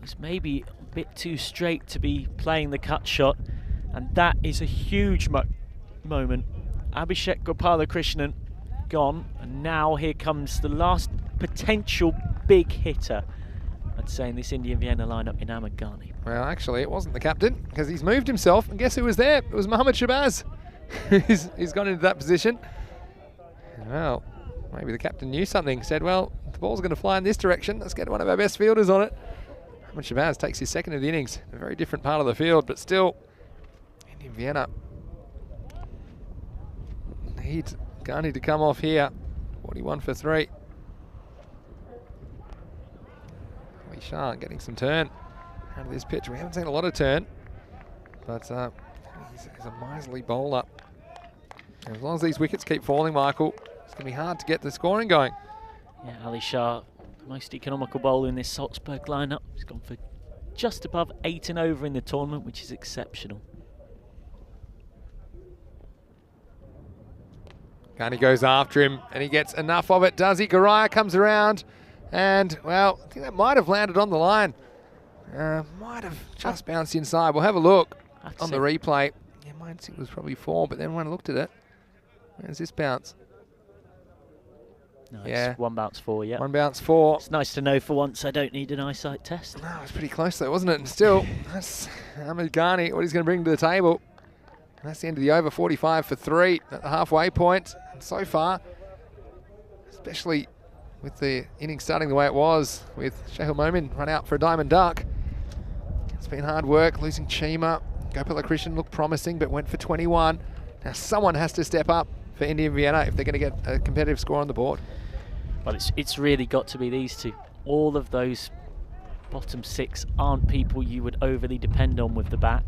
Was maybe a bit too straight to be playing the cut shot, and that is a huge moment. Abhishek Gopala Krishnan gone, and now here comes the last potential big hitter, I'd say, in this Indian Vienna lineup in Ahmed Ghani. Well, actually, it wasn't the captain, because he's moved himself, and guess who was there? It was Mohammad Shabazz. he's gone into that position. Well, maybe the captain knew something, said, well, the ball's going to fly in this direction, let's get one of our best fielders on it. Mohammad Shabazz takes his 2nd of the innings, a very different part of the field, but still, Indian Vienna needs Ghani to come off here. 41 for 3. Ali Shah getting some turn out of this pitch. We haven't seen a lot of turn, but he's a miserly bowler. And as long as these wickets keep falling, Michael, it's going to be hard to get the scoring going. Yeah, Ali Shah, the most economical bowler in this Salzburg lineup. He's gone for just above 8 and over in the tournament, which is exceptional. Ghani goes after him, and he gets enough of it, does he? Garaya comes around, and, well, I think that might have landed on the line. Might have just bounced inside. We'll have a look on the replay. Yeah, mine it was probably 4, but then when I looked at it, where's this bounce? No, Yeah. it's 1 bounce 4, yeah. 1 bounce 4. It's nice to know for once I don't need an eyesight test. No, it was pretty close though, wasn't it? And still, that's Ahmed Ghani, what he's going to bring to the table. And that's the end of the over, 45 for 3 at the halfway point. And so far, especially with the innings starting the way it was, with Shahil Momin run out for a diamond duck, it's been hard work, losing Chima. Gopala Krishnan looked promising, but went for 21. Now someone has to step up for Indian Vienna if they're going to get a competitive score on the board. Well, it's really got to be these two. All of those bottom 6 aren't people you would overly depend on with the bat.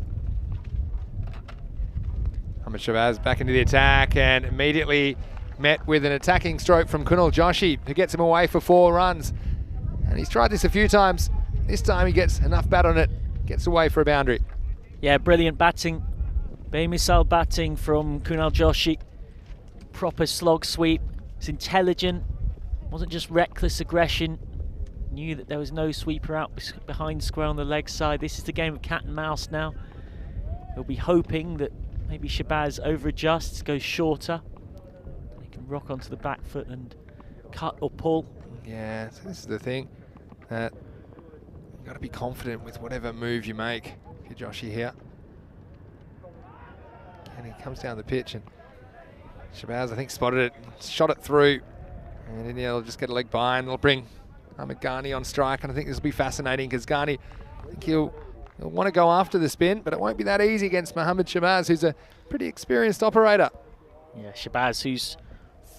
Ahmed Shabazz back into the attack and immediately met with an attacking stroke from Kunal Joshi, who gets him away for 4 runs. And he's tried this a few times. This time he gets enough bat on it, gets away for a boundary. Yeah, brilliant batting. Bay-missile batting from Kunal Joshi. Proper slog sweep. It's intelligent. Wasn't just reckless aggression. Knew that there was no sweeper out behind square on the leg side. This is the game of cat and mouse now. He'll be hoping that maybe Shabazz over-adjusts, goes shorter. He can rock onto the back foot and cut or pull. Yeah, so this is the thing, that you've got to be confident with whatever move you make if you're Joshi here. And he comes down the pitch, and Shabazz, I think, spotted it, shot it through. And then he'll just get a leg by, and it'll bring Ahmed Ghani on strike. And I think this will be fascinating, because Ghani, I think he'll want to go after the spin, but it won't be that easy against Mohammad Shabazz, who's a pretty experienced operator. Yeah, Shabazz, who's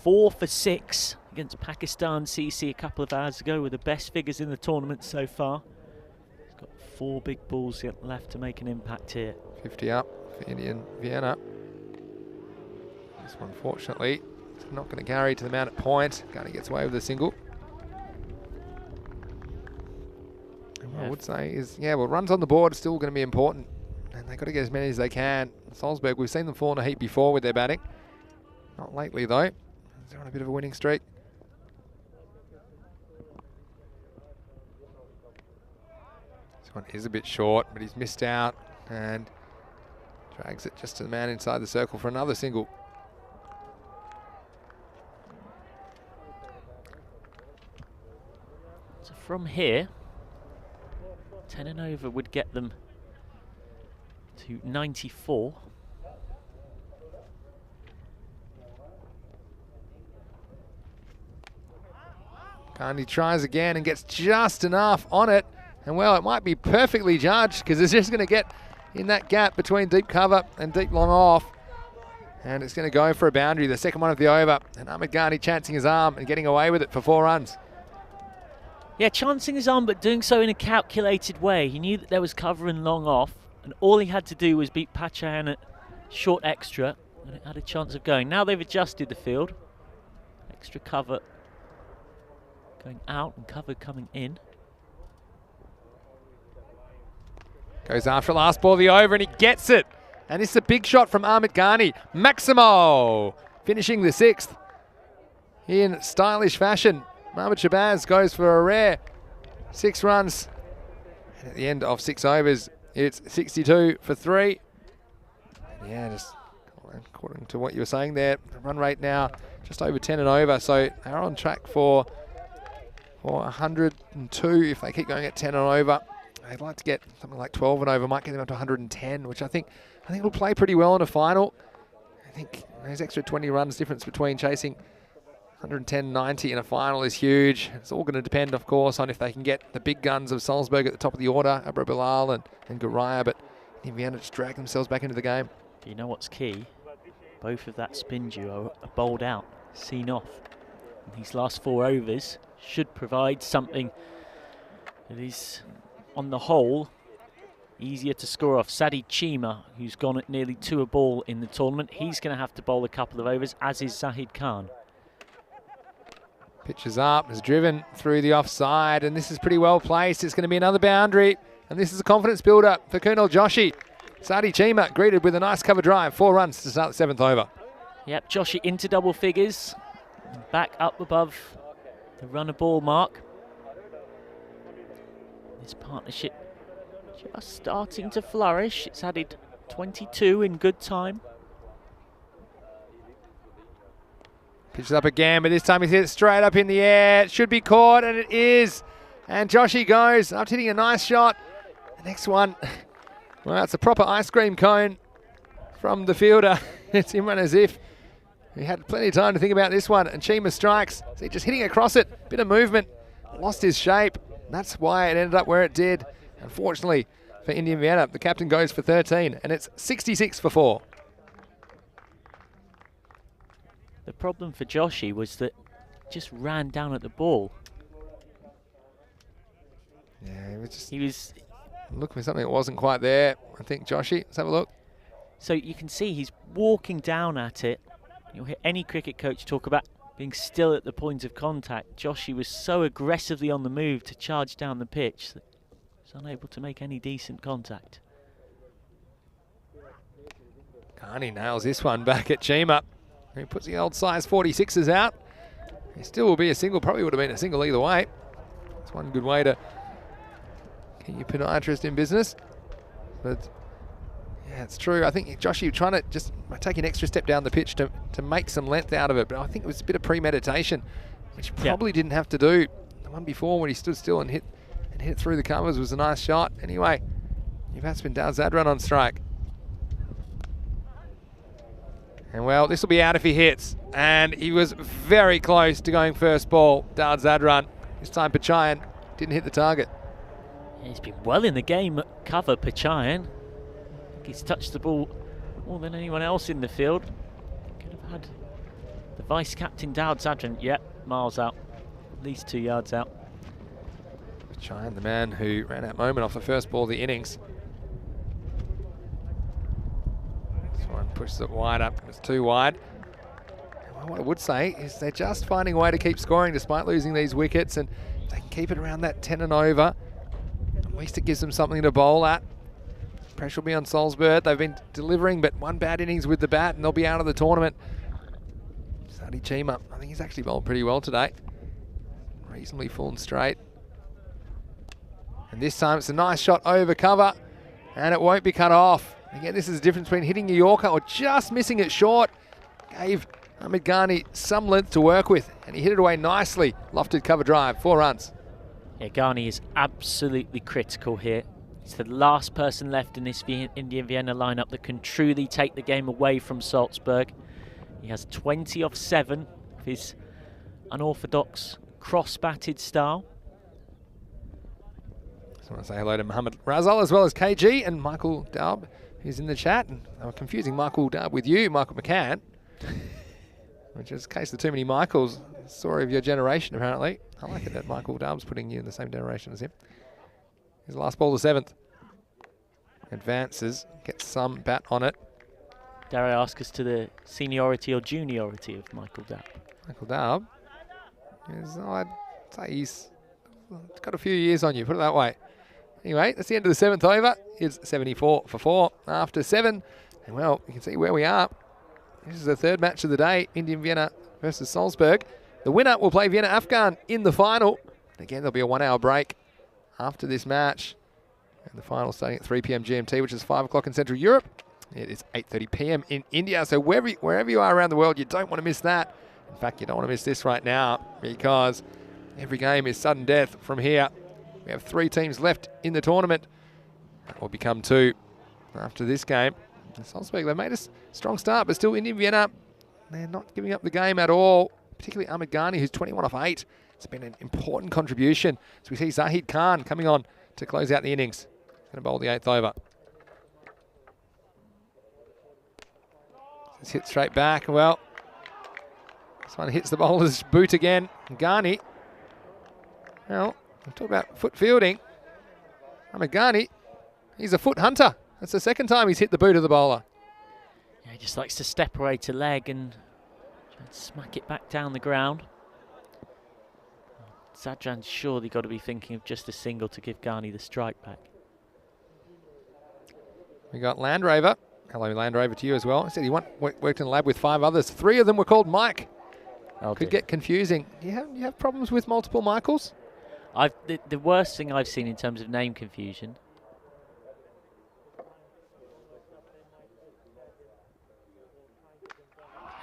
4 for 6 against Pakistan CC a couple of hours ago with the best figures in the tournament so far. He's got 4 big balls yet left to make an impact here. 50 up for Indian Vienna. This one, fortunately, is not going to carry to the mount at point. Gunny gets away with a single. And what I would say is, yeah, well, runs on the board are still going to be important. And they've got to get as many as they can. Salzburg, we've seen them fall in a heap before with their batting. Not lately, though. They're on a bit of a winning streak. This one is a bit short, but he's missed out and drags it just to the man inside the circle for another single. So from here, 10 and over would get them to 94. And he tries again and gets just enough on it. And well, it might be perfectly judged because it's just going to get in that gap between deep cover and deep long off. And it's going to go for a boundary, the second one of the over. And Ahmed Ghani chancing his arm and getting away with it for 4 runs. Yeah, chancing his arm, but doing so in a calculated way. He knew that there was cover and long off, and all he had to do was beat Pachayan at short extra, and it had a chance of going. Now they've adjusted the field. Extra cover going out and cover coming in. Goes after last ball, the over, and he gets it. And this is a big shot from Ahmed Ghani. Maximo finishing the 6th in stylish fashion. Mohamed Shabazz goes for a rare 6 runs. And at the end of 6 overs, it's 62 for 3. And yeah, just according to what you were saying there, the run rate now just over 10 and over. So they're on track for 102 if they keep going at 10 and over. They'd like to get something like 12 and over, might get them up to 110, which I think will play pretty well in a final. I think those extra 20 runs difference between chasing 110-90 in a final is huge. It's all going to depend, of course, on if they can get the big guns of Salzburg at the top of the order, Abra Bilal and Guraya, but in Vienna just drag themselves back into the game. You know what's key? Both of that spin duo are bowled out, seen off. And these last 4 overs should provide something that is, on the whole, easier to score off. Sadi Chima, who's gone at nearly 2 a ball in the tournament, he's going to have to bowl a couple of overs, as is Zahid Khan. Pitches up, is driven through the offside, and this is pretty well placed. It's going to be another boundary, and this is a confidence builder for Kunal Joshi. Sadi Chima greeted with a nice cover drive, 4 runs to start the 7th over. Yep, Joshi into double figures, back up above the runner ball mark. This partnership just starting to flourish. It's added 22 in good time. Pitches up again, but this time he's hit it straight up in the air. It should be caught, and it is. And Joshi goes up hitting a nice shot. The next one, well, it's a proper ice cream cone from the fielder. It's Imran Azif. He had plenty of time to think about this one, and Chima strikes. So just hitting across it, bit of movement, lost his shape. That's why it ended up where it did. Unfortunately for Indian Vienna, the captain goes for 13, and it's 66 for 4. The problem for Joshi was that he just ran down at the ball. Yeah, he was looking for something that wasn't quite there. I think Joshi, let's have a look. So you can see he's walking down at it. You'll hear any cricket coach talk about being still at the point of contact. Joshi was so aggressively on the move to charge down the pitch that he was unable to make any decent contact. Ghani nails this one back at Chima. He puts the old size 46s out. He still will be a single, probably would have been a single either way. It's one good way to keep your podiatrist in business. But yeah, it's true. I think Joshi trying to just take an extra step down the pitch to make some length out of it. But I think it was a bit of premeditation, which probably didn't have to do. The one before when he stood still and hit through the covers was a nice shot. Anyway, your batsman Dal Zadran on strike. And well, this will be out if he hits. And he was very close to going first ball, Dal Zadran. This time Pachayan didn't hit the target. Yeah, he's been well in the game at cover, Pachayan. I think he's touched the ball more than anyone else in the field. Could have had the vice-captain Dowd Zadran, yep, miles out, at least 2 yards out. Chine, the man who ran that moment off the first ball of the innings. This one pushes it wide up, it's too wide. And what I would say is they're just finding a way to keep scoring despite losing these wickets, and they can keep it around that 10 and over. At least it gives them something to bowl at. Pressure will be on Salzburg. They've been delivering, but one bad innings with the bat and they'll be out of the tournament. Sadi Chima, I think he's actually bowled pretty well today. Reasonably full and straight. And this time it's a nice shot over cover and it won't be cut off. Again, this is the difference between hitting a Yorker or just missing it short. Gave Ahmed Ghani some length to work with and he hit it away nicely. Lofted cover drive, 4 runs. Yeah, Ghani is absolutely critical here. He's the last person left in this India-Vienna lineup that can truly take the game away from Salzburg. He has 20 off 7 of his unorthodox cross-batted style. I want to say hello to Mohammed Razal as well as KG and Michael Daub, who's in the chat. And they were confusing Michael Daub with you, Michael McCann, which is a case of too many Michaels. Story of your generation, apparently. I like it that Michael Daub's putting you in the same generation as him. Here's the last ball, the 7th. Advances, gets some bat on it. Dare I ask us to the seniority or juniority of Michael Daub? Michael Daub is, I'd say he's got a few years on you, put it that way. Anyway, that's the end of the 7th over. It's 74 for 4 after 7. And well, you can see where we are. This is the 3rd match of the day, Indian Vienna versus Salzburg. The winner will play Vienna Afghan in the final. Again, there'll be a 1-hour break after this match. And the final starting at 3 p.m. GMT, which is 5 o'clock in Central Europe. It is 8:30 p.m. in India. So wherever you are around the world, you don't want to miss that. In fact, you don't want to miss this right now because every game is sudden death from here. We have 3 teams left in the tournament. That will become 2 after this game. And Salzburg, they've made a strong start, but still Indian Vienna, they're not giving up the game at all. Particularly Ahmed Ghani, who's 21 off 8. It's been an important contribution. So we see Zahid Khan coming on to close out the innings. Going to bowl the 8th over. It's hit straight back. Well, this one hits the bowler's boot again. Ghani. Well, I'm talking about foot fielding. Ahmed Ghani, he's a foot hunter. That's the 2nd time he's hit the boot of the bowler. Yeah, he just likes to separate a leg and try and smack it back down the ground. Zadran's surely got to be thinking of just a single to give Ghani the strike back. We got Landrover. Hello, Landrover, to you as well. He said he worked in the lab with 5 others. 3 of them were called Mike. Could get confusing. You have problems with multiple Michaels? The worst thing I've seen in terms of name confusion.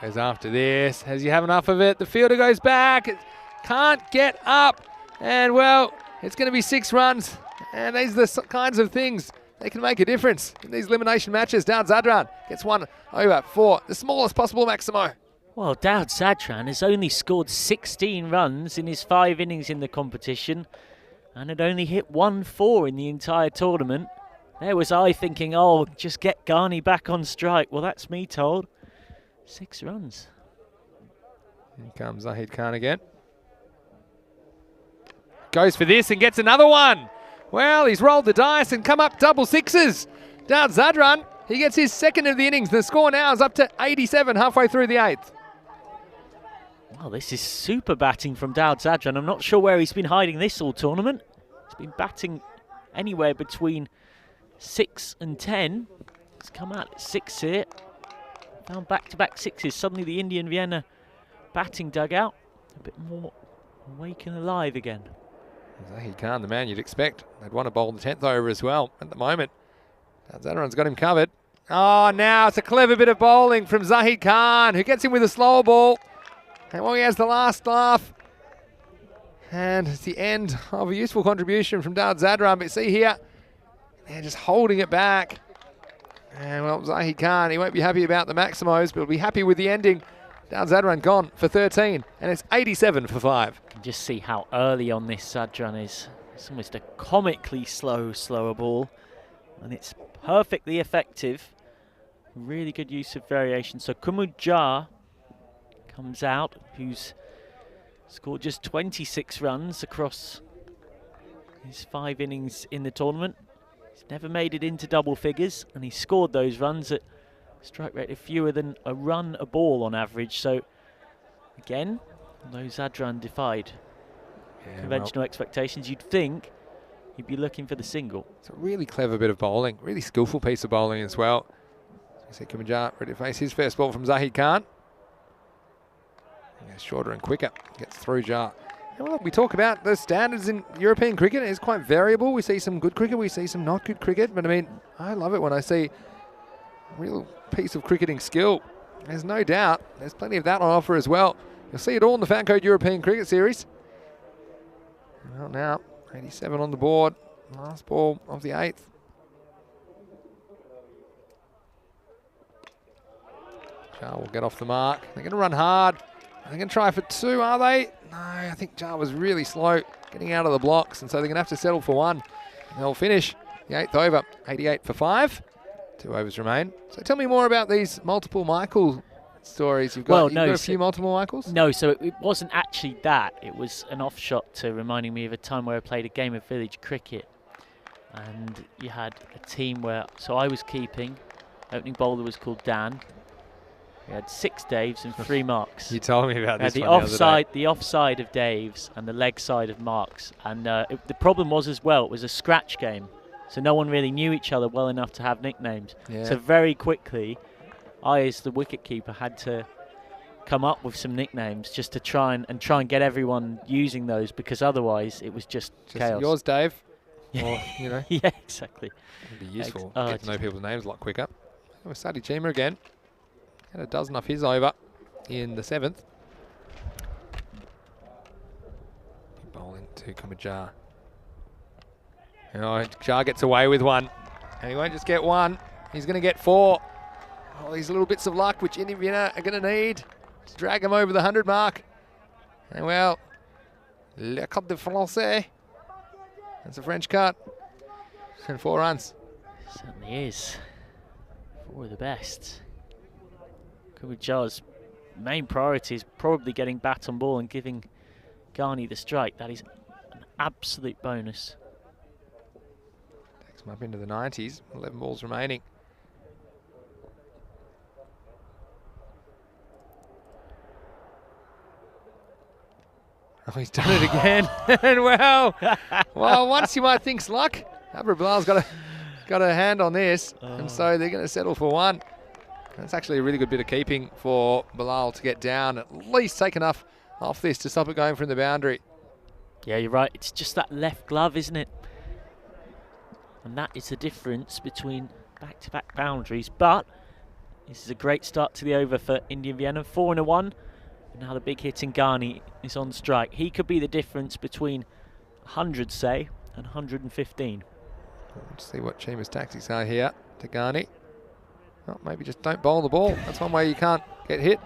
Goes after this. Has he have enough of it? The fielder goes back. It can't get up. And well, it's going to be 6 runs. And these are the kinds of things they can make a difference in these elimination matches. Dowd Zadran gets 1 over for the smallest possible Maximo. Well, Dowd Zadran has only scored 16 runs in his 5 innings in the competition and had only hit 1-4 in the entire tournament. There was I thinking, oh, just get Ghani back on strike. Well, that's me told. 6 runs. Here comes Zahid Khan again. Goes for this and gets another one. Well, he's rolled the dice and come up double 6s. Dowd Zadran, he gets his 2nd of the innings. The score now is up to 87 halfway through the 8th. Well, this is super batting from Dowd Zadran. I'm not sure where he's been hiding this all tournament. He's been batting anywhere between 6 and 10. He's come out at 6 here. Found back-to-back 6s. Suddenly the Indian Vienna batting dugout a bit more awake and alive again. Zahid Khan, the man you'd expect. They'd want to bowl the 10th over as well at the moment. Zadran's got him covered. Oh, now it's a clever bit of bowling from Zahid Khan, who gets him with a slower ball. And well, he has the last laugh. And it's the end of a useful contribution from Dowd Zadran. But see here, they're just holding it back. And well, Zahid Khan, he won't be happy about the Maximos, but he'll be happy with the ending. Dowd Zadran gone for 13, and it's 87 for 5. You can just see how early on this Zadran is. It's almost a comically slower ball, and it's perfectly effective. Really good use of variation. So Kumud Jar comes out, who's scored just 26 runs across his 5 innings in the tournament. He's never made it into double figures, and he scored those runs at strike rate of fewer than a run a ball on average. So again, although Zadran defied conventional expectations, you'd think he'd be looking for the single. It's a really clever bit of bowling, really skillful piece of bowling as well. So you see Kumajar ready to face his first ball from Zahid Khan. Yeah, shorter and quicker, gets through Jar. And look, we talk about the standards in European cricket. It's quite variable. We see some good cricket, we see some not good cricket. But I mean, I love it when I see a real piece of cricketing skill. There's no doubt, there's plenty of that on offer as well. You'll see it all in the FanCode European Cricket Series. Well, now, 87 on the board. Last ball of the 8th. Jar will get off the mark. They're going to run hard. They're going to try for 2, are they? No, I think Jar was really slow getting out of the blocks, and so they're going to have to settle for 1. And they'll finish the 8th over, 88 for 5. 2 overs remain. So tell me more about these multiple Michael stories. You've got, got a few multiple Michaels? No, so it wasn't actually that. It was an offshot to reminding me of a time where I played a game of village cricket. And you had a team where, so I was keeping, opening bowler was called Dan. We had 6 Daves and 3 Marks. You told me about this the one the offside of Daves and the leg side of Marks. And the problem was as well, it was a scratch game. So no one really knew each other well enough to have nicknames. Yeah. So very quickly, I, as the wicketkeeper, had to come up with some nicknames just to try and get everyone using those, because otherwise it was just chaos. Yours, Dave. Or, you know. Yeah, exactly. It'd be useful. Get to know people's names a lot quicker. With Sadi Chima again. Had a dozen off his over in the 7th. Bowling to Kumajar. Oh, Jar gets away with 1. And he won't just get 1. He's going to get 4. All these little bits of luck which Indian Vienna are going to need to drag him over the 100 mark. And well, le cut de français. That's a French cut. And 4 runs. Certainly is. 4 of the best. Kumajar's main priority is probably getting bat on ball and giving Ghani the strike. That is an absolute bonus. Takes him up into the 90s. 11 balls remaining. Oh, he's done it again. And well, once you might think's luck, Abra Bilal's got a hand on this, and so they're going to settle for 1. That's actually a really good bit of keeping for Bilal to get down, at least take enough off this to stop it going from the boundary. Yeah, you're right. It's just that left glove, isn't it? And that is the difference between back-to-back boundaries. But this is a great start to the over for Indian Vienna. 4 and a 1. And now the big hit in Ghani is on strike. He could be the difference between 100, say, and 115. Let's see what Chima's tactics are here to Ghani. Well, maybe just don't bowl the ball. That's one way you can't get hit.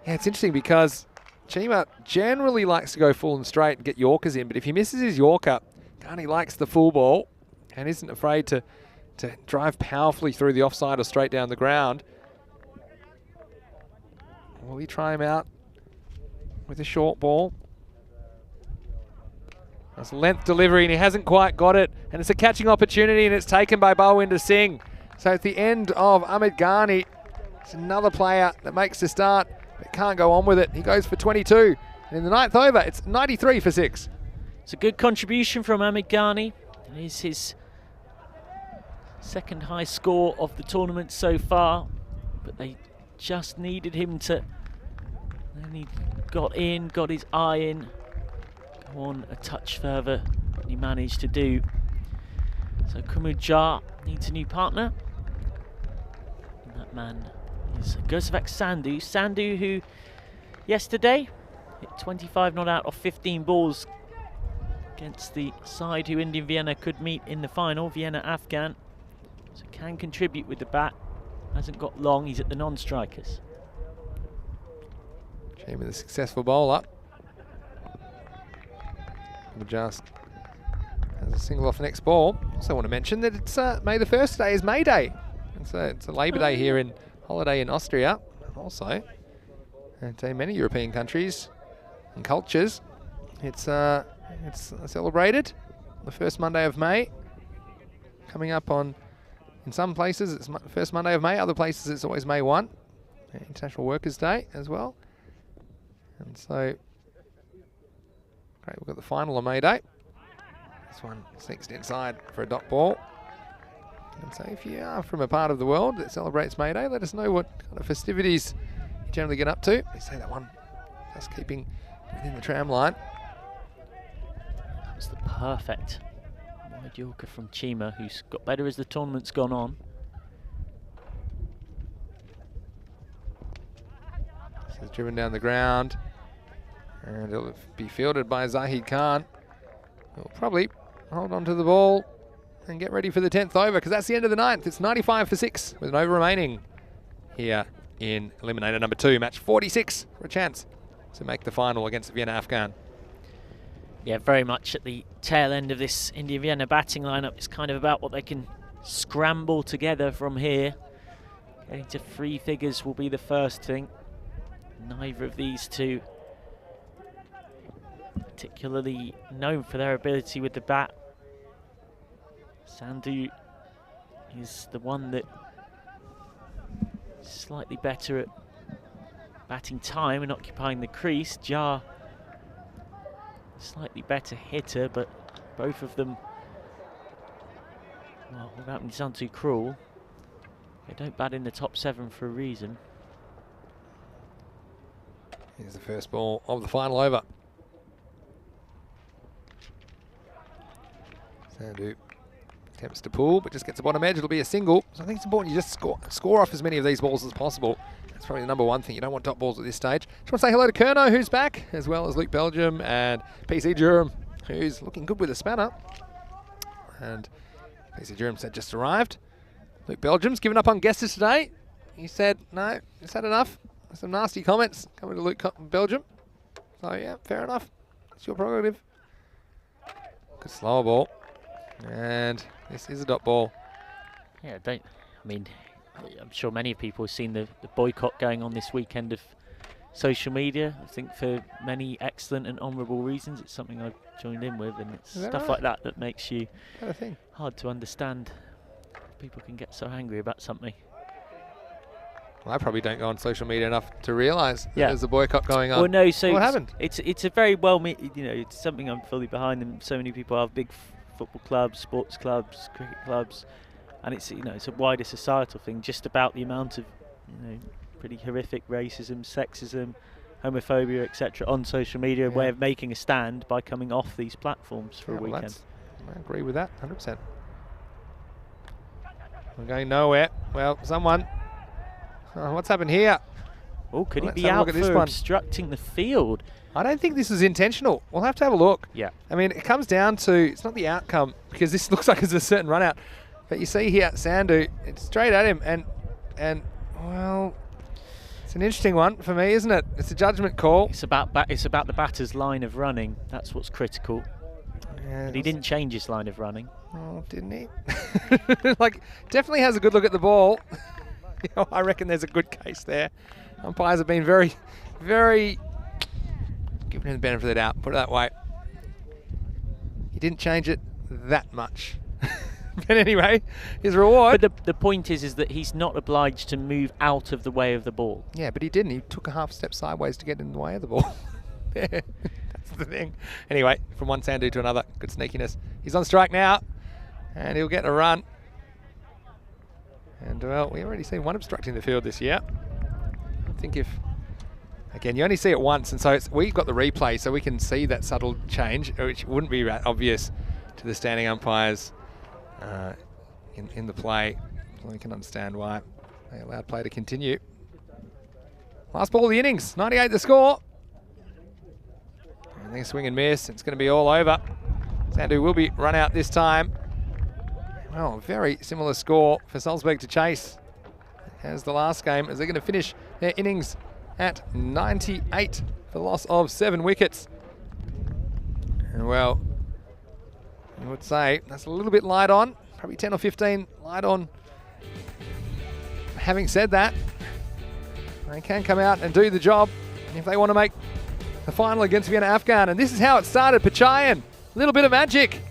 Yeah, it's interesting because Chima generally likes to go full and straight and get Yorkers in, but if he misses his Yorker, Ghani likes the full ball and isn't afraid to drive powerfully through the offside or straight down the ground. Will he try him out with a short ball? That's length delivery and he hasn't quite got it, and it's a catching opportunity and it's taken by Balwinder Singh. So at the end of Ahmed Ghani, it's another player that makes the start but can't go on with it. He goes for 22. And in the 9th over, it's 93 for 6. It's a good contribution from Ahmed Ghani. It is his second high score of the tournament so far, but they just needed him to, and he got in, got his eye in, go on a touch further than he managed to do. So Kumajar needs a new partner. And that man is Gosvak Sandhu. Sandhu, who yesterday hit 25 not out of 15 balls against the side who Indian Vienna could meet in the final, Vienna Afghan. So can contribute with the bat. Hasn't got long, he's at the non-strikers. Chima, the successful bowler. Just has a single off the next ball. Also want to mention that it's May the 1st today is May Day. It's a Labour Day here in holiday in Austria. Also, and in many European countries and cultures, it's celebrated the first Monday of May. Coming up on, in some places it's first Monday of May, other places it's always May 1, International Workers' Day as well. And so, great, we've got the final on May Day. This one sneaks inside for a dot ball. And so if you are from a part of the world that celebrates May Day, let us know what kind of festivities you generally get up to. You see that one just keeping within the tram line. That was the perfect wide Yorker from Chima, who's got better as the tournament's gone on. This is driven down the ground, and it'll be fielded by Zahid Khan. He'll probably hold on to the ball and get ready for the 10th over, because that's the end of the 9th. It's 95 for 6 with an over remaining here in eliminator number 2. Match 46 for a chance to make the final against Vienna Afghan. Yeah, very much at the tail end of this India-Vienna batting lineup. It's kind of about what they can scramble together from here. Getting to 3 figures will be the first thing. Neither of these two particularly known for their ability with the bat. Sandhu is the one that is slightly better at batting time and occupying the crease. Jar, slightly better hitter, but both of them, well, without me to sound too cruel, they don't bat in the top 7 for a reason. Here's the first ball of the final over. Sandhu attempts to pull, but just gets the bottom edge. It'll be a single. So I think it's important you just score off as many of these balls as possible. That's probably the number one thing. You don't want top balls at this stage. Just want to say hello to Kerno, who's back, as well as Luke Belgium and PC Durham, who's looking good with a spanner. And PC Durham said just arrived. Luke Belgium's given up on guesses today. He said, no, he's had enough. Some nasty comments coming to Luke Belgium. So yeah, fair enough. It's your prerogative. Good slower ball. And this is a dot ball. Yeah, I mean, I'm sure many people have seen the boycott going on this weekend of social media. I think for many excellent and honourable reasons. It's something I've joined in with, and it's stuff like that that makes you hard to understand. People can get so angry about something. Well, I probably don't go on social media enough to realise that there's a boycott going on. Well, no, so what happened? It's a very it's something I'm fully behind, and so many people have big football clubs, sports clubs, cricket clubs, and it's it's a wider societal thing, just about the amount of pretty horrific racism, sexism, homophobia, etc. on social media, a way of making a stand by coming off these platforms for a weekend. I agree with that 100%. We're going nowhere. Well, someone. What's happened here? Oh, could he be out for obstructing the field? I don't think this is intentional. We'll have to have a look. Yeah. I mean, it comes down to, it's not the outcome, because this looks like it's a certain run out. But you see here, Sandhu, it's straight at him, and well, it's an interesting one for me, isn't it? It's a judgment call. It's about the batter's line of running. That's what's critical. Yeah, but he didn't change his line of running. Oh, didn't he? Like, definitely has a good look at the ball. I reckon there's a good case there. Umpires have been very, very giving him the benefit of the doubt, put it that way. He didn't change it that much. But anyway, his reward. But the point is that he's not obliged to move out of the way of the ball. Yeah, but he didn't. He took a half step sideways to get in the way of the ball. That's the thing. Anyway, from one Sandhu to another, good sneakiness. He's on strike now, and he'll get a run. And well, we've already seen one obstructing the field this year. I think if, again, you only see it once, and so we've got the replay, so we can see that subtle change, which wouldn't be obvious to the standing umpires in the play. So we can understand why they allowed play to continue. Last ball of the innings, 98 the score. And they swing and miss. It's going to be all over. Sandhu will be run out this time. Well, very similar score for Salzburg to chase as the last game, as they're going to finish their innings at 98 for loss of 7 wickets. And well, I would say that's a little bit light on, probably 10 or 15 light on. Having said that, they can come out and do the job if they want to make the final against Vienna Afghan. And this is how it started. Pachayan, a little bit of magic.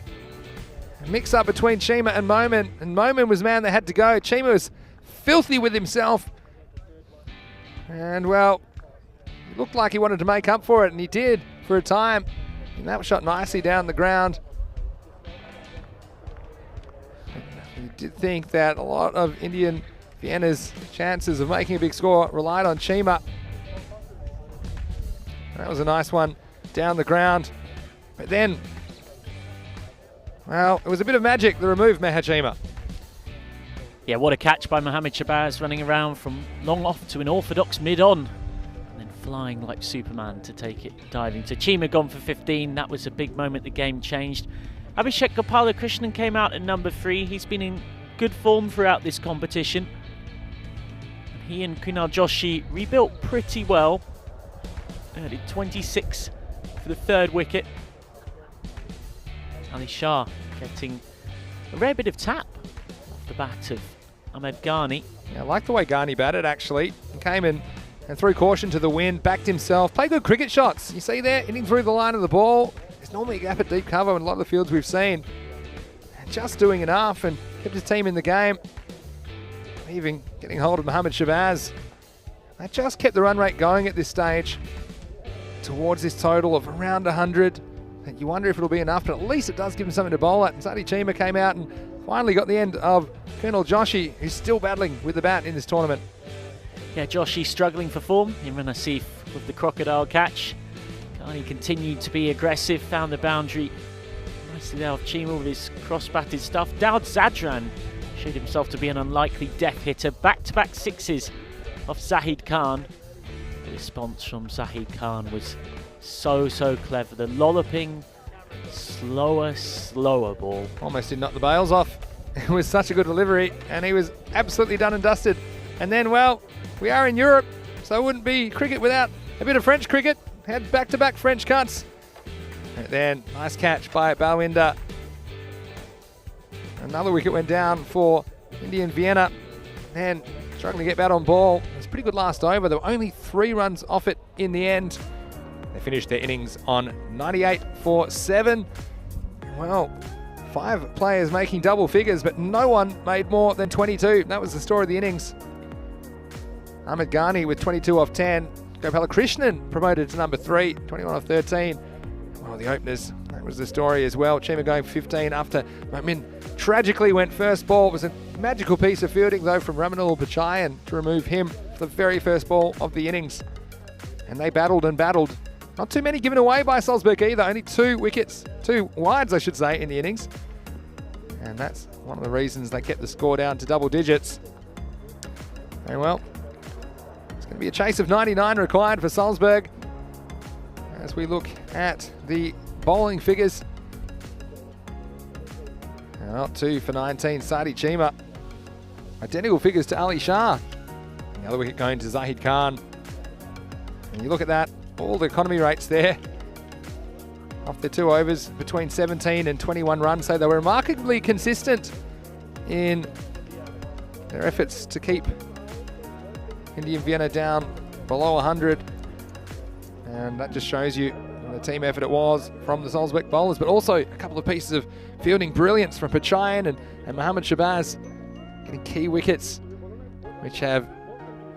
A mix-up between Chima and Momin. And Momin was man that had to go. Chima was filthy with himself. And, well, it looked like he wanted to make up for it, and he did for a time. And that was shot nicely down the ground. You did think that a lot of Indian Vienna's chances of making a big score relied on Chima. That was a nice one down the ground. But then, well, it was a bit of magic that removed Mahachima. Yeah, what a catch by Mohamed Shabazz, running around from long off to an orthodox mid-on. And then flying like Superman to take it diving. So Chima gone for 15. That was a big moment. The game changed. Abhishek Gopalakrishnan came out at number 3. He's been in good form throughout this competition. And he and Kunal Joshi rebuilt pretty well. Did 26 for the 3rd wicket. Ali Shah getting a rare bit of tap off the bat of Ahmed Ghani. Yeah, I like the way Ghani batted, actually. He came in and threw caution to the wind, backed himself, played good cricket shots. You see there, hitting through the line of the ball. There's normally a gap at deep cover in a lot of the fields we've seen. And just doing enough and kept his team in the game. Even getting hold of Mohamed Shabazz. They just kept the run rate going at this stage towards this total of around 100. And you wonder if it'll be enough, but at least it does give him something to bowl at. And Sadi Chima came out and finally got the end of Colonel Joshi, who's still battling with the bat in this tournament. Yeah, Joshi struggling for form. Imran Asif with the crocodile catch. Ghani continued to be aggressive, found the boundary nicely there off Chima with his cross-batted stuff. Daud Zadran showed himself to be an unlikely death hitter. Back-to-back sixes off Zahid Khan. The response from Zahid Khan was so clever. The lolloping, slower ball. Almost did knock the bails off. It was such a good delivery, and he was absolutely done and dusted. And then, well, we are in Europe, so it wouldn't be cricket without a bit of French cricket. Had back-to-back French cuts. And then, nice catch by Balwinder. Another wicket went down for Indian Vienna. And struggling to get bat on ball. It was a pretty good last over. There were only 3 runs off it in the end. They finished their innings on 98 for 7. Well, 5 players making double figures, but no one made more than 22. That was the story of the innings. Ahmed Ghani with 22 off 10. Gopalakrishnan promoted to number 3, 21 off 13. Well, the openers, that was the story as well. Chima going for 15 after Momin tragically went first ball. It was a magical piece of fielding, though, from Ramanul Pachayan to remove him for the very first ball of the innings. And they battled and battled. Not too many given away by Salzburg either. Only 2 wickets, 2 wides, I should say, in the innings. And that's one of the reasons they kept the score down to double digits. Very well. It's going to be a chase of 99 required for Salzburg. As we look at the bowling figures. Now 2 for 19, Sadi Chima. Identical figures to Ali Shah. The other wicket going to Zahid Khan. And you look at that, all the economy rates there. Off their 2 overs, between 17 and 21 runs. So they were remarkably consistent in their efforts to keep Indian Vienna down below 100. And that just shows you the team effort it was from the Salzburg bowlers, but also a couple of pieces of fielding brilliance from Pachayan and Mohamed Shabazz getting key wickets, which have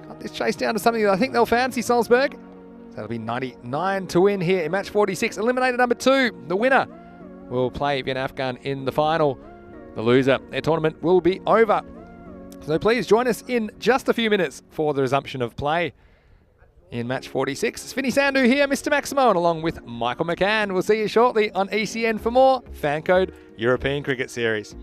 got this chase down to something that I think they'll fancy, Salzburg. So that'll be 99 to win here in match 46. Eliminator number 2. The winner will play Vienna Afghan in the final. The loser, their tournament will be over. So please join us in just a few minutes for the resumption of play in match 46. It's Vinny Sandhu here, Mr. Maximo, and along with Michael McCann. We'll see you shortly on ECN for more FanCode European Cricket Series.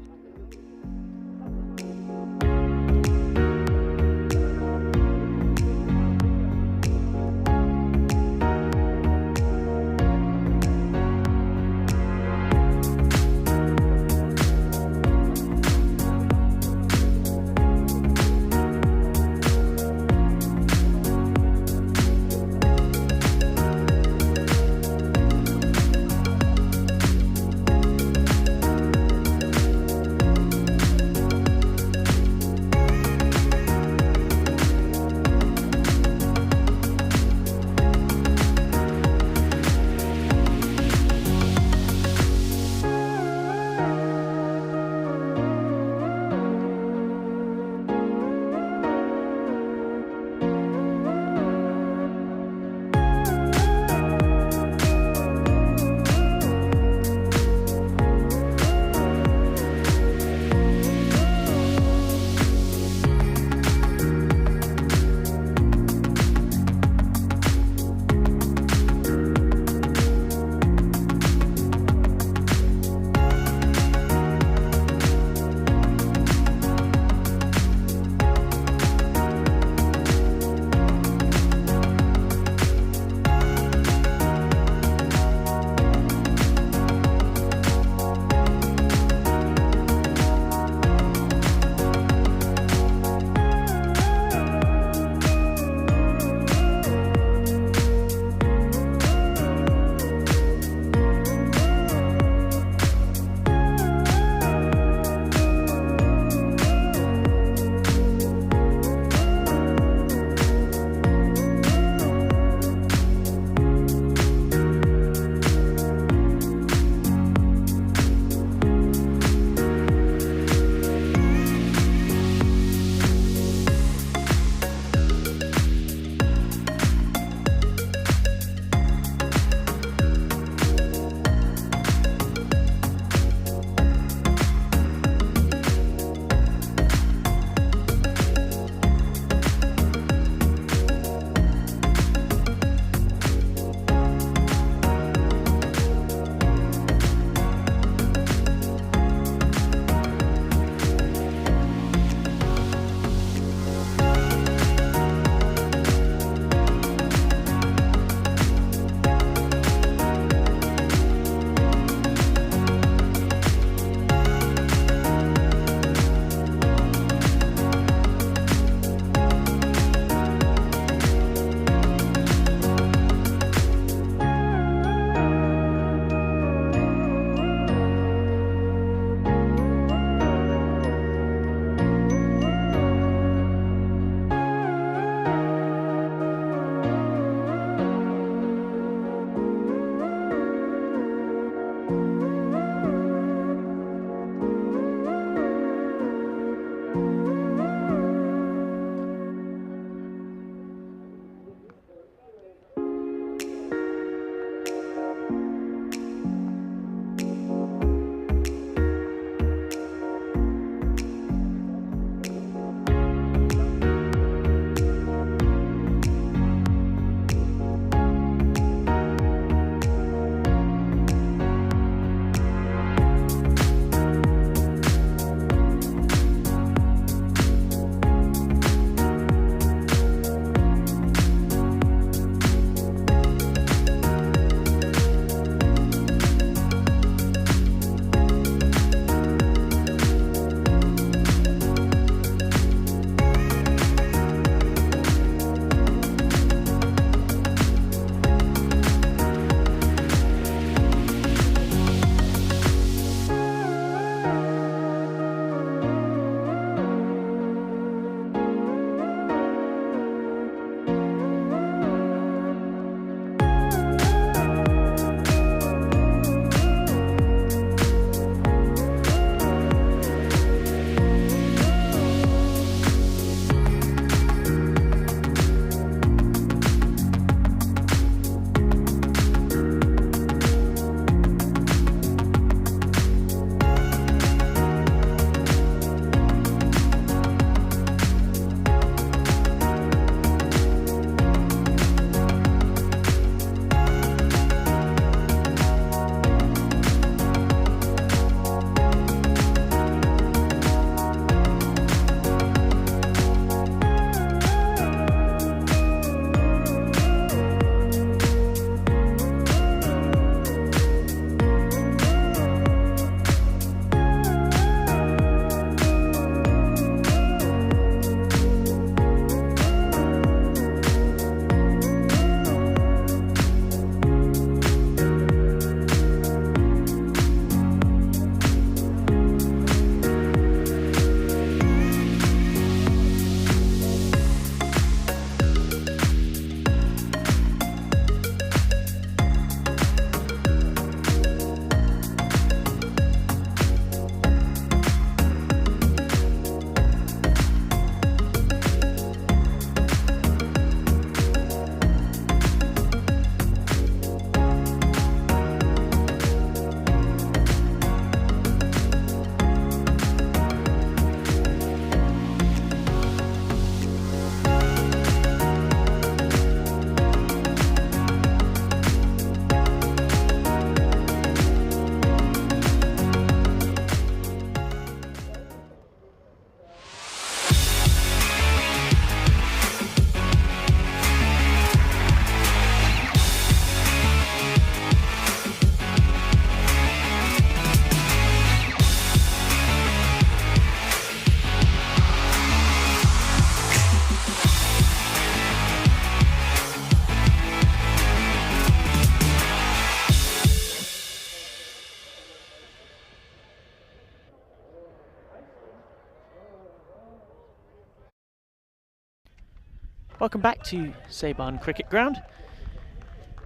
Welcome back to Sabine Cricket Ground.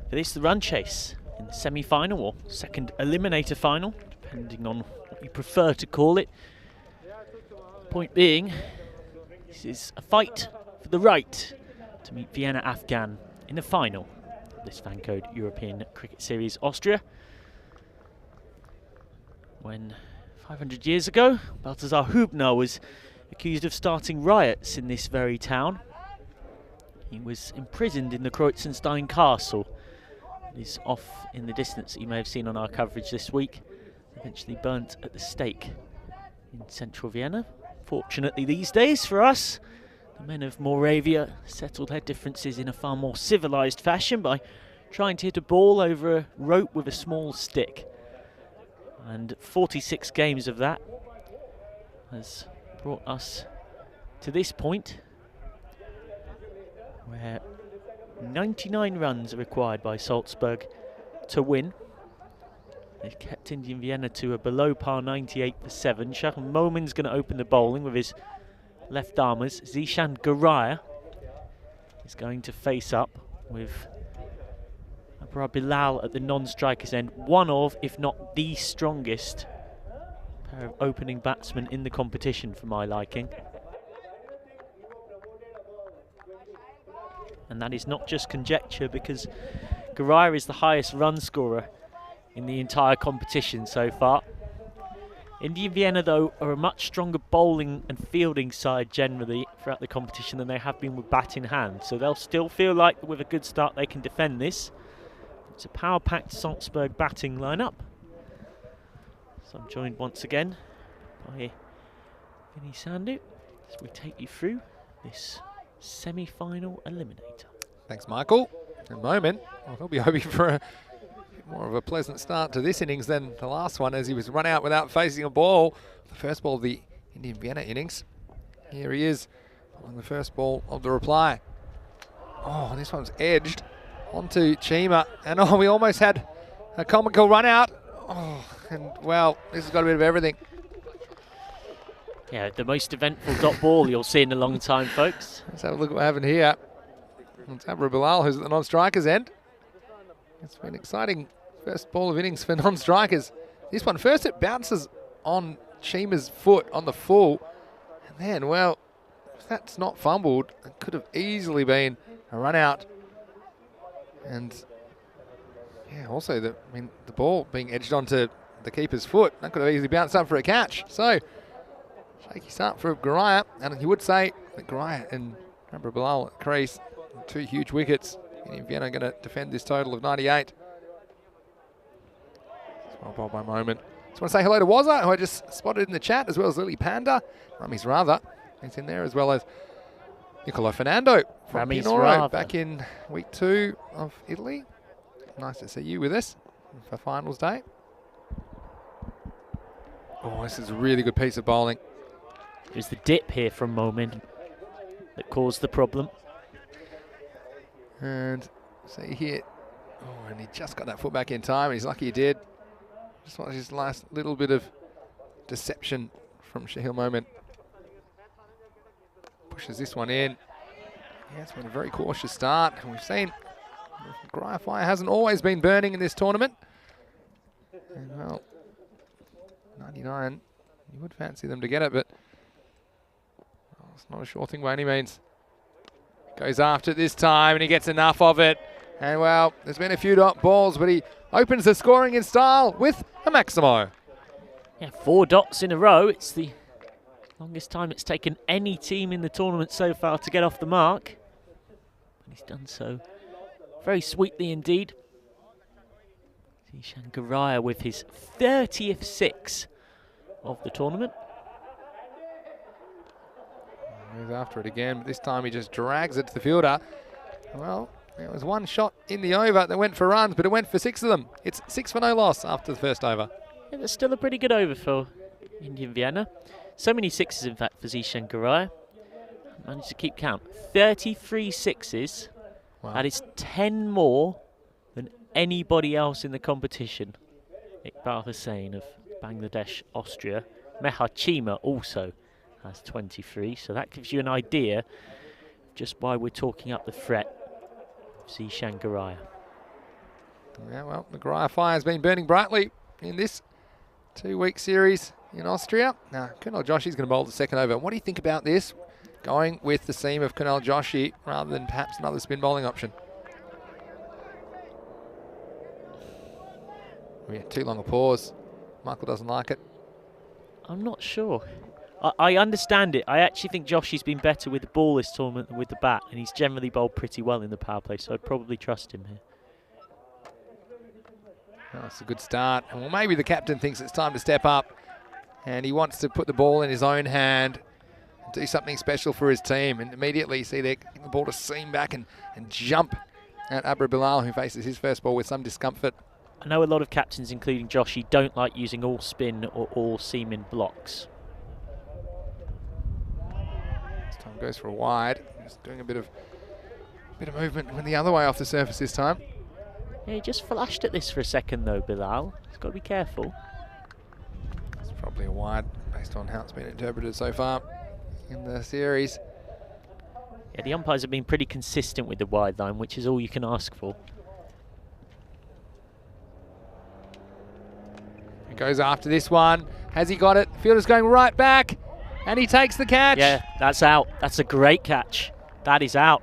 For this, the run chase in the semi-final or second eliminator final, depending on what you prefer to call it. Point being, this is a fight for the right to meet Vienna Afghan in the final of this FanCode European Cricket Series Austria. When 500 years ago, Balthasar Hübner was accused of starting riots in this very town. He was imprisoned in the Kreuzenstein Castle. It is off in the distance that you may have seen on our coverage this week. Eventually burnt at the stake in central Vienna. Fortunately these days for us, the men of Moravia settled their differences in a far more civilised fashion by trying to hit a ball over a rope with a small stick. And 46 games of that has brought us to this point, where 99 runs are required by Salzburg to win. They've kept Indian Vienna to a below par 98 for 7. Shahan Momin's going to open the bowling with his left armers. Zishan Garaya is going to face up with Abrar Bilal at the non-strikers end. One of, if not the strongest pair of opening batsmen in the competition for my liking. And that is not just conjecture, because Garaya is the highest run scorer in the entire competition so far. Indian Vienna, though, are a much stronger bowling and fielding side generally throughout the competition than they have been with bat in hand. So they'll still feel like with a good start they can defend this. It's a power-packed Salzburg batting lineup. So I'm joined once again by Vinny Sandhu as we take you through this semi-final eliminator. Thanks, Michael. In a moment, he'll be hoping for a bit more of a pleasant start to this innings than the last one, as he was run out without facing a ball. The first ball of the Indian Vienna innings. Here he is on the first ball of the reply. Oh, this one's edged onto Chima, and we almost had a comical run out. Oh, and well, this has got a bit of everything. Yeah, the most eventful dot ball you'll see in a long time, folks. Let's have a look at what happened here. It's Abrar Bilal, who's at the non-strikers end. It's been an exciting first ball of innings for non-strikers. This one, first it bounces on Chima's foot on the full, and then, well, if that's not fumbled, it could have easily been a run out. And yeah, also the ball being edged onto the keeper's foot, that could have easily bounced up for a catch. So shaky start for Garaya, and you would say that Garaya and Abrar Bilal at crease, 2 huge wickets. Indian Vienna are going to defend this total of 98. Well bowled by Moment. Just want to say hello to Wazza, who I just spotted in the chat, as well as Lily Panda. Rami's Rather, he's in there, as well as Nicolo Fernando from Pinoro back in week 2 of Italy. Nice to see you with us for finals day. Oh, this is a really good piece of bowling. It was the dip here from Momin that caused the problem. And see here, oh, and he just got that foot back in time, and he's lucky he did. Just watch his last little bit of deception from Shahil Moment. Pushes this one in. Yeah, it's been a very cautious start. And we've seen Garaya fire hasn't always been burning in this tournament. And well, 99, you would fancy them to get it, but it's not a sure thing by any means. Goes after it this time, and he gets enough of it. And well, there's been a few dot balls, but he opens the scoring in style with a Maximo. Yeah, 4 dots in a row. It's the longest time it's taken any team in the tournament so far to get off the mark. But he's done so very sweetly indeed. Zishan Garaya with his 30th 6 of the tournament. Moves after it again, but this time he just drags it to the fielder. Well, there was one shot in the over that went for runs, but it went for 6 of them. It's 6 for no loss after the first over. Yeah, that's still a pretty good over for Indian Vienna. So many 6s, in fact, for Zishan Garaya. Managed to keep count. 33 6s. Wow. That is 10 more than anybody else in the competition. Iqbal Hussain of Bangladesh, Austria. Meha Chima also has 23, so that gives you an idea of just why we're talking up the threat of Zishan Garaya. Yeah, well, the Garaya fire has been burning brightly in this 2-week series in Austria. Now, Kunal Joshi's going to bowl the second over. What do you think about this? Going with the seam of Kunal Joshi rather than perhaps another spin bowling option. Yeah, too long a pause. Michael doesn't like it. I'm not sure. I understand it. I actually think Joshi's been better with the ball this tournament than with the bat, and he's generally bowled pretty well in the power play, so I'd probably trust him here. Oh, that's a good start. And well, maybe the captain thinks it's time to step up, and he wants to put the ball in his own hand and do something special for his team. And immediately you see the ball to seam back and jump at Abra Bilal, who faces his first ball with some discomfort. I know a lot of captains, including Joshi, don't like using all spin or all seam in blocks. This time goes for a wide. Just doing a bit of movement went the other way off the surface this time. Yeah, he just flashed at this for a second though, Bilal. He's got to be careful. It's probably a wide based on how it's been interpreted so far in the series. Yeah, the umpires have been pretty consistent with the wide line, which is all you can ask for. He goes after this one. Has he got it? Fielder's going right back, and he takes the catch. Yeah, that's out. That's a great catch. That is out.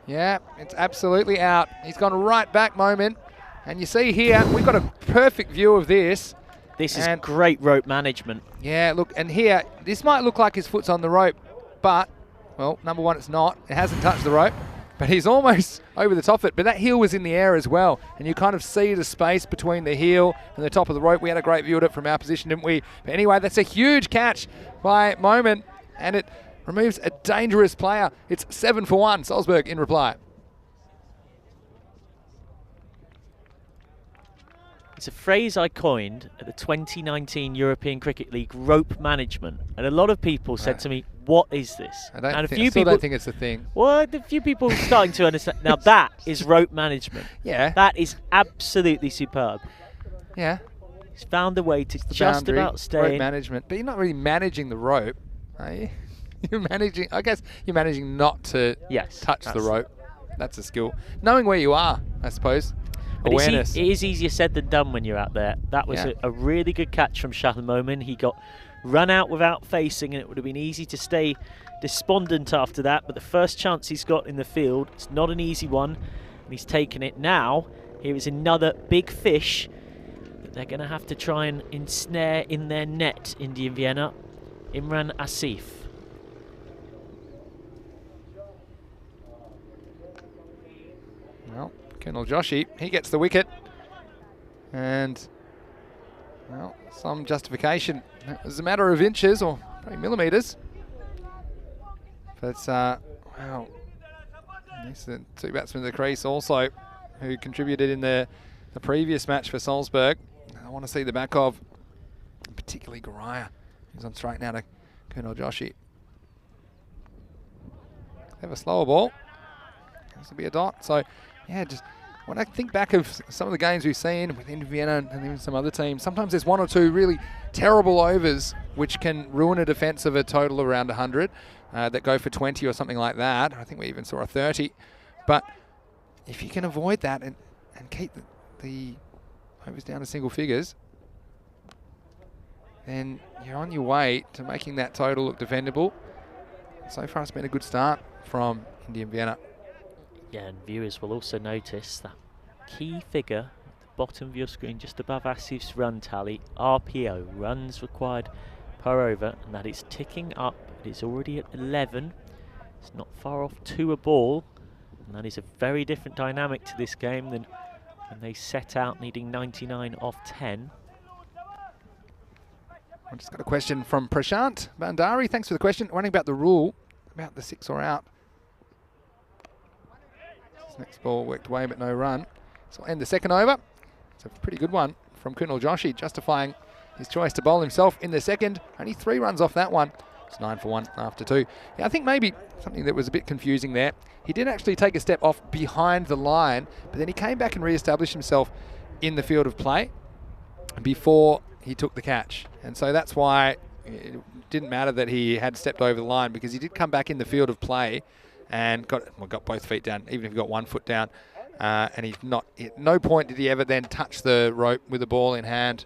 Yeah, it's absolutely out. He's gone right back moment. And you see here, we've got a perfect view of this. This is great rope management. Yeah, look, and here, this might look like his foot's on the rope, but, well, number one, it's not. It hasn't touched the rope, but he's almost over the top of it. But that heel was in the air as well, and you kind of see the space between the heel and the top of the rope. We had a great view of it from our position, didn't we? But anyway, that's a huge catch by Moment, and it removes a dangerous player. It's 7 for 1, Salzburg in reply. It's a phrase I coined at the 2019 European Cricket League, rope management. And a lot of people said to me, what is this? I and still don't think it's a thing. Well, a few people are starting to understand. Now that is rope management. Yeah. That is absolutely superb. Yeah. He's found a way to just boundary, about stay rope in. management. But you're not really managing the rope, are you? You're managing, I guess you're managing not to touch the rope. That's a skill. Knowing where you are, I suppose. But Awareness. it is easier said than done when you're out there. That was a really good catch from Shahal Momin. He got run out without facing, and it would have been easy to stay despondent after that. But the first chance he's got in the field, it's not an easy one, and he's taken it now. Here is another big fish that they're going to have to try and ensnare in their net, Indian Vienna. Imran Asif. Well, Kunal Joshi, he gets the wicket. And, well, some justification. It was a matter of inches or probably millimetres. But, wow. These are two batsmen of the crease also who contributed in the previous match for Salzburg. I want to see the back of, particularly Garaya, who's on straight now to Kunal Joshi. Have a slower ball. This will be a dot. So, yeah, just when I think back of some of the games we've seen within Vienna and even some other teams, sometimes there's one or two really terrible overs which can ruin a defence of a total around 100 that go for 20 or something like that. I think we even saw a 30. But if you can avoid that and keep the overs down to single figures, then you're on your way to making that total look defendable. So far it's been a good start from Indian Vienna. Yeah, and viewers will also notice that key figure at the bottom of your screen, just above Asif's run tally, RPO, runs required per over, and that is ticking up. It is already at 11. It's not far off 2 a ball, and that is a very different dynamic to this game than when they set out needing 99 off 10. I just got a question from Prashant Bandari. Thanks for the question. Wondering about the rule, about the 6 or out. This next ball worked away, but no run. So we'll end the second over. It's a pretty good one from Kunal Joshi, justifying his choice to bowl himself in the second. Only 3 runs off that one. It's 9 for 1 after 2. Yeah, I think maybe something that was a bit confusing there. He did actually take a step off behind the line, but then he came back and re-established himself in the field of play before he took the catch. And so that's why it didn't matter that he had stepped over the line, because he did come back in the field of play and got both feet down, even if he got 1 foot down. And he's not, at no point did he ever then touch the rope with the ball in hand.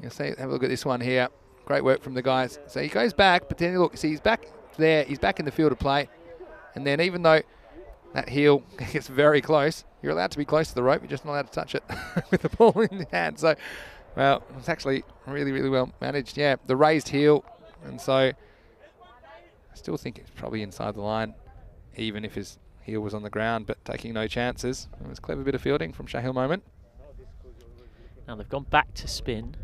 You see, have a look at this one here. Great work from the guys. So he goes back, but then look, see, he's back there. He's back in the field of play. And then even though that heel gets very close, you're allowed to be close to the rope. You're just not allowed to touch it with the ball in the hand. So, well, it's actually really, really well managed. Yeah, the raised heel. And so I still think it's probably inside the line, even if his heel was on the ground, but taking no chances. It was a clever bit of fielding from Shahil Moment. Now they've gone back to spin,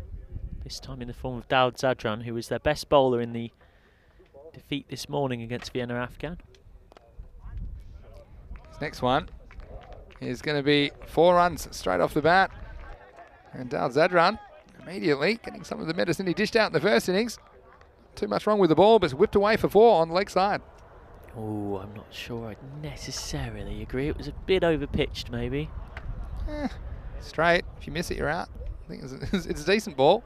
this time in the form of Daud Zadran, who was their best bowler in the defeat this morning against Vienna Afghan. This next one is going to be 4 runs straight off the bat. And Daud Zadran immediately getting some of the medicine he dished out in the first innings. Too much wrong with the ball, but it's whipped away for 4 on the leg side. Oh, I'm not sure I'd necessarily agree. It was a bit over-pitched, maybe. Straight. If you miss it, you're out. I think it's a decent ball.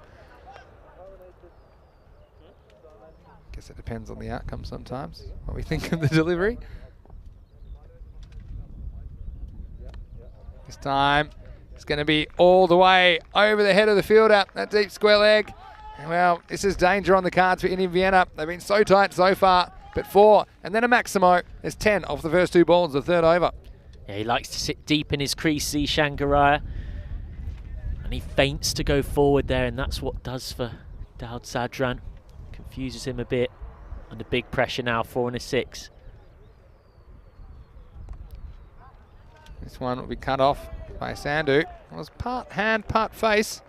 Guess it depends on the outcome sometimes, what we think of the delivery. This time, it's going to be all the way over the head of the fielder. That deep square leg. And well, this is danger on the cards for Indian Vienna. They've been so tight so far. But 4, and then a Maximo. There's 10 off the first 2 balls, the third over. Yeah, he likes to sit deep in his crease, Zishan Garaya. And he feints to go forward there, and that's what does for Daud Zadran. Confuses him a bit. Under big pressure now, 4 and a 6. This one will be cut off by Sandhu. It was part hand, part face.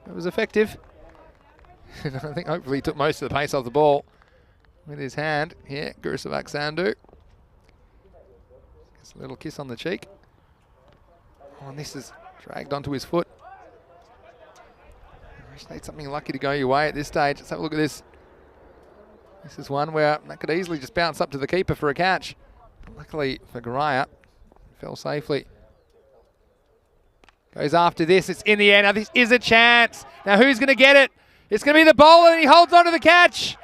It was effective. I think hopefully he took most of the pace off the ball with his hand. Here, Gurusavak Sandhu. Gets a little kiss on the cheek. Oh, and this is dragged onto his foot. I wish they had something lucky to go your way at this stage. Let's have a look at this. This is one where that could easily just bounce up to the keeper for a catch. But luckily for Garaya, fell safely. Goes after this. It's in the air. Now this is a chance. Now who's going to get it? It's going to be the bowler, and he holds on to the catch.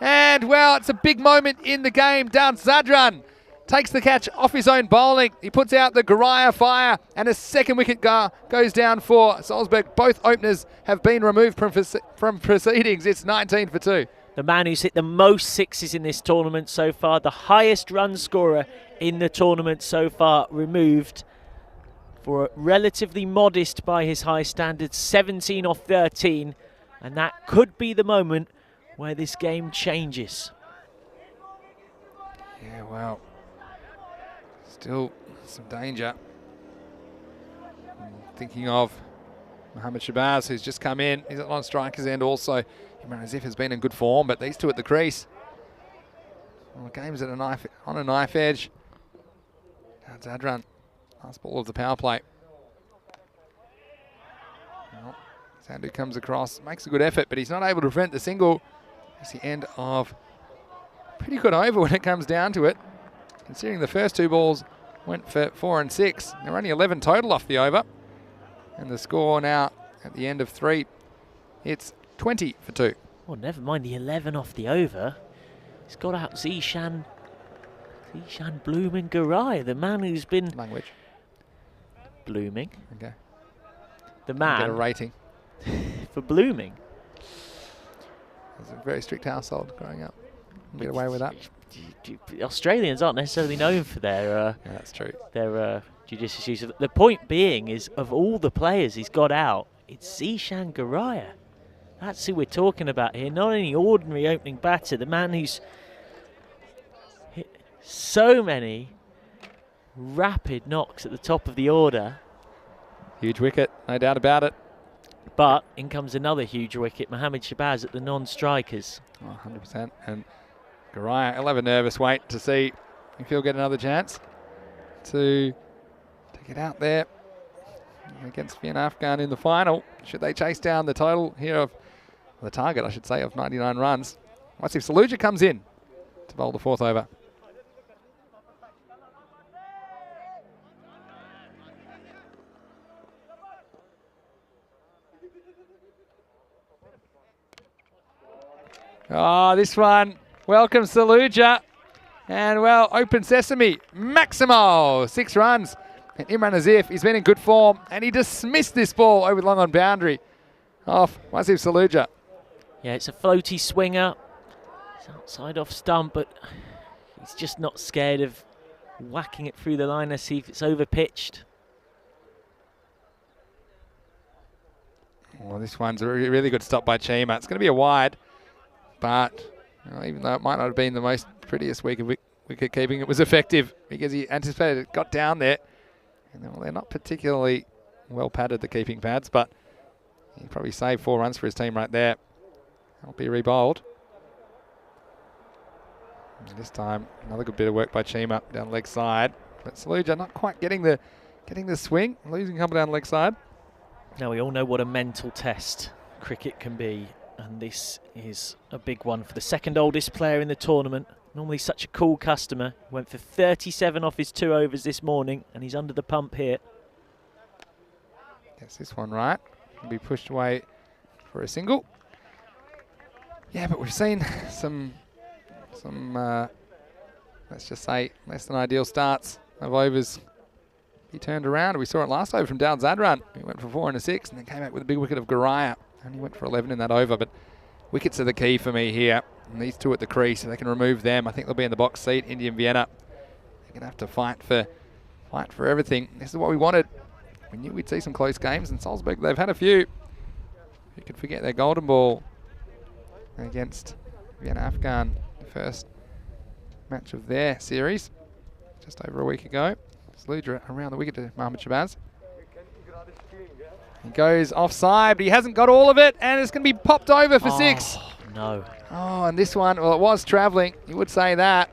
And, well, it's a big moment in the game. Daud Zadran takes the catch off his own bowling. He puts out the Garaya fire, and a second wicket goes down for Salzburg. Both openers have been removed from proceedings. It's 19 for 2. The man who's hit the most sixes in this tournament so far, the highest run scorer in the tournament so far, removed for relatively modest by his high standards, 17 off 13. And that could be the moment where this game changes. Yeah, well, still some danger. Thinking of Mohammad Shabazz, who's just come in. He's on striker's end also. Imran Azif has been in good form, but these two at the crease. Well, the game's at on a knife edge. Daud Zadran, last ball of the power play. Well, Sandhu comes across, makes a good effort, but he's not able to prevent the single. It's the end of a pretty good over when it comes down to it. Considering the first 2 balls went for 4 and 6. There are only 11 total off the over. And the score now at the end of 3, it's 20 for 2. Well, never mind the 11 off the over. He's got out Zishan Blooming Garai, the man who's been... Language. Blooming. Okay. The man... Get a rating. for blooming. It was a very strict household growing up. Get away with that. Australians aren't necessarily known for their... yeah, that's true. Their judicious use of... The point being is, of all the players he's got out, it's Zishan Garaya. That's who we're talking about here. Not any ordinary opening batter. The man who's hit so many rapid knocks at the top of the order. Huge wicket, no doubt about it. But in comes another huge wicket. Mohammad Shabazz at the non-strikers. Oh, 100%. And Garaya, he'll have a nervous wait to see if he'll get another chance to get out there against Vienna Afghan in the final. Should they chase down the total here of the target, I should say, of 99 runs. Watch if Saluja comes in to bowl the 4th over. Oh, this one. Welcome, Saluja. And, well, open sesame. Maximo, 6 runs. And Imran Azif, he's been in good form. And he dismissed this ball over long on boundary. Off Wasif Saluja. Yeah, it's a floaty swinger. It's outside off stump, but he's just not scared of whacking it through the line to see if it's over pitched. Well, this one's a really good stop by Chima. It's going to be a wide, but even though it might not have been the most prettiest week of wicket keeping, it was effective because he anticipated it, got down there. And well, they're not particularly well padded, the keeping pads, but he probably saved 4 runs for his team right there. That'll be re-bowled. And this time, another good bit of work by Chima down leg side. But Saluja not quite getting the swing, losing couple down leg side. Now we all know what a mental test cricket can be, and this is a big one for the second oldest player in the tournament. Normally such a cool customer. Went for 37 off his 2 overs this morning, and he's under the pump here. Gets this one right. Can be pushed away for a single. Yeah, but we've seen some let's just say less than ideal starts of overs. He turned around. We saw it last over from Dowd Zadran. He went for 4 and a 6 and then came out with a big wicket of Garaya. And he went for 11 in that over. But wickets are the key for me here. And these 2 at the crease, if they can remove them, I think they'll be in the box seat. India and Vienna, they're going to have to fight for everything. This is what we wanted. We knew we'd see some close games. And Salzburg, they've had a few. You could forget their golden ball against Vienna Afghan, the first match of their series, just over a week ago. Saluja around the wicket to Mohammad Shabazz. He goes offside, but he hasn't got all of it, and it's going to be popped over for 6. No. Oh, and this one, well, it was travelling. You would say that.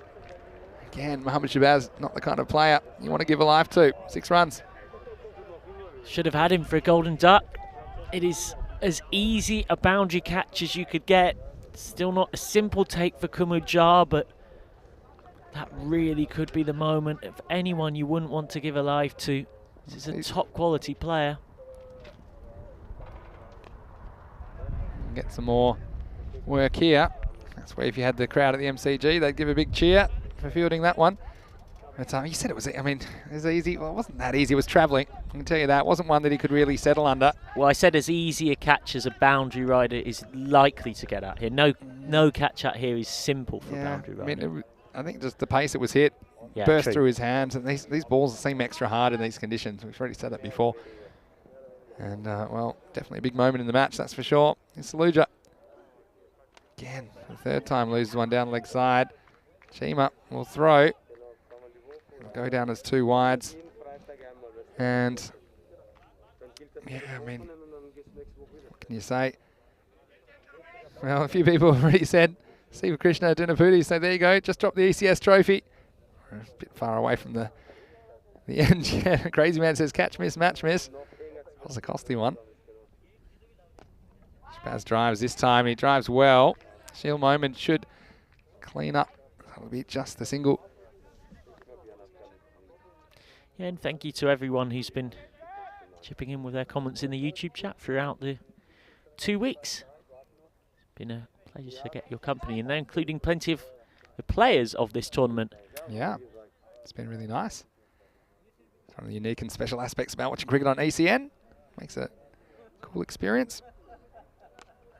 Again, Mohammad Shabazz, not the kind of player you want to give a life to. 6 runs. Should have had him for a golden duck. It is as easy a boundary catch as you could get. Still not a simple take for Kumujar, but that really could be the moment of anyone you wouldn't want to give a life to. This is a top quality player. Get some more work here. That's where if you had the crowd at the MCG, they'd give a big cheer for fielding that one. But you said it was, I mean, it was easy. Well, it wasn't that easy. It was travelling. I can tell you that. It wasn't one that he could really settle under. Well, I said as easy a catch as a boundary rider is likely to get out here. No catch out here is simple for a boundary rider. I mean, I think just the pace it was hit burst through his hands. And these balls seem extra hard in these conditions. We've already said that before. And, well, definitely a big moment in the match, that's for sure. It's Saluja. Again, for the 3rd time, loses one down leg side. Chima will throw. It'll go down as 2 wides. And, yeah, I mean, what can you say? Well, a few people have already said, Siva Krishna Dinapudi, so there you go, just dropped the ECS trophy. We're a bit far away from the end. Yeah, Crazy Man says, catch miss, match miss. That was a costly one. Shabazz drives this time. He drives well. Shield Moment should clean up. That'll be just the single. Yeah, and thank you to everyone who's been chipping in with their comments in the YouTube chat throughout the 2 weeks. It's been a pleasure to get your company in there, including plenty of the players of this tournament. Yeah, it's been really nice. It's one of the unique and special aspects about watching cricket on ECN. Makes it a cool experience.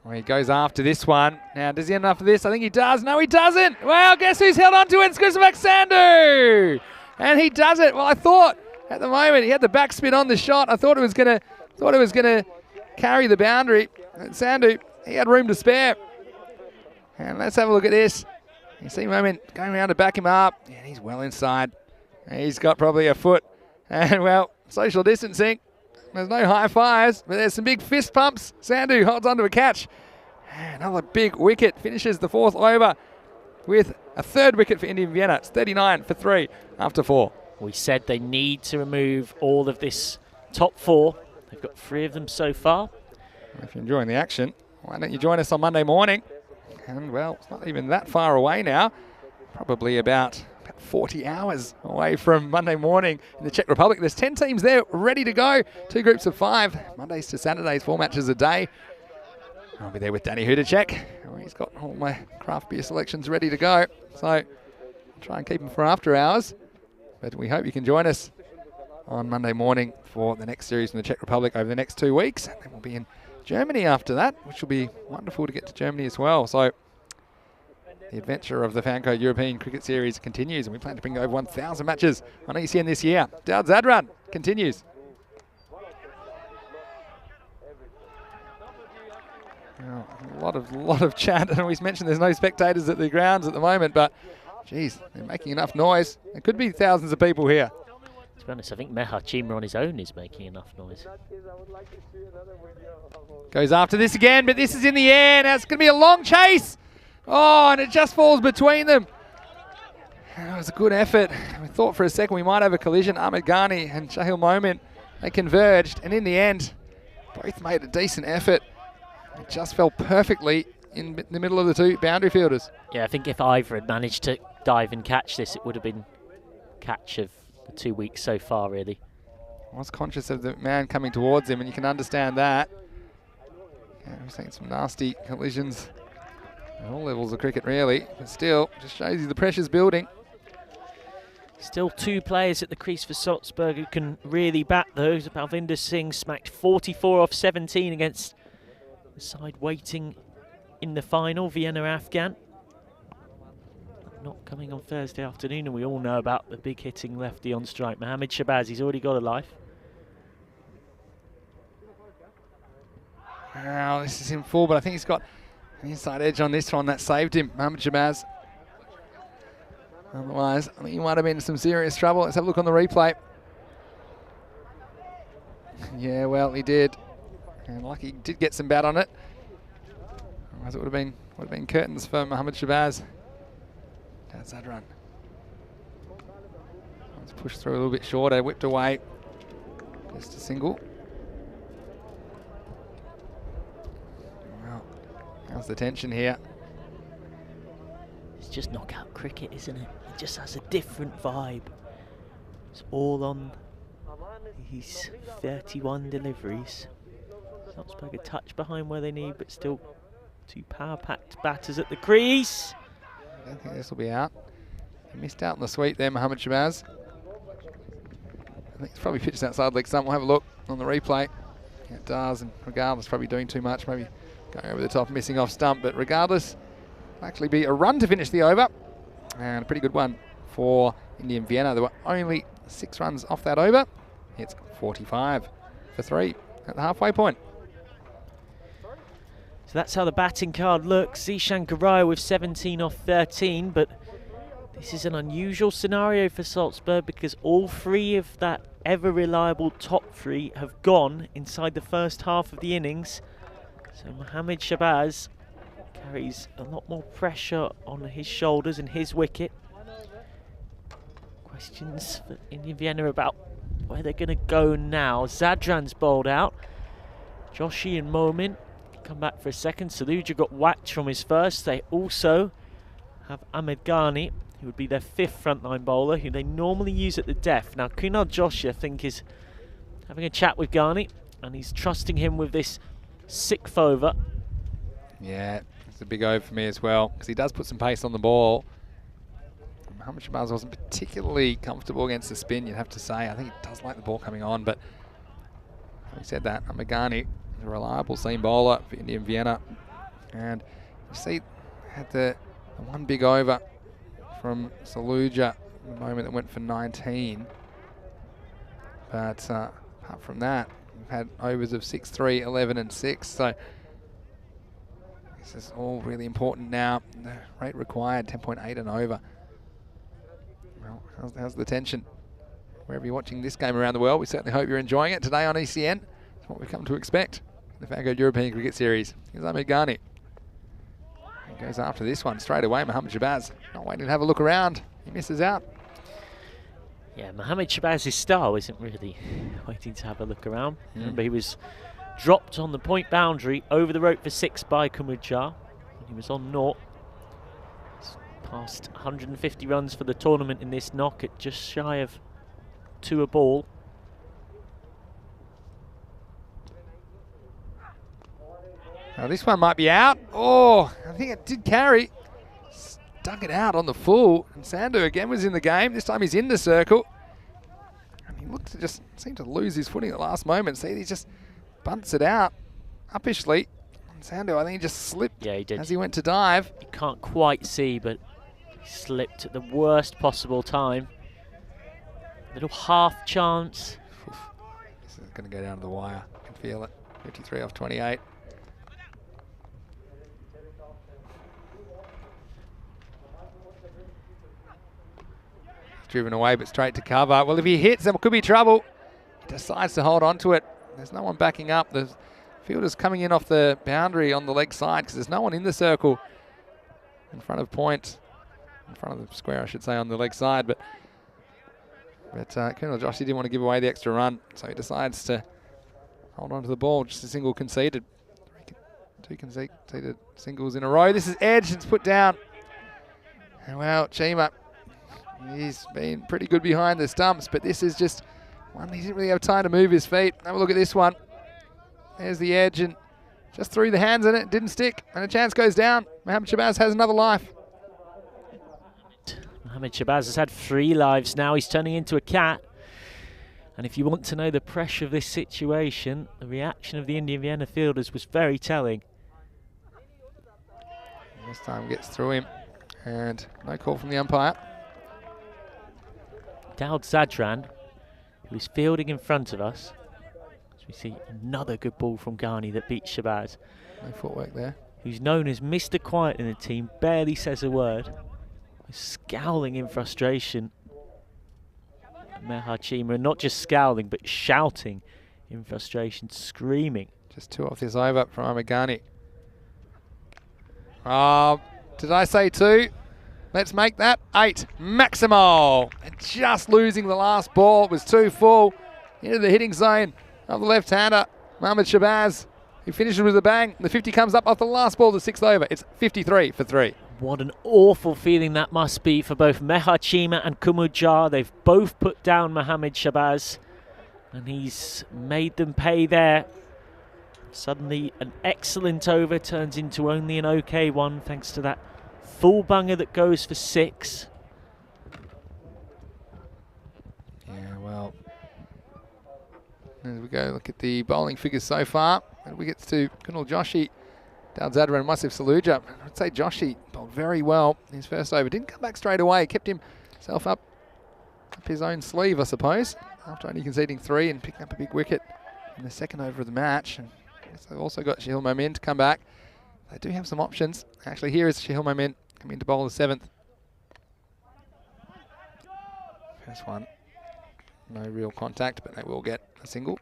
Well, he goes after this one. Now, does he end enough of this? I think he does. No, he doesn't. Well, guess who's held on to it? It's Kusamak Sandhu. And he does it. Well, I thought at the moment he had the backspin on the shot. I thought it was gonna carry the boundary. And Sandhu, he had room to spare. And let's have a look at this. You see Moment going around to back him up. Yeah, he's well inside. He's got probably a foot. And, well, social distancing. There's no high fives, but there's some big fist pumps. Sandhu holds onto a catch. Another big wicket. Finishes the 4th over with a 3rd wicket for Indian Vienna. It's 39 for 3 after 4. We said they need to remove all of this top 4. They've got 3 of them so far. If you're enjoying the action, why don't you join us on Monday morning? And, well, it's not even that far away now. Probably about 40 hours away from Monday morning in the Czech Republic. There's 10 teams there ready to go. 2 groups of 5. Mondays to Saturdays, 4 matches a day. I'll be there with Danny Hudacek. He's got all my craft beer selections ready to go. So try and keep them for after hours. But we hope you can join us on Monday morning for the next series in the Czech Republic over the next 2 weeks. And then we'll be in Germany after that, which will be wonderful to get to Germany as well. So the adventure of the FanCode European Cricket Series continues, and we plan to bring over 1,000 matches on ECN this year. Daud Zadran continues. Oh, a lot of chat, and we've mentioned there's no spectators at the grounds at the moment, but geez, they're making enough noise. There could be thousands of people here. To be honest, I think Meha Chima on his own is making enough noise. Goes after this again, but this is in the air. Now it's going to be a long chase. Oh, and it just falls between them. That was a good effort. We thought for a second we might have a collision. Ahmed Ghani and Shahil Momin, they converged, and in the end, both made a decent effort. It just fell perfectly in the middle of the two boundary fielders. Yeah, I think if Ivor had managed to dive and catch this, it would have been catch of the 2 weeks so far, really. I was conscious of the man coming towards him, and you can understand that. Yeah, we've seen some nasty collisions at all levels of cricket, really. But still, just shows you the pressure's building. Still 2 players at the crease for Salzburg who can really bat those. Balvinder Singh smacked 44 off 17 against the side waiting in the final, Vienna Afghan. Not coming on Thursday afternoon, and we all know about the big hitting lefty on strike. Mohammad Shabazz, he's already got a life. Wow, this is in full, but I think he's got an inside edge on this one that saved him, Mohammad Shabazz. Otherwise, I think he might have been in some serious trouble. Let's have a look on the replay. Yeah, well, he did. And lucky he did get some bat on it. Otherwise, it would have been curtains for Mohammad Shabazz. Daud Zadran. Let's push through a little bit shorter, whipped away. Just a single. Well, how's the tension here? It's just knockout cricket, isn't it? It just has a different vibe. It's all on these 31 deliveries. Salzburg a touch behind where they need, but still 2 power-packed batters at the crease. I don't think this will be out. He missed out on the sweep there, Mohammad Shabazz. I think it's probably pitched outside leg stump. We'll have a look on the replay. Yeah, it does, and regardless, probably doing too much, maybe going over the top, missing off stump, but regardless, it'll actually be a run to finish the over, and a pretty good one for Indian Vienna. There were only 6 runs off that over. It's 45 for 3 at the halfway point. So that's how the batting card looks. Zishan Garaya with 17 off 13, but this is an unusual scenario for Salzburg because all 3 of that ever-reliable top 3 have gone inside the first half of the innings. So Mohammad Shabazz carries a lot more pressure on his shoulders and his wicket. Questions for Indian Vienna about where they're going to go now. Zadran's bowled out. Joshi and Momin come back for a second. Saluja got whacked from his first. They also have Ahmed Ghani, who would be their 5th frontline bowler, who they normally use at the death. Now, Kunal Joshi, I think, is having a chat with Ghani, and he's trusting him with this 6th over. Yeah, it's a big over for me as well, because he does put some pace on the ball. Mohammad Shabazz wasn't particularly comfortable against the spin, you'd have to say. I think he does like the ball coming on, but having said that, Ahmed Ghani, a reliable seam bowler for Indian Vienna, and you see had the 1 big over from Saluja, the moment that went for 19. But apart from that, we've had overs of 6, 3, 11 and 6. So this is all really important now. The rate required, 10.8 and over. Well, how's the tension? Wherever you're watching this game around the world, we certainly hope you're enjoying it today on ECN. It's what we've come to expect in the FanCode European Cricket Series. Here's Ahmed Ghani. He goes after this one straight away. Mohammad Shabazz not waiting to have a look around. He misses out. Yeah, Mohammad Shabazz's style isn't really waiting to have a look around. Remember, he was dropped on the point boundary over the rope for 6 by Kumudjar when he was on naught. He's passed 150 runs for the tournament in this knock at just shy of 2 a ball. Now this one might be out. Oh, I think it did carry. dug it out on the full. And Sandu again was in the game. This time he's in the circle. And he looked to just seem to lose his footing at the last moment. See, he just bunts it out uppishly. And Sandu, I think he just slipped as he went to dive. You can't quite see, but he slipped at the worst possible time. Little half chance. This is going to go down to the wire. I can feel it. 53 off 28. Driven away, but straight to cover. Well, if he hits, there could be trouble. He decides to hold on to it. There's no one backing up. The fielder's coming in off the boundary on the leg side because there's no one in the circle in front of point. In front of the square, I should say, on the leg side. But Colonel Joshi didn't want to give away the extra run, so he decides to hold on to the ball. Just a single conceded. Two conceded singles in a row. This is edge. It's put down. And well, Chima, he's been pretty good behind the stumps, but this is just one he didn't really have time to move his feet. Have a look at this one. There's the edge and just threw the hands in it. Didn't stick. And a chance goes down. Mohamed Shabazz has another life. Mohamed Shabazz has had 3 lives now. He's turning into a cat. And if you want to know the pressure of this situation, the reaction of the Indian Vienna fielders was very telling. This time gets through him. And no call from the umpire. Daud Zadran, who is fielding in front of us. As we see another good ball from Ghani that beats Shabazz. No footwork there. Who's known as Mr. Quiet in the team, barely says a word. He's scowling in frustration. Meha Chima, not just scowling, but shouting in frustration, screaming. Just 2 off this over from Ghani. Did I say 2? Let's make that 8. Maximo. And just losing the last ball. It was too full. Into the hitting zone of the left-hander, Mohamed Shabazz, who finishes with a bang. The 50 comes up off the last ball, the 6th over. It's 53 for 3. What an awful feeling that must be for both Meha Chima and Kumudjar. They've both put down Mohamed Shabazz, and he's made them pay there. Suddenly, an excellent over turns into only an okay one, thanks to that full bunger that goes for 6. Yeah, well, as we go look at the bowling figures so far, and we get to Kunal Joshi, Daud Zadran, Wasif Saluja. I'd say Joshi bowled very well his first over. Didn't come back straight away. Kept himself up his own sleeve, I suppose, after only conceding 3 and picking up a big wicket in the second over of the match. And they've also got Shahil Momin to come back. They do have some options. Actually, here is Shahil Momin coming to bowl the 7th. First one, no real contact, but they will get a single.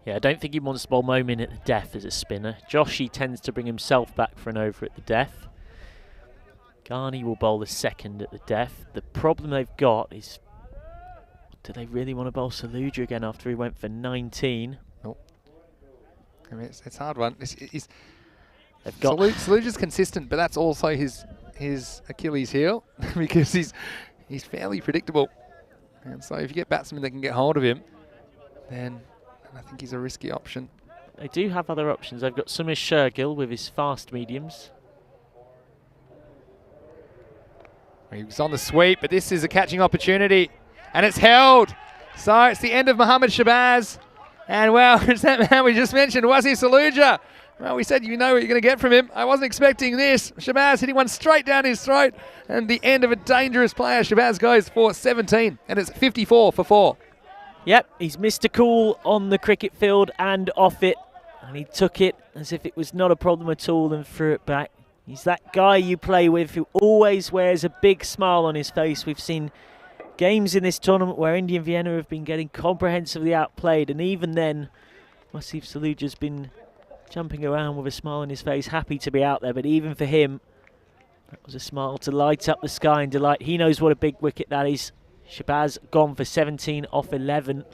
Yeah, I don't think he wants to bowl Momin at the death as a spinner. Joshi tends to bring himself back for an over at the death. Ghani will bowl the 2nd at the death. The problem they've got is, do they really want to bowl Saluja again after he went for 19? Nope. I mean, it's a hard one. They've got Saluja's consistent, but that's also his Achilles heel because he's fairly predictable. And so if you get batsmen that can get hold of him, then I think he's a risky option. They do have other options. They've got Sumesh Shergill with his fast mediums. He was on the sweep, but this is a catching opportunity, and it's held. So it's the end of Mohamed Shabazz. And well, it's that man we just mentioned, Wasif Saluja. Well, we said you know what you're going to get from him. I wasn't expecting this. Shabazz hitting one straight down his throat, and the end of a dangerous player. Shabazz goes for 17, and it's 54 for 4. Yep, he's Mr. Cool on the cricket field and off it. And he took it as if it was not a problem at all and threw it back. He's that guy you play with who always wears a big smile on his face. We've seen games in this tournament where Indian Vienna have been getting comprehensively outplayed. And even then, Wasif Saluja's been jumping around with a smile on his face, happy to be out there. But even for him, that was a smile to light up the sky in delight. He knows what a big wicket that is. Shabazz gone for 17 off 11.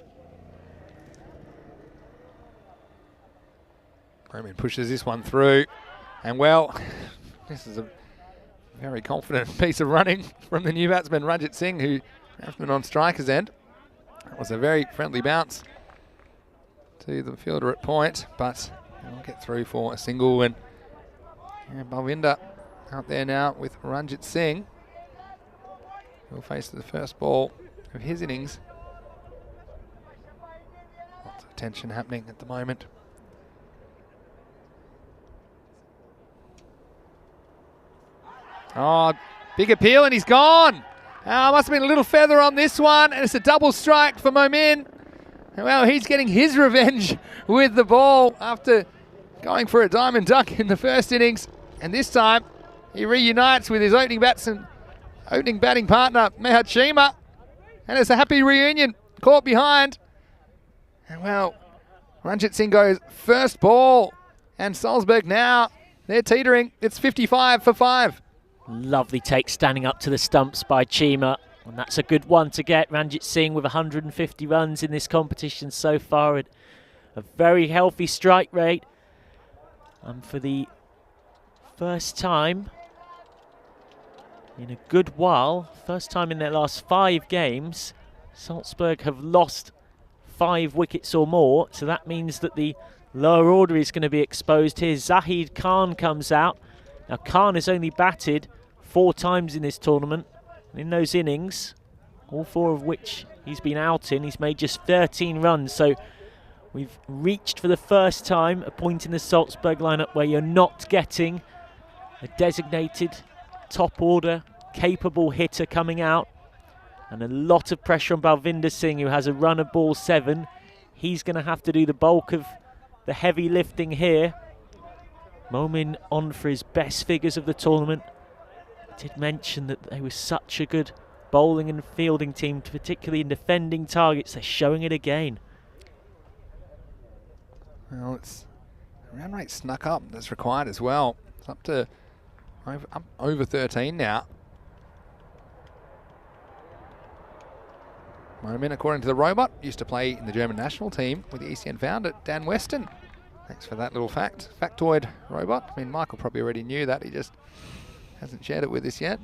Roman pushes this one through. And well, this is a very confident piece of running from the new batsman, Ranjit Singh, who has been on striker's end. That was a very friendly bounce to the fielder at point, but he'll get through for a single. And Balvinder out there now with Ranjit Singh. He'll face the first ball of his innings. Lots of tension happening at the moment. Oh, big appeal and he's gone. Must have been a little feather on this one, and it's a double strike for Momin. Well, he's getting his revenge with the ball after going for a diamond duck in the first innings, and this time he reunites with his opening batting partner Mahachima, and it's a happy reunion. Caught behind, and well, Ranjit Singh goes first ball, and Salzburg now they're teetering. It's 55 for 5. Lovely take standing up to the stumps by Chima, and that's a good one to get. Ranjit Singh with 150 runs in this competition so far at a very healthy strike rate. And for the first time in a good while, first time in their last 5 games, Salzburg have lost 5 wickets or more, so that means that the lower order is going to be exposed here. Zahid Khan comes out. Now Khan has only batted 4 times in this tournament. In those innings, all 4 of which he's been out in, he's made just 13 runs. So we've reached for the first time a point in the Salzburg lineup where you're not getting a designated top order capable hitter coming out. And a lot of pressure on Balvinder Singh, who has a run of ball 7. He's going to have to do the bulk of the heavy lifting here. Momin on for his best figures of the tournament. I did mention that they were such a good bowling and fielding team, particularly in defending targets. They're showing it again. Well, it's round rate snuck up. That's required as well. It's up to over 13 now. Momin, according to the robot, used to play in the German national team with the ECN founder Dan Weston. Thanks for that little fact. Factoid robot. I mean, Michael probably already knew that. He just hasn't shared it with us yet.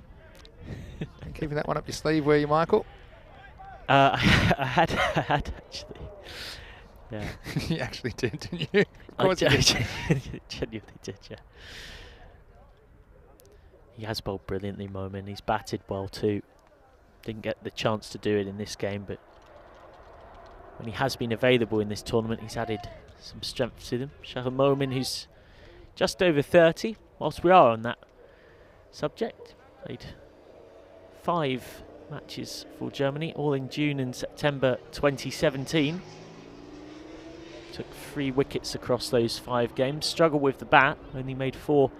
Keeping that one up your sleeve, were you, Michael? I had actually. Yeah. You actually did, didn't you? Of course I you did. genuinely did, yeah. He has bowled brilliantly, Momin. He's batted well too. Didn't get the chance to do it in this game, but when he has been available in this tournament, he's added some strength to them. Shahil Momin, who's just over 30, whilst we are on that subject, played 5 matches for Germany, all in June and September 2017. Took 3 wickets across those 5 games. Struggled with the bat, only made 4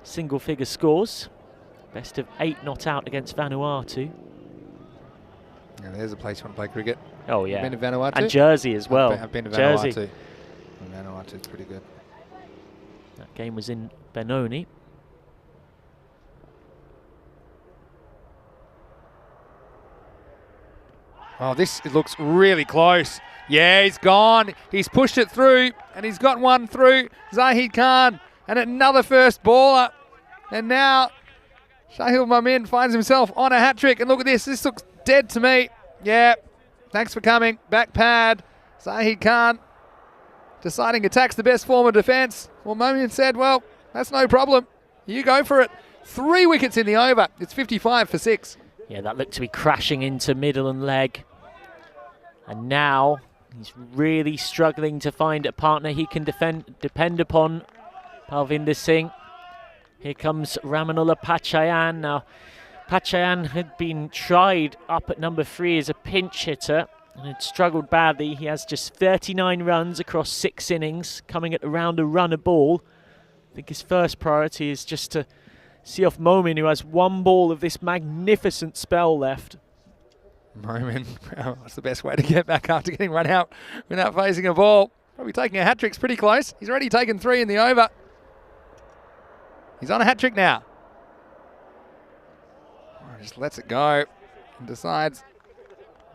single-figure scores. Best of 8 not out against Vanuatu. Yeah, there's a place you want to play cricket. Oh yeah, You've been to Vanuatu? and Jersey as well. I've been to Jersey. Vanuatu. Vanuatu's pretty good. That game was in Benoni. Oh, this looks really close. Yeah, he's gone. He's pushed it through, and he's got one through. Zahid Khan, and another first baller. And now Shahil Momin finds himself on a hat-trick. And look at this. This looks dead to me. Yeah, thanks for coming. Back pad. Zahid Khan deciding attack's the best form of defence. Well, Momin said, well, that's no problem. You go for it. 3 wickets in the over. It's 55 for 6. Yeah, that looked to be crashing into middle and leg. And now he's really struggling to find a partner he can depend upon. Balvinder Singh. Here comes Ramanullah Pachayan. Now, Pachayan had been tried up at number 3 as a pinch hitter and had struggled badly. He has just 39 runs across 6 innings, coming at around a run a ball. I think his first priority is just to see off Momin, who has 1 ball of this magnificent spell left. Momin, well, that's the best way to get back after getting run out without facing a ball. Probably taking a hat-trick's pretty close. He's already taken 3 in the over. He's on a hat-trick now. Just lets it go and decides,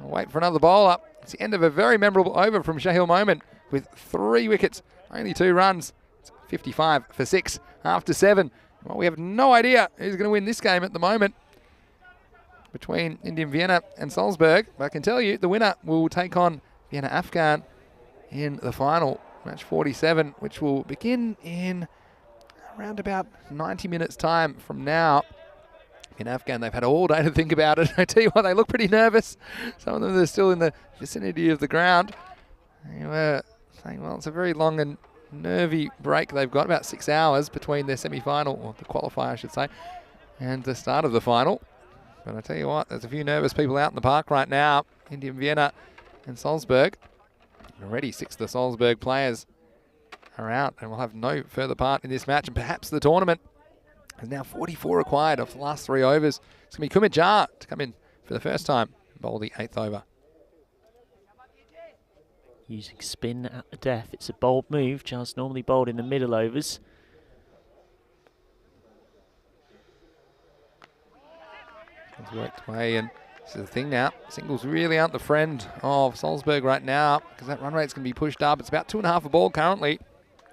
I'll wait for another bowler. It's the end of a very memorable over from Shahil Momin with 3 wickets, only 2 runs. It's 55 for 6 after 7. Well, we have no idea who's going to win this game at the moment between Indian Vienna and Salzburg. But I can tell you the winner will take on Vienna Afghan in the final, match 47, which will begin in around about 90 minutes time from now. In Afghan, they've had all day to think about it. I tell you what, they look pretty nervous. Some of them are still in the vicinity of the ground. They were saying, well, it's a very long and nervy break. They've got about 6 hours between their semi-final, or the qualifier, I should say, and the start of the final. But I tell you what, there's a few nervous people out in the park right now. Indian Vienna and Salzburg. Already 6 of the Salzburg players are out and will have no further part in this match and perhaps the tournament. There's now 44 required of the last 3 overs. It's going to be Kumar to come in for the first time and bowl the 8th over. Using spin at the death. It's a bold move. Jar's normally bowled in the middle overs. It's worked away, and this is the thing now. Singles really aren't the friend of Salzburg right now because that run rate's going to be pushed up. It's about 2.5 a ball currently.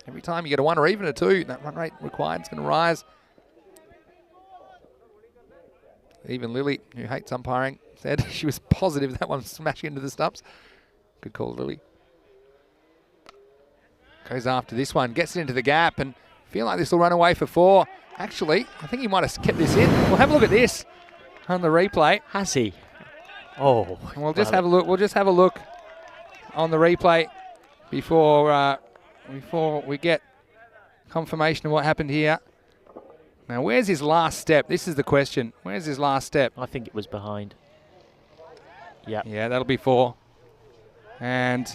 Every time you get a 1 or even a 2, that run rate required is going to rise. Even Lily, who hates umpiring, said she was positive that one smashing into the stumps. Good call, Lily. Goes after this one, gets it into the gap, and feel like this will run away for 4. Actually, I think he might have kept this in. We'll have a look at this on the replay. Has he? Oh. And we'll just have a look. We'll just have a look on the replay before we get confirmation of what happened here. Now, where's his last step? This is the question. Where's his last step? I think it was behind. Yeah. Yeah, that'll be 4. And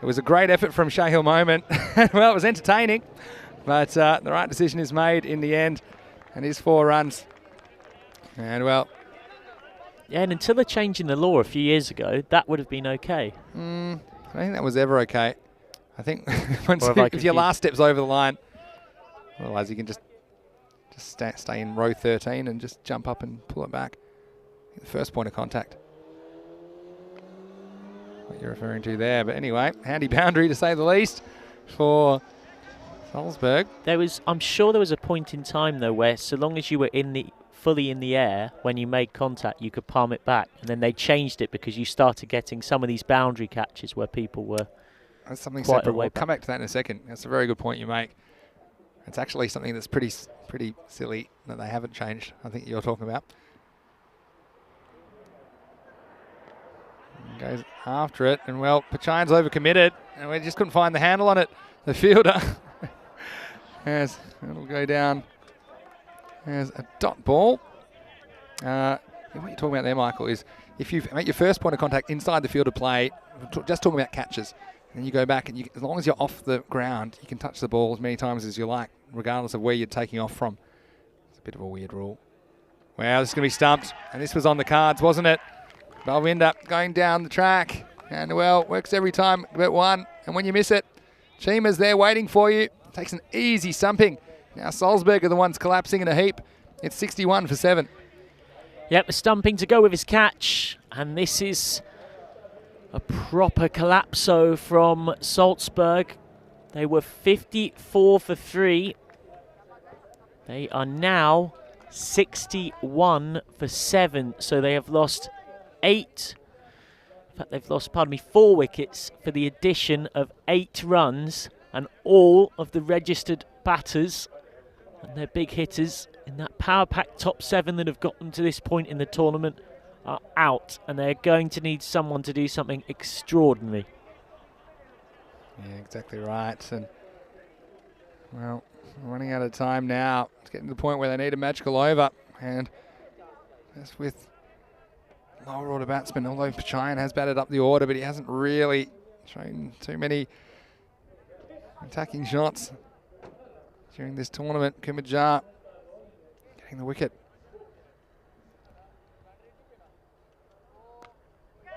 it was a great effort from Shahil Moment. Well, it was entertaining, but the right decision is made in the end, and his 4 runs. And well, yeah, and until a change in the law a few years ago, that would have been okay. I don't think that was ever okay. I think if your last step's over the line, otherwise you can just stay in row 13 and just jump up and pull it back. The first point of contact. What you're referring to there. But anyway, handy boundary to say the least for Salzburg. I'm sure there was a point in time though where so long as you were fully in the air when you made contact, you could palm it back, and then they changed it because you started getting some of these boundary catches where people were. That's something separate. We'll come back to that in a second. That's a very good point you make. It's actually something that's pretty silly that they haven't changed. I think you're talking about. Goes after it, and well, Pachayan's overcommitted, and we just couldn't find the handle on it. The fielder, as it'll go down as a dot ball. What you're talking about there, Michael, is if you make your first point of contact inside the field of play, just talking about catches, and then you go back, and as long as you're off the ground, you can touch the ball as many times as you like, regardless of where you're taking off from. It's a bit of a weird rule. Wow, this is going to be stumped, and this was on the cards, wasn't it? Balwinder going down the track, and well, works every time but one, and when you miss it, Chima's there waiting for you. Takes an easy stumping. Now Salzburg are the ones collapsing in a heap. It's 61 for 7. Yep, the stumping to go with his catch, and this is a proper collapso from Salzburg. They were 54 for 3. They are now 61 for 7, so they have lost 8. In fact, they've lost, 4 wickets for the addition of 8 runs, and all of the registered batters and their big hitters in that power pack top 7 that have got them to this point in the tournament are out, and they're going to need someone to do something extraordinary. Yeah, exactly right. And well, we're running out of time now. It's getting to the point where they need a magical over, and that's with lower order batsmen, although Pachayan has batted up the order, but he hasn't really shown too many attacking shots during this tournament. Kumar getting the wicket.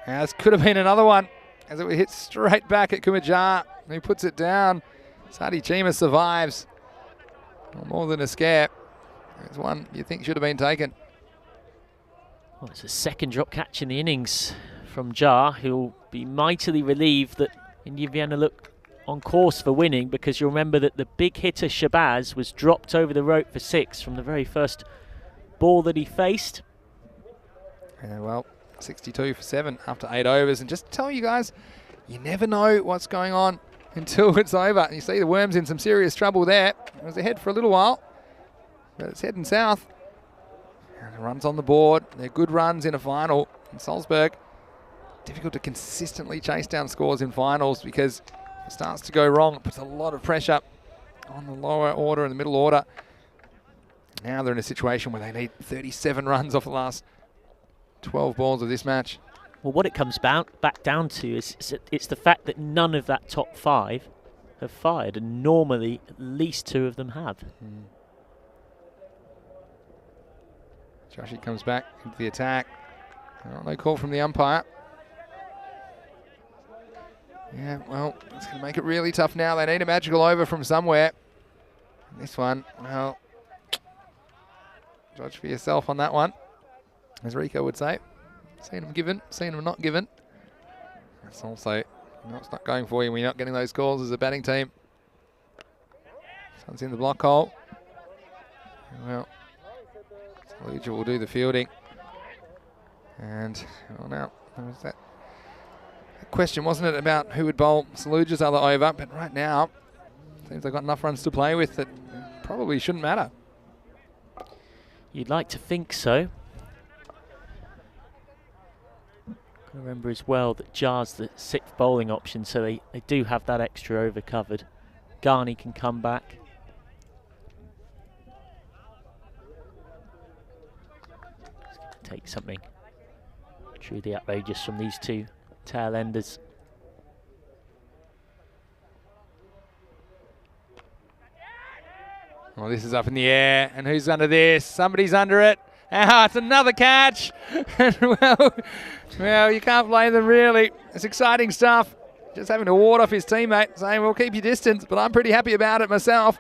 Now, this could have been another one as it hit straight back at Kumar. He puts it down. Sadi Chima survives. Well, more than a scare. There's one you think should have been taken. Well, it's a second drop catch in the innings from Jar, who'll be mightily relieved that India Vienna look on course for winning, because you'll remember that the big hitter Shabazz was dropped over the rope for 6 from the very first ball that he faced. Yeah, well, 62 for 7 after 8 overs. And just to tell you guys, you never know what's going on until it's over. You see the Worms in some serious trouble there. It was ahead for a little while. but it's heading south. And runs on the board. They're good runs in a final in Salzburg. Difficult to consistently chase down scores in finals because if it starts to go wrong, it puts a lot of pressure on the lower order and the middle order. Now they're in a situation where they need 37 runs off the last 12 balls of this match. Well, what it comes back down to is it's the fact that none of that top 5 have fired, and normally at least 2 of them have. Joshi comes back into the attack. No call from the umpire. Yeah, well, it's going to make it really tough now. They need a magical over from somewhere. And this one, well, judge for yourself on that one, as Rico would say. Seen them given, seen them not given. That's also, it's not going for you when you're not getting those calls as a batting team. Sun's in the block hole. Well, Saluja will do the fielding. And, well, now, there was that question, wasn't it, about who would bowl Saluja's other over? But right now, seems they've got enough runs to play with that probably shouldn't matter. You'd like to think so. Remember as well that Jar's the 6th bowling option, so they do have that extra over covered. Ghani can come back. Take something truly outrageous from these 2 tail enders. Well, this is up in the air, and who's under this? Somebody's under it. Ah, it's another catch. well, you can't blame them, really. It's exciting stuff. Just having to ward off his teammate, saying, well, keep your distance, but I'm pretty happy about it myself.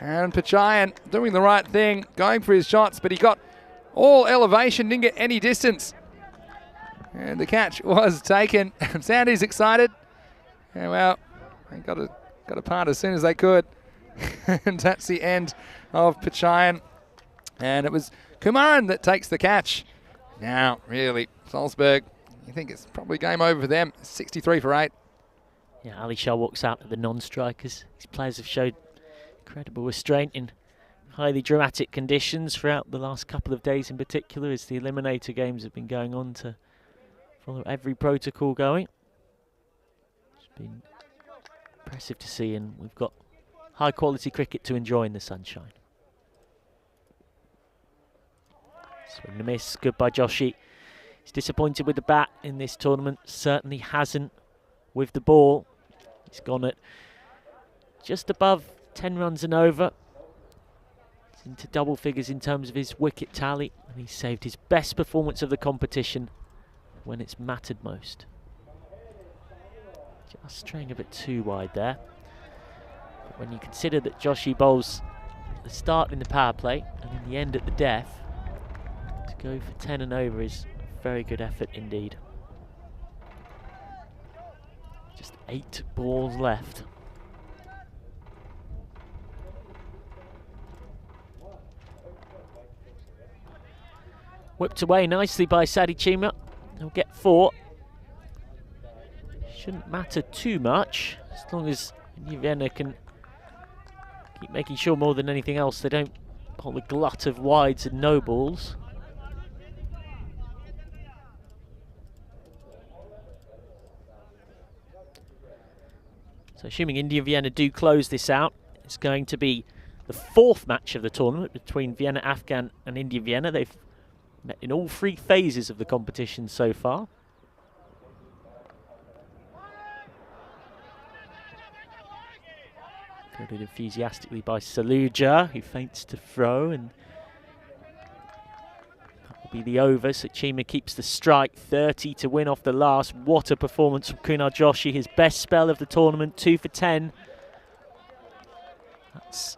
And Pachayan doing the right thing, going for his shots, but he got all elevation, didn't get any distance. And the catch was taken. Sandy's excited. And well, they got a punt as soon as they could. And that's the end of Pachayan. And it was Kumaran that takes the catch. Now, really, Salzburg, you think it's probably game over for them. 63 for 8. Yeah, Ali Shah walks out to the non-strikers. These players have showed incredible restraint in highly dramatic conditions throughout the last couple of days in particular, as the eliminator games have been going on to follow every protocol going. It's been impressive to see, and we've got high quality cricket to enjoy in the sunshine. Swing and a miss, good by Joshi. He's disappointed with the bat in this tournament, certainly hasn't with the ball. He's gone at just above 10 runs and over. He's into double figures in terms of his wicket tally, and he saved his best performance of the competition when it's mattered most. Just straying a bit too wide there. But when you consider that Joshi bowls the start in the power play and in the end at the death, to go for 10 and over is a very good effort indeed. Just 8 balls left. Whipped away nicely by Sadi Chima. He'll get 4. Shouldn't matter too much, as long as Vienna can keep making sure more than anything else they don't bowl a glut of wides and no balls. So assuming India and Vienna do close this out, it's going to be the 4th match of the tournament between Vienna Afghan and India Vienna. They've met in all 3 phases of the competition so far. Fielded enthusiastically by Saluja, who feints to throw, and that will be the over. So Chima keeps the strike, 30 to win off the last. What a performance from Kunal Joshi, his best spell of the tournament, 2 for 10. That's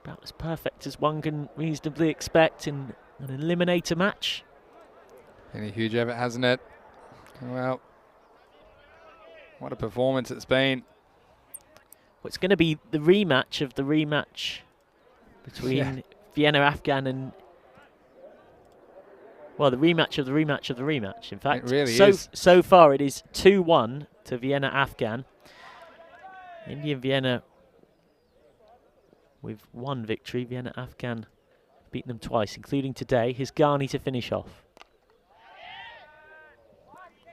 about as perfect as one can reasonably expect in an eliminator match. Been a huge effort, hasn't it? Well, what a performance it's been. Well, it's going to be the rematch of the rematch between Vienna Afghan and, well, the rematch of the rematch of the rematch. In fact, it really is. So far it is 2-1 to Vienna Afghan. India and Vienna with one victory. Vienna Afghan beaten them twice, including today. Here's Ghani to finish off.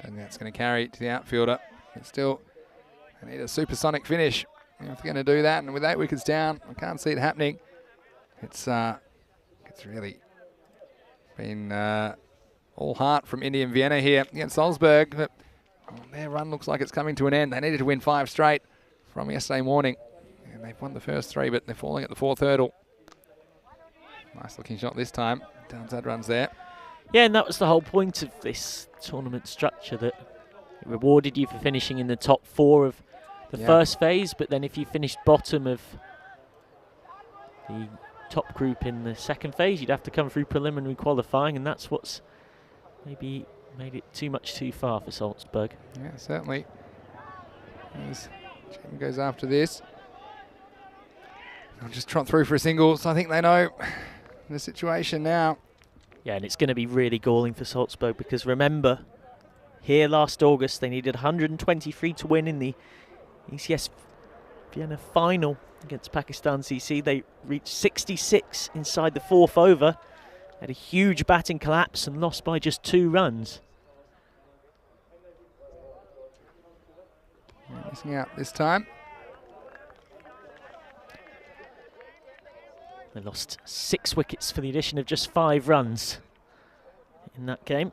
And that's going to carry to the outfielder. It's still, they need a supersonic finish. If they're going to do that, and with 8 wickets down, I can't see it happening. It's really been all heart from India and Vienna here against Salzburg. But their run looks like it's coming to an end. They needed to win 5 straight from yesterday morning. And they've won the first 3, but they're falling at the 4th hurdle. Nice looking shot this time. Downside runs there. Yeah, and that was the whole point of this tournament structure, that it rewarded you for finishing in the top 4 of the first phase, but then if you finished bottom of the top group in the second phase, you'd have to come through preliminary qualifying, and that's what's maybe made it too much too far for Salzburg. Yeah, certainly. As Jim goes after this. They'll just trot through for a single, so I think they know the situation now. Yeah, and it's going to be really galling for Salzburg, because remember, here last August, they needed 123 to win in the ECS Vienna final against Pakistan CC. They reached 66 inside the 4th over, had a huge batting collapse and lost by just 2 runs. Missing out this time. They lost 6 wickets for the addition of just 5 runs in that game.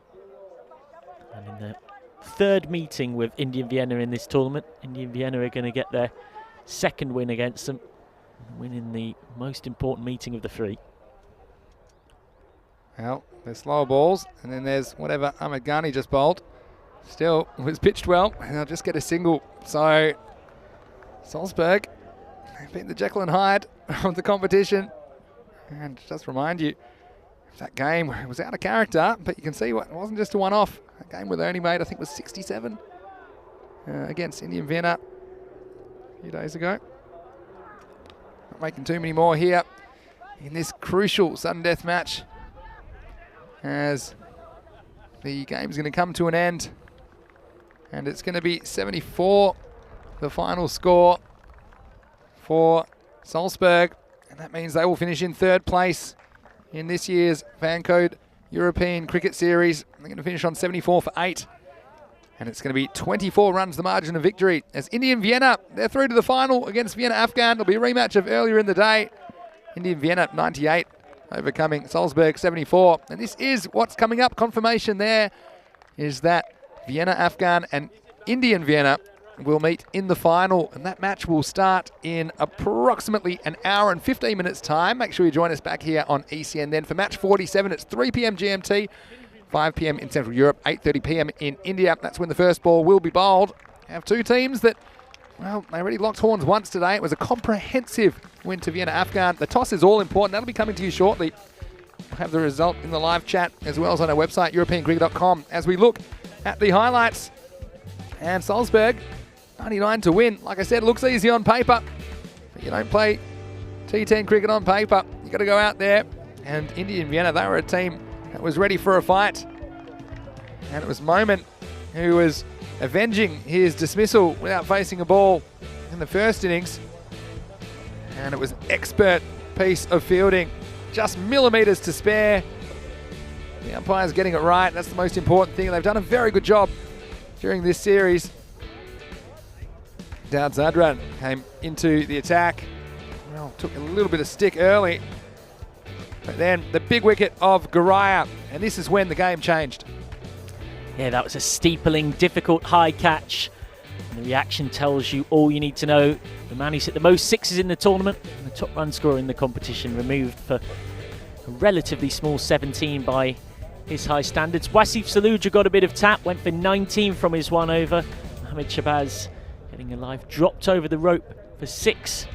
And in the 3rd meeting with India and Vienna in this tournament, India and Vienna are going to get their 2nd win against them, winning the most important meeting of the 3. Well, there's slower balls, and then there's whatever Ahmed Ghani just bowled. Still, was pitched well, and they'll just get a single. So, Salzburg beat the Jekyll and Hyde of the competition. And just remind you, that game was out of character, but you can see it wasn't just a one-off. That game where they only made, I think, was 67 against India and Vienna a few days ago. Not making too many more here in this crucial sudden death match, as the game's going to come to an end, and it's going to be 74, the final score for Salzburg, and that means they will finish in 3rd place in this year's FanCode European Cricket Series. They're going to finish on 74 for 8, and it's going to be 24 runs the margin of victory, as India and Vienna, they're through to the final against Vienna Afghan. It'll be a rematch of earlier in the day. India and Vienna 98, overcoming Salzburg 74, and this is what's coming up. Confirmation there is that Vienna Afghan and Indian Vienna will meet in the final, and that match will start in approximately an hour and 15 minutes time. Make sure you join us back here on ECN then for match 47. It's 3 p.m. GMT, 5 p.m. in Central Europe, 8:30 p.m. in India. That's when the first ball will be bowled. We have 2 teams that, well, they already locked horns once today. It was a comprehensive win to Vienna Afghan. The toss is all important. That'll be coming to you shortly. We'll have the result in the live chat as well as on our website, europeancricket.com, as we look at the highlights. And Salzburg, 99 to win. Like I said, it looks easy on paper, but you don't play T10 cricket on paper. You got to go out there. And India and Vienna, they were a team that was ready for a fight. And it was Moment who was avenging his dismissal without facing a ball in the first innings. And it was an expert piece of fielding, just millimetres to spare. The umpire's getting it right. That's the most important thing. They've done a very good job during this series. Daud Zadran came into the attack. Well, took a little bit of stick early. But then the big wicket of Garaya. And this is when the game changed. Yeah, that was a steepling, difficult high catch. And the reaction tells you all you need to know. The man who's hit the most 6s in the tournament and the top run scorer in the competition, removed for a relatively small 17 by his high standards. Wasif Saluja got a bit of tap, went for 19 from his 1 over. Mohammad Shabazz getting alive, dropped over the rope for 6.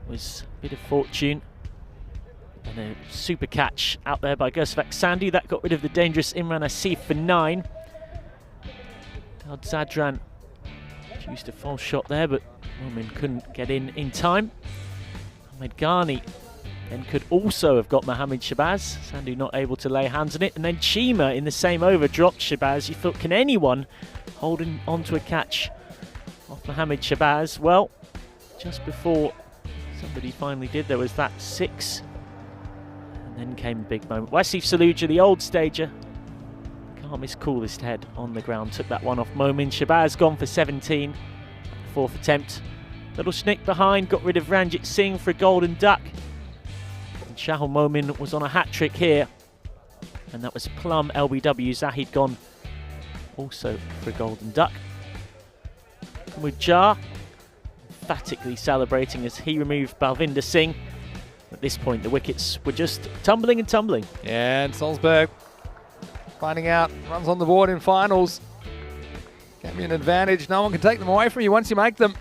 Was a bit of fortune. And a super catch out there by Gursavat Sandhu. That got rid of the dangerous Imran Asif for 9. Daud Zadran used a false shot there, but Momin couldn't get in time. Ahmed Ghani then could also have got Mohammad Shabazz. Sandhu not able to lay hands on it. And then Chima in the same over dropped Shabazz. You thought, can anyone holding onto a catch off Mohammad Shabazz? Well, just before Somebody finally did. There was that 6. And then came a big moment. Wasif Saluja, the old stager. Can't miss coolest head on the ground. Took that one off Momin. Shabazz gone for 17. 4th attempt. Little snick behind. Got rid of Ranjit Singh for a golden duck. And Shahul Momin was on a hat-trick here. And that was Plum LBW. Zahid gone also for a golden duck. Mujah emphatically celebrating as he removed Balvinder Singh. At this point, the wickets were just tumbling and tumbling. Yeah, and Salzburg finding out runs on the board in finals. Gave me an advantage. No one can take them away from you once you make them.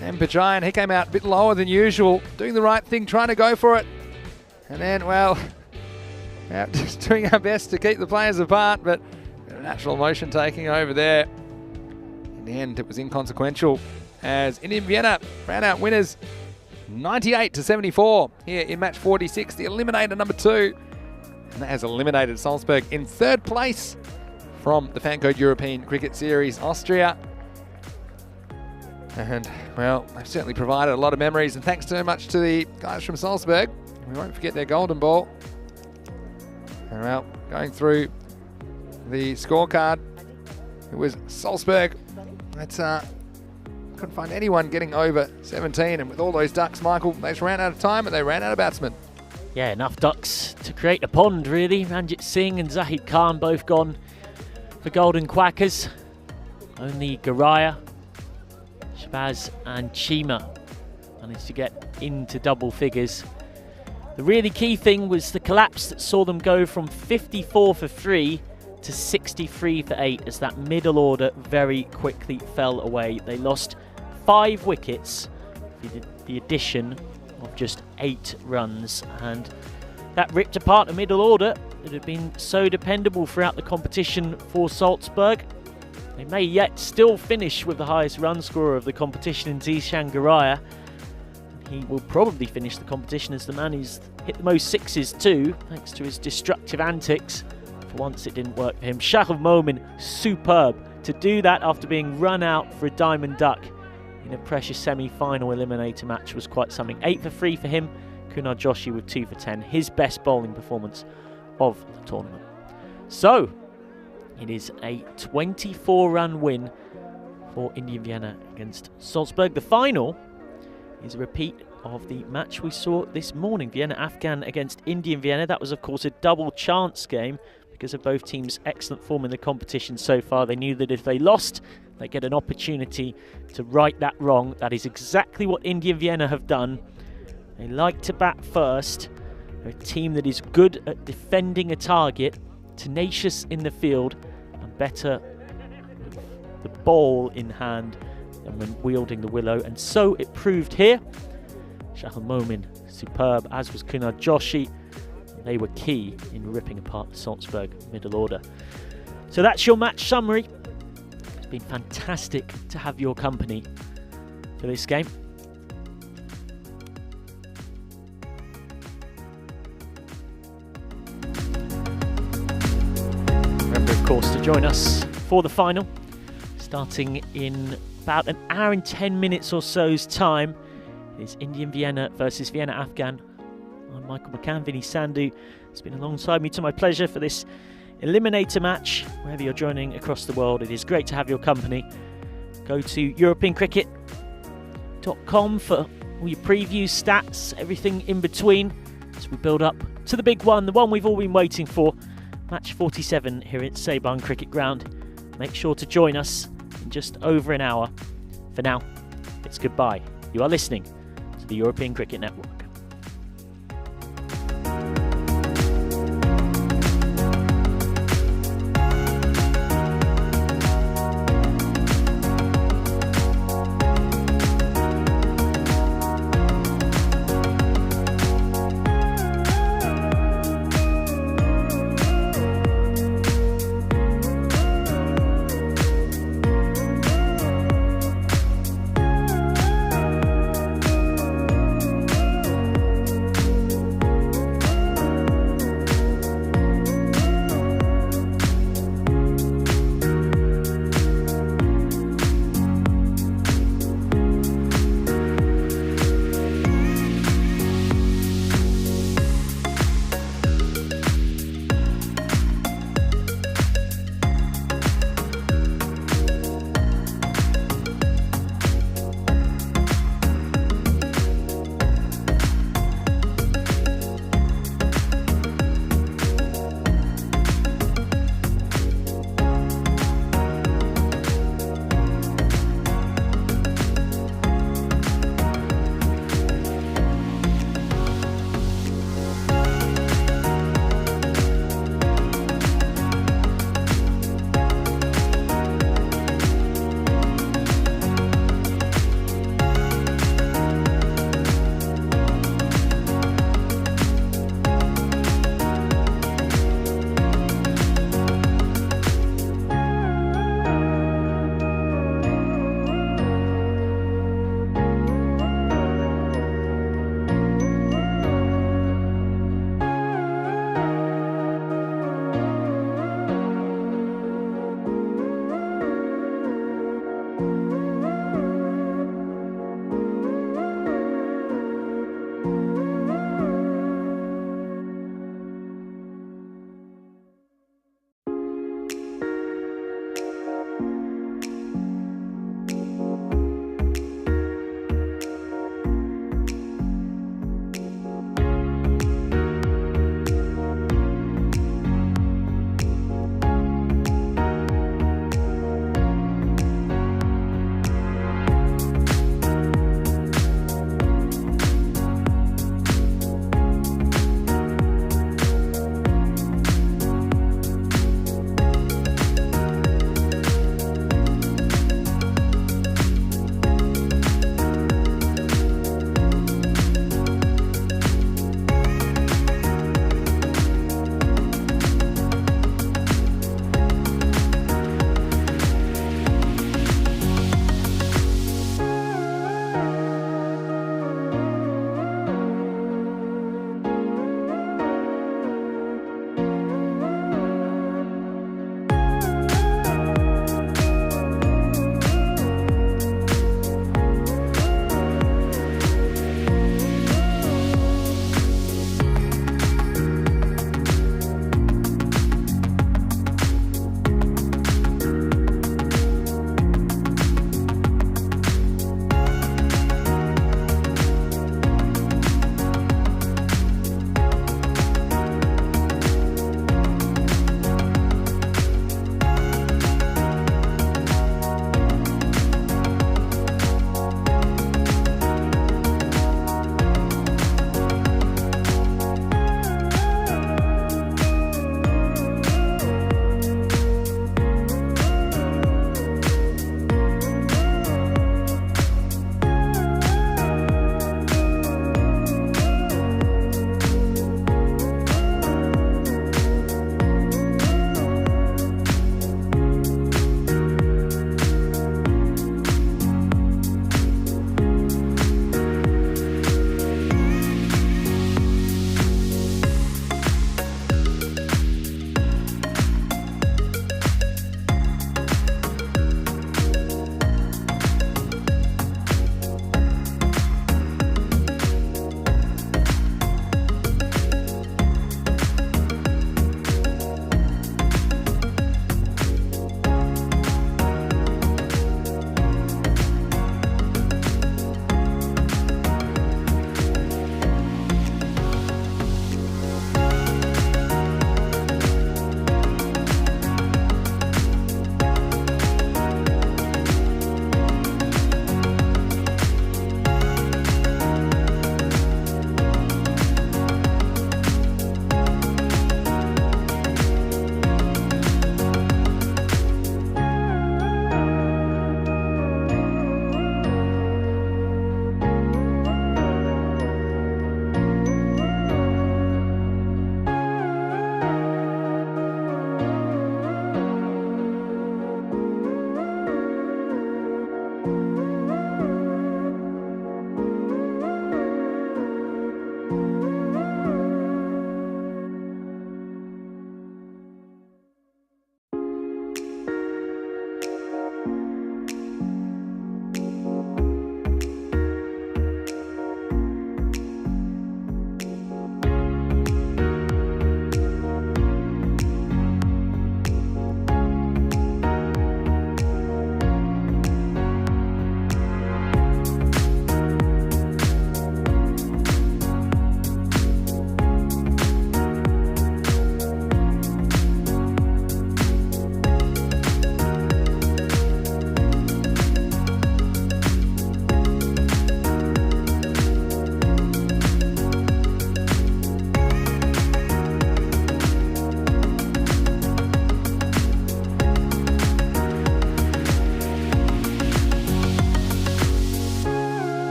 And Bajayan, he came out a bit lower than usual, doing the right thing, trying to go for it. And then, well, yeah, just doing our best to keep the players apart, but natural motion taking over there. In the end, it was inconsequential as Indian Vienna ran out winners 98-74 here in match 46, the eliminator number 2. And that has eliminated Salzburg in 3rd place from the FanCode European Cricket Series, Austria. And, well, they've certainly provided a lot of memories, and thanks so much to the guys from Salzburg. We won't forget their golden ball. And, well, going through the scorecard, it was Salzburg. That's couldn't find anyone getting over 17, and with all those ducks, Michael, they just ran out of time, and they ran out of batsmen. Yeah, enough ducks to create a pond, really. Ranjit Singh and Zahid Khan both gone for golden quackers. Only Garaya, Shabazz and Chima managed to get into double figures. The really key thing was the collapse that saw them go from 54 for 3 to 63 for 8 as that middle order very quickly fell away. They lost 5 wickets with the addition of just 8 runs, and that ripped apart a middle order that had been so dependable throughout the competition for Salzburg. They may yet still finish with the highest run scorer of the competition in Zishan Garaya. He will probably finish the competition as the man who's hit the most sixes too, thanks to his destructive antics. For once it didn't work for him. Shahul Momin, superb. To do that after being run out for a diamond duck in a precious semi-final eliminator match was quite something. 8 for 3 for him. Kunal Joshi with 2 for 10. His best bowling performance of the tournament. So, it is a 24-run win for Indian Vienna against Salzburg. The final is a repeat of the match we saw this morning. Vienna Afghan against Indian Vienna. That was, of course, a double chance game because of both teams' excellent form in the competition so far. They knew that if they lost, they get an opportunity to right that wrong. That is exactly what Indian Vienna have done. They like to bat first. They're a team that is good at defending a target, tenacious in the field, and better with the ball in hand than when wielding the willow. And so it proved here. Shahul Momin, superb, as was Kunal Joshi. They were key in ripping apart the Salzburg middle order. So that's your match summary. It's been fantastic to have your company for this game. Remember, of course, to join us for the final, starting in about an hour and 10 minutes or so's time. It's Indian Vienna versus Vienna Afghan. I'm Michael McCann. Vinny Sandhu has been alongside me. To my pleasure for this eliminator match. Wherever you're joining across the world, it is great to have your company. Go to EuropeanCricket.com for all your previews, stats, everything in between as we build up to the big one, the one we've all been waiting for. Match 47 here at Sabang Cricket Ground. Make sure to join us in just over an hour. For now, it's goodbye. You are listening to the European Cricket Network.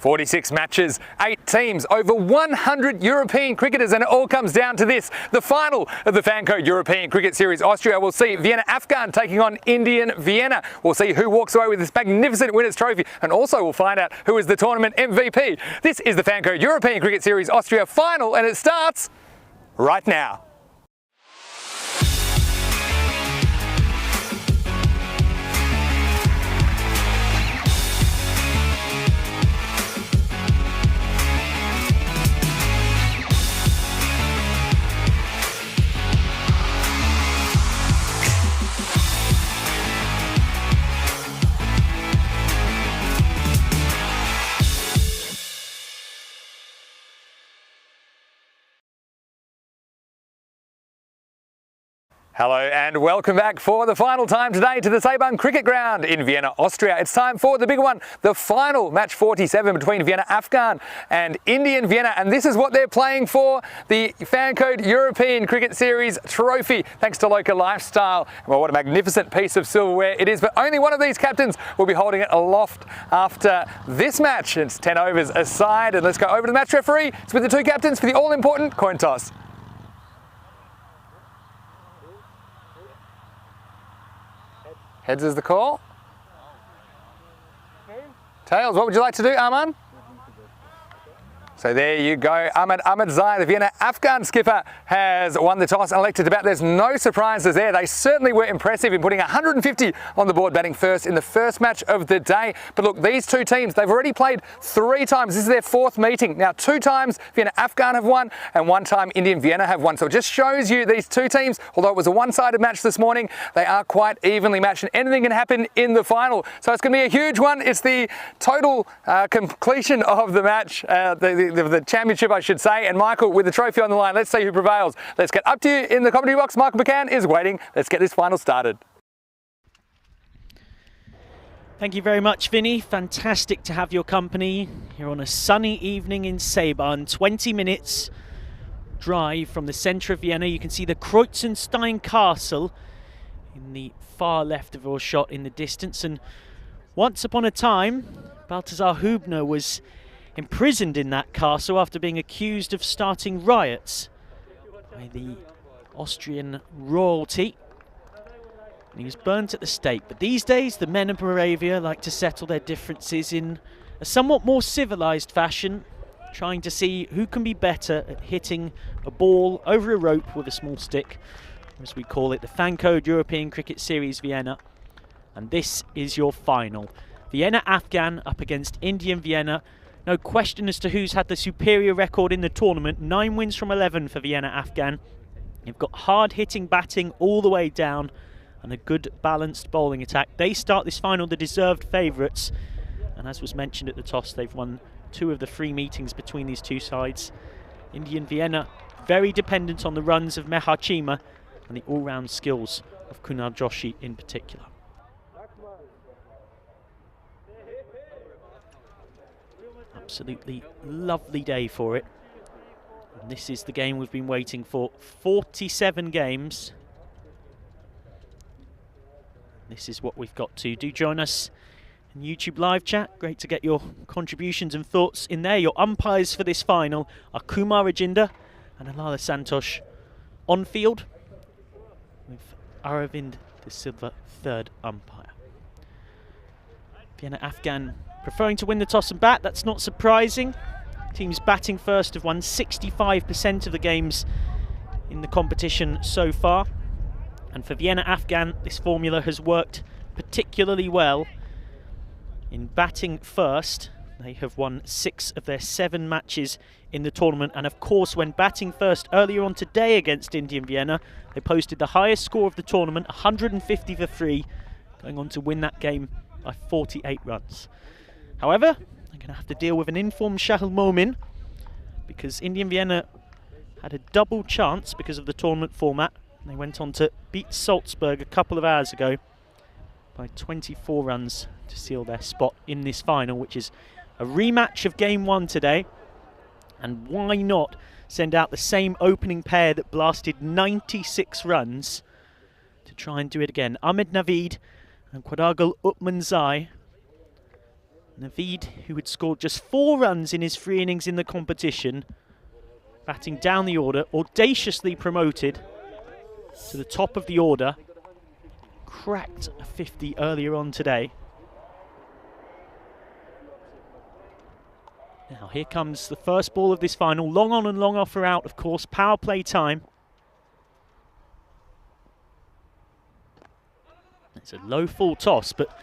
46 matches, 8 teams, over 100 European cricketers, and it all comes down to this. The final of the FanCode European Cricket Series. Austria will see Vienna Afghan taking on Indian Vienna. We'll see who walks away with this magnificent winners trophy, and also we'll find out who is the tournament MVP. This is the FanCode European Cricket Series Austria final, and it starts right now. Hello and welcome back for the final time today to the Sabang Cricket Ground in Vienna, Austria. It's time for the big one, the final match 47 between Vienna Afghan and Indian Vienna, and this is what they're playing for, the FanCode European Cricket Series trophy, thanks to Local Lifestyle. Well, what a magnificent piece of silverware it is, but only one of these captains will be holding it aloft after this match. It's 10 overs aside, and let's go over to the match referee. It's with the two captains for the all-important coin toss. Heads is the call. Tails, what would you like to do, Arman? So there you go. Ahmedzai, the Vienna Afghan skipper, has won the toss and elected to bat. There's no surprises there. They certainly were impressive in putting 150 on the board, batting first in the first match of the day. But look, these two teams, they've already played 3 times. This is their 4th meeting. Now, 2 times Vienna Afghan have won and 1 time Indian Vienna have won. So it just shows you these 2 teams, although it was a one-sided match this morning, they are quite evenly matched, and anything can happen in the final. So it's going to be a huge one. It's the total completion of the match, the championship, I should say. And Michael, with the trophy on the line, let's see who prevails. Let's get up to you in the commentary box. Michael McCann is waiting. Let's get this final started. Thank you very much, Vinny. Fantastic to have your company here on a sunny evening in Sabang. 20 minutes drive from the centre of Vienna. You can see the Kreuzenstein Castle in the far left of your shot in the distance. And once upon a time, Balthasar Hübner was imprisoned in that castle after being accused of starting riots by the Austrian royalty. And he was burnt at the stake. But these days, the men of Moravia like to settle their differences in a somewhat more civilised fashion, trying to see who can be better at hitting a ball over a rope with a small stick, as we call it, the FanCode European Cricket Series Vienna. And this is your final. Vienna Afghan up against Indian Vienna. No question as to who's had the superior record in the tournament. 9 wins from 11 for Vienna Afghan. You've got hard-hitting batting all the way down and a good balanced bowling attack. They start this final the deserved favourites. And as was mentioned at the toss, they've won 2 of the 3 meetings between these two sides. Indian Vienna very dependent on the runs of Mehar Chima and the all-round skills of Kunal Joshi in particular. Absolutely lovely day for it. And this is the game we've been waiting for. 47 games. This is what we've got to. Do join us in YouTube live chat. Great to get your contributions and thoughts in there. Your umpires for this final are Kumar Rajinda and Alala Santosh on field, with Aravind De Silva, 3rd umpire. Vienna Afghan preferring to win the toss and bat. That's not surprising. Teams batting first have won 65% of the games in the competition so far. And for Vienna Afghan, this formula has worked particularly well. In batting first, they have won 6 of their 7 matches in the tournament. And of course, when batting first earlier on today against Indian Vienna, they posted the highest score of the tournament, 150 for 3, going on to win that game by 48 runs. However, they're going to have to deal with an informed Shahil Momin, because Indian Vienna had a double chance because of the tournament format. They went on to beat Salzburg a couple of hours ago by 24 runs to seal their spot in this final, which is a rematch of Game 1 today. And why not send out the same opening pair that blasted 96 runs to try and do it again? Ahmed Naveed and Quadagal Utmanzai. Naveed, who had scored just 4 runs in his 3 innings in the competition, batting down the order, audaciously promoted to the top of the order. Cracked a 50 earlier on today. Now here comes the first ball of this final. Long on and long off are out, of course. Power play time. It's a low full toss, but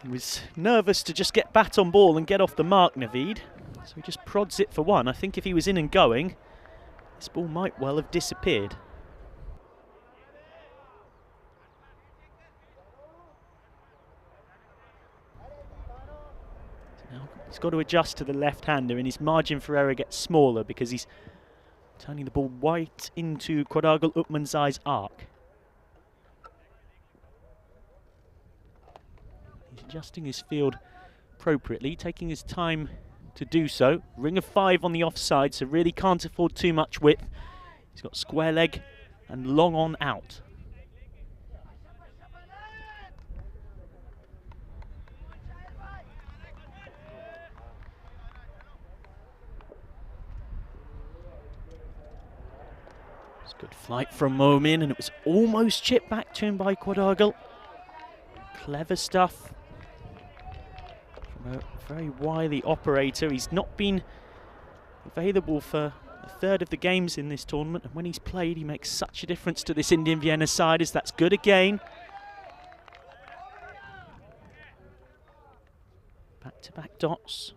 he was nervous to just get bat on ball and get off the mark, Naveed. So he just prods it for 1. I think if he was in and going, this ball might well have disappeared. So now he's got to adjust to the left-hander, and his margin for error gets smaller because he's turning the ball right into Quadagul Utmanzai's arc. He's adjusting his field appropriately, taking his time to do so. Ring of 5 on the offside, so really can't afford too much width. He's got square leg and long on out. It's good flight from Momin, and it was almost chipped back to him by Quadagul. Clever stuff from a very wily operator. He's not been available for a third of the games in this tournament, and when he's played, he makes such a difference to this Indian Vienna side. As that's good again. Back-to-back dots.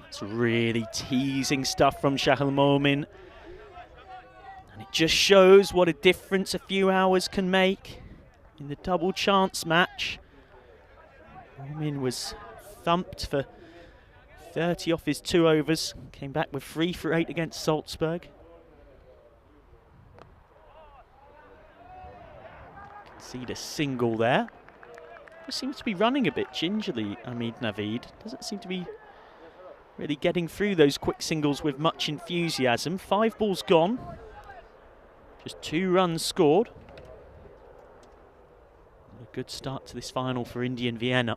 That's really teasing stuff from Shahil Momin. And it just shows what a difference a few hours can make in the double chance match. Momin was thumped for 30 off his 2 overs. Came back with 3 for 8 against Salzburg. Concede a single there. Just seems to be running a bit gingerly, Ahmed Naveed. Doesn't seem to be really getting through those quick singles with much enthusiasm. 5 balls gone. Just 2 runs scored. A good start to this final for Indian Vienna.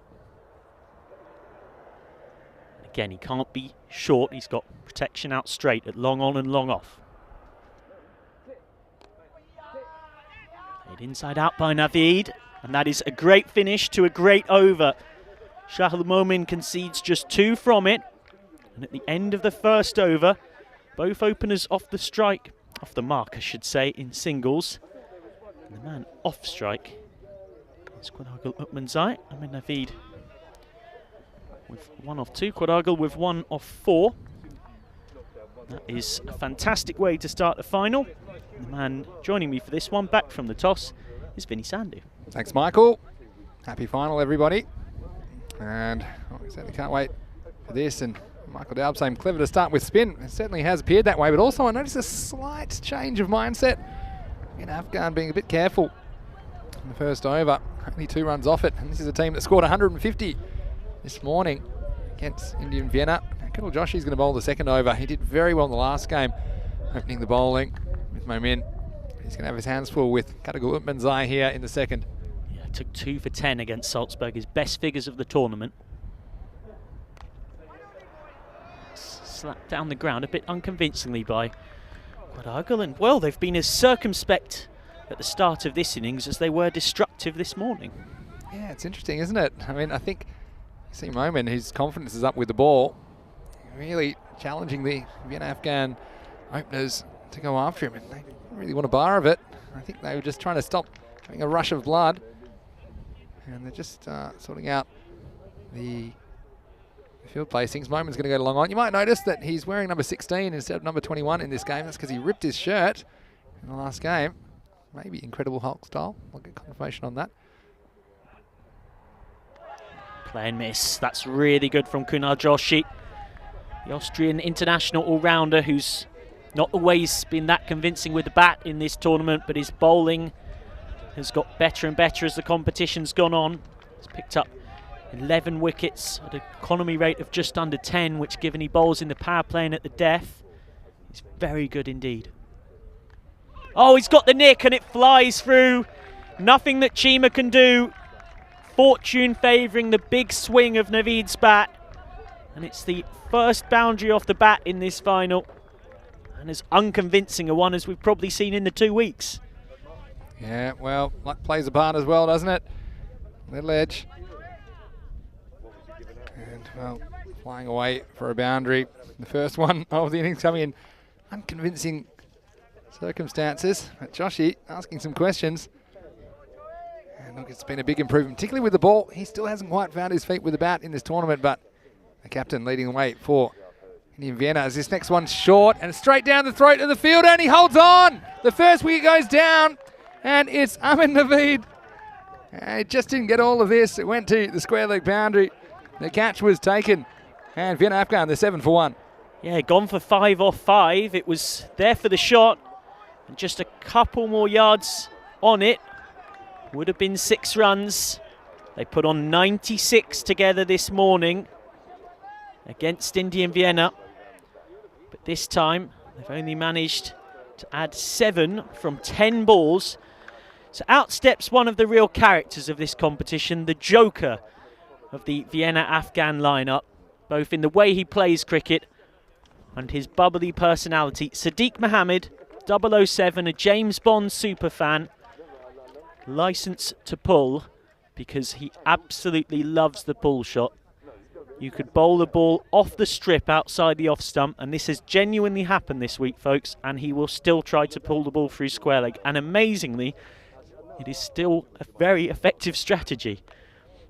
And again, he can't be short. He's got protection out straight at long on and long off. Played inside out by Naveed. And that is a great finish to a great over. Shahil Momin concedes just 2 from it. And at the end of the first over, both openers off the strike, off the mark I should say, in singles. And the man off strike is Quadagul Utmanzai. Ahmed Naveed with 1 off 2, Quadagul with 1 off 4. That is a fantastic way to start the final. And the man joining me for this one, back from the toss, is Vinny Sandhu. Thanks, Michael. Happy final, everybody. And I certainly can't wait for this. And Michael Daub saying clever to start with spin. It certainly has appeared that way, but also I noticed a slight change of mindset in Afghan being a bit careful in the first over. Only 2 runs off it, and this is a team that scored 150 this morning against Indian Vienna. Kettle Joshi's going to bowl the second over. He did very well in the last game, opening the bowling with Momin. He's going to have his hands full with Quadagul Utmanzai here in the second. Yeah, took 2 for 10 against Salzburg, his best figures of the tournament. Slapped down the ground a bit unconvincingly by Quadagul, and well, they've been as circumspect at the start of this innings as they were destructive this morning. Yeah, it's interesting, isn't it? I mean, I think you see Momin, his confidence is up with the ball, really challenging the Vienna Afghan openers to go after him, and they didn't really want a bar of it. I think they were just trying to stop having a rush of blood, and they're just sorting out the field placings. Momin's going to go long on. You might notice that he's wearing number 16 instead of number 21 in this game. That's because he ripped his shirt in the last game. Maybe Incredible Hulk style. I'll get confirmation on that. Play and miss. That's really good from Kunal Joshi, the Austrian international all-rounder who's not always been that convincing with the bat in this tournament, but his bowling has got better and better as the competition's gone on. He's picked up 11 wickets at an economy rate of just under 10, which given he bowls in the power play and at the death is very good indeed. Oh, he's got the nick and it flies through. Nothing that Chima can do. Fortune favouring the big swing of Naveed's bat. And it's the first boundary off the bat in this final. And as unconvincing a one as we've probably seen in the 2 weeks. Yeah, well, luck plays a part as well, doesn't it? Little edge. And, well, flying away for a boundary. The first one of the innings coming in unconvincing circumstances. But Joshy asking some questions. And look, it's been a big improvement, particularly with the ball. He still hasn't quite found his feet with the bat in this tournament, but the captain leading the way for Indian Vienna as this next one's short and straight down the throat of the fielder, and he holds on. The first wicket goes down, and it's Ahmed Naveed. It just didn't get all of this. It went to the square leg boundary. The catch was taken, and Vienna Afghan, they're 7 for 1. Yeah, gone for 5 off 5. It was there for the shot, and just a couple more yards on it. Would have been 6 runs. They put on 96 together this morning against Indian Vienna. But this time, they've only managed to add 7 from 10 balls. So out steps one of the real characters of this competition, the joker of the Vienna Afghan lineup, both in the way he plays cricket and his bubbly personality. Sadiq Mohammed, 007, a James Bond superfan, licensed to pull because he absolutely loves the pull shot. You could bowl the ball off the strip outside the off stump, and this has genuinely happened this week, folks, and he will still try to pull the ball through square leg. And amazingly, it is still a very effective strategy.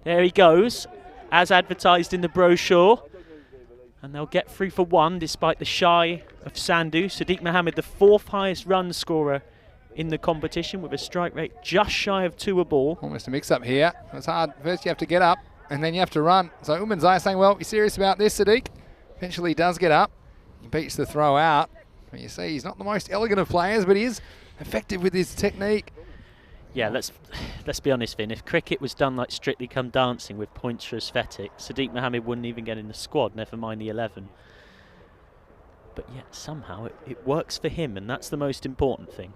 There he goes, as advertised in the brochure. And they'll get through for 1 despite the shy of Sandhu. Sadiq Mohammed, the 4th highest run scorer in the competition with a strike rate just shy of 2 a ball. Almost a mix-up here. It's hard. First you have to get up, and then you have to run. So Umanzai saying, well, you serious about this, Sadiq? Eventually he does get up. He beats the throw out. And you see he's not the most elegant of players, but he is effective with his technique. Yeah, let's be honest, Finn. If cricket was done like Strictly Come Dancing with points for aesthetic, Sadiq Mohammed wouldn't even get in the squad, never mind the 11. But yet somehow it works for him, and that's the most important thing.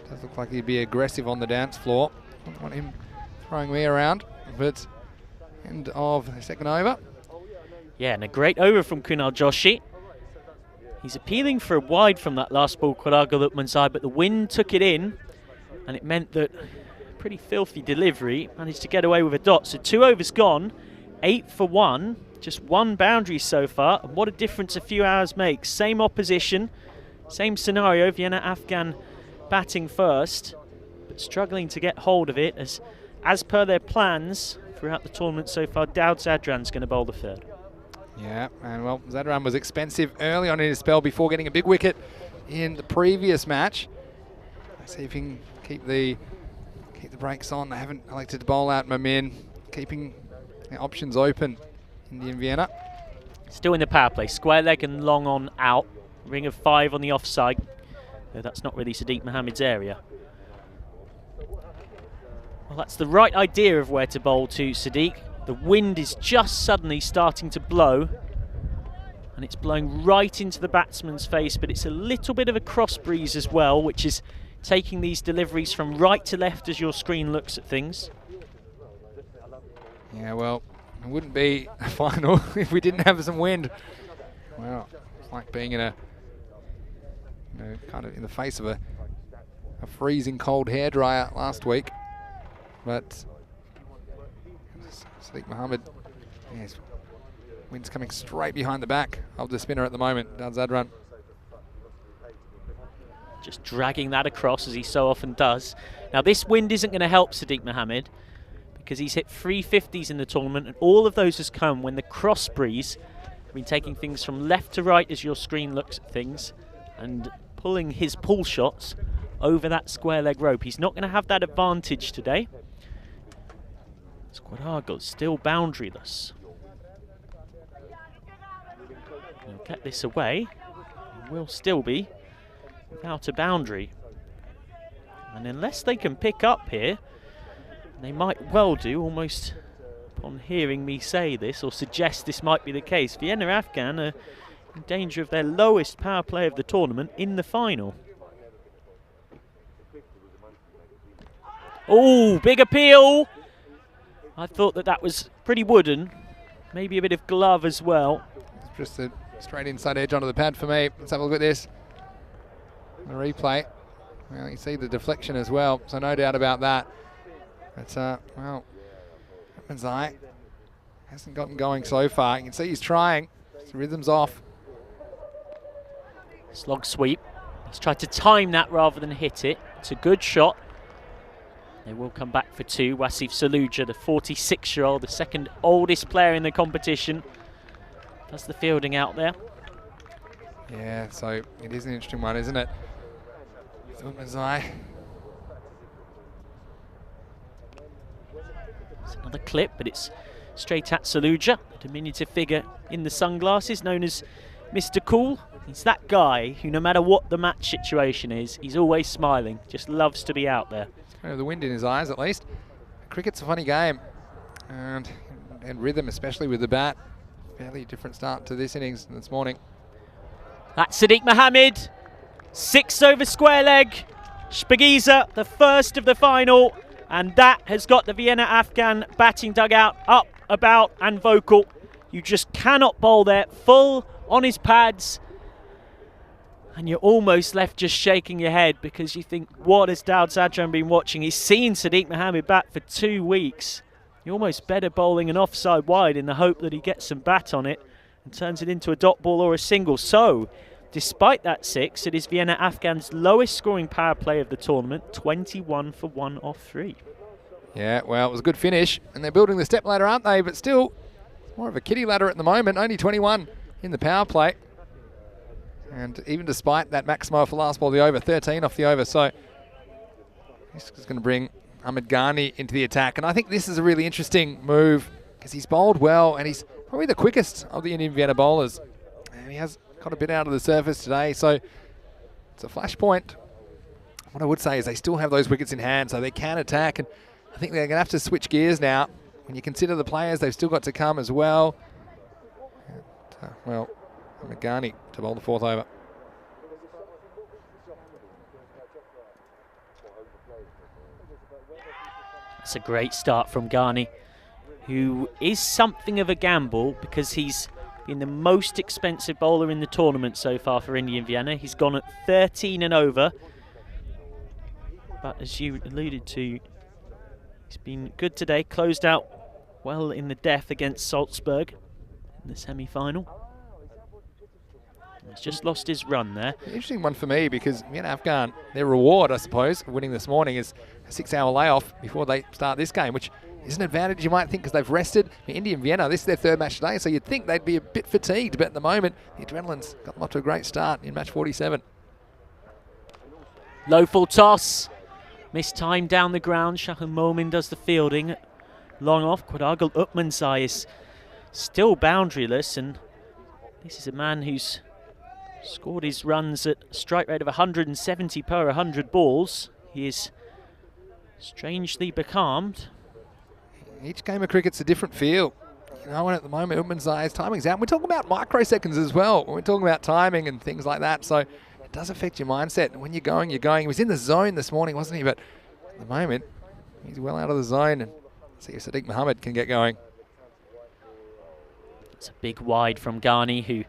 Does look like he'd be aggressive on the dance floor. Don't want him throwing me around, but end of the second over. Yeah, and a great over from Kunal Joshi. He's appealing for a wide from that last ball, Quadra Lukman but the wind took it in, and it meant that pretty filthy delivery managed to get away with a dot. So 2 overs gone, 8 for 1, just 1 boundary so far, and what a difference a few hours makes. Same opposition, same scenario, Vienna Afghan batting first, but struggling to get hold of it as per their plans throughout the tournament so far. Daud Zadran's going to bowl the third. Yeah, and well, Zadran was expensive early on in his spell before getting a big wicket in the previous match. Let's see if he can keep the brakes on. They haven't elected to bowl out Mamin, keeping the options open. Indian Vienna. Still in the power play, square leg and long on out. Ring of 5 on the offside, though that's not really Sadiq Mohammed's area. Well, that's the right idea of where to bowl to Sadiq. The wind is just suddenly starting to blow, and it's blowing right into the batsman's face, but it's a little bit of a cross breeze as well, which is taking these deliveries from right to left as your screen looks at things. Yeah, well, it wouldn't be a final if we didn't have some wind. Wow, it's like being in a, kind of in the face of a freezing cold hairdryer last week. But Sadiq Mohammed, yes, wind's coming straight behind the back of the spinner at the moment, Daud Zadran. Just dragging that across as he so often does. Now this wind isn't going to help Sadiq Mohammed because he's hit 350s in the tournament, and all of those has come when the cross breeze has been taking things from left to right as your screen looks at things and pulling his pull shots over that square leg rope. He's not going to have that advantage today. Quadrago's still boundaryless. He'll get this away. He will still be without a boundary. And unless they can pick up here, they might well do, almost upon hearing me say this or suggest this might be the case. Vienna Afghan are in danger of their lowest power play of the tournament in the final. Oh, big appeal. I thought that was pretty wooden. Maybe a bit of glove as well. Just a straight inside edge onto the pad for me. Let's have a look at this. The replay. Well, you see the deflection as well, so no doubt about that. But, well, Manzai hasn't gotten going so far. You can see he's trying. His rhythm's off. Slog sweep. He's tried to time that rather than hit it. It's a good shot. They will come back for two. Wasif Saluja, the 46-year-old, the second oldest player in the competition, does the fielding out there. Yeah, so it is an interesting one, isn't it? Manzai. It's another clip, but it's straight at Saluja, a diminutive figure in the sunglasses, known as Mr. Cool. He's that guy who, no matter what the match situation is, he's always smiling, just loves to be out there. The wind in his eyes, at least. Cricket's a funny game, and rhythm, especially with the bat. Fairly different start to this innings this morning. That's Sadiq Mohammed, 6 over square leg. Spagiza, the first of the final, and that has got the Vienna Afghan batting dugout up, about, and vocal. You just cannot bowl there, full on his pads. And you're almost left just shaking your head because you think, what has Daud Zadran been watching? He's seen Sadiq Mohammed bat for 2 weeks. You're almost better bowling an offside wide in the hope that he gets some bat on it and turns it into a dot ball or a single. So, despite that 6, it is Vienna Afghan's lowest scoring power play of the tournament, 21 for 1 off 3. Yeah, well, it was a good finish, and they're building the step ladder, aren't they? But still, more of a kiddie ladder at the moment, only 21 in the power play. And even despite that Maximo for last ball, the over, 13 off the over. So this is going to bring Ahmed Ghani into the attack. And I think this is a really interesting move because he's bowled well and he's probably the quickest of the Indian Vienna bowlers. And he has got a bit out of the surface today. So it's a flashpoint. What I would say is they still have those wickets in hand, so they can attack. And I think they're going to have to switch gears now. When you consider the players, they've still got to come as well. And, well, Ahmed Ghani to bowl the 4th over. That's a great start from Ghani, who is something of a gamble because he's been the most expensive bowler in the tournament so far for Indian Vienna. He's gone at 13 and over. But as you alluded to, he's been good today, closed out well in the death against Salzburg in the semi-final. He's just lost his run there. Interesting one for me because Vienna Afghan, their reward, I suppose, for winning this morning is a 6-hour layoff before they start this game, which is an advantage you might think because they've rested. Indian Vienna, this is their 3rd match today, so you'd think they'd be a bit fatigued, but at the moment, the adrenaline's got them off to a great start in match 47. Low full toss. Missed time down the ground. Shahan Momin does the fielding. Long off. Quadagul Utmanzai is still boundaryless, and this is a man who's scored his runs at a strike rate of 170 per 100 balls. He is strangely becalmed. Each game of cricket's a different feel. You know, and at the moment, Utmanzai's timing's out. We're talking about microseconds as well when we're talking about timing and things like that. So it does affect your mindset. And when you're going, you're going. He was in the zone this morning, wasn't he? But at the moment, he's well out of the zone. And see if Sadiq Mohammed can get going. It's a big wide from Ghani, who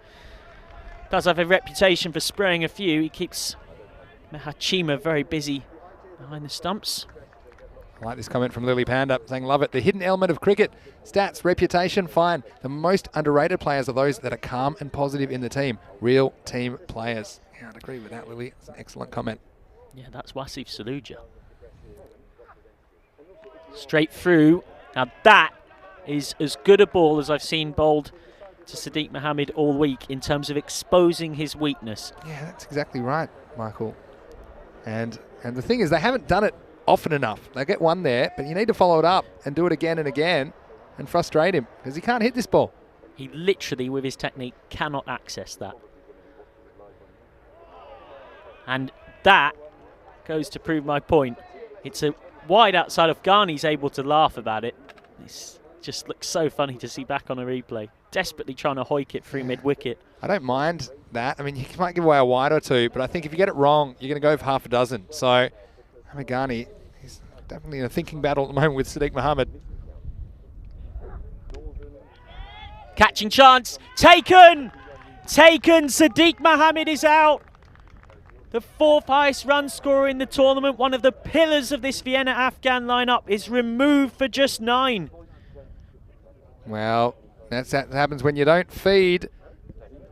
does have a reputation for spraying a few. He keeps Mahachima very busy behind the stumps. I like this comment from Lily Panda saying, love it. The hidden element of cricket, stats, reputation, fine. The most underrated players are those that are calm and positive in the team. Real team players. Yeah, I'd agree with that, Lily. It's an excellent comment. Yeah, that's Wasif Saluja. Straight through. Now that is as good a ball as I've seen bowled to Sadiq Mohammed all week in terms of exposing his weakness. Yeah, that's exactly right, Michael. And the thing is, they haven't done it often enough. They get one there, but you need to follow it up and do it again and again and frustrate him because he can't hit this ball. He literally, with his technique, cannot access that. And that goes to prove my point. It's a wide outside of Ghani's able to laugh about it. It just looks so funny to see back on a replay. Desperately trying to hoik it through mid-wicket. I don't mind that. I mean, you might give away a wide or two, but I think if you get it wrong, you're going to go for half a dozen. So, Amagani, he's definitely in a thinking battle at the moment with Sadiq Mohammed. Catching chance, taken! Taken, Sadiq Mohammed is out. The 4th highest run scorer in the tournament, one of the pillars of this Vienna Afghan lineup, is removed for just 9. Well, that happens when you don't feed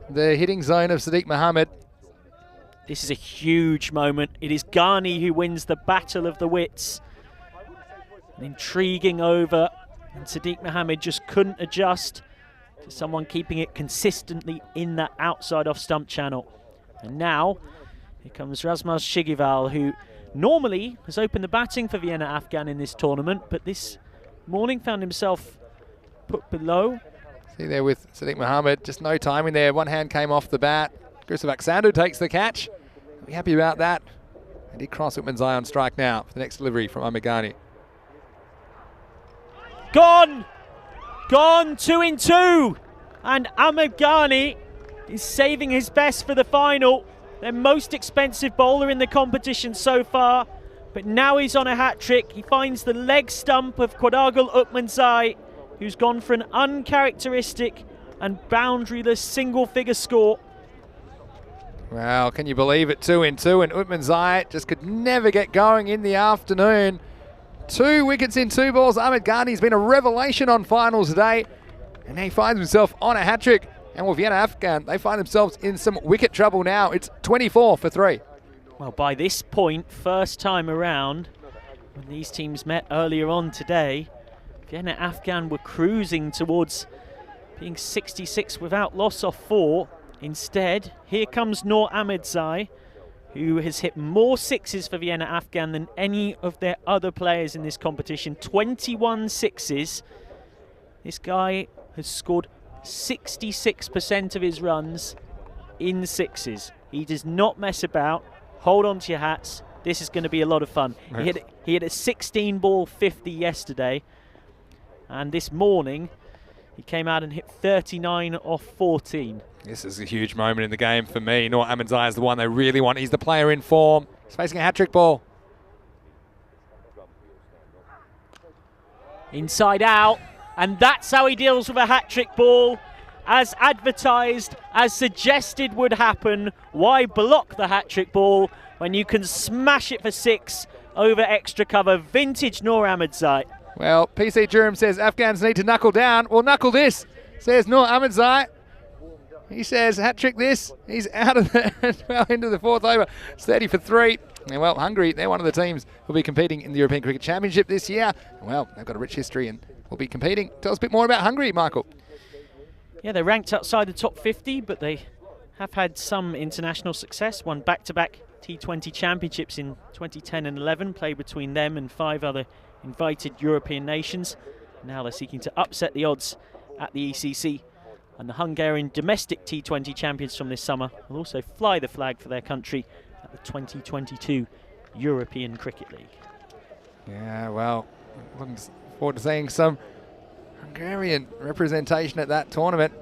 the hitting zone of Sadiq Mohammed. This is a huge moment. It is Ghani who wins the battle of the wits. An intriguing over, and Sadiq Mohammed just couldn't adjust to someone keeping it consistently in that outside off stump channel. And now, here comes Razmaz Shigival, who normally has opened the batting for Vienna Afghan in this tournament, but this morning found himself put below. See there with Sadiq Mohammed, just no timing there. One hand came off the bat. Grisavak Sandhu takes the catch. Are we happy about that? And he cross Whitman's eye on strike now for the next delivery from Amagani. Gone! Gone, 2 in 2. And Amagani is saving his best for the final. Their most expensive bowler in the competition so far. But now he's on a hat-trick. He finds the leg stump of Quadagul Utmanzai, who's gone for an uncharacteristic and boundaryless single-figure score. Well, can you believe it? 2 in 2, and Utmanzai just could never get going in the afternoon. 2 wickets in 2 balls. Ahmed Ghani's been a revelation on finals today, and he finds himself on a hat-trick. And with Vienna Afghan, they find themselves in some wicket trouble now. It's 24 for 3. Well, by this point, first time around, when these teams met earlier on today, Vienna Afghan were cruising towards being 66 without loss off 4. Instead, here comes Noor Ahmedzai, who has hit more sixes for Vienna Afghan than any of their other players in this competition. 21 sixes. This guy has scored 66% of his runs in sixes. He does not mess about. Hold on to your hats. This is going to be a lot of fun. Right. He hit a 16-ball 50 yesterday, and this morning he came out and hit 39 off 14. This is a huge moment in the game for me. Noor Ahmedzai is the one they really want. He's the player in form. He's facing a hat-trick ball. Inside out, and that's how he deals with a hat-trick ball. As advertised, as suggested would happen. Why block the hat-trick ball when you can smash it for 6 over extra cover? Vintage Noor Ahmedzai. Well, PC Durham says Afghans need to knuckle down. Well, knuckle this, says Noor Ahmedzai. He says hat-trick this. He's out of there well into the 4th over. It's 30 for 3. And well, Hungary, they're one of the teams who will be competing in the European Cricket Championship this year. And well, they've got a rich history and will be competing. Tell us a bit more about Hungary, Michael. Yeah, they're ranked outside the top 50, but they have had some international success. Won back-to-back T20 championships in 2010 and 11, played between them and 5 other invited European nations. Now they're seeking to upset the odds at the ECC. And the Hungarian domestic T20 champions from this summer will also fly the flag for their country at the 2022 European Cricket League. Yeah, well, looking forward to seeing some Hungarian representation at that tournament.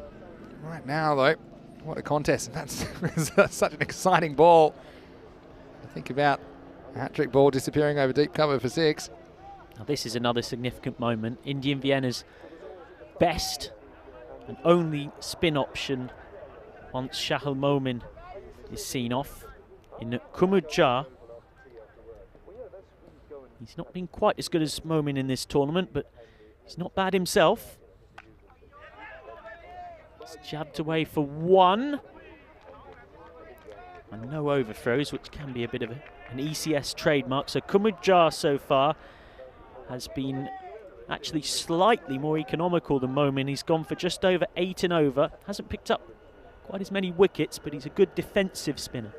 Right now, though, what a contest. That's such an exciting ball. Think about a hat-trick ball disappearing over deep cover for 6. Now this is another significant moment. Indian Vienna's best and only spin option once Shahal Momin is seen off in Kumudjar. He's not been quite as good as Momin in this tournament, but he's not bad himself. He's jabbed away for 1. And no overthrows, which can be a bit of an ECS trademark. So Kumudjar so far has been actually slightly more economical than Momin. He's gone for just over 8 and over. Hasn't picked up quite as many wickets, but he's a good defensive spinner.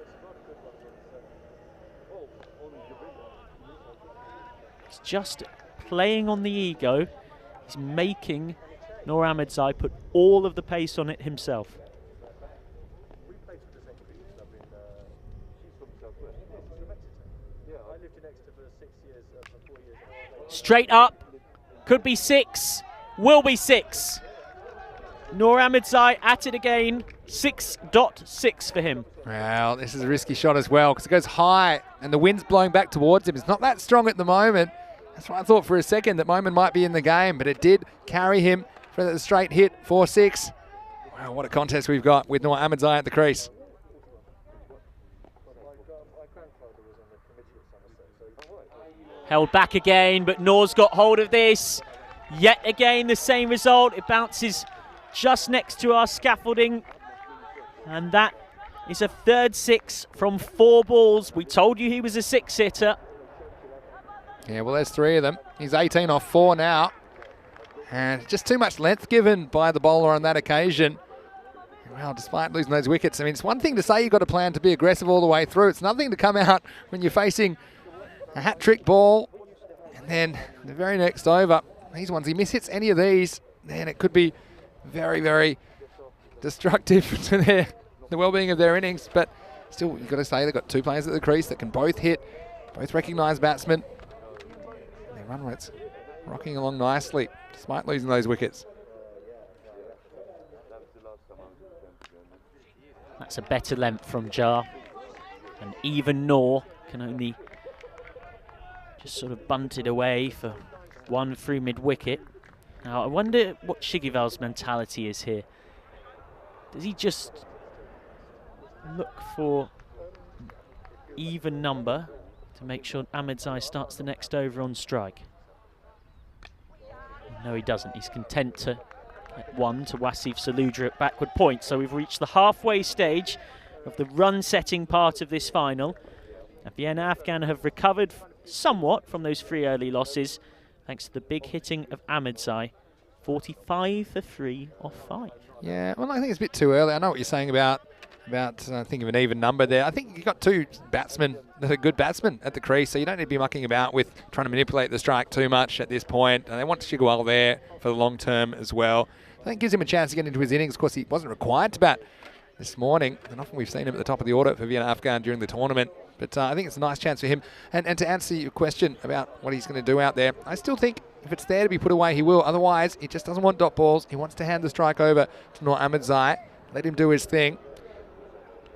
He's just playing on the ego. He's making Noor Ahmedzai put all of the pace on it himself. Straight up. Could be 6. Will be 6. Noor Ahmedzai at it again. 6.6 for him. Well, this is a risky shot as well because it goes high and the wind's blowing back towards him. It's not that strong at the moment. That's why I thought for a second that moment might be in the game, but it did carry him for the straight hit, 4-6. Wow, what a contest we've got with Noor Ahmedzai at the crease. Held back again, but Noor's got hold of this. Yet again, the same result. It bounces just next to our scaffolding. And that is a third 6 from 4 balls. We told you he was a 6-hitter. Yeah, well, there's 3 of them. He's 18 off 4 now. And just too much length given by the bowler on that occasion. Well, despite losing those wickets, I mean, it's one thing to say you've got a plan to be aggressive all the way through. It's nothing to come out when you're facing a hat-trick ball. And then the very next over, these ones, he mishits any of these, then it could be very, very destructive to the well-being of their innings. But still, you've got to say they've got 2 players at the crease that can both hit, both recognised batsmen. Their run rate's rocking along nicely, despite losing those wickets. That's a better length from Jar. And even Noor can only just sort of bunt it away for 1 through mid-wicket. Now, I wonder what Shigival's mentality is here. Does he just look for even number to make sure Ahmedzai starts the next over on strike? No, he doesn't. He's content to get 1 to Wasif Saludra at backward point. So we've reached the halfway stage of the run-setting part of this final. And Vienna Afghan have recovered somewhat from those 3 early losses, thanks to the big hitting of Ahmedzai. 45 for 3 off 5. Yeah, well, I think it's a bit too early. I know what you're saying about think of an even number there. I think you've got 2 batsmen that are good batsmen at the crease, so you don't need to be mucking about with trying to manipulate the strike too much at this point. And they want Shigival there for the long term as well. I think it gives him a chance to get into his innings. Of course, he wasn't required to bat this morning, and often we've seen him at the top of the order for Vienna Afghan during the tournament. But I think it's a nice chance for him. And to answer your question about what he's going to do out there, I still think if it's there to be put away, he will. Otherwise, he just doesn't want dot balls. He wants to hand the strike over to Noor Ahmedzai. Let him do his thing.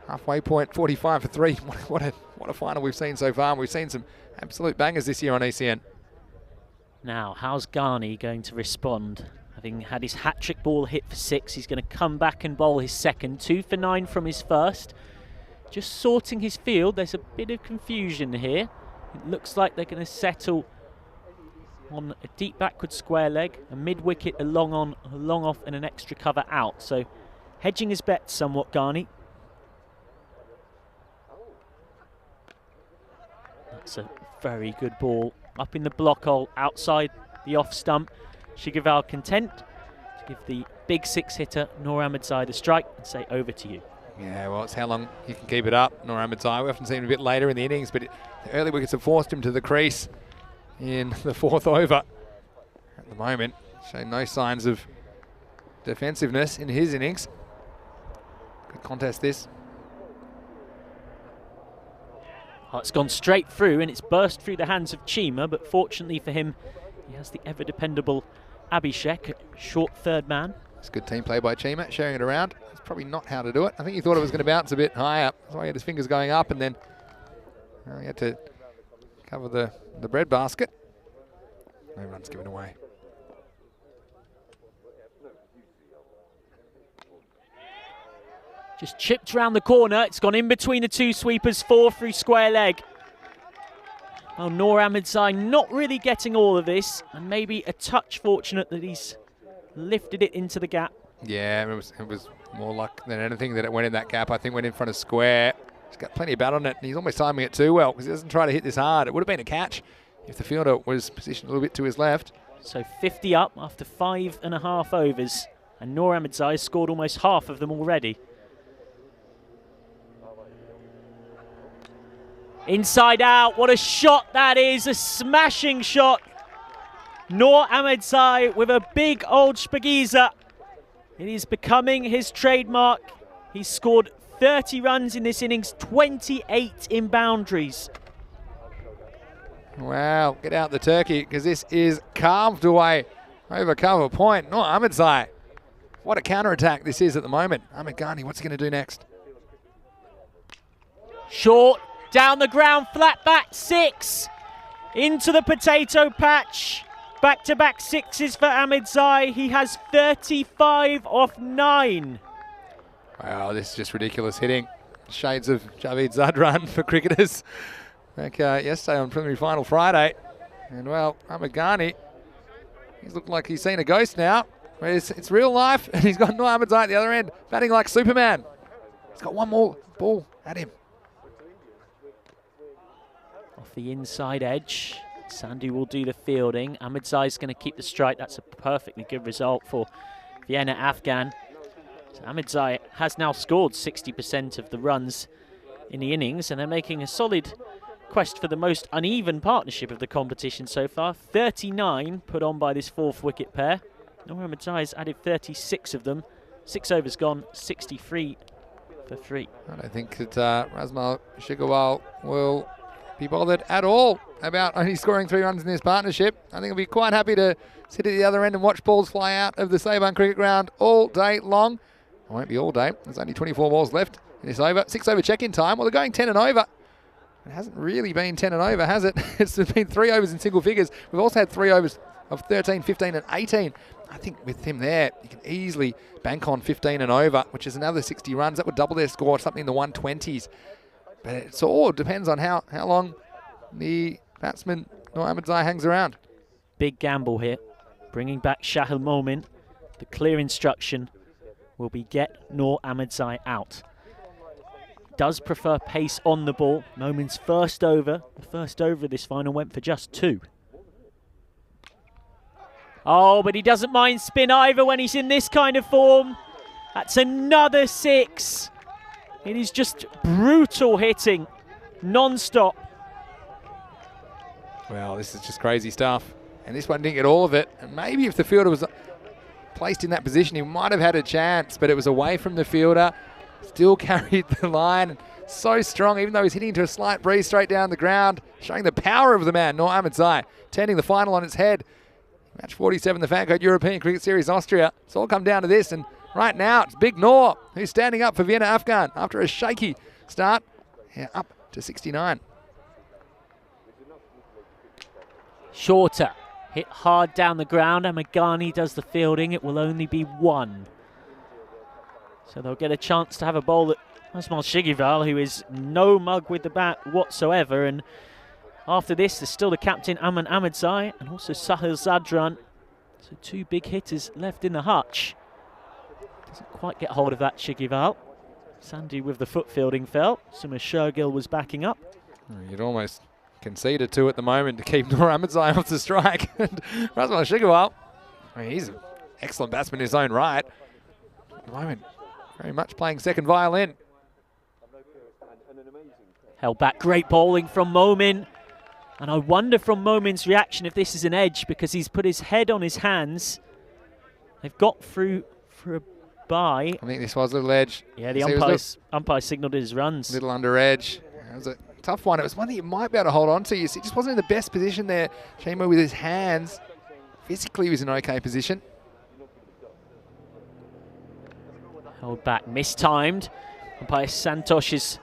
Halfway point, 45 for 3. What a final we've seen so far. We've seen some absolute bangers this year on ECN. Now, how's Ghani going to respond? Having had his hat-trick ball hit for 6, he's going to come back and bowl his second. 2 for 9 from his first. Just sorting his field. There's a bit of confusion here. It looks like they're going to settle on a deep backward square leg, a mid-wicket, a long on, a long off, and an extra cover out. So hedging his bets somewhat, Ghani. That's a very good ball. Up in the block hole, outside the off stump. Shigival content to give the big 6-hitter Noor Ahmedzai the strike and say over to you. Yeah, well, it's how long he can keep it up, Noor Ahmedzai. We often see him a bit later in the innings, but the early wickets have forced him to the crease in the 4th over. At the moment, showing no signs of defensiveness in his innings. Good contest this. Oh, it's gone straight through and it's burst through the hands of Chima, but fortunately for him, he has the ever-dependable Abhishek, short third man. It's good team play by Chima, sharing it around. That's probably not how to do it. I think he thought it was going to bounce a bit high up. That's why he had his fingers going up, and then he had to cover the bread basket. No runs given away. Just chipped round the corner. It's gone in between the 2 sweepers, 4 through square leg. Well, Noor Ahmedzai not really getting all of this, and maybe a touch fortunate that he's lifted it into the gap. Yeah, it was more luck than anything that it went in that gap. I think went in front of square. He's got plenty of bat on it, and he's almost timing it too well because he doesn't try to hit this hard. It would have been a catch if the fielder was positioned a little bit to his left. So 50 up after 5.5 overs, and Noor Ahmedzai has scored almost half of them already. Inside out, what a shot that is, a smashing shot. Noor Ahmedzai with a big old Spagiza. It is becoming his trademark. He's scored 30 runs in this innings, 28 in boundaries. Wow, get out the turkey because this is carved away over cover point. Noor Ahmedzai what a counter-attack this is at the moment. Ahmed Ghani, what's he going to do next? Short, down the ground, flat back 6. Into the potato patch. Back-to-back 6s for Ahmedzai. He has 35 off 9. Wow, this is just ridiculous hitting. Shades of Javeed Zadran for cricketers. Like yesterday on preliminary final Friday. And well, Ahmed Ghani, he's looking like he's seen a ghost now. It's real life, and he's got Noor Ahmedzai at the other end, batting like Superman. He's got one more ball at him. Off the inside edge, Sandy will do the fielding. Ahmedzai is going to keep the strike. That's a perfectly good result for Vienna Afghan. So Ahmedzai has now scored 60% of the runs in the innings, and they're making a solid quest for the most uneven partnership of the competition so far. 39 put on by this 4th wicket pair. Noor Ahmedzai has added 36 of them. 6 overs gone, 63 for 3. I don't think that Razmal Shigarwal will be bothered at all about only scoring 3 runs in this partnership. I think he'll be quite happy to sit at the other end and watch balls fly out of the Sabang cricket ground all day long. It won't be all day. There's only 24 balls left in this over. 6 over check-in time. Well, they're going 10 and over. It hasn't really been 10 and over, has it? It's been 3 overs in single figures. We've also had 3 overs of 13, 15 and 18. I think with him there, you can easily bank on 15 and over, which is another 60 runs. That would double their score, something in the 120s. But it all depends on how long the batsman Noor Ahmedzai hangs around. Big gamble here. Bringing back Shahil Momin. The clear instruction will be get Noor Ahmedzai out. Does prefer pace on the ball. Momin's first over. The first over of this final went for just 2. Oh, but he doesn't mind spin either when he's in this kind of form. That's another 6. It is just brutal hitting, non-stop. Well, this is just crazy stuff. And this one didn't get all of it. And maybe if the fielder was placed in that position, he might have had a chance, but it was away from the fielder. Still carried the line. So strong, even though he's hitting into a slight breeze straight down the ground, showing the power of the man, Noor Ahmedzai, turning the final on its head. Match 47, the FanCode European Cricket Series Austria. It's all come down to this, and right now it's Big Noor who's standing up for Vienna Afghan after a shaky start. Yeah, up to 69. Shorter, hit hard down the ground. Ahmed Ghani does the fielding. It will only be 1. So they'll get a chance to have a bowl at Asmal Shigival, who is no mug with the bat whatsoever. And after this, there's still the captain, Aman Ahmedzai, and also Sahil Zadran. So 2 big hitters left in the hutch. Doesn't quite get hold of that, Shigival. Sandy with the foot fielding fell. Sumit Shergill was backing up. You'd almost concede it to at the moment to keep Noor Ahmedzai off the strike. And Razmal Shigarwal, I mean, he's an excellent batsman in his own right. At the moment, very much playing second violin. Held back, great bowling from Momin. And I wonder from Momin's reaction if this is an edge, because he's put his head on his hands. They've got through for a bye. I think this was a little edge. Yeah, the umpire signalled his runs. Little under edge. It was a tough one. It was one that you might be able to hold on to. You see, he just wasn't in the best position there. Chemo with his hands. Physically, he was in an okay position. Held back, mistimed. Umpire Santosh is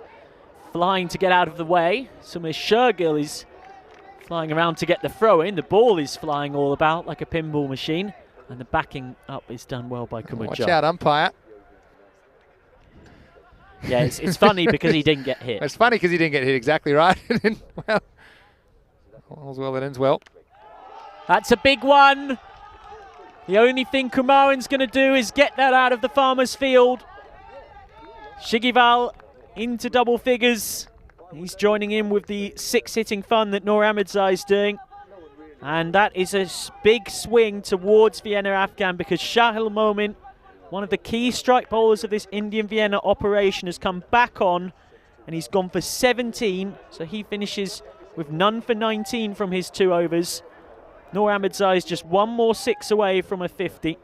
flying to get out of the way. Sumit Shergill is flying around to get the throw in. The ball is flying all about like a pinball machine. And the backing up is done well by Kumar. Watch out, umpire. Yeah, it's funny because he didn't get hit. It's funny because he didn't get hit, exactly right. Well, all's well that ends well. That's a big one. The only thing Kumaran's going to do is get that out of the farmer's field. Shigival into double figures. He's joining in with the 6-hitting fun that Noor Ahmedzai is doing. And that is a big swing towards Vienna Afghan, because Shahil Momin, one of the key strike bowlers of this Indian Vienna operation, has come back on, and he's gone for 17. So he finishes with none for 19 from his 2 overs. Noor Ahmedzai is just 1 more 6 away from a 50.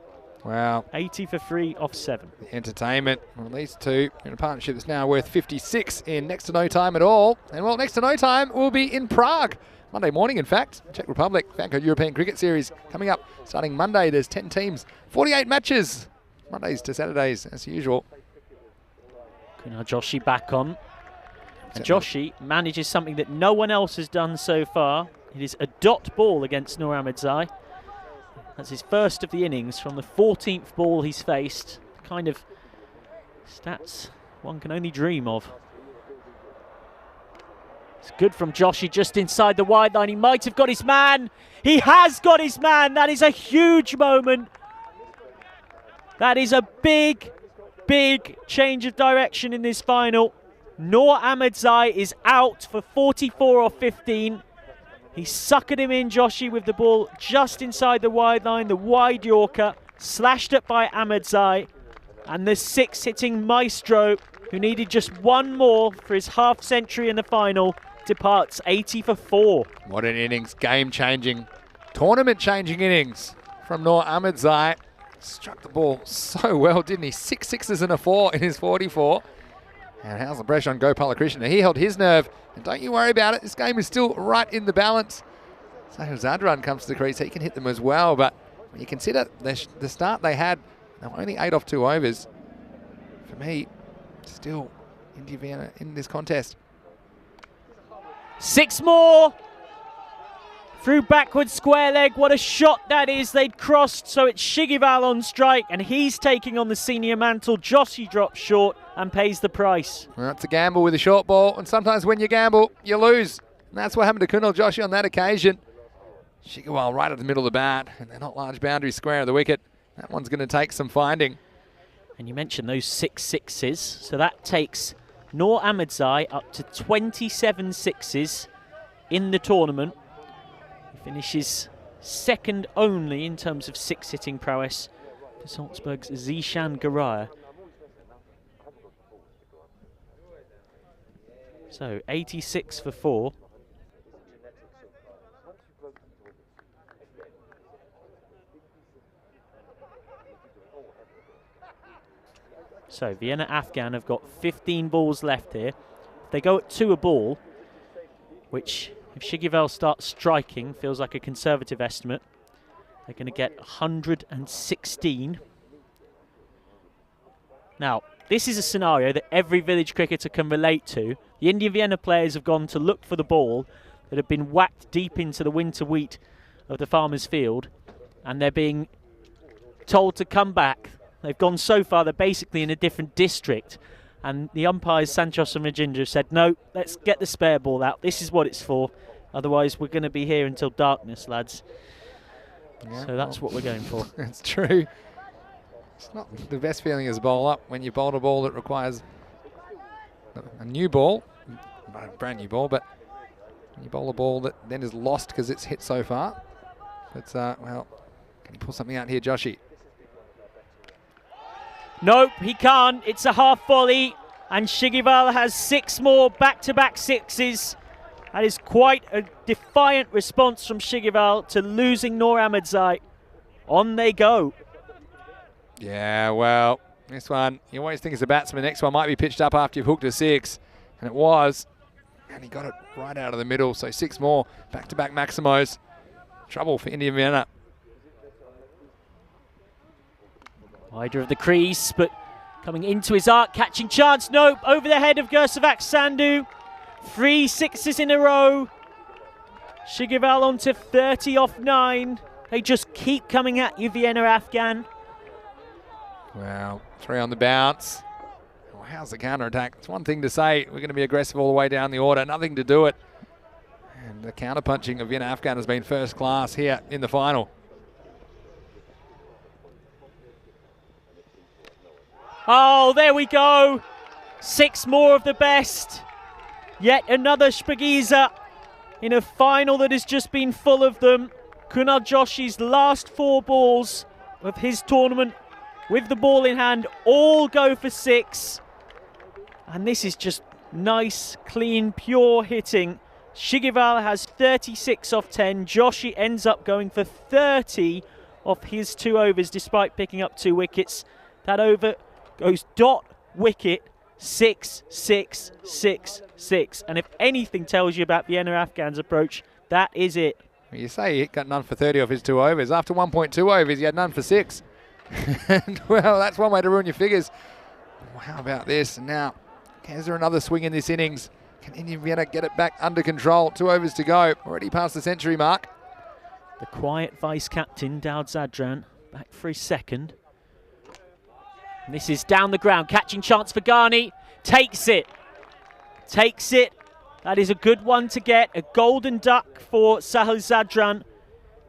Wow. 80 for 3 off 7. The entertainment, well, these two in a partnership that's now worth 56 in next to no time at all. And well, next to no time will be in Prague. Monday morning, in fact. Czech Republic, FanCode European Cricket Series coming up starting Monday. There's 10 teams, 48 matches. Mondays to Saturdays as usual. Now Joshi back on. And Joshi manages something that no one else has done so far. It is a dot ball against Noor Ahmedzai. That's his first of the innings from the 14th ball he's faced. Kind of stats one can only dream of. It's good from Joshi just inside the wide line. He might have got his man. He has got his man. That is a huge moment. That is a big, big change of direction in this final. Noor Ahmedzai is out for 44 or 15. He suckered him in, Joshi, with the ball just inside the wide line. The wide Yorker, slashed it by Ahmedzai. And the six-hitting maestro, who needed just one more for his half-century in the final, departs 80 for 4. What an innings, game-changing, tournament-changing innings from Noor Ahmedzai. Struck the ball so well, didn't he? 6 sixes and a 4 in his 44. And how's the pressure on Gopala Krishna? He held his nerve, and don't you worry about it. This game is still right in the balance. So Zadran comes to the crease. He can hit them as well, but when you consider the start they had, they were only 8 off 2 overs. For me, still India Vienna in this contest. 6 more. Through backward square leg. What a shot that is. They'd crossed, so it's Shigival on strike, and he's taking on the senior mantle. Joshi drops short and pays the price. Well, it's a gamble with a short ball, and sometimes when you gamble, you lose. And that's what happened to Kunal Joshi on that occasion. Shigival right at the middle of the bat, and they're not large boundaries square of the wicket. That one's going to take some finding. And you mentioned those 6 sixes, so that takes Noor Ahmedzai up to 27 sixes in the tournament. He finishes second only in terms of 6-hitting prowess to Salzburg's Zishan Garaya. So 86 for 4. So Vienna Afghan have got 15 balls left here. If they go at 2 a ball, which if Shigival starts striking, feels like a conservative estimate, they're going to get 116. Now, this is a scenario that every village cricketer can relate to. The India Vienna players have gone to look for the ball that have been whacked deep into the winter wheat of the farmer's field, and they're being told to come back. They've gone so far, they're basically in a different district. And the umpires, Sanchos and Rajendra, said, no, let's get the spare ball out. This is what it's for. Otherwise, we're going to be here until darkness, lads. Yeah, so that's what we're going for. It's true. It's not the best feeling as a bowler when you bowl a ball that requires a new ball, a brand new ball, but when you bowl a ball that then is lost because it's hit so far. But, well, can you pull something out here, Joshi? Nope, he can't. It's a half volley, and Shigival has 6 more back-to-back sixes. That is quite a defiant response from Shigival to losing Noor Ahmedzai. On they go. Yeah, well, this one, you always think as a batsman, the next one might be pitched up after you've hooked a 6, and it was. And he got it right out of the middle, so 6 more back-to-back Maximos. Trouble for India Vienna. Wider of the crease, but coming into his arc, catching chance. Nope, over the head of Gursavak Sandhu. 3 sixes in a row. Shigival on to 30 off 9. They just keep coming at you, Vienna Afghan. Well, 3 on the bounce. Well, how's the counter-attack? It's one thing to say we're going to be aggressive all the way down the order, nothing to do it. And the counter-punching of Vienna Afghan has been first class here in the final. Oh, there we go. 6 more of the best. Yet another Spagiza in a final that has just been full of them. Kunal Joshi's last 4 balls of his tournament with the ball in hand all go for 6. And this is just nice, clean, pure hitting. Shigival has 36 off 10. Joshi ends up going for 30 off his 2 overs despite picking up 2 wickets. That over goes dot wicket 6, 6, 6, 6. And if anything tells you about Vienna Afghan's approach, that is it. Well, you say he got none for 30 off his 2 overs. After 1.2 overs, he had none for 6. And, well, that's one way to ruin your figures. How about this? Now, is there another swing in this innings? Can Indian Vienna get it back under control? 2 overs to go. Already past the century mark. The quiet vice-captain, Daud Zadran, back for his second. And this is down the ground, catching chance for Ghani. Takes it. Takes it. That is a good one to get. A golden duck for Sahil Zadran.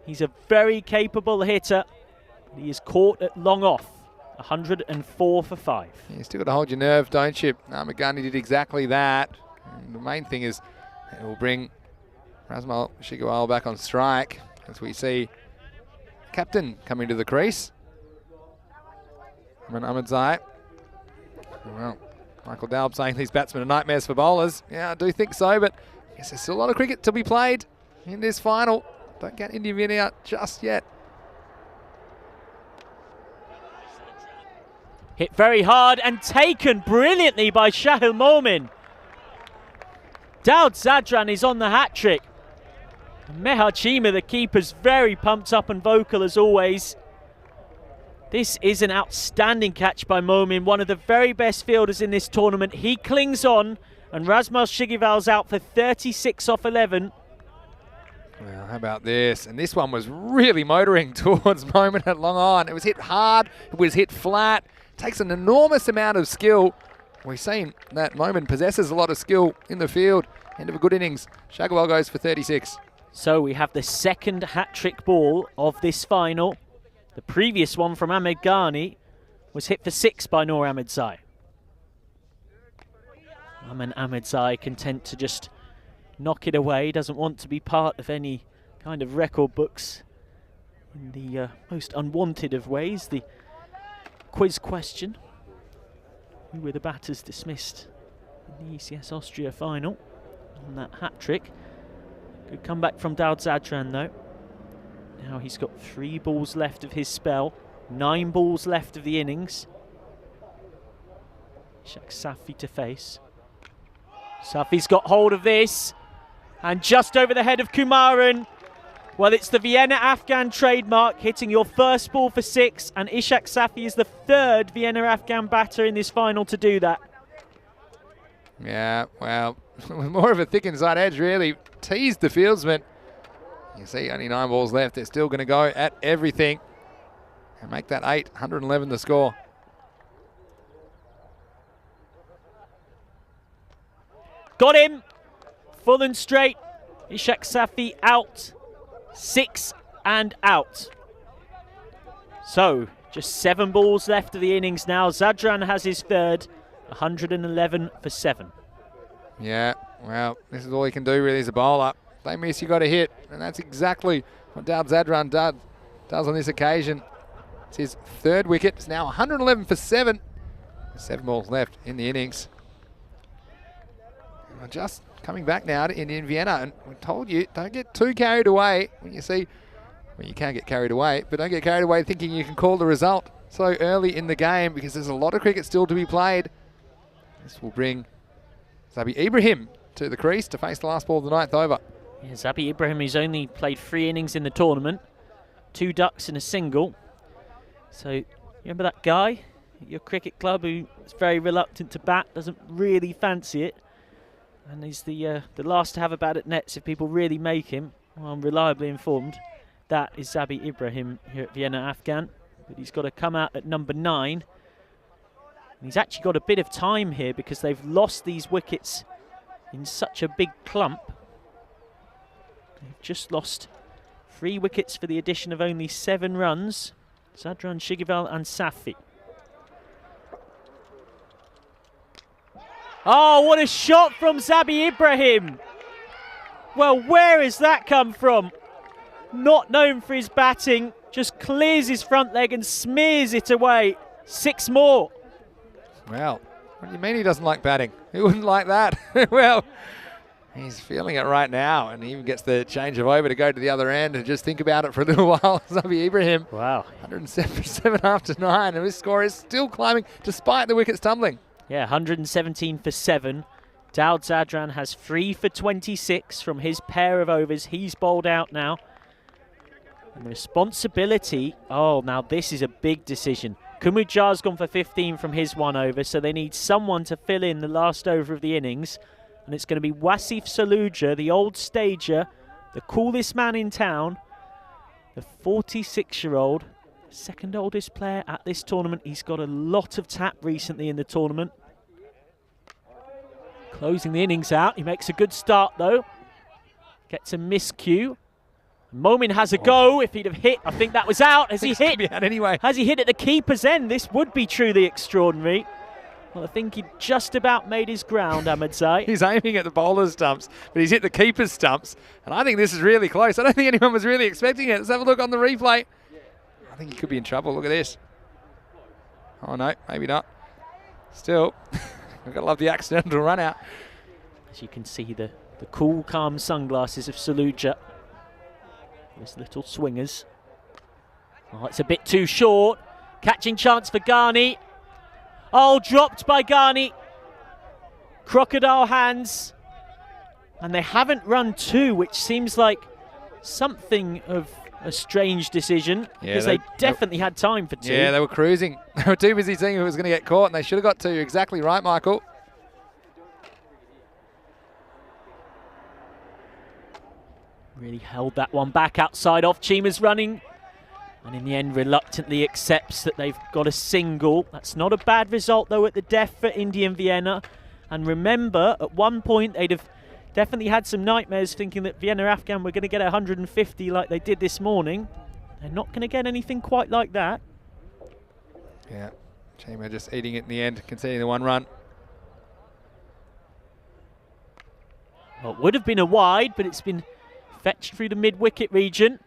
He's a very capable hitter. He is caught at long off. 104 for 5. You still got to hold your nerve, don't you? Ghani did exactly that. And the main thing is it will bring Rasmal Shigawal back on strike as we see captain coming to the crease. Ahmedzai. Well, Michael Dalb saying these batsmen are nightmares for bowlers. Yeah, I do think so, but I guess there's still a lot of cricket to be played in this final. Don't get Indian Vienna out just yet. Hit very hard and taken brilliantly by Shahil Momin. Daud Zadran is on the hat-trick. Mehar Chima, the keeper's very pumped up and vocal as always. This is an outstanding catch by Momin, one of the very best fielders in this tournament. He clings on, and Rasmal Shigival's out for 36 off 11. Well, how about this? And this one was really motoring towards Momin at long on. It was hit hard, it was hit flat. Takes an enormous amount of skill. We've seen that Momin possesses a lot of skill in the field. End of a good innings. Shagwell goes for 36. So we have the second hat-trick ball of this final. The previous one from Ahmed Ghani was hit for 6 by Noor Ahmedzai. Ahmedzai content to just knock it away. Doesn't want to be part of any kind of record books in the most unwanted of ways. The quiz question: who were the batters dismissed in the ECS Austria final on that hat-trick? Good comeback from Daud Zadran though. Now he's got 3 balls left of his spell, 9 balls left of the innings. Ishak Safi to face. Safi's got hold of this, and just over the head of Kumaran. Well, it's the Vienna Afghan trademark, hitting your first ball for 6, and Ishak Safi is the 3rd Vienna Afghan batter in this final to do that. Yeah, well, more of a thick inside edge, really. Teased the fieldsman. You see, only 9 balls left. They're still going to go at everything and make that 8, 111 the score. Got him. Full and straight. Ishak Safi out. 6 and out. So, just 7 balls left of the innings now. Zadran has his 3rd. 111 for 7. Yeah, well, this is all he can do really as a bowler. If they miss, you got to hit. And that's exactly what Daud Zadran does on this occasion. It's his 3rd wicket. It's now 111 for 7. 7 balls left in the innings. And we're just coming back now to Indian Vienna. And we told you, don't get too carried away when you see, well, you can get carried away, but don't get carried away thinking you can call the result so early in the game, because there's a lot of cricket still to be played. This will bring Zabi Ibrahim to the crease to face the last ball of the 9th over. Yeah, Zabi Ibrahim, who's only played 3 innings in the tournament, 2 ducks and a single. So, you remember that guy at your cricket club who is very reluctant to bat, doesn't really fancy it, and he's the last to have a bat at nets if people really make him? Well, I'm reliably informed that is Zabi Ibrahim here at Vienna Afghan, but he's got to come out at number 9. And he's actually got a bit of time here because they've lost these wickets in such a big clump. They've just lost 3 wickets for the addition of only 7 runs. Zadran, Shigival and Safi. Oh, what a shot from Zabi Ibrahim. Well, where has that come from? Not known for his batting, just clears his front leg and smears it away. 6 more. Well, what do you mean he doesn't like batting? He wouldn't like that. Well, he's feeling it right now, and he even gets the change of over to go to the other end and just think about it for a little while. Zabi Ibrahim. Wow. 107 after 9, and his score is still climbing despite the wickets tumbling. Yeah, 117 for 7. Daud Zadran has 3 for 26 from his pair of overs. He's bowled out now. And the responsibility, oh, now this is a big decision. Kumudjar's gone for 15 from his 1 over, so they need someone to fill in the last over of the innings. And it's going to be Wasif Saluja, the old stager, the coolest man in town, the 46-year-old, second oldest player at this tournament. He's got a lot of tap recently in the tournament. Closing the innings out. He makes a good start, though. Gets a miscue. Momin has a go. If he'd have hit, I think that was out. Has he hit? Be out anyway. Has he hit at the keeper's end? This would be truly extraordinary. Well, I think he just about made his ground, Ahmedzai. He's aiming at the bowler's stumps, but he's hit the keeper's stumps. And I think this is really close. I don't think anyone was really expecting it. Let's have a look on the replay. I think he could be in trouble. Look at this. Oh, no, maybe not. Still, we've got to love the accidental run out. As you can see, the cool, calm sunglasses of Saluja. His little swingers. Oh, it's a bit too short. Catching chance for Ghani. Oh, dropped by Ghani. Crocodile hands. And they haven't run 2, which seems like something of a strange decision, because they definitely had time for 2. Yeah, they were cruising. They were too busy seeing who was going to get caught, and they should have got 2. Exactly right, Michael. Really held that one back outside off. Chima's running, and in the end reluctantly accepts that they've got a single. That's not a bad result, though, at the death for Indian Vienna. And remember, at one point they'd have definitely had some nightmares thinking that Vienna Afghan were going to get 150 like they did this morning. They're not going to get anything quite like that. Yeah, Chima just eating it in the end, conceding the 1 run. Well, it would have been a wide, but it's been fetched through the mid-wicket region.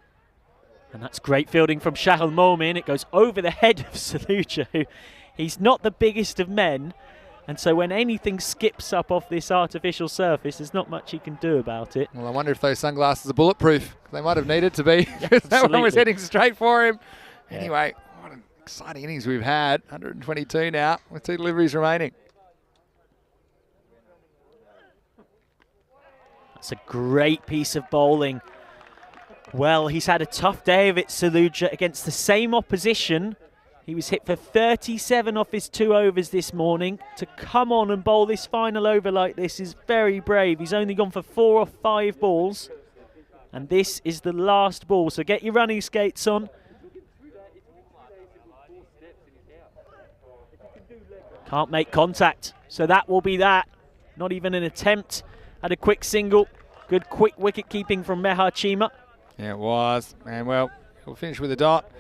And that's great fielding from Shahal Momin. It goes over the head of Saluja, who he's not the biggest of men. And so when anything skips up off this artificial surface, there's not much he can do about it. Well, I wonder if those sunglasses are bulletproof. They might have needed to be. Yeah, that one was heading straight for him. Yeah. Anyway, what an exciting innings we've had. 122 now with 2 deliveries remaining. That's a great piece of bowling. Well, he's had a tough day of it, Saluja, against the same opposition. He was hit for 37 off his 2 overs this morning. To come on and bowl this final over like this is very brave. He's only gone for 4 off 5 balls. And this is the last ball, so get your running skates on. Can't make contact, so that will be that. Not even an attempt at a quick single. Good quick wicket keeping from Mehar Chima. Yeah, it was. And well, he'll finish with a dot.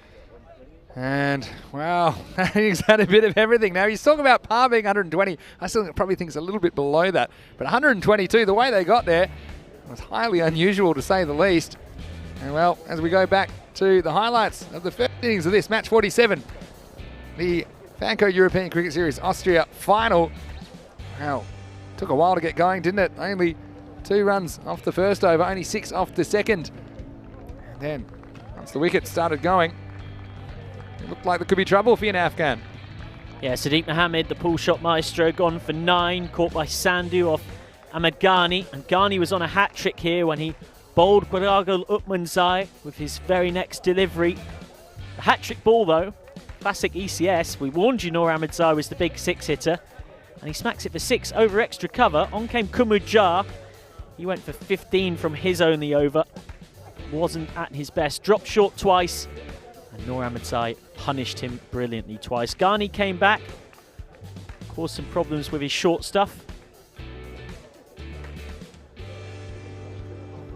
And, well, he's had a bit of everything. Now, he's talking about par being 120. I still probably think it's a little bit below that. But 122, the way they got there, was highly unusual to say the least. And, well, as we go back to the highlights of the first innings of this, match 47, the FanCode European Cricket Series Austria final. Wow, took a while to get going, didn't it? Only 2 runs off the first over, only 6 off the second. And then, once the wicket started going, it looked like there could be trouble for Vienna Afghan. Yeah, Sadiq Mohammed, the pull shot maestro, gone for 9, caught by Sandhu off Ahmed Ghani. And Ghani was on a hat-trick here when he bowled Quadagul Utmanzai with his very next delivery. The hat-trick ball, though, classic ECS. We warned you Noor Ahmedzai was the big 6-hitter. And he smacks it for 6 over extra cover. On came Kumudjar. He went for 15 from his only over. Wasn't at his best. Dropped short twice. And Noor Ahmedzai punished him brilliantly twice. Ghani came back. Caused some problems with his short stuff.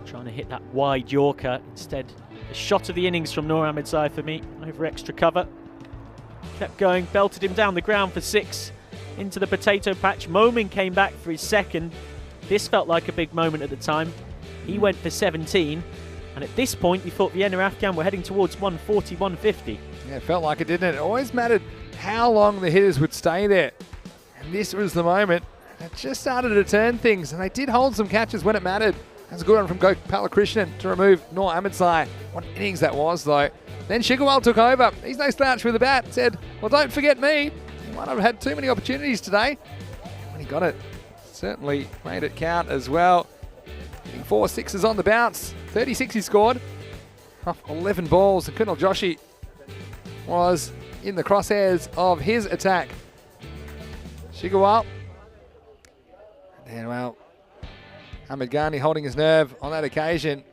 Trying to hit that wide Yorker. Instead, the shot of the innings from Noor Ahmedzai for me. Over extra cover. Kept going. Belted him down the ground for 6. Into the potato patch. Momin came back for his second. This felt like a big moment at the time. He went for 17. And at this point, you thought Vienna Afghan were heading towards 140, 150. Yeah, it felt like it, didn't it? It always mattered how long the hitters would stay there. And this was the moment. It just started to turn things, and they did hold some catches when it mattered. That's a good one from Gopal Krishnan to remove Noor Ahmedzai. What innings that was, though. Then Shikhawal took over. He's no slouch with the bat. Said, well, don't forget me. He might have had too many opportunities today. When he got it, certainly made it count as well. Hitting 4 sixes on the bounce. 36 he scored. off 11 balls. And Kunal Joshi was in the crosshairs of his attack. Shigawa. And then, well, Ahmed Ghani holding his nerve on that occasion.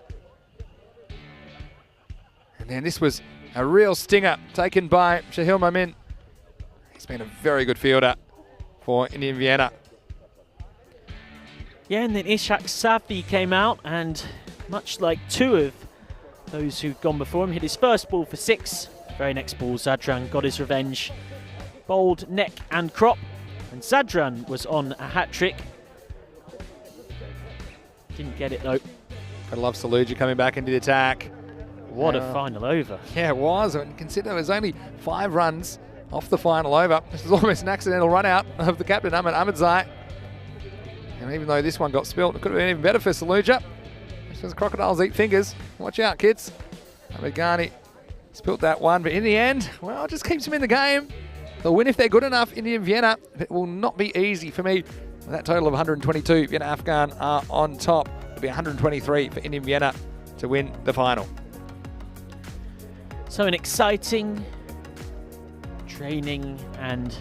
And then this was a real stinger taken by Shahil Momin. He's been a very good fielder for Indian Vienna. Yeah, and then Ishak Safi came out, and much like two of those who'd gone before him, hit his first ball for 6. Very next ball, Zadran got his revenge. Bowled neck and crop, and Zadran was on a hat-trick. Didn't get it though. Gotta love Saluja coming back into the attack. What a final over. Yeah, it was. And consider it was only 5 runs off the final over. This was almost an accidental run out of the captain, Ahmedzai. And even though this one got spilt, it could have been even better for Saluja. This was crocodiles eat fingers. Watch out, kids. Ahmed Ghani spilt that one, but in the end, well, it just keeps him in the game. They'll win if they're good enough. Indian Vienna, it will not be easy for me. With that total of 122, Vienna Afghan are on top. It'll be 123 for Indian Vienna to win the final. So an exciting, training and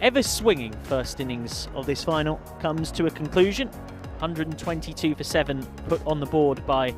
ever swinging first innings of this final comes to a conclusion. 122 for 7 put on the board by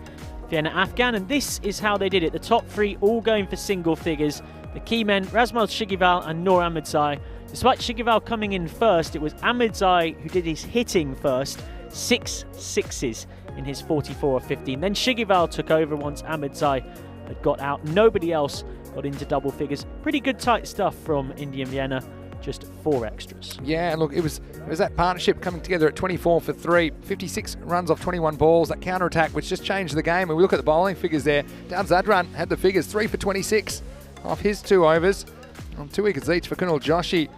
Vienna Afghan, and this is how they did it. The top 3 all going for single figures. The key men, Razmal Shigival and Noor Ahmedzai. Despite Shigival coming in first, it was Ahmedzai who did his hitting first. 6 sixes in his 44 of 15. Then Shigival took over once Ahmedzai had got out. Nobody else got into double figures. Pretty good tight stuff from Indian Vienna. Just 4 extras. Yeah, look, it was that partnership coming together at 24 for 3, 56 runs off 21 balls, that counter-attack which just changed the game. And we look at the bowling figures there. Down Zadran had the figures, 3 for 26 off his 2 overs. On 2 wickets each for Kunal Joshi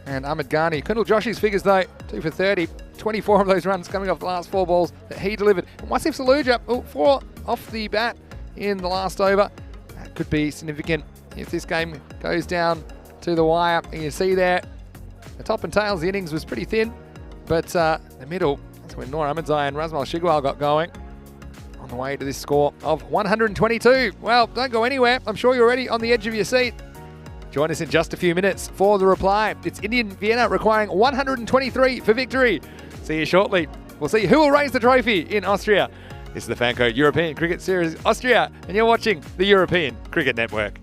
and Ahmed Ghani. Kunal Joshi's figures though, 2 for 30, 24 of those runs coming off the last 4 balls that he delivered. And Wasif Saluja, 4 off the bat in the last over. That could be significant if this game goes down to the wire. And you see there, the top and tails, the innings was pretty thin, but the middle, that's when Noor Ahmedzai and Razmal Shigwal got going on the way to this score of 122. Well, don't go anywhere. I'm sure you're already on the edge of your seat. Join us in just a few minutes for the reply. It's Indian Vienna requiring 123 for victory. See you shortly. We'll see who will raise the trophy in Austria. This is the FanCode European Cricket Series Austria, and you're watching the European Cricket Network.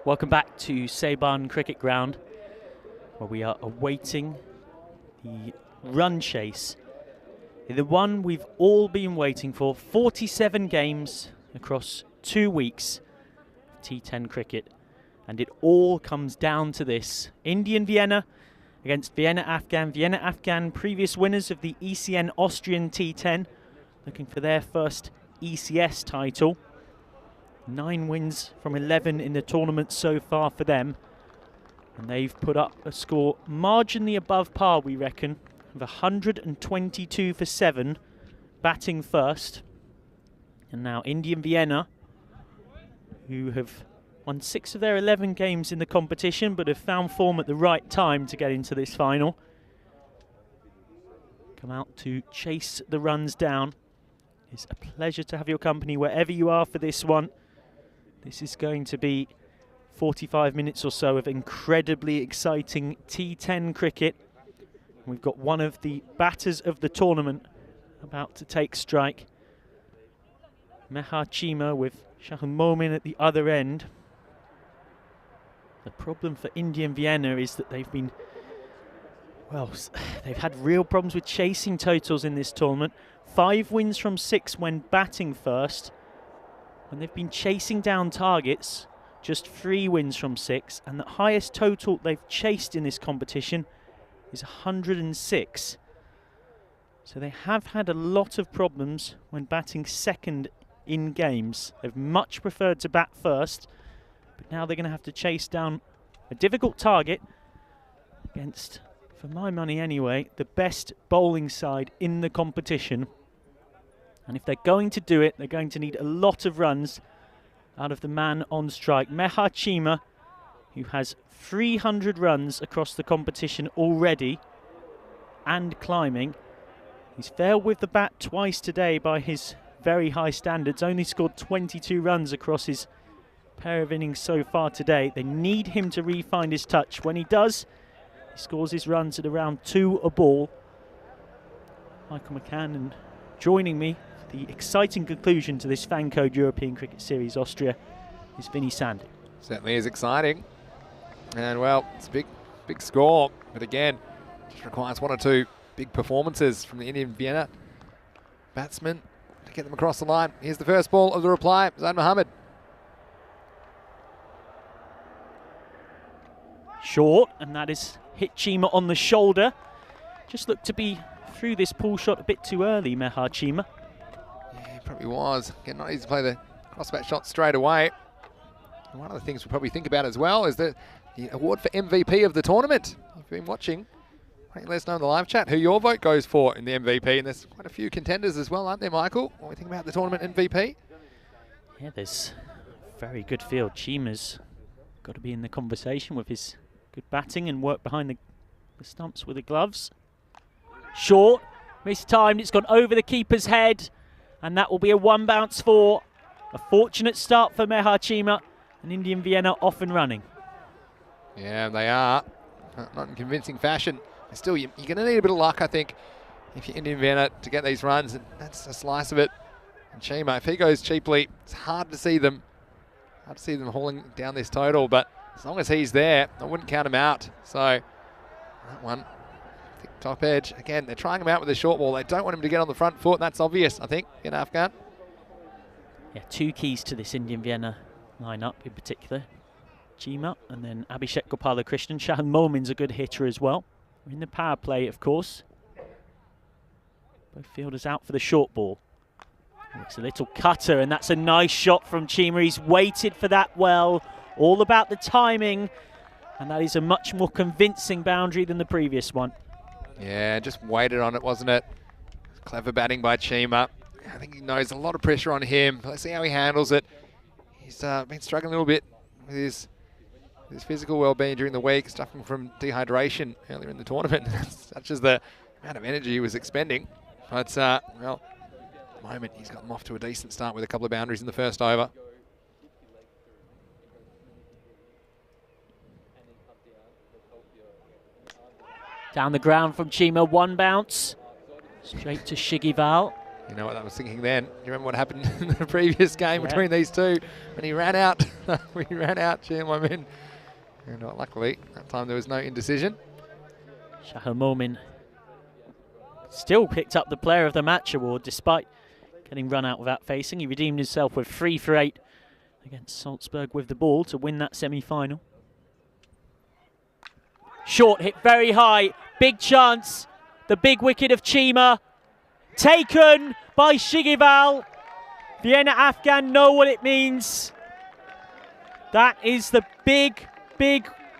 Welcome back to Saban Cricket Ground, where we are awaiting the run chase. The one we've all been waiting for. 47 games across 2 weeks of T10 cricket. And it all comes down to this. Indian Vienna against Vienna Afghan. Vienna Afghan, previous winners of the ECN Austrian T10, looking for their first ECS title. 9 wins from 11 in the tournament so far for them. And they've put up a score marginally above par, we reckon, of 122 for 7, batting first. And now Indian Vienna, who have won 6 of their 11 games in the competition, but have found form at the right time to get into this final. Come out to chase the runs down. It's a pleasure to have your company wherever you are for this one. This is going to be 45 minutes or so of incredibly exciting T10 cricket. We've got one of the batters of the tournament about to take strike. Mehar Chima with Shahan Momin at the other end. The problem for Indian Vienna is that they've been, well, they've had real problems with chasing totals in this tournament. 5 wins from 6 when batting first. When they've been chasing down targets, just 3 wins from 6, and the highest total they've chased in this competition is 106. So they have had a lot of problems when batting second in games. They've much preferred to bat first, but now they're going to have to chase down a difficult target against, for my money anyway, the best bowling side in the competition. And if they're going to do it, they're going to need a lot of runs out of the man on strike. Mehar Chima, who has 300 runs across the competition already and climbing. He's failed with the bat twice today by his very high standards. Only scored 22 runs across his pair of innings so far today. They need him to refine his touch. When he does, he scores his runs at around 2 a ball. Michael McCann, and joining me, the exciting conclusion to this FanCode European Cricket Series Austria, is Vinny Sand. Certainly is exciting. And well, it's a big score. But again, just requires 1 or 2 big performances from the Indian Vienna batsmen to get them across the line. Here's the first ball of the reply, Zaid Mohammed. Short, and that is hit Chima on the shoulder. Just looked to be through this pull shot a bit too early, Mehar Chima. Yeah, he probably was. Again, not easy to play the crossbat shot straight away. And one of the things we'll probably think about as well is the award for MVP of the tournament. If you've been watching, let us know in the live chat who your vote goes for in the MVP. And there's quite a few contenders as well, aren't there, Michael, when we think about the tournament MVP? Yeah, there's a very good field. Chima's got to be in the conversation with his good batting and work behind the stumps with the gloves. Short, mistimed, it's gone over the keeper's head, and that will be a 1 bounce 4. A fortunate start for Mehar Chima, and Indian Vienna off and running. Yeah, they are. Not in convincing fashion. Still, you're going to need a bit of luck, I think, if you're Indian Vienna to get these runs, and that's a slice of it. And Chima, if he goes cheaply, it's hard to see them hauling down this total, but as long as he's there, I wouldn't count him out. So that one, top edge. Again, they're trying him out with a short ball. They don't want him to get on the front foot. That's obvious, I think, in Afghan. Yeah, 2 keys to this Indian Vienna lineup in particular. Chima and then Abhishek Gopalakrishnan. Shahan Momin's a good hitter as well. We're in the power play, of course. Both fielders out for the short ball. It's a little cutter, and that's a nice shot from Chima. He's waited for that well. All about the timing, and that is a much more convincing boundary than the previous one. Yeah, just waited on it, wasn't it? Clever batting by Chima. I think he knows a lot of pressure on him. Let's see how he handles it. He's been struggling a little bit with his physical well-being during the week, suffering from dehydration earlier in the tournament, such as the amount of energy he was expending. But, well, at the moment he's got them off to a decent start with a couple of boundaries in the first over. Down the ground from Chima, 1 bounce. Straight to Shigival. You know what I was thinking then? Do you remember what happened in the previous game between these two? When he ran out, Shahal Momin. And luckily, that time there was no indecision. Shahal Momin still picked up the Player of the Match award despite getting run out without facing. He redeemed himself with 3 for 8 against Salzburg with the ball to win that semi-final. Short hit very high, big chance. The big wicket of Chima, taken by Shigival. Vienna Afghan know what it means. That is the big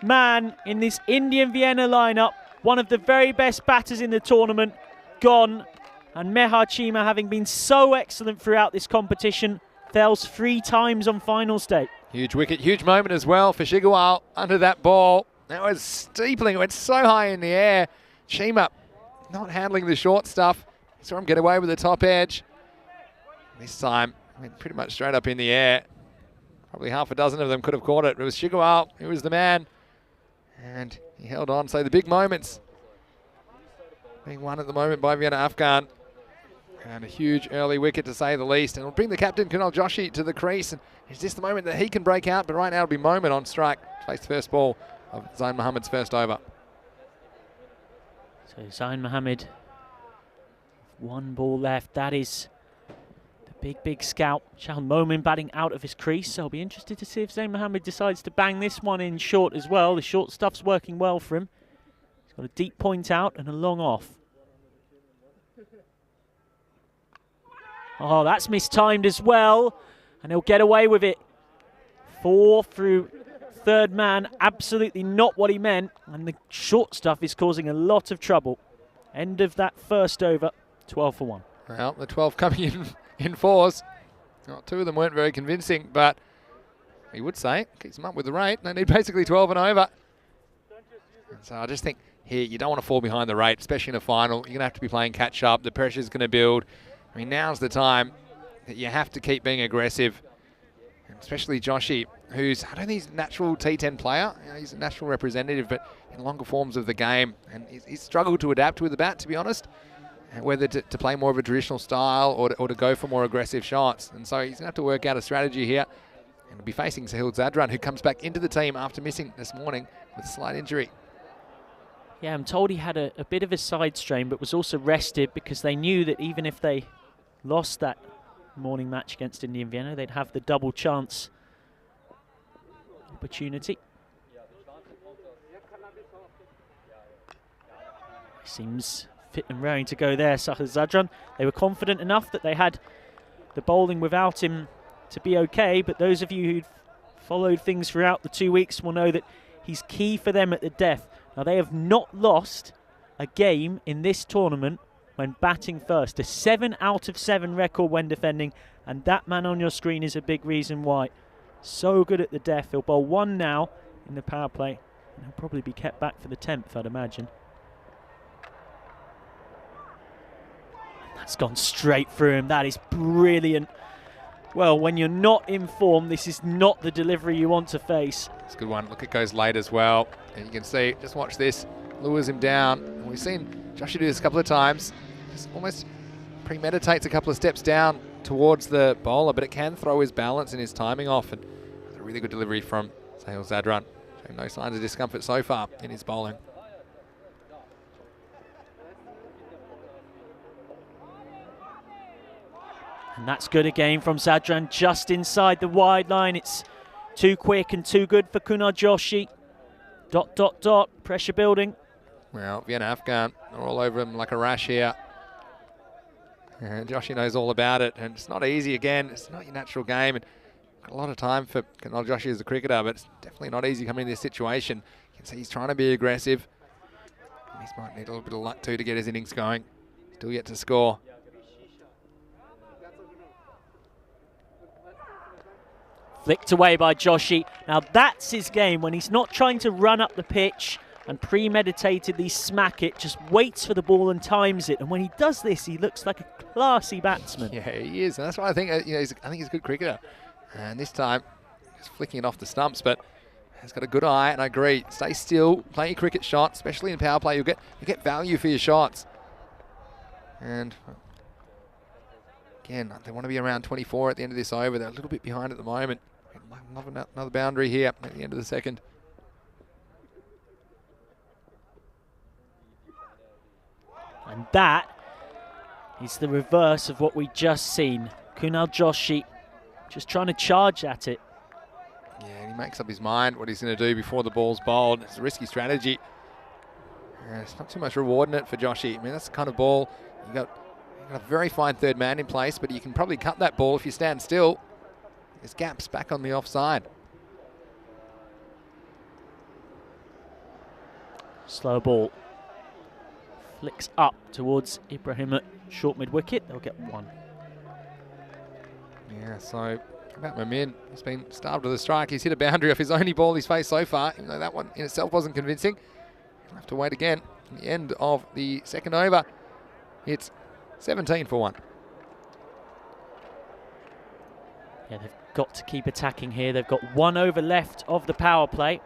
man in this Indian Vienna lineup. One of the very best batters in the tournament, gone. And Mehar Chima, having been so excellent throughout this competition, fails 3 times on finals day. Huge wicket, huge moment as well for Shigival under that ball. That was steepling, it went so high in the air. Chima not handling the short stuff. Saw him get away with the top edge. This time, went pretty much straight up in the air. Probably half a dozen of them could have caught it. It was Shigival who was the man. And he held on. So the big moments being won at the moment by Vienna Afghan. And a huge early wicket to say the least. And it'll bring the captain, Kunal Joshi, to the crease. And is this the moment that he can break out? But right now it'll be Moment on strike to face the first ball of Zain Mohammed's first over. So Zain Mohammed, 1 ball left. That is the big scout. Shahal Momin batting out of his crease. So I'll be interested to see if Zain Mohammed decides to bang this one in short as well. The short stuff's working well for him. He's got a deep point out and a long off. Oh, that's mistimed as well. And he'll get away with it. 4 through 3rd man. Absolutely not what he meant. And the short stuff is causing a lot of trouble. End of that first over. 12 for 1. Well, the 12 coming in 4s. Well, 2 of them weren't very convincing, but he would say keeps them up with the rate. They need basically 12 and over. And so I just think here you don't want to fall behind the rate, especially in a final. You're going to have to be playing catch up. The pressure's going to build. I mean, now's the time that you have to keep being aggressive, especially Joshi, who's, I don't think he's a natural T10 player. You know, he's a national representative, but in longer forms of the game. And he's struggled to adapt with the bat, to be honest, whether to play more of a traditional style or to go for more aggressive shots. And so he's going to have to work out a strategy here. And he'll be facing Sahil Zadran, who comes back into the team after missing this morning with a slight injury. Yeah, I'm told he had a bit of a side strain, but was also rested because they knew that even if they lost that morning match against Indian Vienna, they'd have the double chance opportunity. Seems fit and raring to go there, Sahil Zadran. They were confident enough that they had the bowling without him to be okay, but those of you who've followed things throughout the 2 weeks will know that he's key for them at the death. Now, they have not lost a game in this tournament when batting first. A 7 out of 7 record when defending, and that man on your screen is a big reason why. So good at the death. He'll bowl 1 now in the power play, and he'll probably be kept back for the 10th, I'd imagine. That's gone straight through him. That is brilliant. Well, when you're not in form, this is not the delivery you want to face. It's a good one. Look, it goes late as well. And you can see, just watch this, lures him down. And we've seen Joshua do this a couple of times. Just almost premeditates a couple of steps down towards the bowler, but it can throw his balance and his timing off. And it's a really good delivery from Sahil Zadran. Showing no signs of discomfort so far in his bowling. And that's good again from Zadran, just inside the wide line. It's too quick and too good for Kunal Joshi. ... Pressure building. Well, Vienna Afghan are all over him like a rash here. And Joshi knows all about it. And it's not easy again. It's not your natural game. And got a lot of time for Kunal Joshi as a cricketer, but it's definitely not easy coming into this situation. You can see he's trying to be aggressive. He might need a little bit of luck too to get his innings going. Still yet to score. Flicked away by Joshi. Now that's his game, when he's not trying to run up the pitch and premeditatedly smack it, just waits for the ball and times it. And when he does this, he looks like a classy batsman. Yeah, he is. And that's why I think, I think he's a good cricketer. And this time, he's flicking it off the stumps, but he's got a good eye, and I agree. Stay still, play your cricket shot, especially in power play. You get value for your shots. And Again, they want to be around 24 at the end of this over. They're a little bit behind at the moment. Love another boundary here at the end of the second. And that is the reverse of what we just seen. Kunal Joshi just trying to charge at it. Yeah, and he makes up his mind what he's going to do before the ball's bowled. It's a risky strategy. It's not too much reward in it for Joshi. I mean, that's the kind of ball, you've got a very fine third man in place, but you can probably cut that ball if you stand still. There's gaps back on the offside. Slow ball. Flicks up towards Ibrahim at short mid-wicket. They'll get one. Yeah, so about Momin, he's been starved with a strike. He's hit a boundary off his only ball he's faced so far, even though that one in itself wasn't convincing. He'll have to wait again. At the end of the second over, it's 17 for 1. Yeah, they've got to keep attacking here. They've got 1 over left of the power play.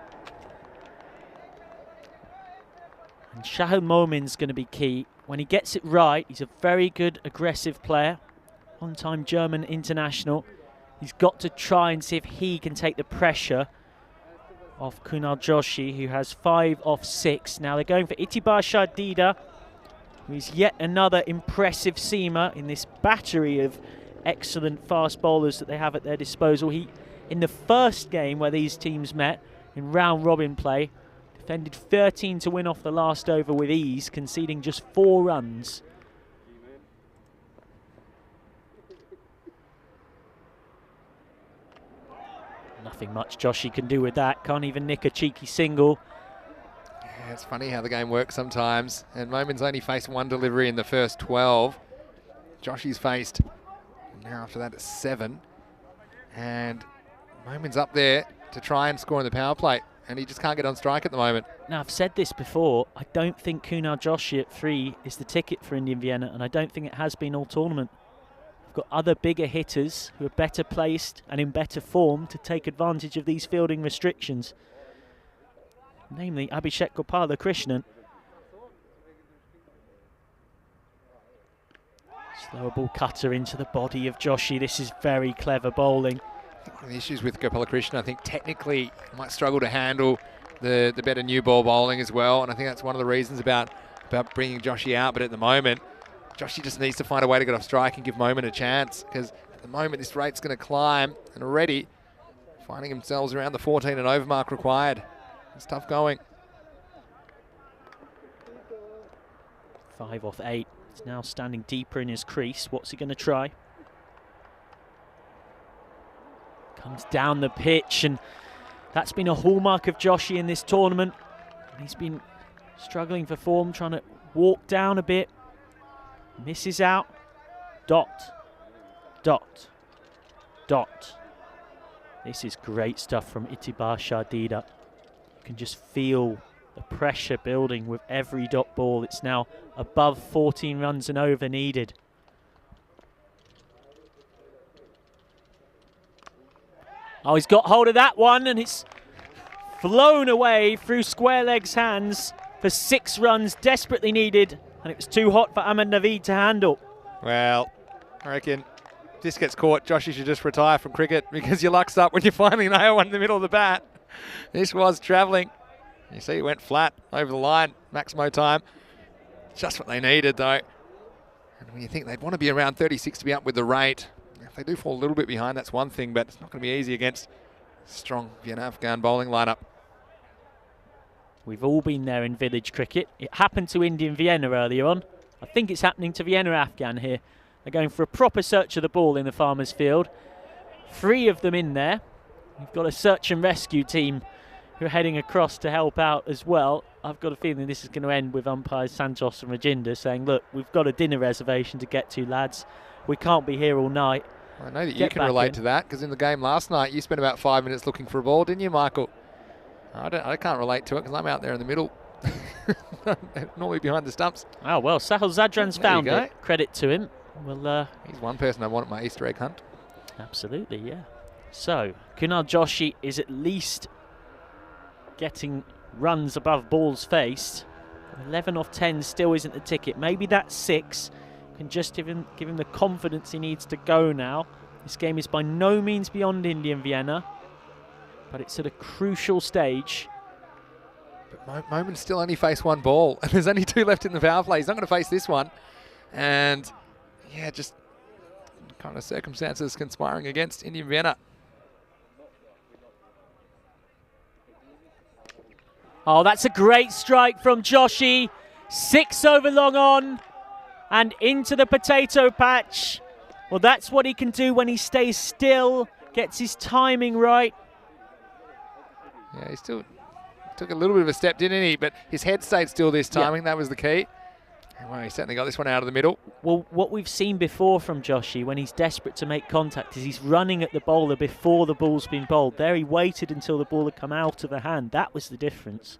And Shahil Momin's going to be key. When he gets it right, he's a very good aggressive player. One-time German international. He's got to try and see if he can take the pressure off Kunal Joshi, who has 5 off 6. Now they're going for Itibar Shardida, who is yet another impressive seamer in this battery of excellent fast bowlers that they have at their disposal. He, in the first game where these teams met in round robin play, defended 13 to win off the last over with ease, conceding just 4 runs. Nothing much Joshi can do with that. Can't even nick a cheeky single. Yeah, it's funny how the game works sometimes. And Momin's only faced 1 delivery in the first 12. Joshi's faced, now after that, it's 7. And Momin's up there to try and score in the power play. And he just can't get on strike at the moment. Now, I've said this before. I don't think Kunal Joshi at 3 is the ticket for Indian Vienna. And I don't think it has been all tournament. Got other bigger hitters who are better placed and in better form to take advantage of these fielding restrictions. Namely Abhishek Gopalakrishnan. Slower ball cutter into the body of Joshi. This is very clever bowling. One of the issues with Gopalakrishnan, I think technically he might struggle to handle the better new ball bowling as well. And I think that's one of the reasons about bringing Joshi out. But at the moment, Joshi just needs to find a way to get off strike and give Momin a chance, because at the moment this rate's going to climb, and already finding themselves around the 14 and over mark required. It's tough going. 5 off 8. He's now standing deeper in his crease. What's he going to try? Comes down the pitch, and that's been a hallmark of Joshi in this tournament. He's been struggling for form, trying to walk down a bit. Misses out. Dot. Dot. Dot. This is great stuff from Itibar Shardida. You can just feel the pressure building with every dot ball. It's now above 14 runs and over needed. Oh, he's got hold of that one, and it's flown away through square legs' hands for 6 runs, desperately needed. And it was too hot for Ahmed Naveed to handle. Well, I reckon if this gets caught, Joshi should just retire from cricket, because your luck's up when you finally nail one in the middle of the bat. This was travelling. You see, it went flat over the line, Maximo time. Just what they needed, though. And when you think they'd want to be around 36 to be up with the rate, if they do fall a little bit behind, that's one thing, but it's not going to be easy against strong Vienna Afghan bowling lineup. We've all been there in village cricket. It happened to Indian Vienna earlier on. I think it's happening to Vienna Afghan here. They're going for a proper search of the ball in the farmers' field. 3 of them in there. We've got a search and rescue team who are heading across to help out as well. I've got a feeling this is going to end with umpires Santos and Rajinder saying, look, we've got a dinner reservation to get to, lads. We can't be here all night. I know that you can relate to that, because in the game last night, you spent about 5 minutes looking for a ball, didn't you, Michael? I can't relate to it because I'm out there in the middle, normally behind the stumps. Oh, well, Sahil Zadran's found it. Credit to him. Well, he's one person I want at my Easter egg hunt. Absolutely, yeah. So, Kunal Joshi is at least getting runs above balls faced. 11 off 10 still isn't the ticket. Maybe that 6 can just give him the confidence he needs to go now. This game is by no means beyond Indian Vienna, but it's at a crucial stage. But Momin's still only faced one ball, and there's only 2 left in the power play. He's not going to face this one. And yeah, just kind of circumstances conspiring against Indian Vienna. Oh, that's a great strike from Joshi. 6 over long on and into the potato patch. Well, that's what he can do when he stays still, gets his timing right. Yeah, he still took a little bit of a step, didn't he? But his head stayed still this timing. That was the key. Well, he certainly got this one out of the middle. Well, what we've seen before from Joshi when he's desperate to make contact is he's running at the bowler before the ball's been bowled. There he waited until the ball had come out of the hand. That was the difference.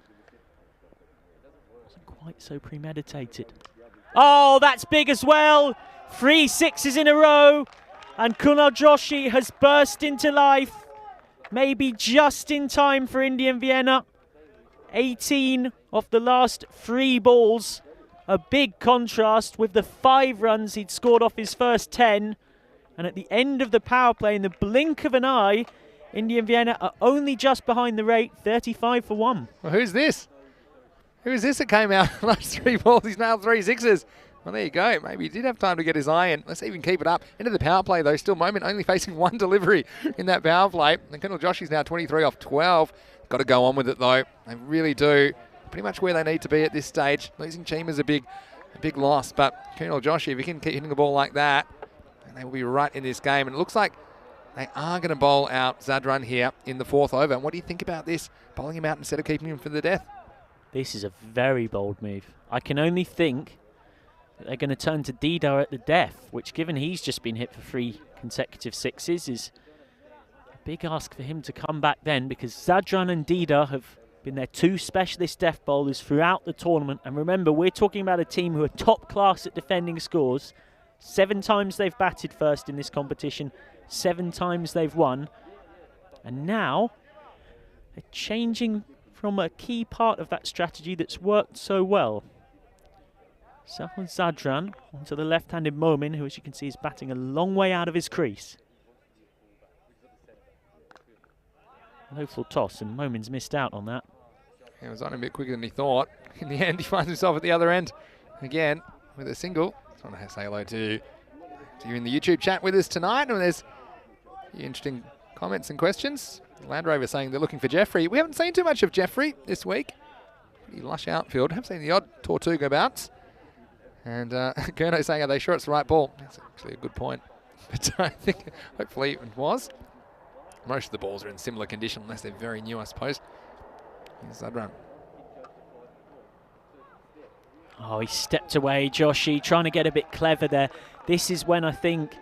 Wasn't quite so premeditated. Oh, that's big as well. 3 sixes in a row. And Kunal Joshi has burst into life. Maybe just in time for Indian Vienna. 18 of the last 3 balls. A big contrast with the 5 runs he'd scored off his first 10. And at the end of the power play, in the blink of an eye, Indian Vienna are only just behind the rate, 35 for 1. Well, who's this? Who is this that came out the last 3 balls? He's nailed 3 sixes. Well, there you go. Maybe he did have time to get his eye in. Let's even keep it up. Into the power play, though. Still Moment only facing 1 delivery in that power play. And Kunal Joshi's now 23 off 12. Got to go on with it, though. They really do. Pretty much where they need to be at this stage. Losing Chima's a big loss, but Kunal Joshi, if he can keep hitting the ball like that, then they will be right in this game. And it looks like they are going to bowl out Zadran here in the 4th over. And what do you think about this? Bowling him out instead of keeping him for the death? This is a very bold move. I can only think that they're going to turn to Dida at the death, which, given he's just been hit for 3 consecutive sixes, is a big ask for him to come back then, because Zadran and Dida have been their 2 specialist death bowlers throughout the tournament. And remember, we're talking about a team who are top class at defending scores. 7 times they've batted first in this competition, 7 times they've won. And now they're changing from a key part of that strategy that's worked so well. Safwan Zadran onto the left-handed Momin, who, as you can see, is batting a long way out of his crease. Low full toss, and Momin's missed out on that. He was on a bit quicker than he thought. In the end, he finds himself at the other end again with a single. Just want to say hello to you in the YouTube chat with us tonight. And there's interesting comments and questions. Land Rover saying they're looking for Jeffrey. We haven't seen too much of Jeffrey this week. Pretty lush outfield. Have seen the odd Tortuga bounce. And Gurno saying, are they sure it's the right ball? That's actually a good point. But I think hopefully it was. Most of the balls are in similar condition unless they're very new, I suppose. Here's that run. Oh, he stepped away, Joshi, trying to get a bit clever there. This is when I think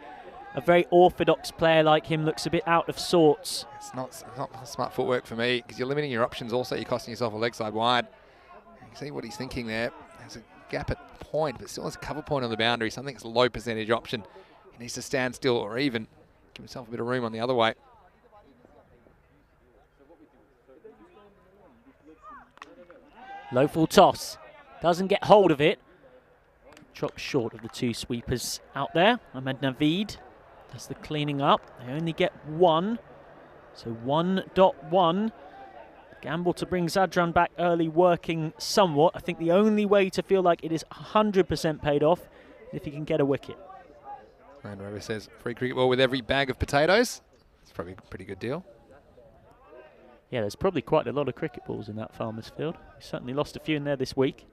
a very orthodox player like him looks a bit out of sorts. It's not smart footwork for me, because you're limiting your options. Also, you're costing yourself a leg side wide. You can see what he's thinking there. There's a gap at point, but still has a cover point on the boundary. Something that's a low percentage option. He needs to stand still or even give himself a bit of room on the other way. Low full toss. Doesn't get hold of it. Drops short of the 2 sweepers out there. Ahmed Naveed does the cleaning up. They only get 1. So 1.1. Gamble to bring Zadran back early, working somewhat. I think the only way to feel like it is 100% paid off is if he can get a wicket. Land Rover says free cricket ball with every bag of potatoes. It's probably a pretty good deal. Yeah, there's probably quite a lot of cricket balls in that farmer's field. We certainly lost a few in there this week.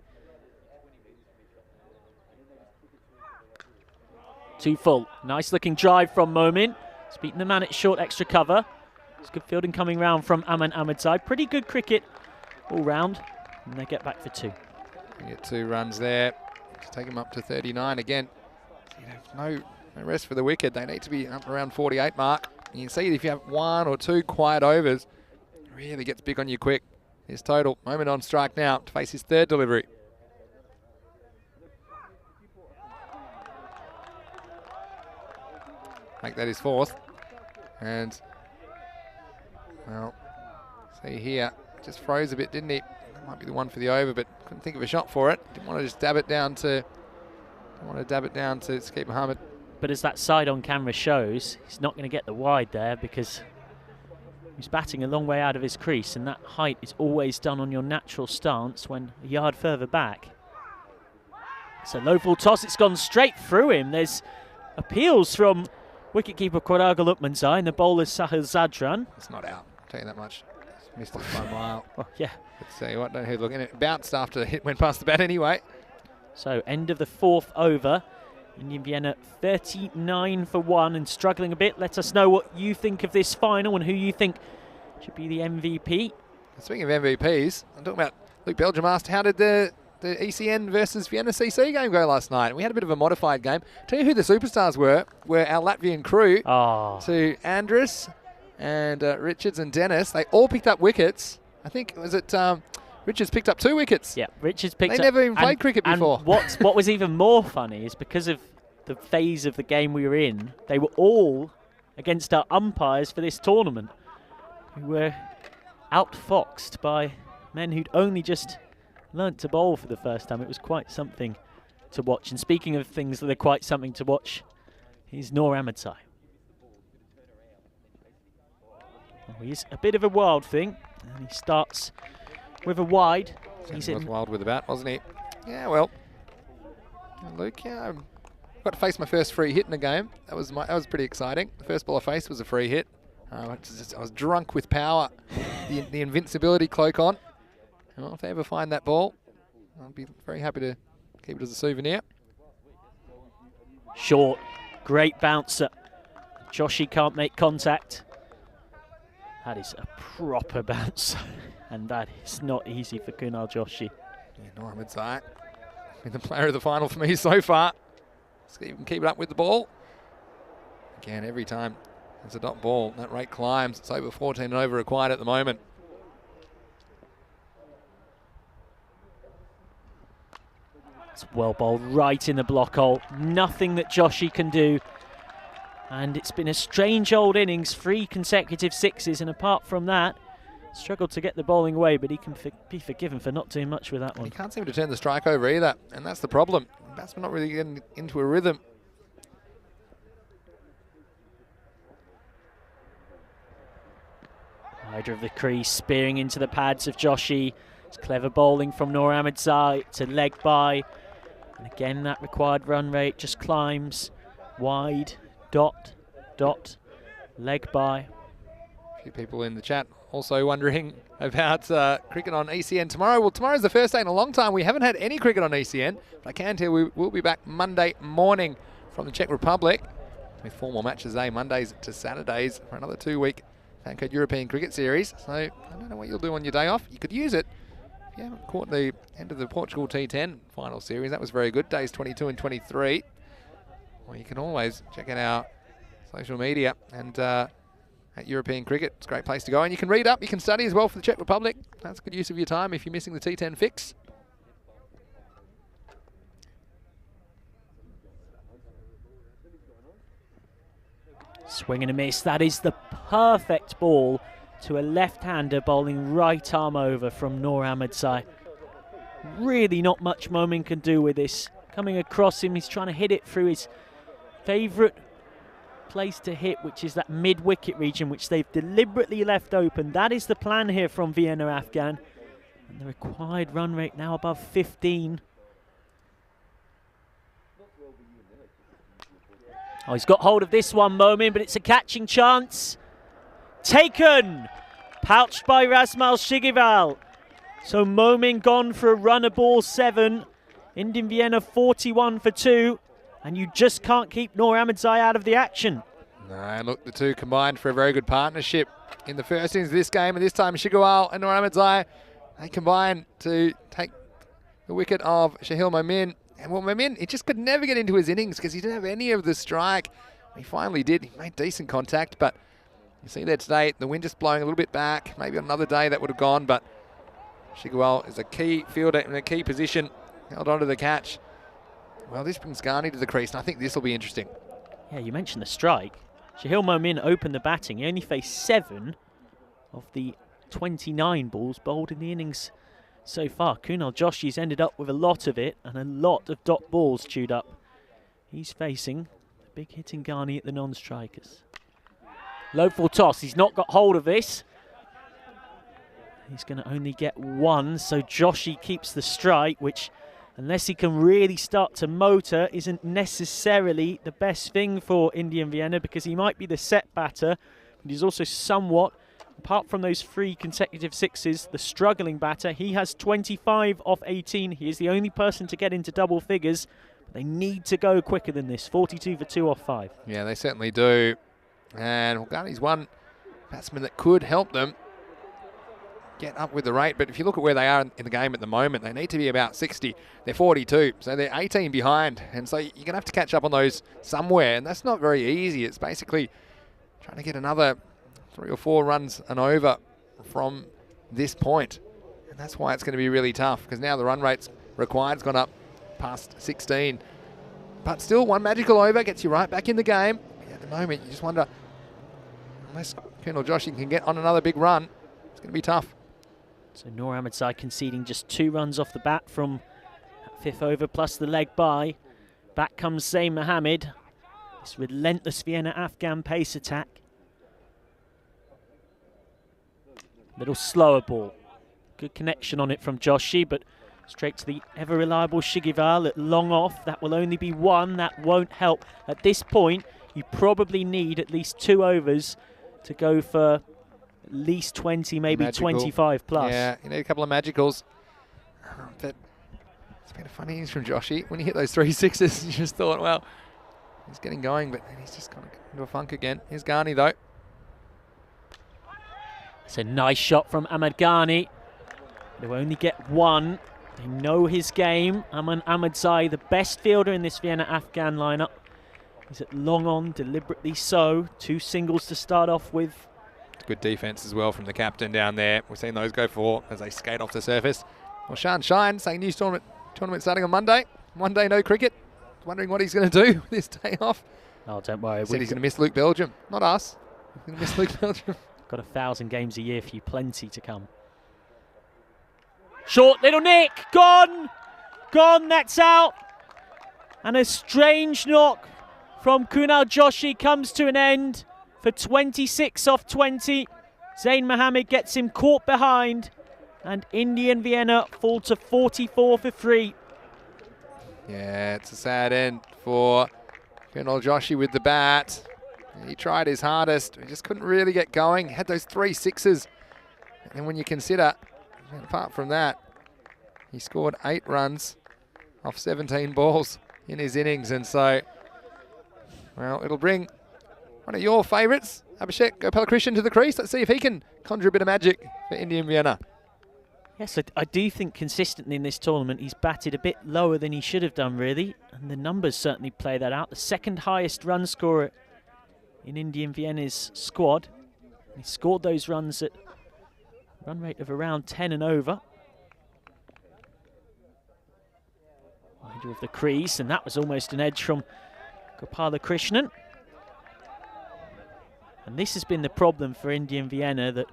2 full. Nice looking drive from Momin. He's beaten the man at short extra cover. It's good fielding coming round from Aman Ahmedzai. Pretty good cricket all round. And they get back for 2. You get 2 runs there. Just take them up to 39 again. No rest for the wicket. They need to be up around 48 mark. You can see if you have 1 or 2 quiet overs, really gets big on you quick. His total. Moment on strike now to face his 3rd delivery. Make that his 4th. And, well, see here, just froze a bit, didn't he? That might be the one for the over, but couldn't think of a shot for it. Didn't want to just dab it down to Don't want to dab it down to Skip Mohammed. But as that side on camera shows, he's not going to get the wide there because he's batting a long way out of his crease, and that height is always done on your natural stance when a yard further back. So low ball toss, it's gone straight through him. There's appeals from wicketkeeper Quaraga Lukmanzai and the bowler Sahil Zadran. It's not out, I'll tell you that much. It's missed it by a mile. Well, yeah. Let's see what, don't know who's looking at it. Bounced after the hit went past the bat anyway. So end of the 4th over. Indian Vienna 39 for 1 and struggling a bit. Let us know what you think of this final and who you think should be the MVP. Speaking of MVPs, I'm talking about Luke Belgium asked, how did the ECN versus Vienna CC game go last night? We had a bit of a modified game. Tell you who the superstars were our Latvian crew. To Andrus and Richards and Dennis. They all picked up wickets. I think, was it Richards picked up 2 wickets? Yeah, Richards picked up. They never even played cricket before. And what was even more funny is because of the phase of the game we were in, they were all against our umpires for this tournament, who were outfoxed by men who'd only just learnt to bowl for the first time. It was quite something to watch. And speaking of things that are quite something to watch, here's Noor Ahmedsai. Well, he's a bit of a wild thing, and he starts with a wide. He was wild with the bat, wasn't he? Yeah, well, Luke, yeah, I got to face my first free hit in a game. That was pretty exciting. The first ball I faced was a free hit. I was drunk with power, the invincibility cloak on. Well, if they ever find that ball, I'll be very happy to keep it as a souvenir. Short, great bouncer. Joshi can't make contact. That is a proper bouncer, and that is not easy for Kunal Joshi. Yeah, Noor Ahmedsai, been the player of the final for me so far. So you can keep it up with the ball. Again, every time it's a dot ball, that rate climbs. It's over 14 and over required at the moment. It's well bowled right in the block hole. Nothing that Joshi can do. And it's been a strange old innings, 3 consecutive sixes, and apart from that, struggled to get the bowling away, but he can be forgiven for not doing much with that one. He can't seem to turn the strike over either, and that's the problem. The batsman not really getting into a rhythm. Wider of the crease, spearing into the pads of Joshi. It's clever bowling from Noor Ahmedsai to leg by. And again, that required run rate just climbs. Wide, dot, dot, leg by. A few people in the chat also wondering about cricket on ECN tomorrow. Well, tomorrow's the first day in a long time we haven't had any cricket on ECN, but I can tell you we will be back Monday morning from the Czech Republic with 4 more matches, Mondays to Saturdays, for another 2-week FanCode European Cricket Series. So I don't know what you'll do on your day off. You could use it. If you haven't caught the end of the Portugal T10 final series, that was very good, days 22 and 23. Well, you can always check out our social media and at European Cricket. It's a great place to go. And you can read up, you can study as well for the Czech Republic. That's good use of your time if you're missing the T10 fix. Swing and a miss. That is the perfect ball to a left-hander bowling right arm over from Noor Ahmedsai. Really not much Momin can do with this. Coming across him, he's trying to hit it through his favourite place to hit, which is that mid-wicket region, which they've deliberately left open. That is the plan here from Vienna Afghan. And the required run rate now above 15. Oh, he's got hold of this one, Momin, but it's a catching chance. Taken! Pouched by Rasmal Shigival. So Momin gone for a run of ball 7. Indian Vienna 41 for 2. And you just can't keep Noor Ahmedsai out of the action. No, look, the two combined for a very good partnership in the first innings of this game, and this time Shigival and Noor Ahmedsai, they combined to take the wicket of Shahil Momin. And well, Momin, he just could never get into his innings because he didn't have any of the strike. He finally did. He made decent contact, but you see there today, the wind just blowing a little bit back. Maybe on another day that would have gone, but Shigival is a key fielder in a key position. Held on to the catch. Well, this brings Ghani to the crease, and I think this will be interesting. Yeah, you mentioned the strike. Shahil Momin opened the batting. He only faced 7 of the 29 balls bowled in the innings so far. Kunal Joshi's ended up with a lot of it and a lot of dot balls chewed up he's facing the big hitting Ghani at the non-strikers. Low full toss, he's not got hold of this. He's going to only get one, so Joshi keeps the strike, which, unless he can really start to motor, isn't necessarily the best thing for Indian Vienna, because he might be the set batter, but he's also somewhat, apart from those 3 consecutive sixes, the struggling batter. He has 25 off 18. He is the only person to get into double figures. But they need to go quicker than this. 42 for 2 off 5. Yeah, they certainly do. And Ghani's one batsman that could help them get up with the rate. But if you look at where they are in the game at the moment, they need to be about 60. They're 42, so they're 18 behind. And so you're going to have to catch up on those somewhere. And that's not very easy. It's basically trying to get another 3 or 4 runs and over from this point. And that's why it's going to be really tough, because now the run rate's required's gone up past 16. But still, one magical over gets you right back in the game. At the moment, you just wonder, unless Colonel Joshi can get on another big run, it's going to be tough. So Noor Ahmedsai conceding just 2 runs off the bat from that 5th over, plus the leg by. Back comes Zain Mohammed. This relentless Vienna Afghan pace attack. Little slower ball. Good connection on it from Joshi, but straight to the ever-reliable Shigival at long off. That will only be 1. That won't help. At this point, you probably need at least 2 overs to go for at least 20, maybe Magical. 25 plus. Yeah, you need a couple of magicals. But it's been a funny innings from Joshi. When he hit those 3 sixes, you just thought, well, he's getting going, but he's just kind of into a funk again. Here's Ghani, though. It's a nice shot from Ahmed Ghani. They'll only get 1. They know his game. Aman Ahmedsai, the best fielder in this Vienna Afghan lineup. He's at long on, deliberately so. 2 singles to start off with. Good defense as well from the captain down there. We've seen those go for as they skate off the surface. Well, Shan Shine saying new tournament starting on Monday. One day, no cricket. Wondering what he's going to do this day off. Oh, don't worry. Said he's going to miss Luke Belgium. Not us. He's going to miss Luke Belgium. Got 1,000 games a year for you, plenty to come. Short little nick, gone, that's out. And a strange knock from Kunal Joshi comes to an end for 26 off 20. Zain Mohammed gets him caught behind, and Indian Vienna fall to 44 for 3. Yeah, it's a sad end for Colonel Joshi with the bat. He tried his hardest, he just couldn't really get going. Had those 3 sixes. And then when you consider, apart from that, he scored 8 runs off 17 balls in his innings. And so, well, it'll bring one of your favourites, Abhishek Gopalakrishnan, to the crease. Let's see if he can conjure a bit of magic for Indian Vienna. Yes, I do think consistently in this tournament he's batted a bit lower than he should have done, really. And the numbers certainly play that out. The 2nd highest run scorer in Indian Vienna's squad. He scored those runs at a run rate of around 10 and over. Wider of the crease, and that was almost an edge from Gopalakrishnan. And this has been the problem for Indian Vienna, that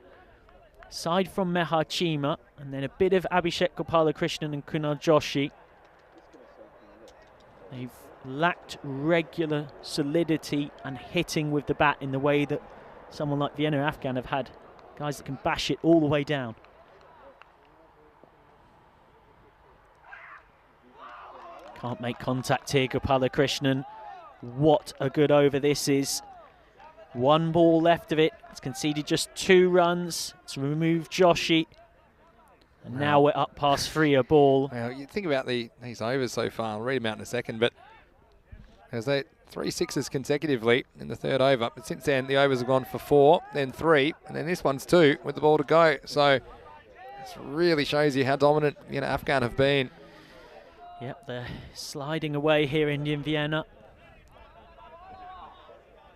aside from Mehar Chima and then a bit of Abhishek Gopalakrishnan and Kunal Joshi, they've lacked regular solidity and hitting with the bat in the way that someone like Vienna Afghan have had guys that can bash it all the way down. Can't make contact here, Gopalakrishnan. What a good over this is. 1 ball left of it. It's conceded just 2 runs. It's removed Joshi. And now we're up past 3 a ball. Well, you think about these overs so far. I'll read them out in a second, but there's 3 sixes consecutively in the 3rd over. But since then, the overs have gone for 4, then 3, and then this one's 2 with the ball to go. So this really shows you how dominant Vienna Afghan have been. Yep, they're sliding away here, Indian Vienna.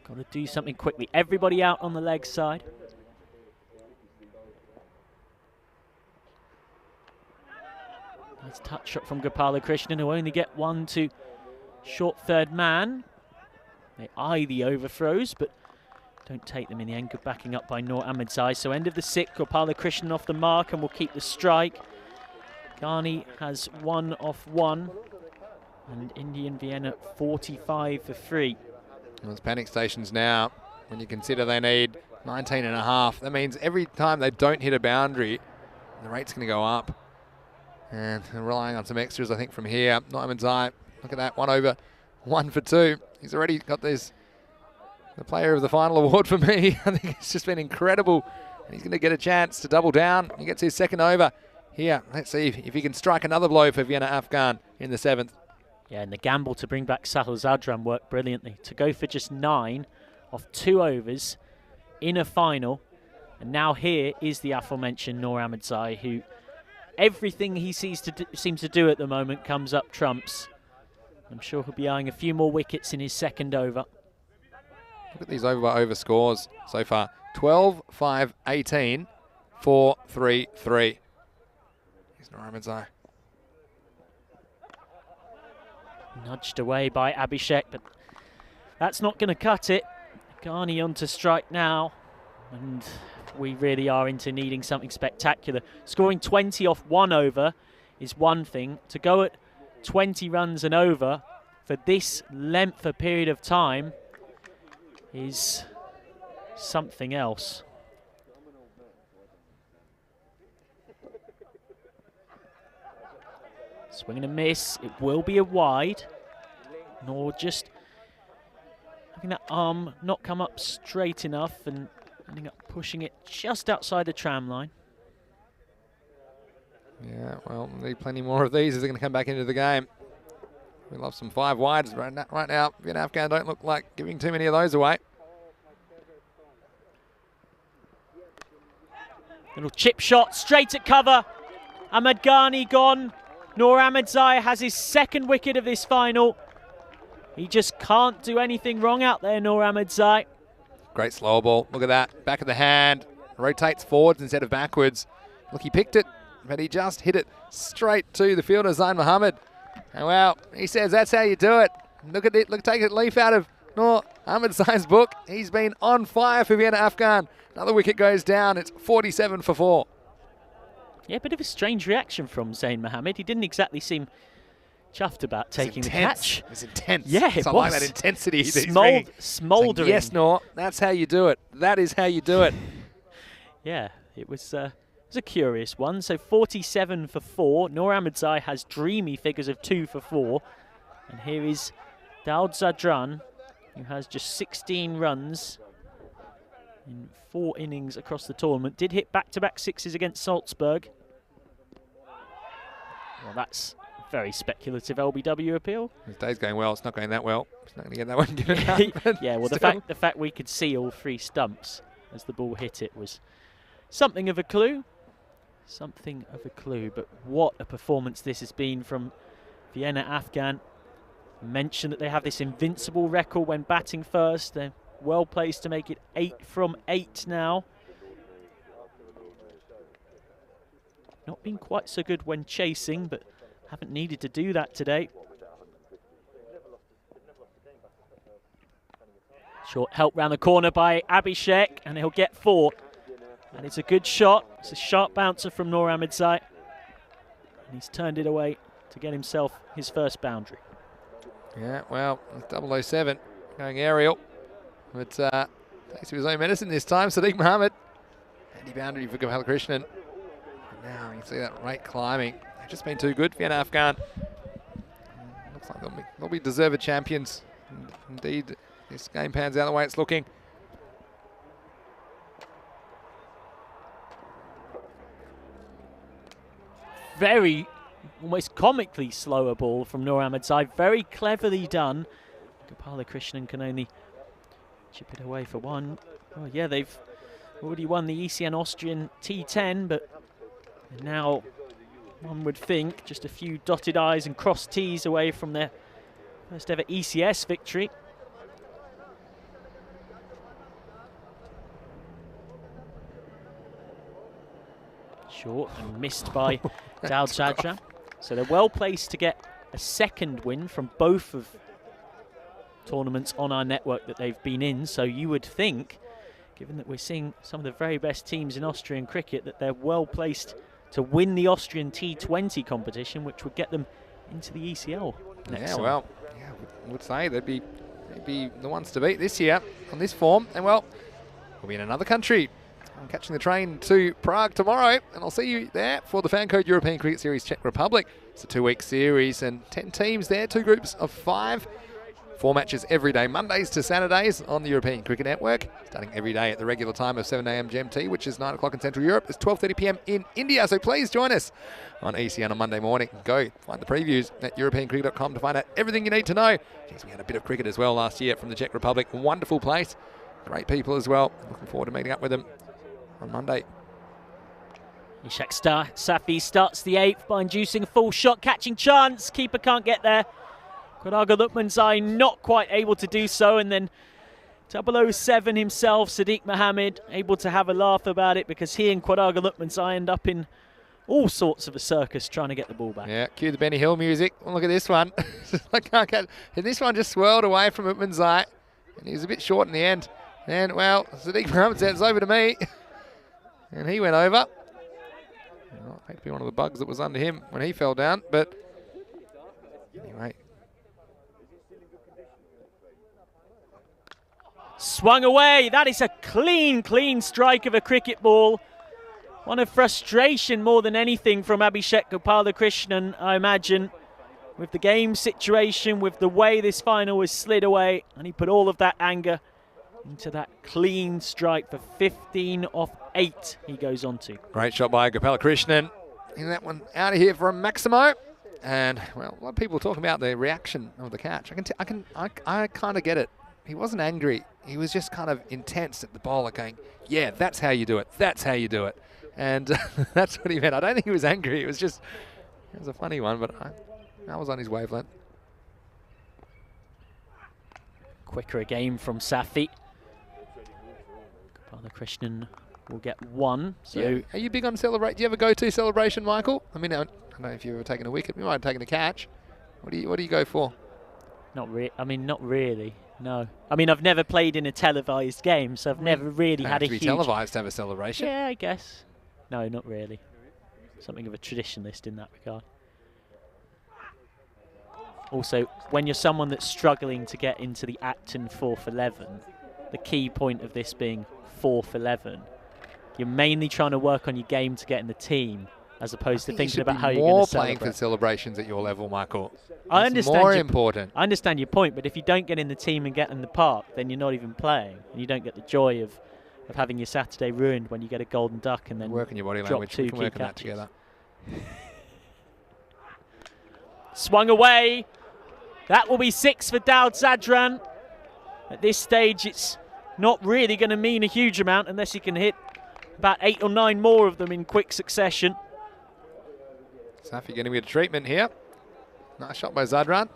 Got to do something quickly. Everybody out on the leg side. Nice touch shot from Gopalakrishnan, who only get 1 to short 3rd man. They eye the overthrows, but don't take them in the end. Good backing up by Noor Ahmedsai. So end of the 6th, Gopalakrishnan off the mark and will keep the strike. Ghani has 1 off 1. And Indian Vienna 45 for 3. Well, it's panic stations now. When you consider they need 19.5, that means every time they don't hit a boundary, the rate's going to go up. And they're relying on some extras, I think, from here. Nyman's Eye, look at that, 1 over, 1 for 2. He's already got this, the player of the final award for me. I think it's just been incredible. And he's going to get a chance to double down. He gets his second over here. Let's see if he can strike another blow for Vienna Afghan in the 7th. Yeah, and the gamble to bring back Sahil Zadran worked brilliantly. To go for just 9 off 2 overs in a final. And now here is the aforementioned Noor Ahmedzai, who everything he seems to do at the moment comes up trumps. I'm sure he'll be eyeing a few more wickets in his second over. Look at these over scores so far. 12, 5, 18, 4, 3, 3. Here's Noor Ahmedzai. Nudged away by Abhishek, but that's not going to cut it. Ghani on to strike now, and we really are into needing something spectacular. Scoring 20 off 1 over is one thing. To go at 20 runs and over for this length of period of time is something else. Swing and a miss. It will be a wide. Nor just having that arm not come up straight enough and ending up pushing it just outside the tram line. Yeah, well, need plenty more of these as they're going to come back into the game. We love some 5 wides right now. Vienna Afghan don't look like giving too many of those away. Little chip shot straight at cover. Ahmed Ghani gone. Noor Ahmedzai has his second wicket of this final. He just can't do anything wrong out there, Noor Ahmedzai. Great slower ball. Look at that. Back of the hand. Rotates forwards instead of backwards. Look, he picked it, but he just hit it straight to the fielder, Zain Mohammed. And well, he says that's how you do it. Look at it. Look, take a leaf out of Noor Ahmedzai's book. He's been on fire for Vienna Afghan. Another wicket goes down. It's 47 for 4. Yeah, a bit of a strange reaction from Zain Mohammed. He didn't exactly seem chuffed about taking the catch. It was intense. Yeah, it I was. like that intensity. Smouldering. Yes, Noor, that's how you do it. That is how you do it. Yeah, it was a curious one. So 47 for 4. Noor Ahmedzai has dreamy figures of 2 for 4. And here is Daud Zadran, who has just 16 runs in 4 innings across the tournament. Did hit back-to-back sixes against Salzburg. Well, that's a very speculative LBW appeal. His day's going well. It's not going that well. He's not going to get that one given up. Yeah, well, the fact we could see all 3 stumps as the ball hit it was something of a clue. Something of a clue, but what a performance this has been from Vienna Afghan. Mentioned that they have this invincible record when batting first. They're well placed to make it 8 from 8 now. Not been quite so good when chasing, but haven't needed to do that today. Short help round the corner by Abhishek, and he'll get 4. And it's a good shot. It's a sharp bouncer from Noor Ahmedzai. And he's turned it away to get himself his first boundary. Yeah, well, 007 going aerial. But takes his own medicine this time. Sadiq Mohammed. Anti-boundary for Gopal Krishnan. And now you can see that rate climbing. They've just been too good, Vienna Afghan. Looks like they'll be deserved champions. Indeed, this game pans out the way it's looking. Very, almost comically slower ball from Noor Ahmedzai. Very cleverly done. Gopala Krishnan can only chip it away for 1. Oh yeah, they've already won the ECN Austrian T10, but now one would think just a few dotted I's and crossed T's away from their first ever ECS victory. Short and missed by Daud Zadran. So they're well placed to get a second win from both of tournaments on our network that they've been in. So you would think, given that we're seeing some of the very best teams in Austrian cricket, that they're well placed to win the Austrian T20 competition, which would get them into the ECL. next Yeah, time. well, yeah, I would say they'd be the ones to beat this year on this form. And well, we'll be in another country. I'm catching the train to Prague tomorrow, and I'll see you there for the FanCode European Cricket Series Czech Republic. It's a 2-week series and 10 teams there, 2 groups of 5. 4 matches every day, Mondays to Saturdays on the European Cricket Network, starting every day at the regular time of 7 a.m. GMT, which is 9 o'clock in Central Europe. It's 12:30 p.m. in India, so please join us on ECN on Monday morning. Go find the previews at europeancricket.com to find out everything you need to know. Jeez, we had a bit of cricket as well last year from the Czech Republic. Wonderful place, great people as well. Looking forward to meeting up with them on Monday. Ishak Safi starts the 8th by inducing a full shot, catching chance. Keeper can't get there. Quadaga Lukmanzai not quite able to do so, and then 007 himself, Sadiq Mohammed, able to have a laugh about it because he and Quadaga Lukmanzai end up in all sorts of a circus trying to get the ball back. Yeah, cue the Benny Hill music. Well, look at this one. I can't get, and this one just swirled away from Lukmanzai, and he was a bit short in the end. And, well, Sadiq Mohammed said it's over to me, and he went over. Well, that could be one of the bugs that was under him when he fell down, but anyway. Swung away. That is a clean strike of a cricket ball. One of frustration more than anything from Abhishek Gopalakrishnan, I imagine, with the game situation, with the way this final was slid away, and he put all of that anger into that clean strike for 15 off 8 he goes on to. Great shot by Gopalakrishnan. And that one out of here from Maximo. And, well, a lot of people talking about the reaction of the catch. I kind of get it. He wasn't angry. He was just kind of intense at the bowler going, yeah, that's how you do it. That's how you do it. And that's what he meant. I don't think he was angry. It was just, it was a funny one, but I was on his wavelength. Quicker a game from Safi. Gopalakrishnan will get 1. So Yeah. Are you big on celebrate? Do you have a go-to celebration, Michael? I mean, I don't know if you've ever taken a wicket. You might have taken a catch. What do you go for? not really. No. I mean, I've never played in a televised game, so I've never really had a to be huge... televised to have a celebration. Yeah, I guess. No, not really. Something of a traditionalist in that regard. Also, when you're someone that's struggling to get into the Acton 4 for 11, the key point of this being 4 for 11, you're mainly trying to work on your game to get in the team, as opposed to thinking about how you're going to celebrate. More playing for celebrations at your level, Michael. I understand more important. I understand your point, but if you don't get in the team and get in the park, then you're not even playing, and you don't get the joy of having your Saturday ruined when you get a golden duck and then Working your body drop language. 2 We can key work on that catches. together. Swung away. That will be 6 for Daud Zadran. At this stage, it's not really going to mean a huge amount unless he can hit about 8 or 9 more of them in quick succession. Safi getting a bit of treatment here. Nice shot by Zadran.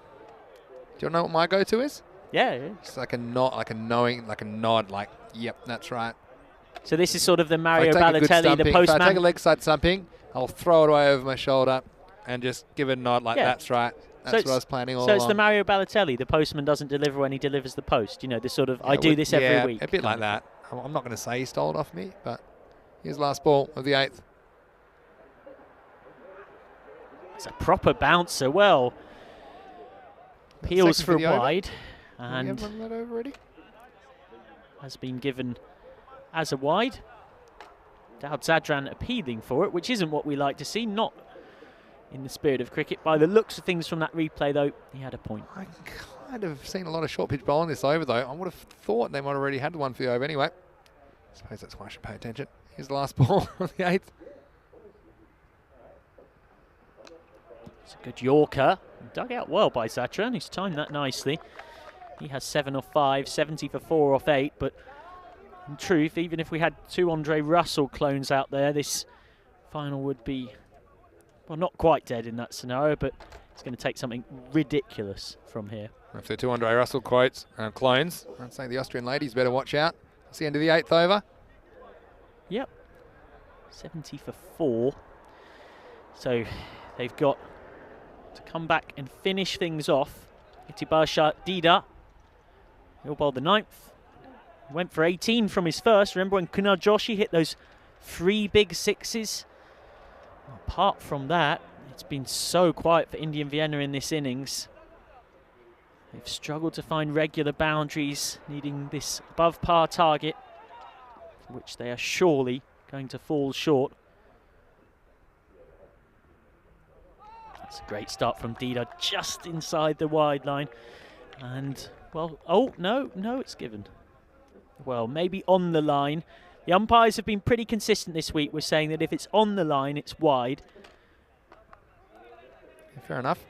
Do you know what my go-to is? Yeah. It's like a nod, like, yep, that's right. So this is sort of the If I Mario take a good Balotelli, the stumping, if I take a postman. leg side stumping, I'll throw it away over my shoulder and just give it a nod like, Yeah. that's right. That's what I was planning all So it's along. the Mario Balotelli, the postman doesn't deliver when he delivers the post. You know, the sort of, I do this every week. A bit like that. I'm not going to say he stole it off me, but here's last ball of the 8th. It's a proper bouncer. Well, peels Second for the a over. wide, Do we have and one of that over already? has been given as a wide. Daud Zadran appealing for it, which isn't what we like to see, not in the spirit of cricket. By the looks of things from that replay, though, he had a point. I kind of seen a lot of short pitch bowling this over, though. I would have thought they might have already had one for the over anyway. I suppose that's why I should pay attention. Here's the last ball on the 8th. It's a good Yorker. Dug out well by Zadran. He's timed that nicely. He has 7 off 5, 70 for 4 off 8, but in truth, even if we had 2 Andre Russell clones out there, this final would be, well, not quite dead in that scenario, but it's going to take something ridiculous from here. If they're 2 Andre Russell quotes and clones, I'd say the Austrian ladies better watch out. It's the end of the 8th over. Yep. 70 for 4. So they've got to come back and finish things off. Itibasha Dida, he'll bowl the 9th. Went for 18 from his first. Remember when Kunal Joshi hit those 3 big sixes? Apart from that, it's been so quiet for Indian Vienna in this innings. They've struggled to find regular boundaries, needing this above par target, for which they are surely going to fall short. That's a great start from Dida, just inside the wide line. And, well, oh, no, it's given. Well, maybe on the line. The umpires have been pretty consistent this week. We're saying that if it's on the line, it's wide. Fair enough.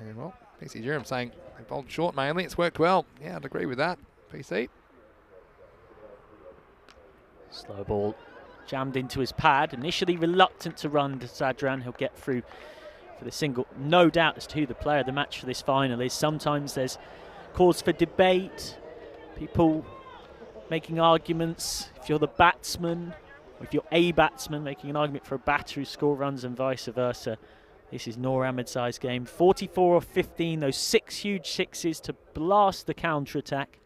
Yeah, well, PC Durham saying they bowled short mainly. It's worked well. Yeah, I'd agree with that. PC. Slow ball jammed into his pad. Initially reluctant to run to Sadran. He'll get through for the single. No doubt as to who the player of the match for this final is. Sometimes there's cause for debate. People making arguments. If you're the batsman, or if you're a batsman, making an argument for a batter who score runs and vice versa. This is Noor Ahmedzai's game. 44 off 15, those 6 huge sixes to blast the counter-attack.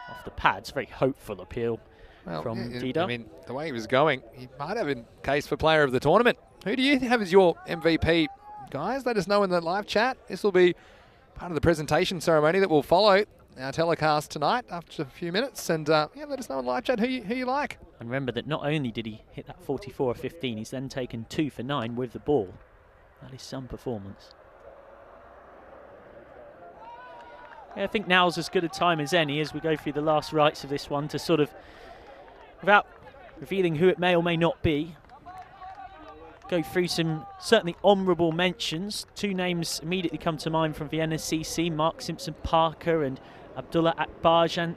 Off the pads, very hopeful appeal from Dida. I mean, the way he was going, he might have a case for player of the tournament. Who do you have as your MVP? Guys, let us know in the live chat. This will be part of the presentation ceremony that will follow our telecast tonight after a few minutes. And yeah, let us know in live chat who you like. And remember that not only did he hit that 44 of 15, he's then taken 2 for 9 with the ball. That is some performance. Yeah, I think now's as good a time as any as we go through the last rites of this one to sort of, without revealing who it may or may not be, go through some certainly honourable mentions. 2 names immediately come to mind from Vienna CC, Mark Simpson-Parker and Abdullah Akbarjan.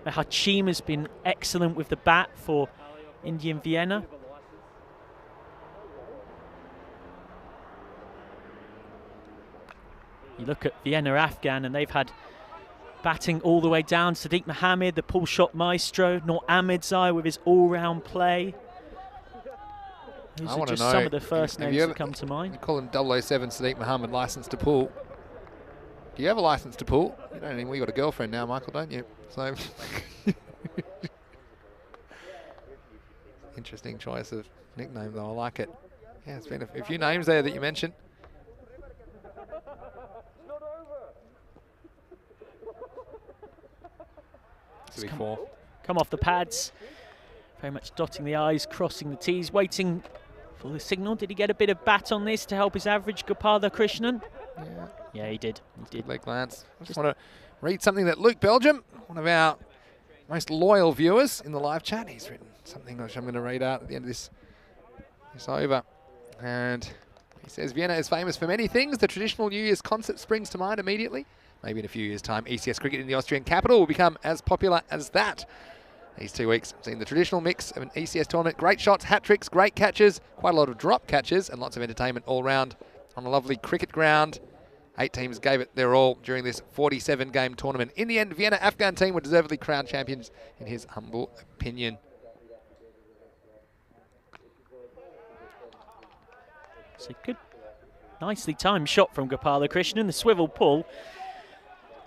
Hachim has been excellent with the bat for Indian Vienna. You look at Vienna Afghan and they've had batting all the way down. Sadiq Mohammed, the pull shot maestro. Noor Ahmedzai with his all-round play. Those are just some of the first names that come to mind. You call him 007 Sadiq Mohammed, licensed to pull. Do you have a license to pull? You don't even. We got a girlfriend now, Michael, don't you? So interesting choice of nickname, though. I like it. Yeah, it's been a few names there that you mentioned. Come off the pads. Very much dotting the I's, crossing the T's, waiting for the signal. Did he get a bit of bat on this to help his average, Gopala Krishnan? Yeah, he did. Good leg glance. I just want to read something that Luke Belgium, one of our most loyal viewers in the live chat, he's written something which I'm going to read out at the end of this over. And he says, Vienna is famous for many things. The traditional New Year's concert springs to mind immediately. Maybe in a few years' time, ECS cricket in the Austrian capital will become as popular as that. These 2 weeks, I've seen the traditional mix of an ECS tournament. Great shots, hat-tricks, great catches, quite a lot of drop catches, and lots of entertainment all round on a lovely cricket ground. 8 teams gave it their all during this 47-game tournament. In the end, Vienna Afghan team were deservedly crowned champions, in his humble opinion. It's a good, nicely timed shot from Gopala Krishnan, the swivel pull.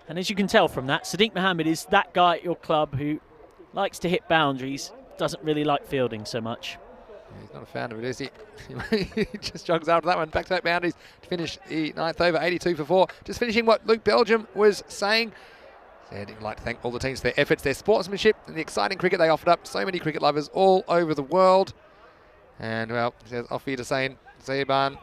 And as you can tell from that, Sadiq Mohammed is that guy at your club who likes to hit boundaries, doesn't really like fielding so much. Yeah, he's not a fan of it, is he? He just jogs after that one. Back-to-back boundaries to finish the 9th over, 82 for 4. Just finishing what Luke Belgium was saying. Said he'd like to thank all the teams for their efforts, their sportsmanship, and the exciting cricket they offered up. So many cricket lovers all over the world. And, well, he says, off here to saying, Zeban,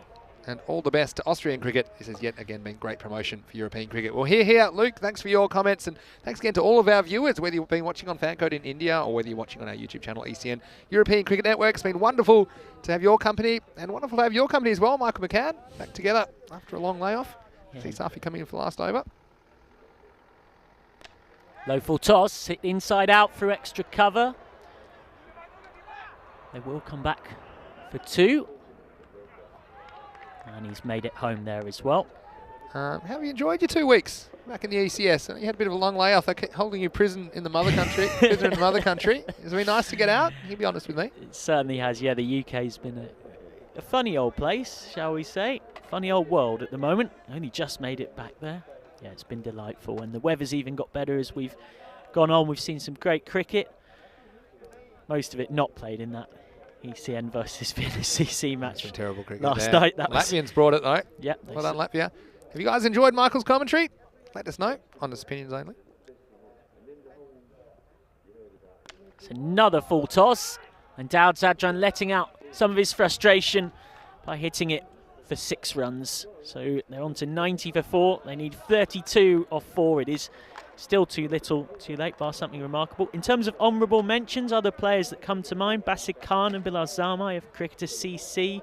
and all the best to Austrian cricket. This has yet again been great promotion for European cricket. Well, here, Luke, thanks for your comments, and thanks again to all of our viewers, whether you've been watching on FanCode in India or whether you're watching on our YouTube channel, ECN European Cricket Network. It's been wonderful to have your company, and wonderful to have your company as well, Michael McCann, back together after a long layoff. See Safi coming in for the last over. Low full toss, hit inside out through extra cover. They will come back for 2. And he's made it home there as well. How have you enjoyed your 2 weeks back in the ECS? You had a bit of a long layoff. They kept holding you prisoner in the mother country. Has it been nice to get out? You be honest with me. It certainly has. Yeah, the UK's been a funny old place, shall we say. Funny old world at the moment. Only just made it back there. Yeah, it's been delightful. And the weather's even got better as we've gone on. We've seen some great cricket. Most of it not played in that ECN versus Vienna CC match. Some terrible cricket last there. night. That was, Latvians brought it though. yeah. Well done, Latvia. Have you guys enjoyed Michael's commentary? Let us know. Honest opinions only. It's another full toss, and Daud Zadran letting out some of his frustration by hitting it for 6 runs. So they're on to 90 for 4. They need 32 off 4. It is still too little, too late, bar something remarkable. In terms of honourable mentions, other players that come to mind, Basid Khan and Bilal Zamai of Cricketer CC.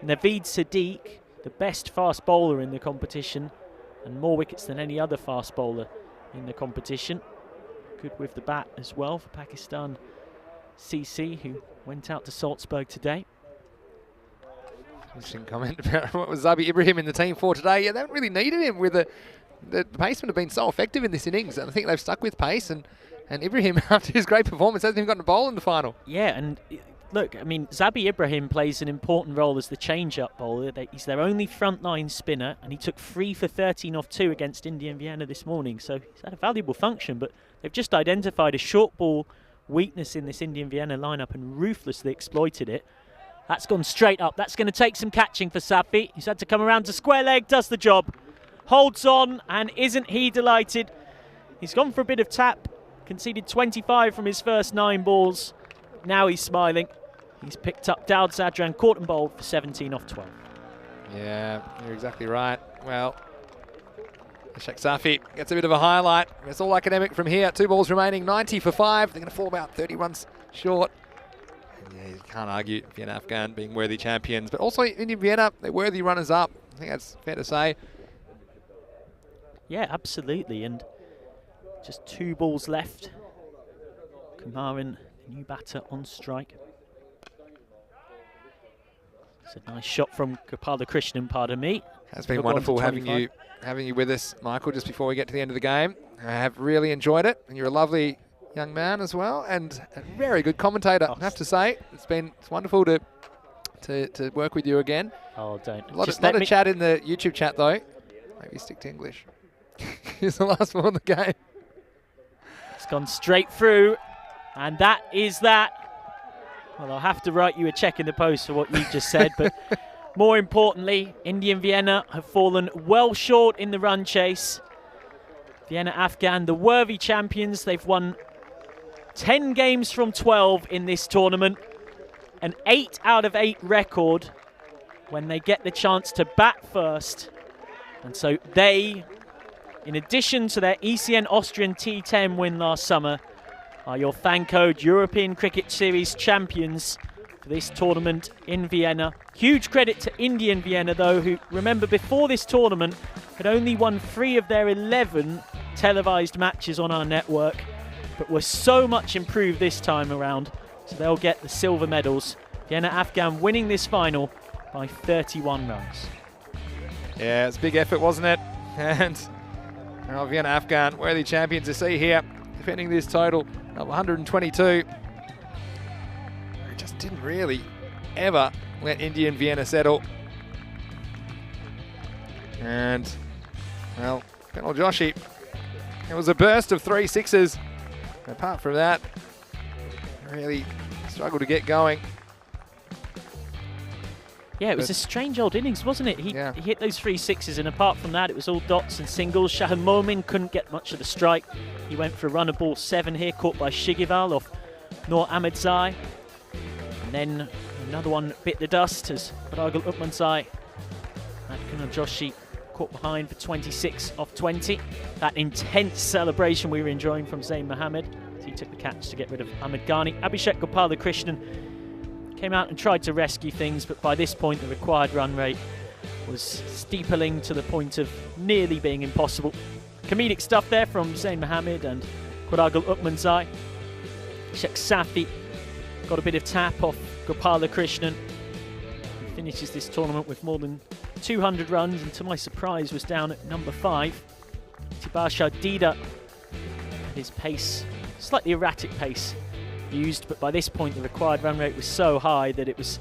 Naveed Sadiq, the best fast bowler in the competition, and more wickets than any other fast bowler in the competition. Good with the bat as well for Pakistan CC, who went out to Salzburg today. Interesting comment about what was Zabi Ibrahim in the team for today. Yeah, they haven't really needed him with the pacemen have been so effective in this innings, and I think they've stuck with pace, and Ibrahim, after his great performance, hasn't even gotten a bowl in the final. Yeah, and look, I mean, Zabi Ibrahim plays an important role as the change-up bowler. He's their only frontline spinner, and he took 3 for 13 off 2 against India and Vienna this morning, so he's had a valuable function, but they've just identified a short ball weakness in this Indian Vienna lineup and ruthlessly exploited it. That's gone straight up. That's going to take some catching for Safi. He's had to come around to square leg, does the job. Holds on, and isn't he delighted? He's gone for a bit of tap, conceded 25 from his first 9 balls. Now he's smiling. He's picked up Daud Zadran, caught and bowled for 17 off 12. Yeah, you're exactly right. Well, Ishaq Safi gets a bit of a highlight. It's all academic from here. 2 balls remaining, 90 for 5. They're going to fall about 30 runs short. Yeah, you can't argue Vienna Afghan being worthy champions, but also Indian Vienna, they're worthy runners-up. I think that's fair to say. Yeah, absolutely, and just 2 balls left. Kumaran, the new batter, on strike. It's a nice shot from Gopala Krishnan, pardon me. It's been wonderful having you with us, Michael, just before we get to the end of the game. I have really enjoyed it, and you're a lovely young man as well, and a very good commentator, I have to say. It's wonderful to work with you again. Oh, don't. A lot of chat in the YouTube chat, though. Maybe stick to English. Here's the last one of the game. It's gone straight through, and that is that. Well, I'll have to write you a check in the post for what you just said, but more importantly, Indian Vienna have fallen well short in the run chase. Vienna Afghan, the worthy champions, they've won 10 games from 12 in this tournament, an 8 out of 8 record when they get the chance to bat first. And so they, in addition to their ECN Austrian T10 win last summer, are your FanCode European Cricket Series champions for this tournament in Vienna. Huge credit to Indian Vienna, though, who, remember, before this tournament had only won 3 of their 11 televised matches on our network, but were so much improved this time around, so they'll get the silver medals. Vienna Afghan winning this final by 31 runs. Yeah, it's a big effort, wasn't it? And Vienna Afghan, worthy champions to see here, defending this total of 122. It just didn't really ever let Indian Vienna settle. And, well, Penal Joshi, it was a burst of 3 sixes. Apart from that, really struggled to get going. Yeah, it was a strange old innings, wasn't it? He hit those 3 sixes, and apart from that, it was all dots and singles. Shahan Momin couldn't get much of the strike. He went for a runner ball 7 here, caught by Shigival off Noor Ahmedzai. And then another one bit the dust as Paragul Upmansai and Kunal Joshi caught behind for 26 off 20. That intense celebration we were enjoying from Zain Mohammed. He took the catch to get rid of Ahmed Ghani. Abhishek Gopala Krishnan came out and tried to rescue things, but by this point the required run rate was steepling to the point of nearly being impossible. Comedic stuff there from Zain Mohammed and Paragul Upmansai. Ishaq Safi got a bit of tap off Gopala Krishnan. He finishes this tournament with more than 200 runs, and to my surprise was down at number 5. Tibasha Dida, his pace, slightly erratic pace used, but by this point the required run rate was so high that it was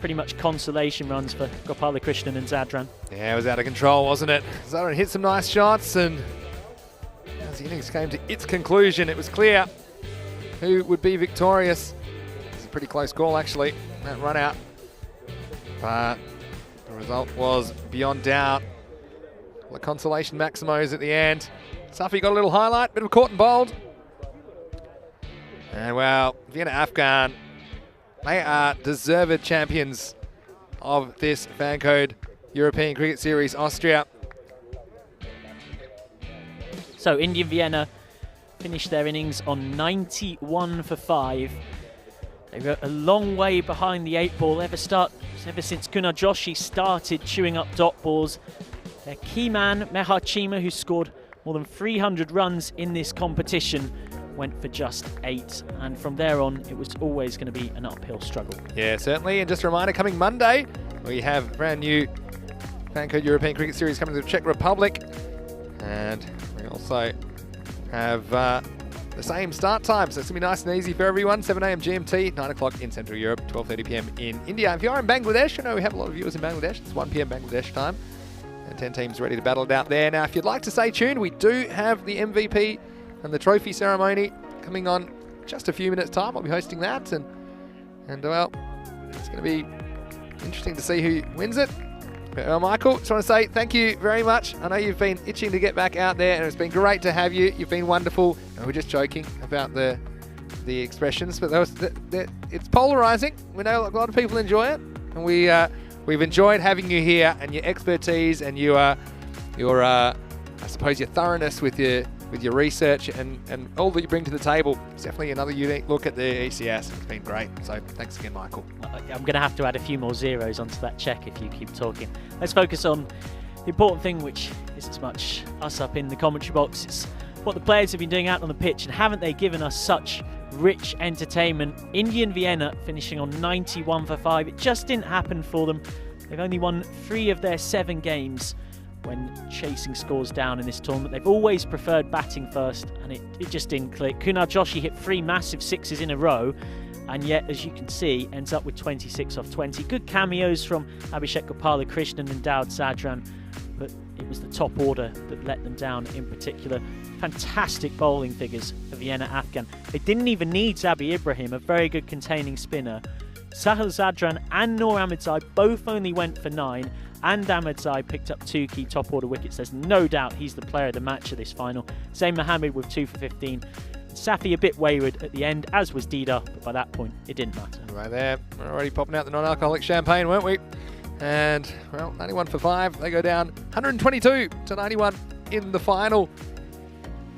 pretty much consolation runs for Gopala Krishnan and Zadran. Yeah, it was out of control, wasn't it? Zadran hit some nice shots, and as the innings came to its conclusion, it was clear who would be victorious. It was a pretty close call, actually, that run out. But the result was beyond doubt. The consolation maximos at the end. Safi got a little highlight, bit of a caught and bowled. And well, Vienna Afghan, they are deserved champions of this FanCode European Cricket Series Austria. So Indian Vienna finished their innings on 91 for 5. They were a long way behind the 8 ball ever since Kunal Joshi started chewing up dot balls. Their key man, Mehar Chima, who scored more than 300 runs in this competition, went for just 8. And from there on, it was always going to be an uphill struggle. Yeah, certainly. And just a reminder, coming Monday, we have a brand new FanCode European Cricket Series coming to the Czech Republic. And we also have the same start time, so it's going to be nice and easy for everyone. 7 a.m. GMT, 9 o'clock in Central Europe, 12:30 p.m. in India. If you are in Bangladesh, I know we have a lot of viewers in Bangladesh. It's 1 p.m. Bangladesh time. And 10 teams ready to battle it out there. Now, if you'd like to stay tuned, we do have the MVP and the trophy ceremony coming on just a few minutes' time. I'll be hosting that. And well, it's going to be interesting to see who wins it. But, Michael, just want to say thank you very much. I know you've been itching to get back out there, and it's been great to have you. You've been wonderful. And we're just joking about the expressions, but it's polarizing. We know a lot of people enjoy it, and we've enjoyed having you here and your expertise and your I suppose your thoroughness with your research and all that you bring to the table. It's definitely another unique look at the ECS. It's been great. So thanks again, Michael. I'm going to have to add a few more zeros onto that check if you keep talking. Let's focus on the important thing, which is as much us up in the commentary box. It's what the players have been doing out on the pitch, and haven't they given us such rich entertainment? Indian Vienna finishing on 91 for 5. It just didn't happen for them. They've only won 3 of their 7 games when chasing scores down in this tournament. They've always preferred batting first, and it just didn't click. Kunal Joshi hit 3 massive 6s in a row, and yet, as you can see, ends up with 26 off 20. Good cameos from Abhishek Gopalakrishnan and Daud Zadran, but it was the top order that let them down in particular. Fantastic bowling figures for Vienna Afghan. They didn't even need Zabi Ibrahim, a very good containing spinner. Sahil Zadran and Noor Ahmedzai both only went for 9, and Ahmedzai picked up 2 key top order wickets. There's no doubt he's the player of the match of this final. Zain Mohammed with 2 for 15. Safi a bit wayward at the end, as was Dida, but by that point it didn't matter. Right there, we're already popping out the non-alcoholic champagne, weren't we? And well, 91 for 5. They go down 122 to 91 in the final.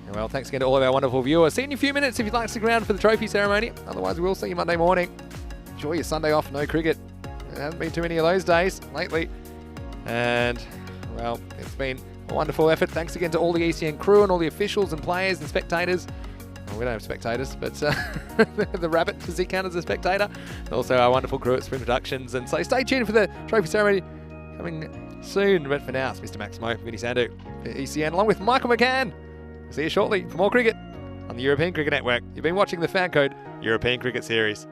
And well, thanks again to all of our wonderful viewers. See you in a few minutes if you'd like to stick around for the trophy ceremony. Otherwise, we'll see you Monday morning. Enjoy your Sunday off, no cricket. There hasn't been too many of those days lately. And well, it's been a wonderful effort. Thanks again to all the ECN crew and all the officials and players and spectators. Well, we don't have spectators, but the rabbit, does he count as a spectator? And also our wonderful crew at Spring Productions. And so stay tuned for the trophy ceremony coming soon. But for now, it's Mr. Maximo, Vinny Sandu, for ECN, along with Michael McCann. See you shortly for more cricket on the European Cricket Network. You've been watching the FanCode European Cricket Series.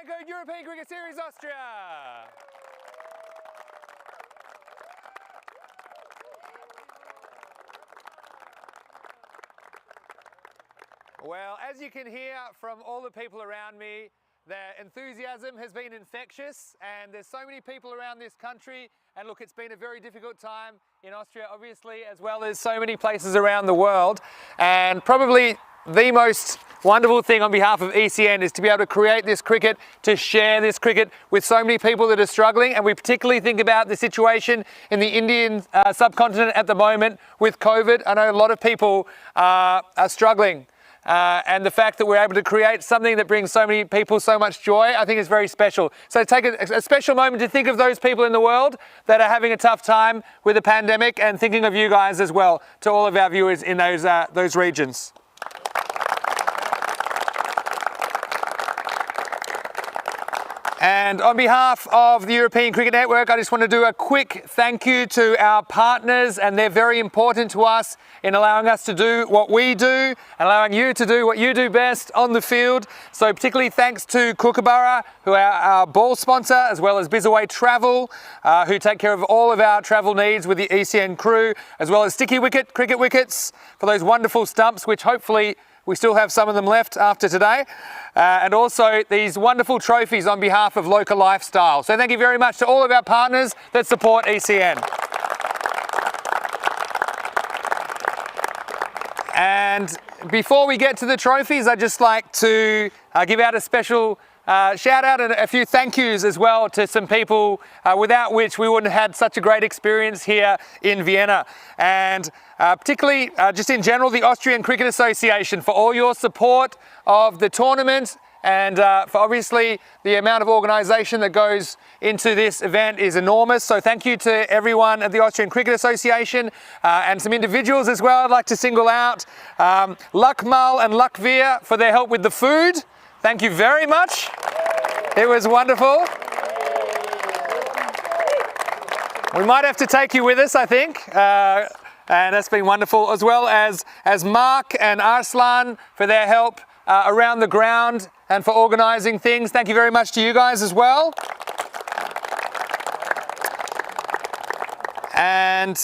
FanCode European Cricket Series Austria. Well, as you can hear from all the people around me, the enthusiasm has been infectious, and there's so many people around this country, and look, it's been a very difficult time in Austria, obviously, as well as so many places around the world. And probably the most wonderful thing on behalf of ECN is to be able to create this cricket, to share this cricket with so many people that are struggling. And we particularly think about the situation in the Indian subcontinent at the moment with COVID. I know a lot of people are struggling. And the fact that we're able to create something that brings so many people so much joy, I think is very special. So take a special moment to think of those people in the world that are having a tough time with the pandemic, and thinking of you guys as well, to all of our viewers in those regions. And on behalf of the European Cricket Network, I just want to do a quick thank you to our partners, and they're very important to us in allowing us to do what we do and allowing you to do what you do best on the field. So particularly thanks to Kookaburra, who are our ball sponsor, as well as Bizaway Travel, who take care of all of our travel needs with the ECN crew, as well as Sticky Wicket cricket wickets for those wonderful stumps, which hopefully we still have some of them left after today. And also these wonderful trophies on behalf of Local Lifestyle. So thank you very much to all of our partners that support ECN. And before we get to the trophies, I'd just like to give out a special shout out and a few thank yous as well to some people without which we wouldn't have had such a great experience here in Vienna. And particularly just in general, the Austrian Cricket Association, for all your support of the tournament, and for obviously the amount of organisation that goes into this event is enormous. So thank you to everyone at the Austrian Cricket Association, and some individuals as well I'd like to single out. Luckmal and Luckveer for their help with the food. Thank you very much. It was wonderful. We might have to take you with us, I think. And that's been wonderful, as well as Mark and Arslan for their help around the ground and for organising things. Thank you very much to you guys as well. And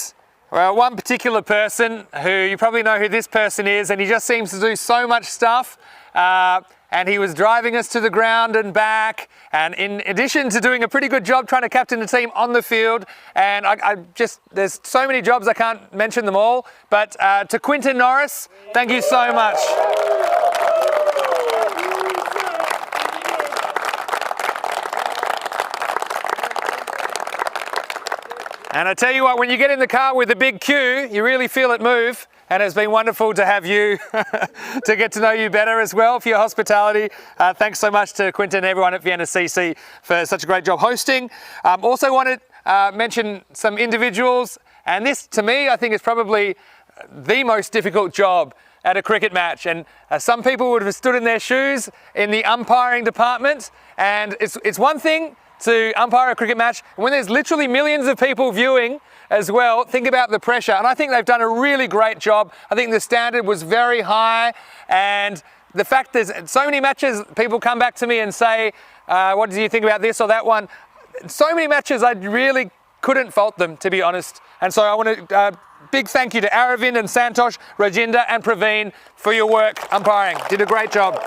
well, one particular person who you probably know who this person is, and he just seems to do so much stuff. And he was driving us to the ground and back, and in addition to doing a pretty good job trying to captain the team on the field, and there's so many jobs I can't mention them all, but to Quinton Norris, thank you so much. And I tell you what, when you get in the car with a big queue, you really feel it move. And it's been wonderful to have you, to get to know you better as well, for your hospitality. Thanks so much to Quinton and everyone at Vienna CC for such a great job hosting. Also want to mention some individuals, and this to me I think is probably the most difficult job at a cricket match. And some people would have stood in their shoes in the umpiring department, and it's one thing to umpire a cricket match when there's literally millions of people viewing as well. Think about the pressure, and I think they've done a really great job. I think the standard was very high, and the fact there's so many matches, people come back to me and say, what do you think about this or that one? So many matches I really couldn't fault them, to be honest. And so I want to big thank you to Aravind and Santosh, Rajinder and Praveen for your work umpiring. Did a great job.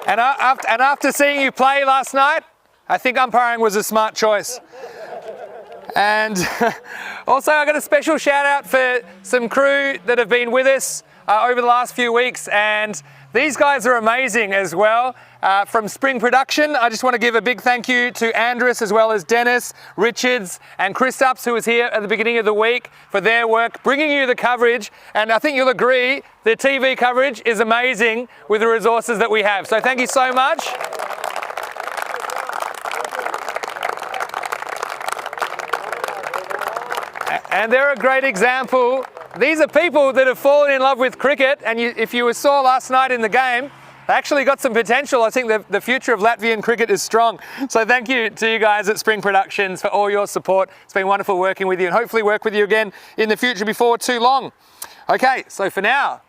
And after seeing you play last night, I think umpiring was a smart choice. And also I got a special shout out for some crew that have been with us over the last few weeks, and these guys are amazing as well. From Spring Production, I just want to give a big thank you to Andres, as well as Dennis, Richards and Kristaps, who was here at the beginning of the week, for their work bringing you the coverage. And I think you'll agree the TV coverage is amazing with the resources that we have. So thank you so much. And they're a great example. These are people that have fallen in love with cricket, and if you saw last night in the game, they actually got some potential. I think the future of Latvian cricket is strong. So thank you to you guys at Spring Productions for all your support. It's been wonderful working with you, and hopefully work with you again in the future before too long. Okay, so for now,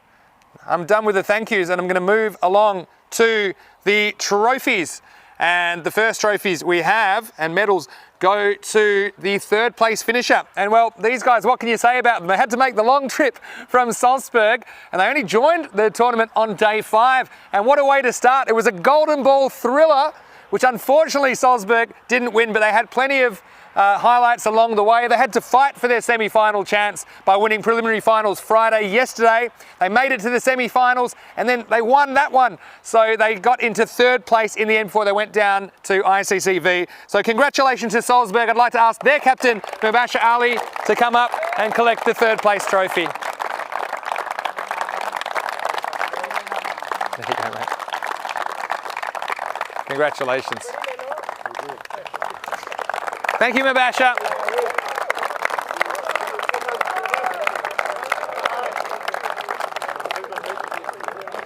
I'm done with the thank yous and I'm going to move along to the trophies. And the first trophies we have and medals go to the third place finisher. And well, these guys, what can you say about them? They had to make the long trip from Salzburg and they only joined the tournament on day 5. And what a way to start. It was a golden ball thriller, which unfortunately Salzburg didn't win, but they had plenty of highlights along the way. They had to fight for their semi-final chance by winning preliminary finals Friday. Yesterday, they made it to the semi-finals and then they won that one. So they got into third place in the end before they went down to ICCV. So congratulations to Salzburg. I'd like to ask their captain, Mubasher Ali, to come up and collect the third place trophy. There you go, mate. Congratulations. Thank you, Mubasher.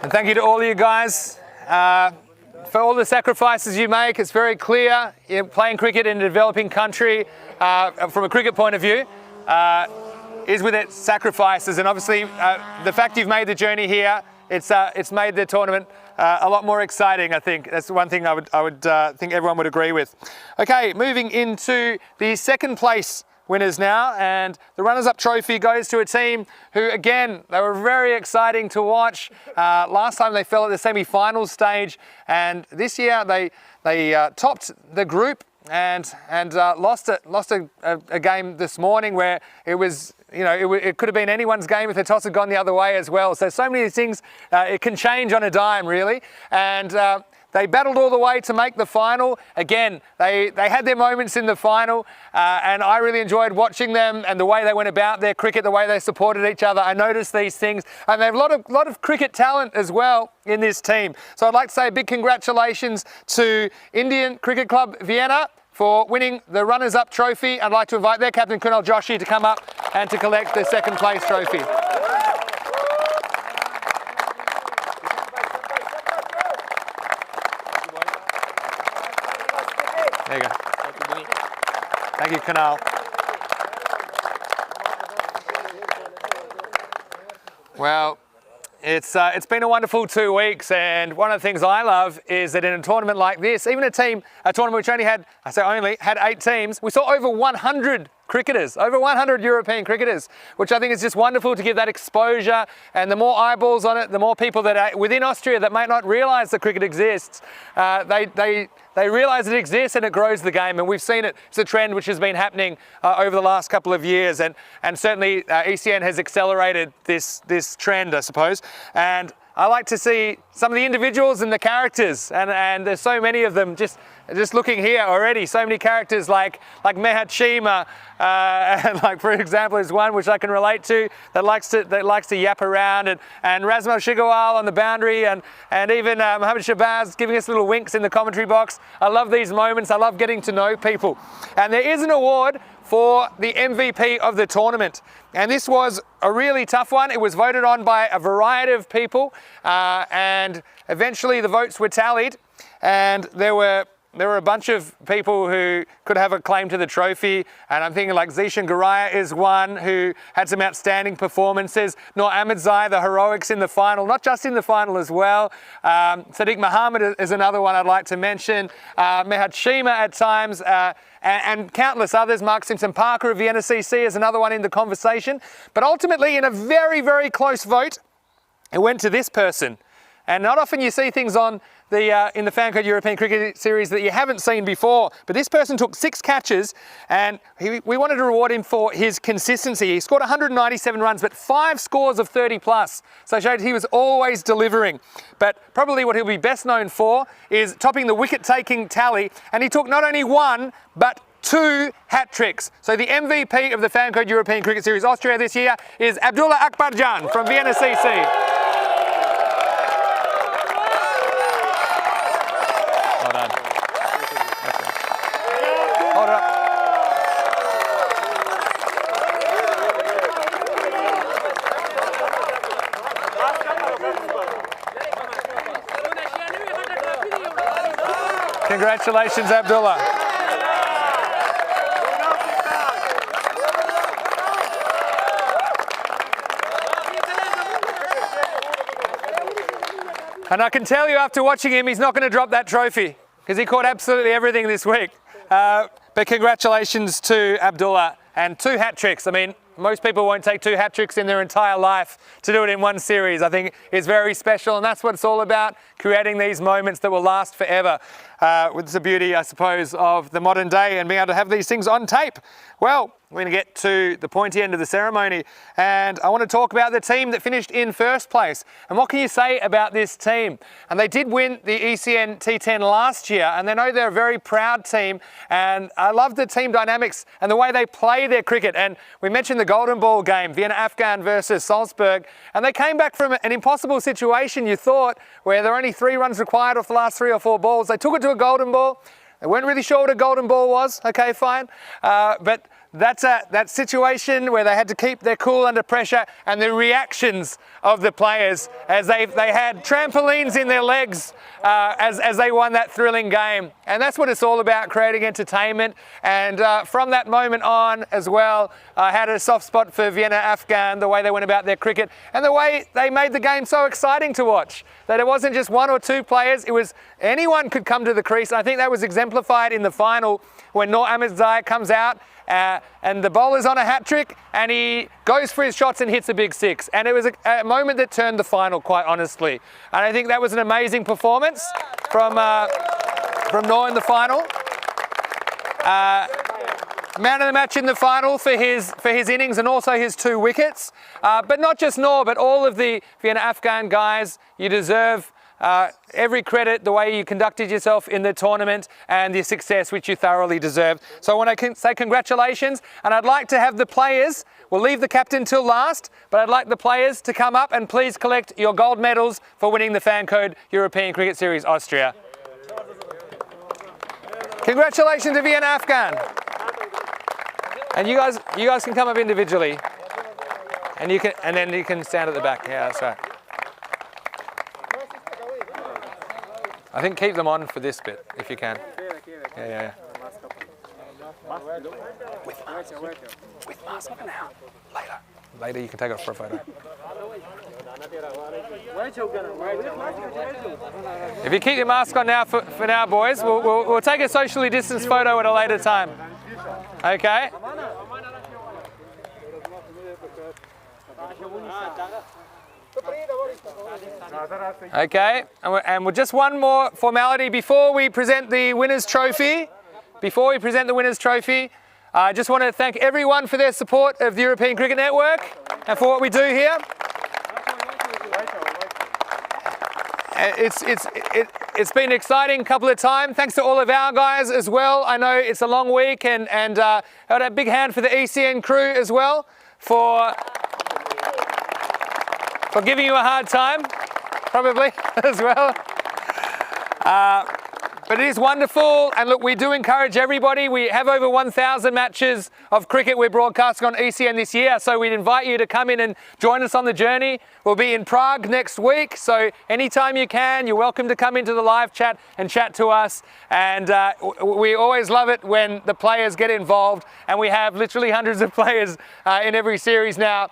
And thank you to all of you guys for all the sacrifices you make. It's very clear, playing cricket in a developing country, from a cricket point of view, is with its sacrifices. And obviously, the fact you've made the journey here, it's made the tournament a lot more exciting, I think. That's one thing I would think everyone would agree with. Okay, moving into the second place winners now, and the runners-up trophy goes to a team who, again, they were very exciting to watch. Last time they fell at the semi-final stage, and this year they topped the group and lost a game this morning where it was, it could have been anyone's game if the toss had gone the other way as well. So many things, it can change on a dime, really. And they battled all the way to make the final. Again, they had their moments in the final, and I really enjoyed watching them and the way they went about their cricket, the way they supported each other. I noticed these things, and they have a lot of cricket talent as well in this team. So I'd like to say a big congratulations to Indian Cricket Club Vienna for winning the runners-up trophy. I'd like to invite their captain, Kunal Joshi, to come up and to collect the second place trophy. There you go. Thank you, Kunal. Well, it's been a wonderful 2 weeks, and one of the things I love is that in a tournament like this, even a tournament which only had 8 teams, we saw over 100 cricketers, over 100 European cricketers, which I think is just wonderful to give that exposure. And the more eyeballs on it, the more people that are within Austria that might not realise that cricket exists, they realise it exists and it grows the game. And we've seen it. It's a trend which has been happening over the last couple of years, and certainly ECN has accelerated this trend, I suppose. And I like to see some of the individuals and the characters, and there's so many of them. Just looking here already, so many characters like Mehat Shima, and like, for example, is one which I can relate to, that likes to yap around, and Razmal Shigawal on the boundary, and even Mohammed Shabazz giving us little winks in the commentary box. I love these moments. I love getting to know people. And there is an award for the MVP of the tournament. And this was a really tough one. It was voted on by a variety of people, and eventually the votes were tallied, and there were a bunch of people who could have a claim to the trophy, and I'm thinking like Zishan Garaya is one who had some outstanding performances. Noor Ahmedzai, the heroics in the final, not just in the final as well. Sadiq Muhammad is another one I'd like to mention. Mehat Shima at times, and countless others. Mark Simpson-Parker of Vienna CC is another one in the conversation. But ultimately, in a very, very close vote, it went to this person. And not often you see things on in the FanCode European Cricket Series that you haven't seen before. But this person took 6 catches, and we wanted to reward him for his consistency. He scored 197 runs, but 5 scores of 30 plus. So it showed he was always delivering. But probably what he'll be best known for is topping the wicket-taking tally. And he took not only 1, but 2 hat-tricks. So the MVP of the FanCode European Cricket Series Austria this year is Abdullah Akbarjan from Vienna CC. Well done. Hold it up. Congratulations, Abdullah. And I can tell you after watching him, he's not going to drop that trophy because he caught absolutely everything this week. But congratulations to Abdullah and 2 hat tricks. I mean, most people won't take 2 hat tricks in their entire life to do it in one series. I think it's very special, and that's what it's all about, creating these moments that will last forever. With the beauty, I suppose, of the modern day and being able to have these things on tape. Well, we're going to get to the pointy end of the ceremony, and I want to talk about the team that finished in first place. And what can you say about this team? And they did win the ECN T10 last year, and they know they're a very proud team, and I love the team dynamics and the way they play their cricket. And we mentioned the Golden Ball game, Vienna Afghan versus Salzburg, and they came back from an impossible situation, you thought, where there were only 3 runs required off the last 3 or 4 balls. They took it to a golden ball. They weren't really sure what a golden ball was. Okay, fine. But that's that situation where they had to keep their cool under pressure, and the reactions of the players as they had trampolines in their legs as they won that thrilling game. And that's what it's all about, creating entertainment. And from that moment on as well, I had a soft spot for Vienna Afghan, the way they went about their cricket and the way they made the game so exciting to watch. That it wasn't just 1 or 2 players, it was anyone could come to the crease. And I think that was exemplified in the final when Noor Ahmedzai comes out and the bowler's on a hat trick and he goes for his shots and hits a big 6. And it was a moment that turned the final, quite honestly. And I think that was an amazing performance from Noor in the final. Man of the match in the final for his innings and also his 2 wickets. But not just Noor, but all of the Vienna Afghan guys. You deserve every credit, the way you conducted yourself in the tournament and the success which you thoroughly deserved. So I want to say congratulations, and I'd like to have the players, we'll leave the captain till last, but I'd like the players to come up and please collect your gold medals for winning the FanCode European Cricket Series Austria. Congratulations to Vienna Afghan. And you guys can come up individually. And then you can stand at the back. Yeah, that's right. I think keep them on for this bit, if you can. Yeah. With mask on now. Later you can take it for a photo. If you keep your mask on now for now, boys, we'll take a socially distanced photo at a later time. Okay? Okay, and we're just one more formality before we present the winner's trophy. I just want to thank everyone for their support of the European Cricket Network and for what we do here. It's been an exciting couple of times. Thanks to all of our guys as well. I know it's a long week, and a big hand for the ECN crew as well for giving you a hard time, probably, as well. But it is wonderful, and look, we do encourage everybody. We have over 1,000 matches of cricket we're broadcasting on ECN this year, so we'd invite you to come in and join us on the journey. We'll be in Prague next week, so anytime you can, you're welcome to come into the live chat and chat to us. And we always love it when the players get involved, and we have literally hundreds of players in every series now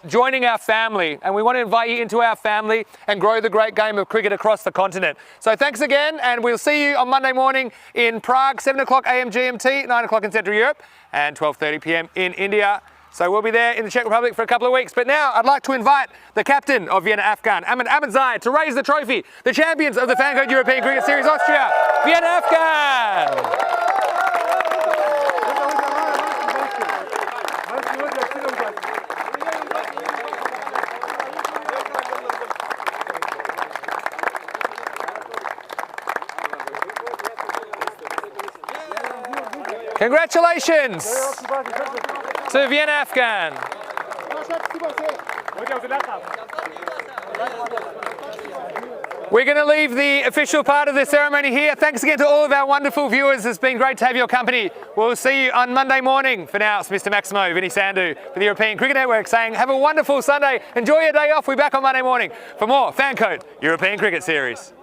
joining our family, and we want to invite you into our family and grow the great game of cricket across the continent. So thanks again, and we'll see you on Monday morning in Prague, 7 o'clock AM GMT, 9 o'clock in Central Europe, and 12:30 PM in India. So we'll be there in the Czech Republic for a couple of weeks. But now I'd like to invite the captain of Vienna Afghan, Aman Ahmedzai, to raise the trophy, the champions of the FanCode European Cricket Series Austria, Vienna Afghan. Congratulations to Vienna Afghan. We're going to leave the official part of the ceremony here. Thanks again to all of our wonderful viewers. It's been great to have your company. We'll see you on Monday morning. For now, it's Mr. Maximo, Vinny Sandhu for the European Cricket Network saying have a wonderful Sunday. Enjoy your day off. We'll be back on Monday morning for more FanCode European Cricket Series.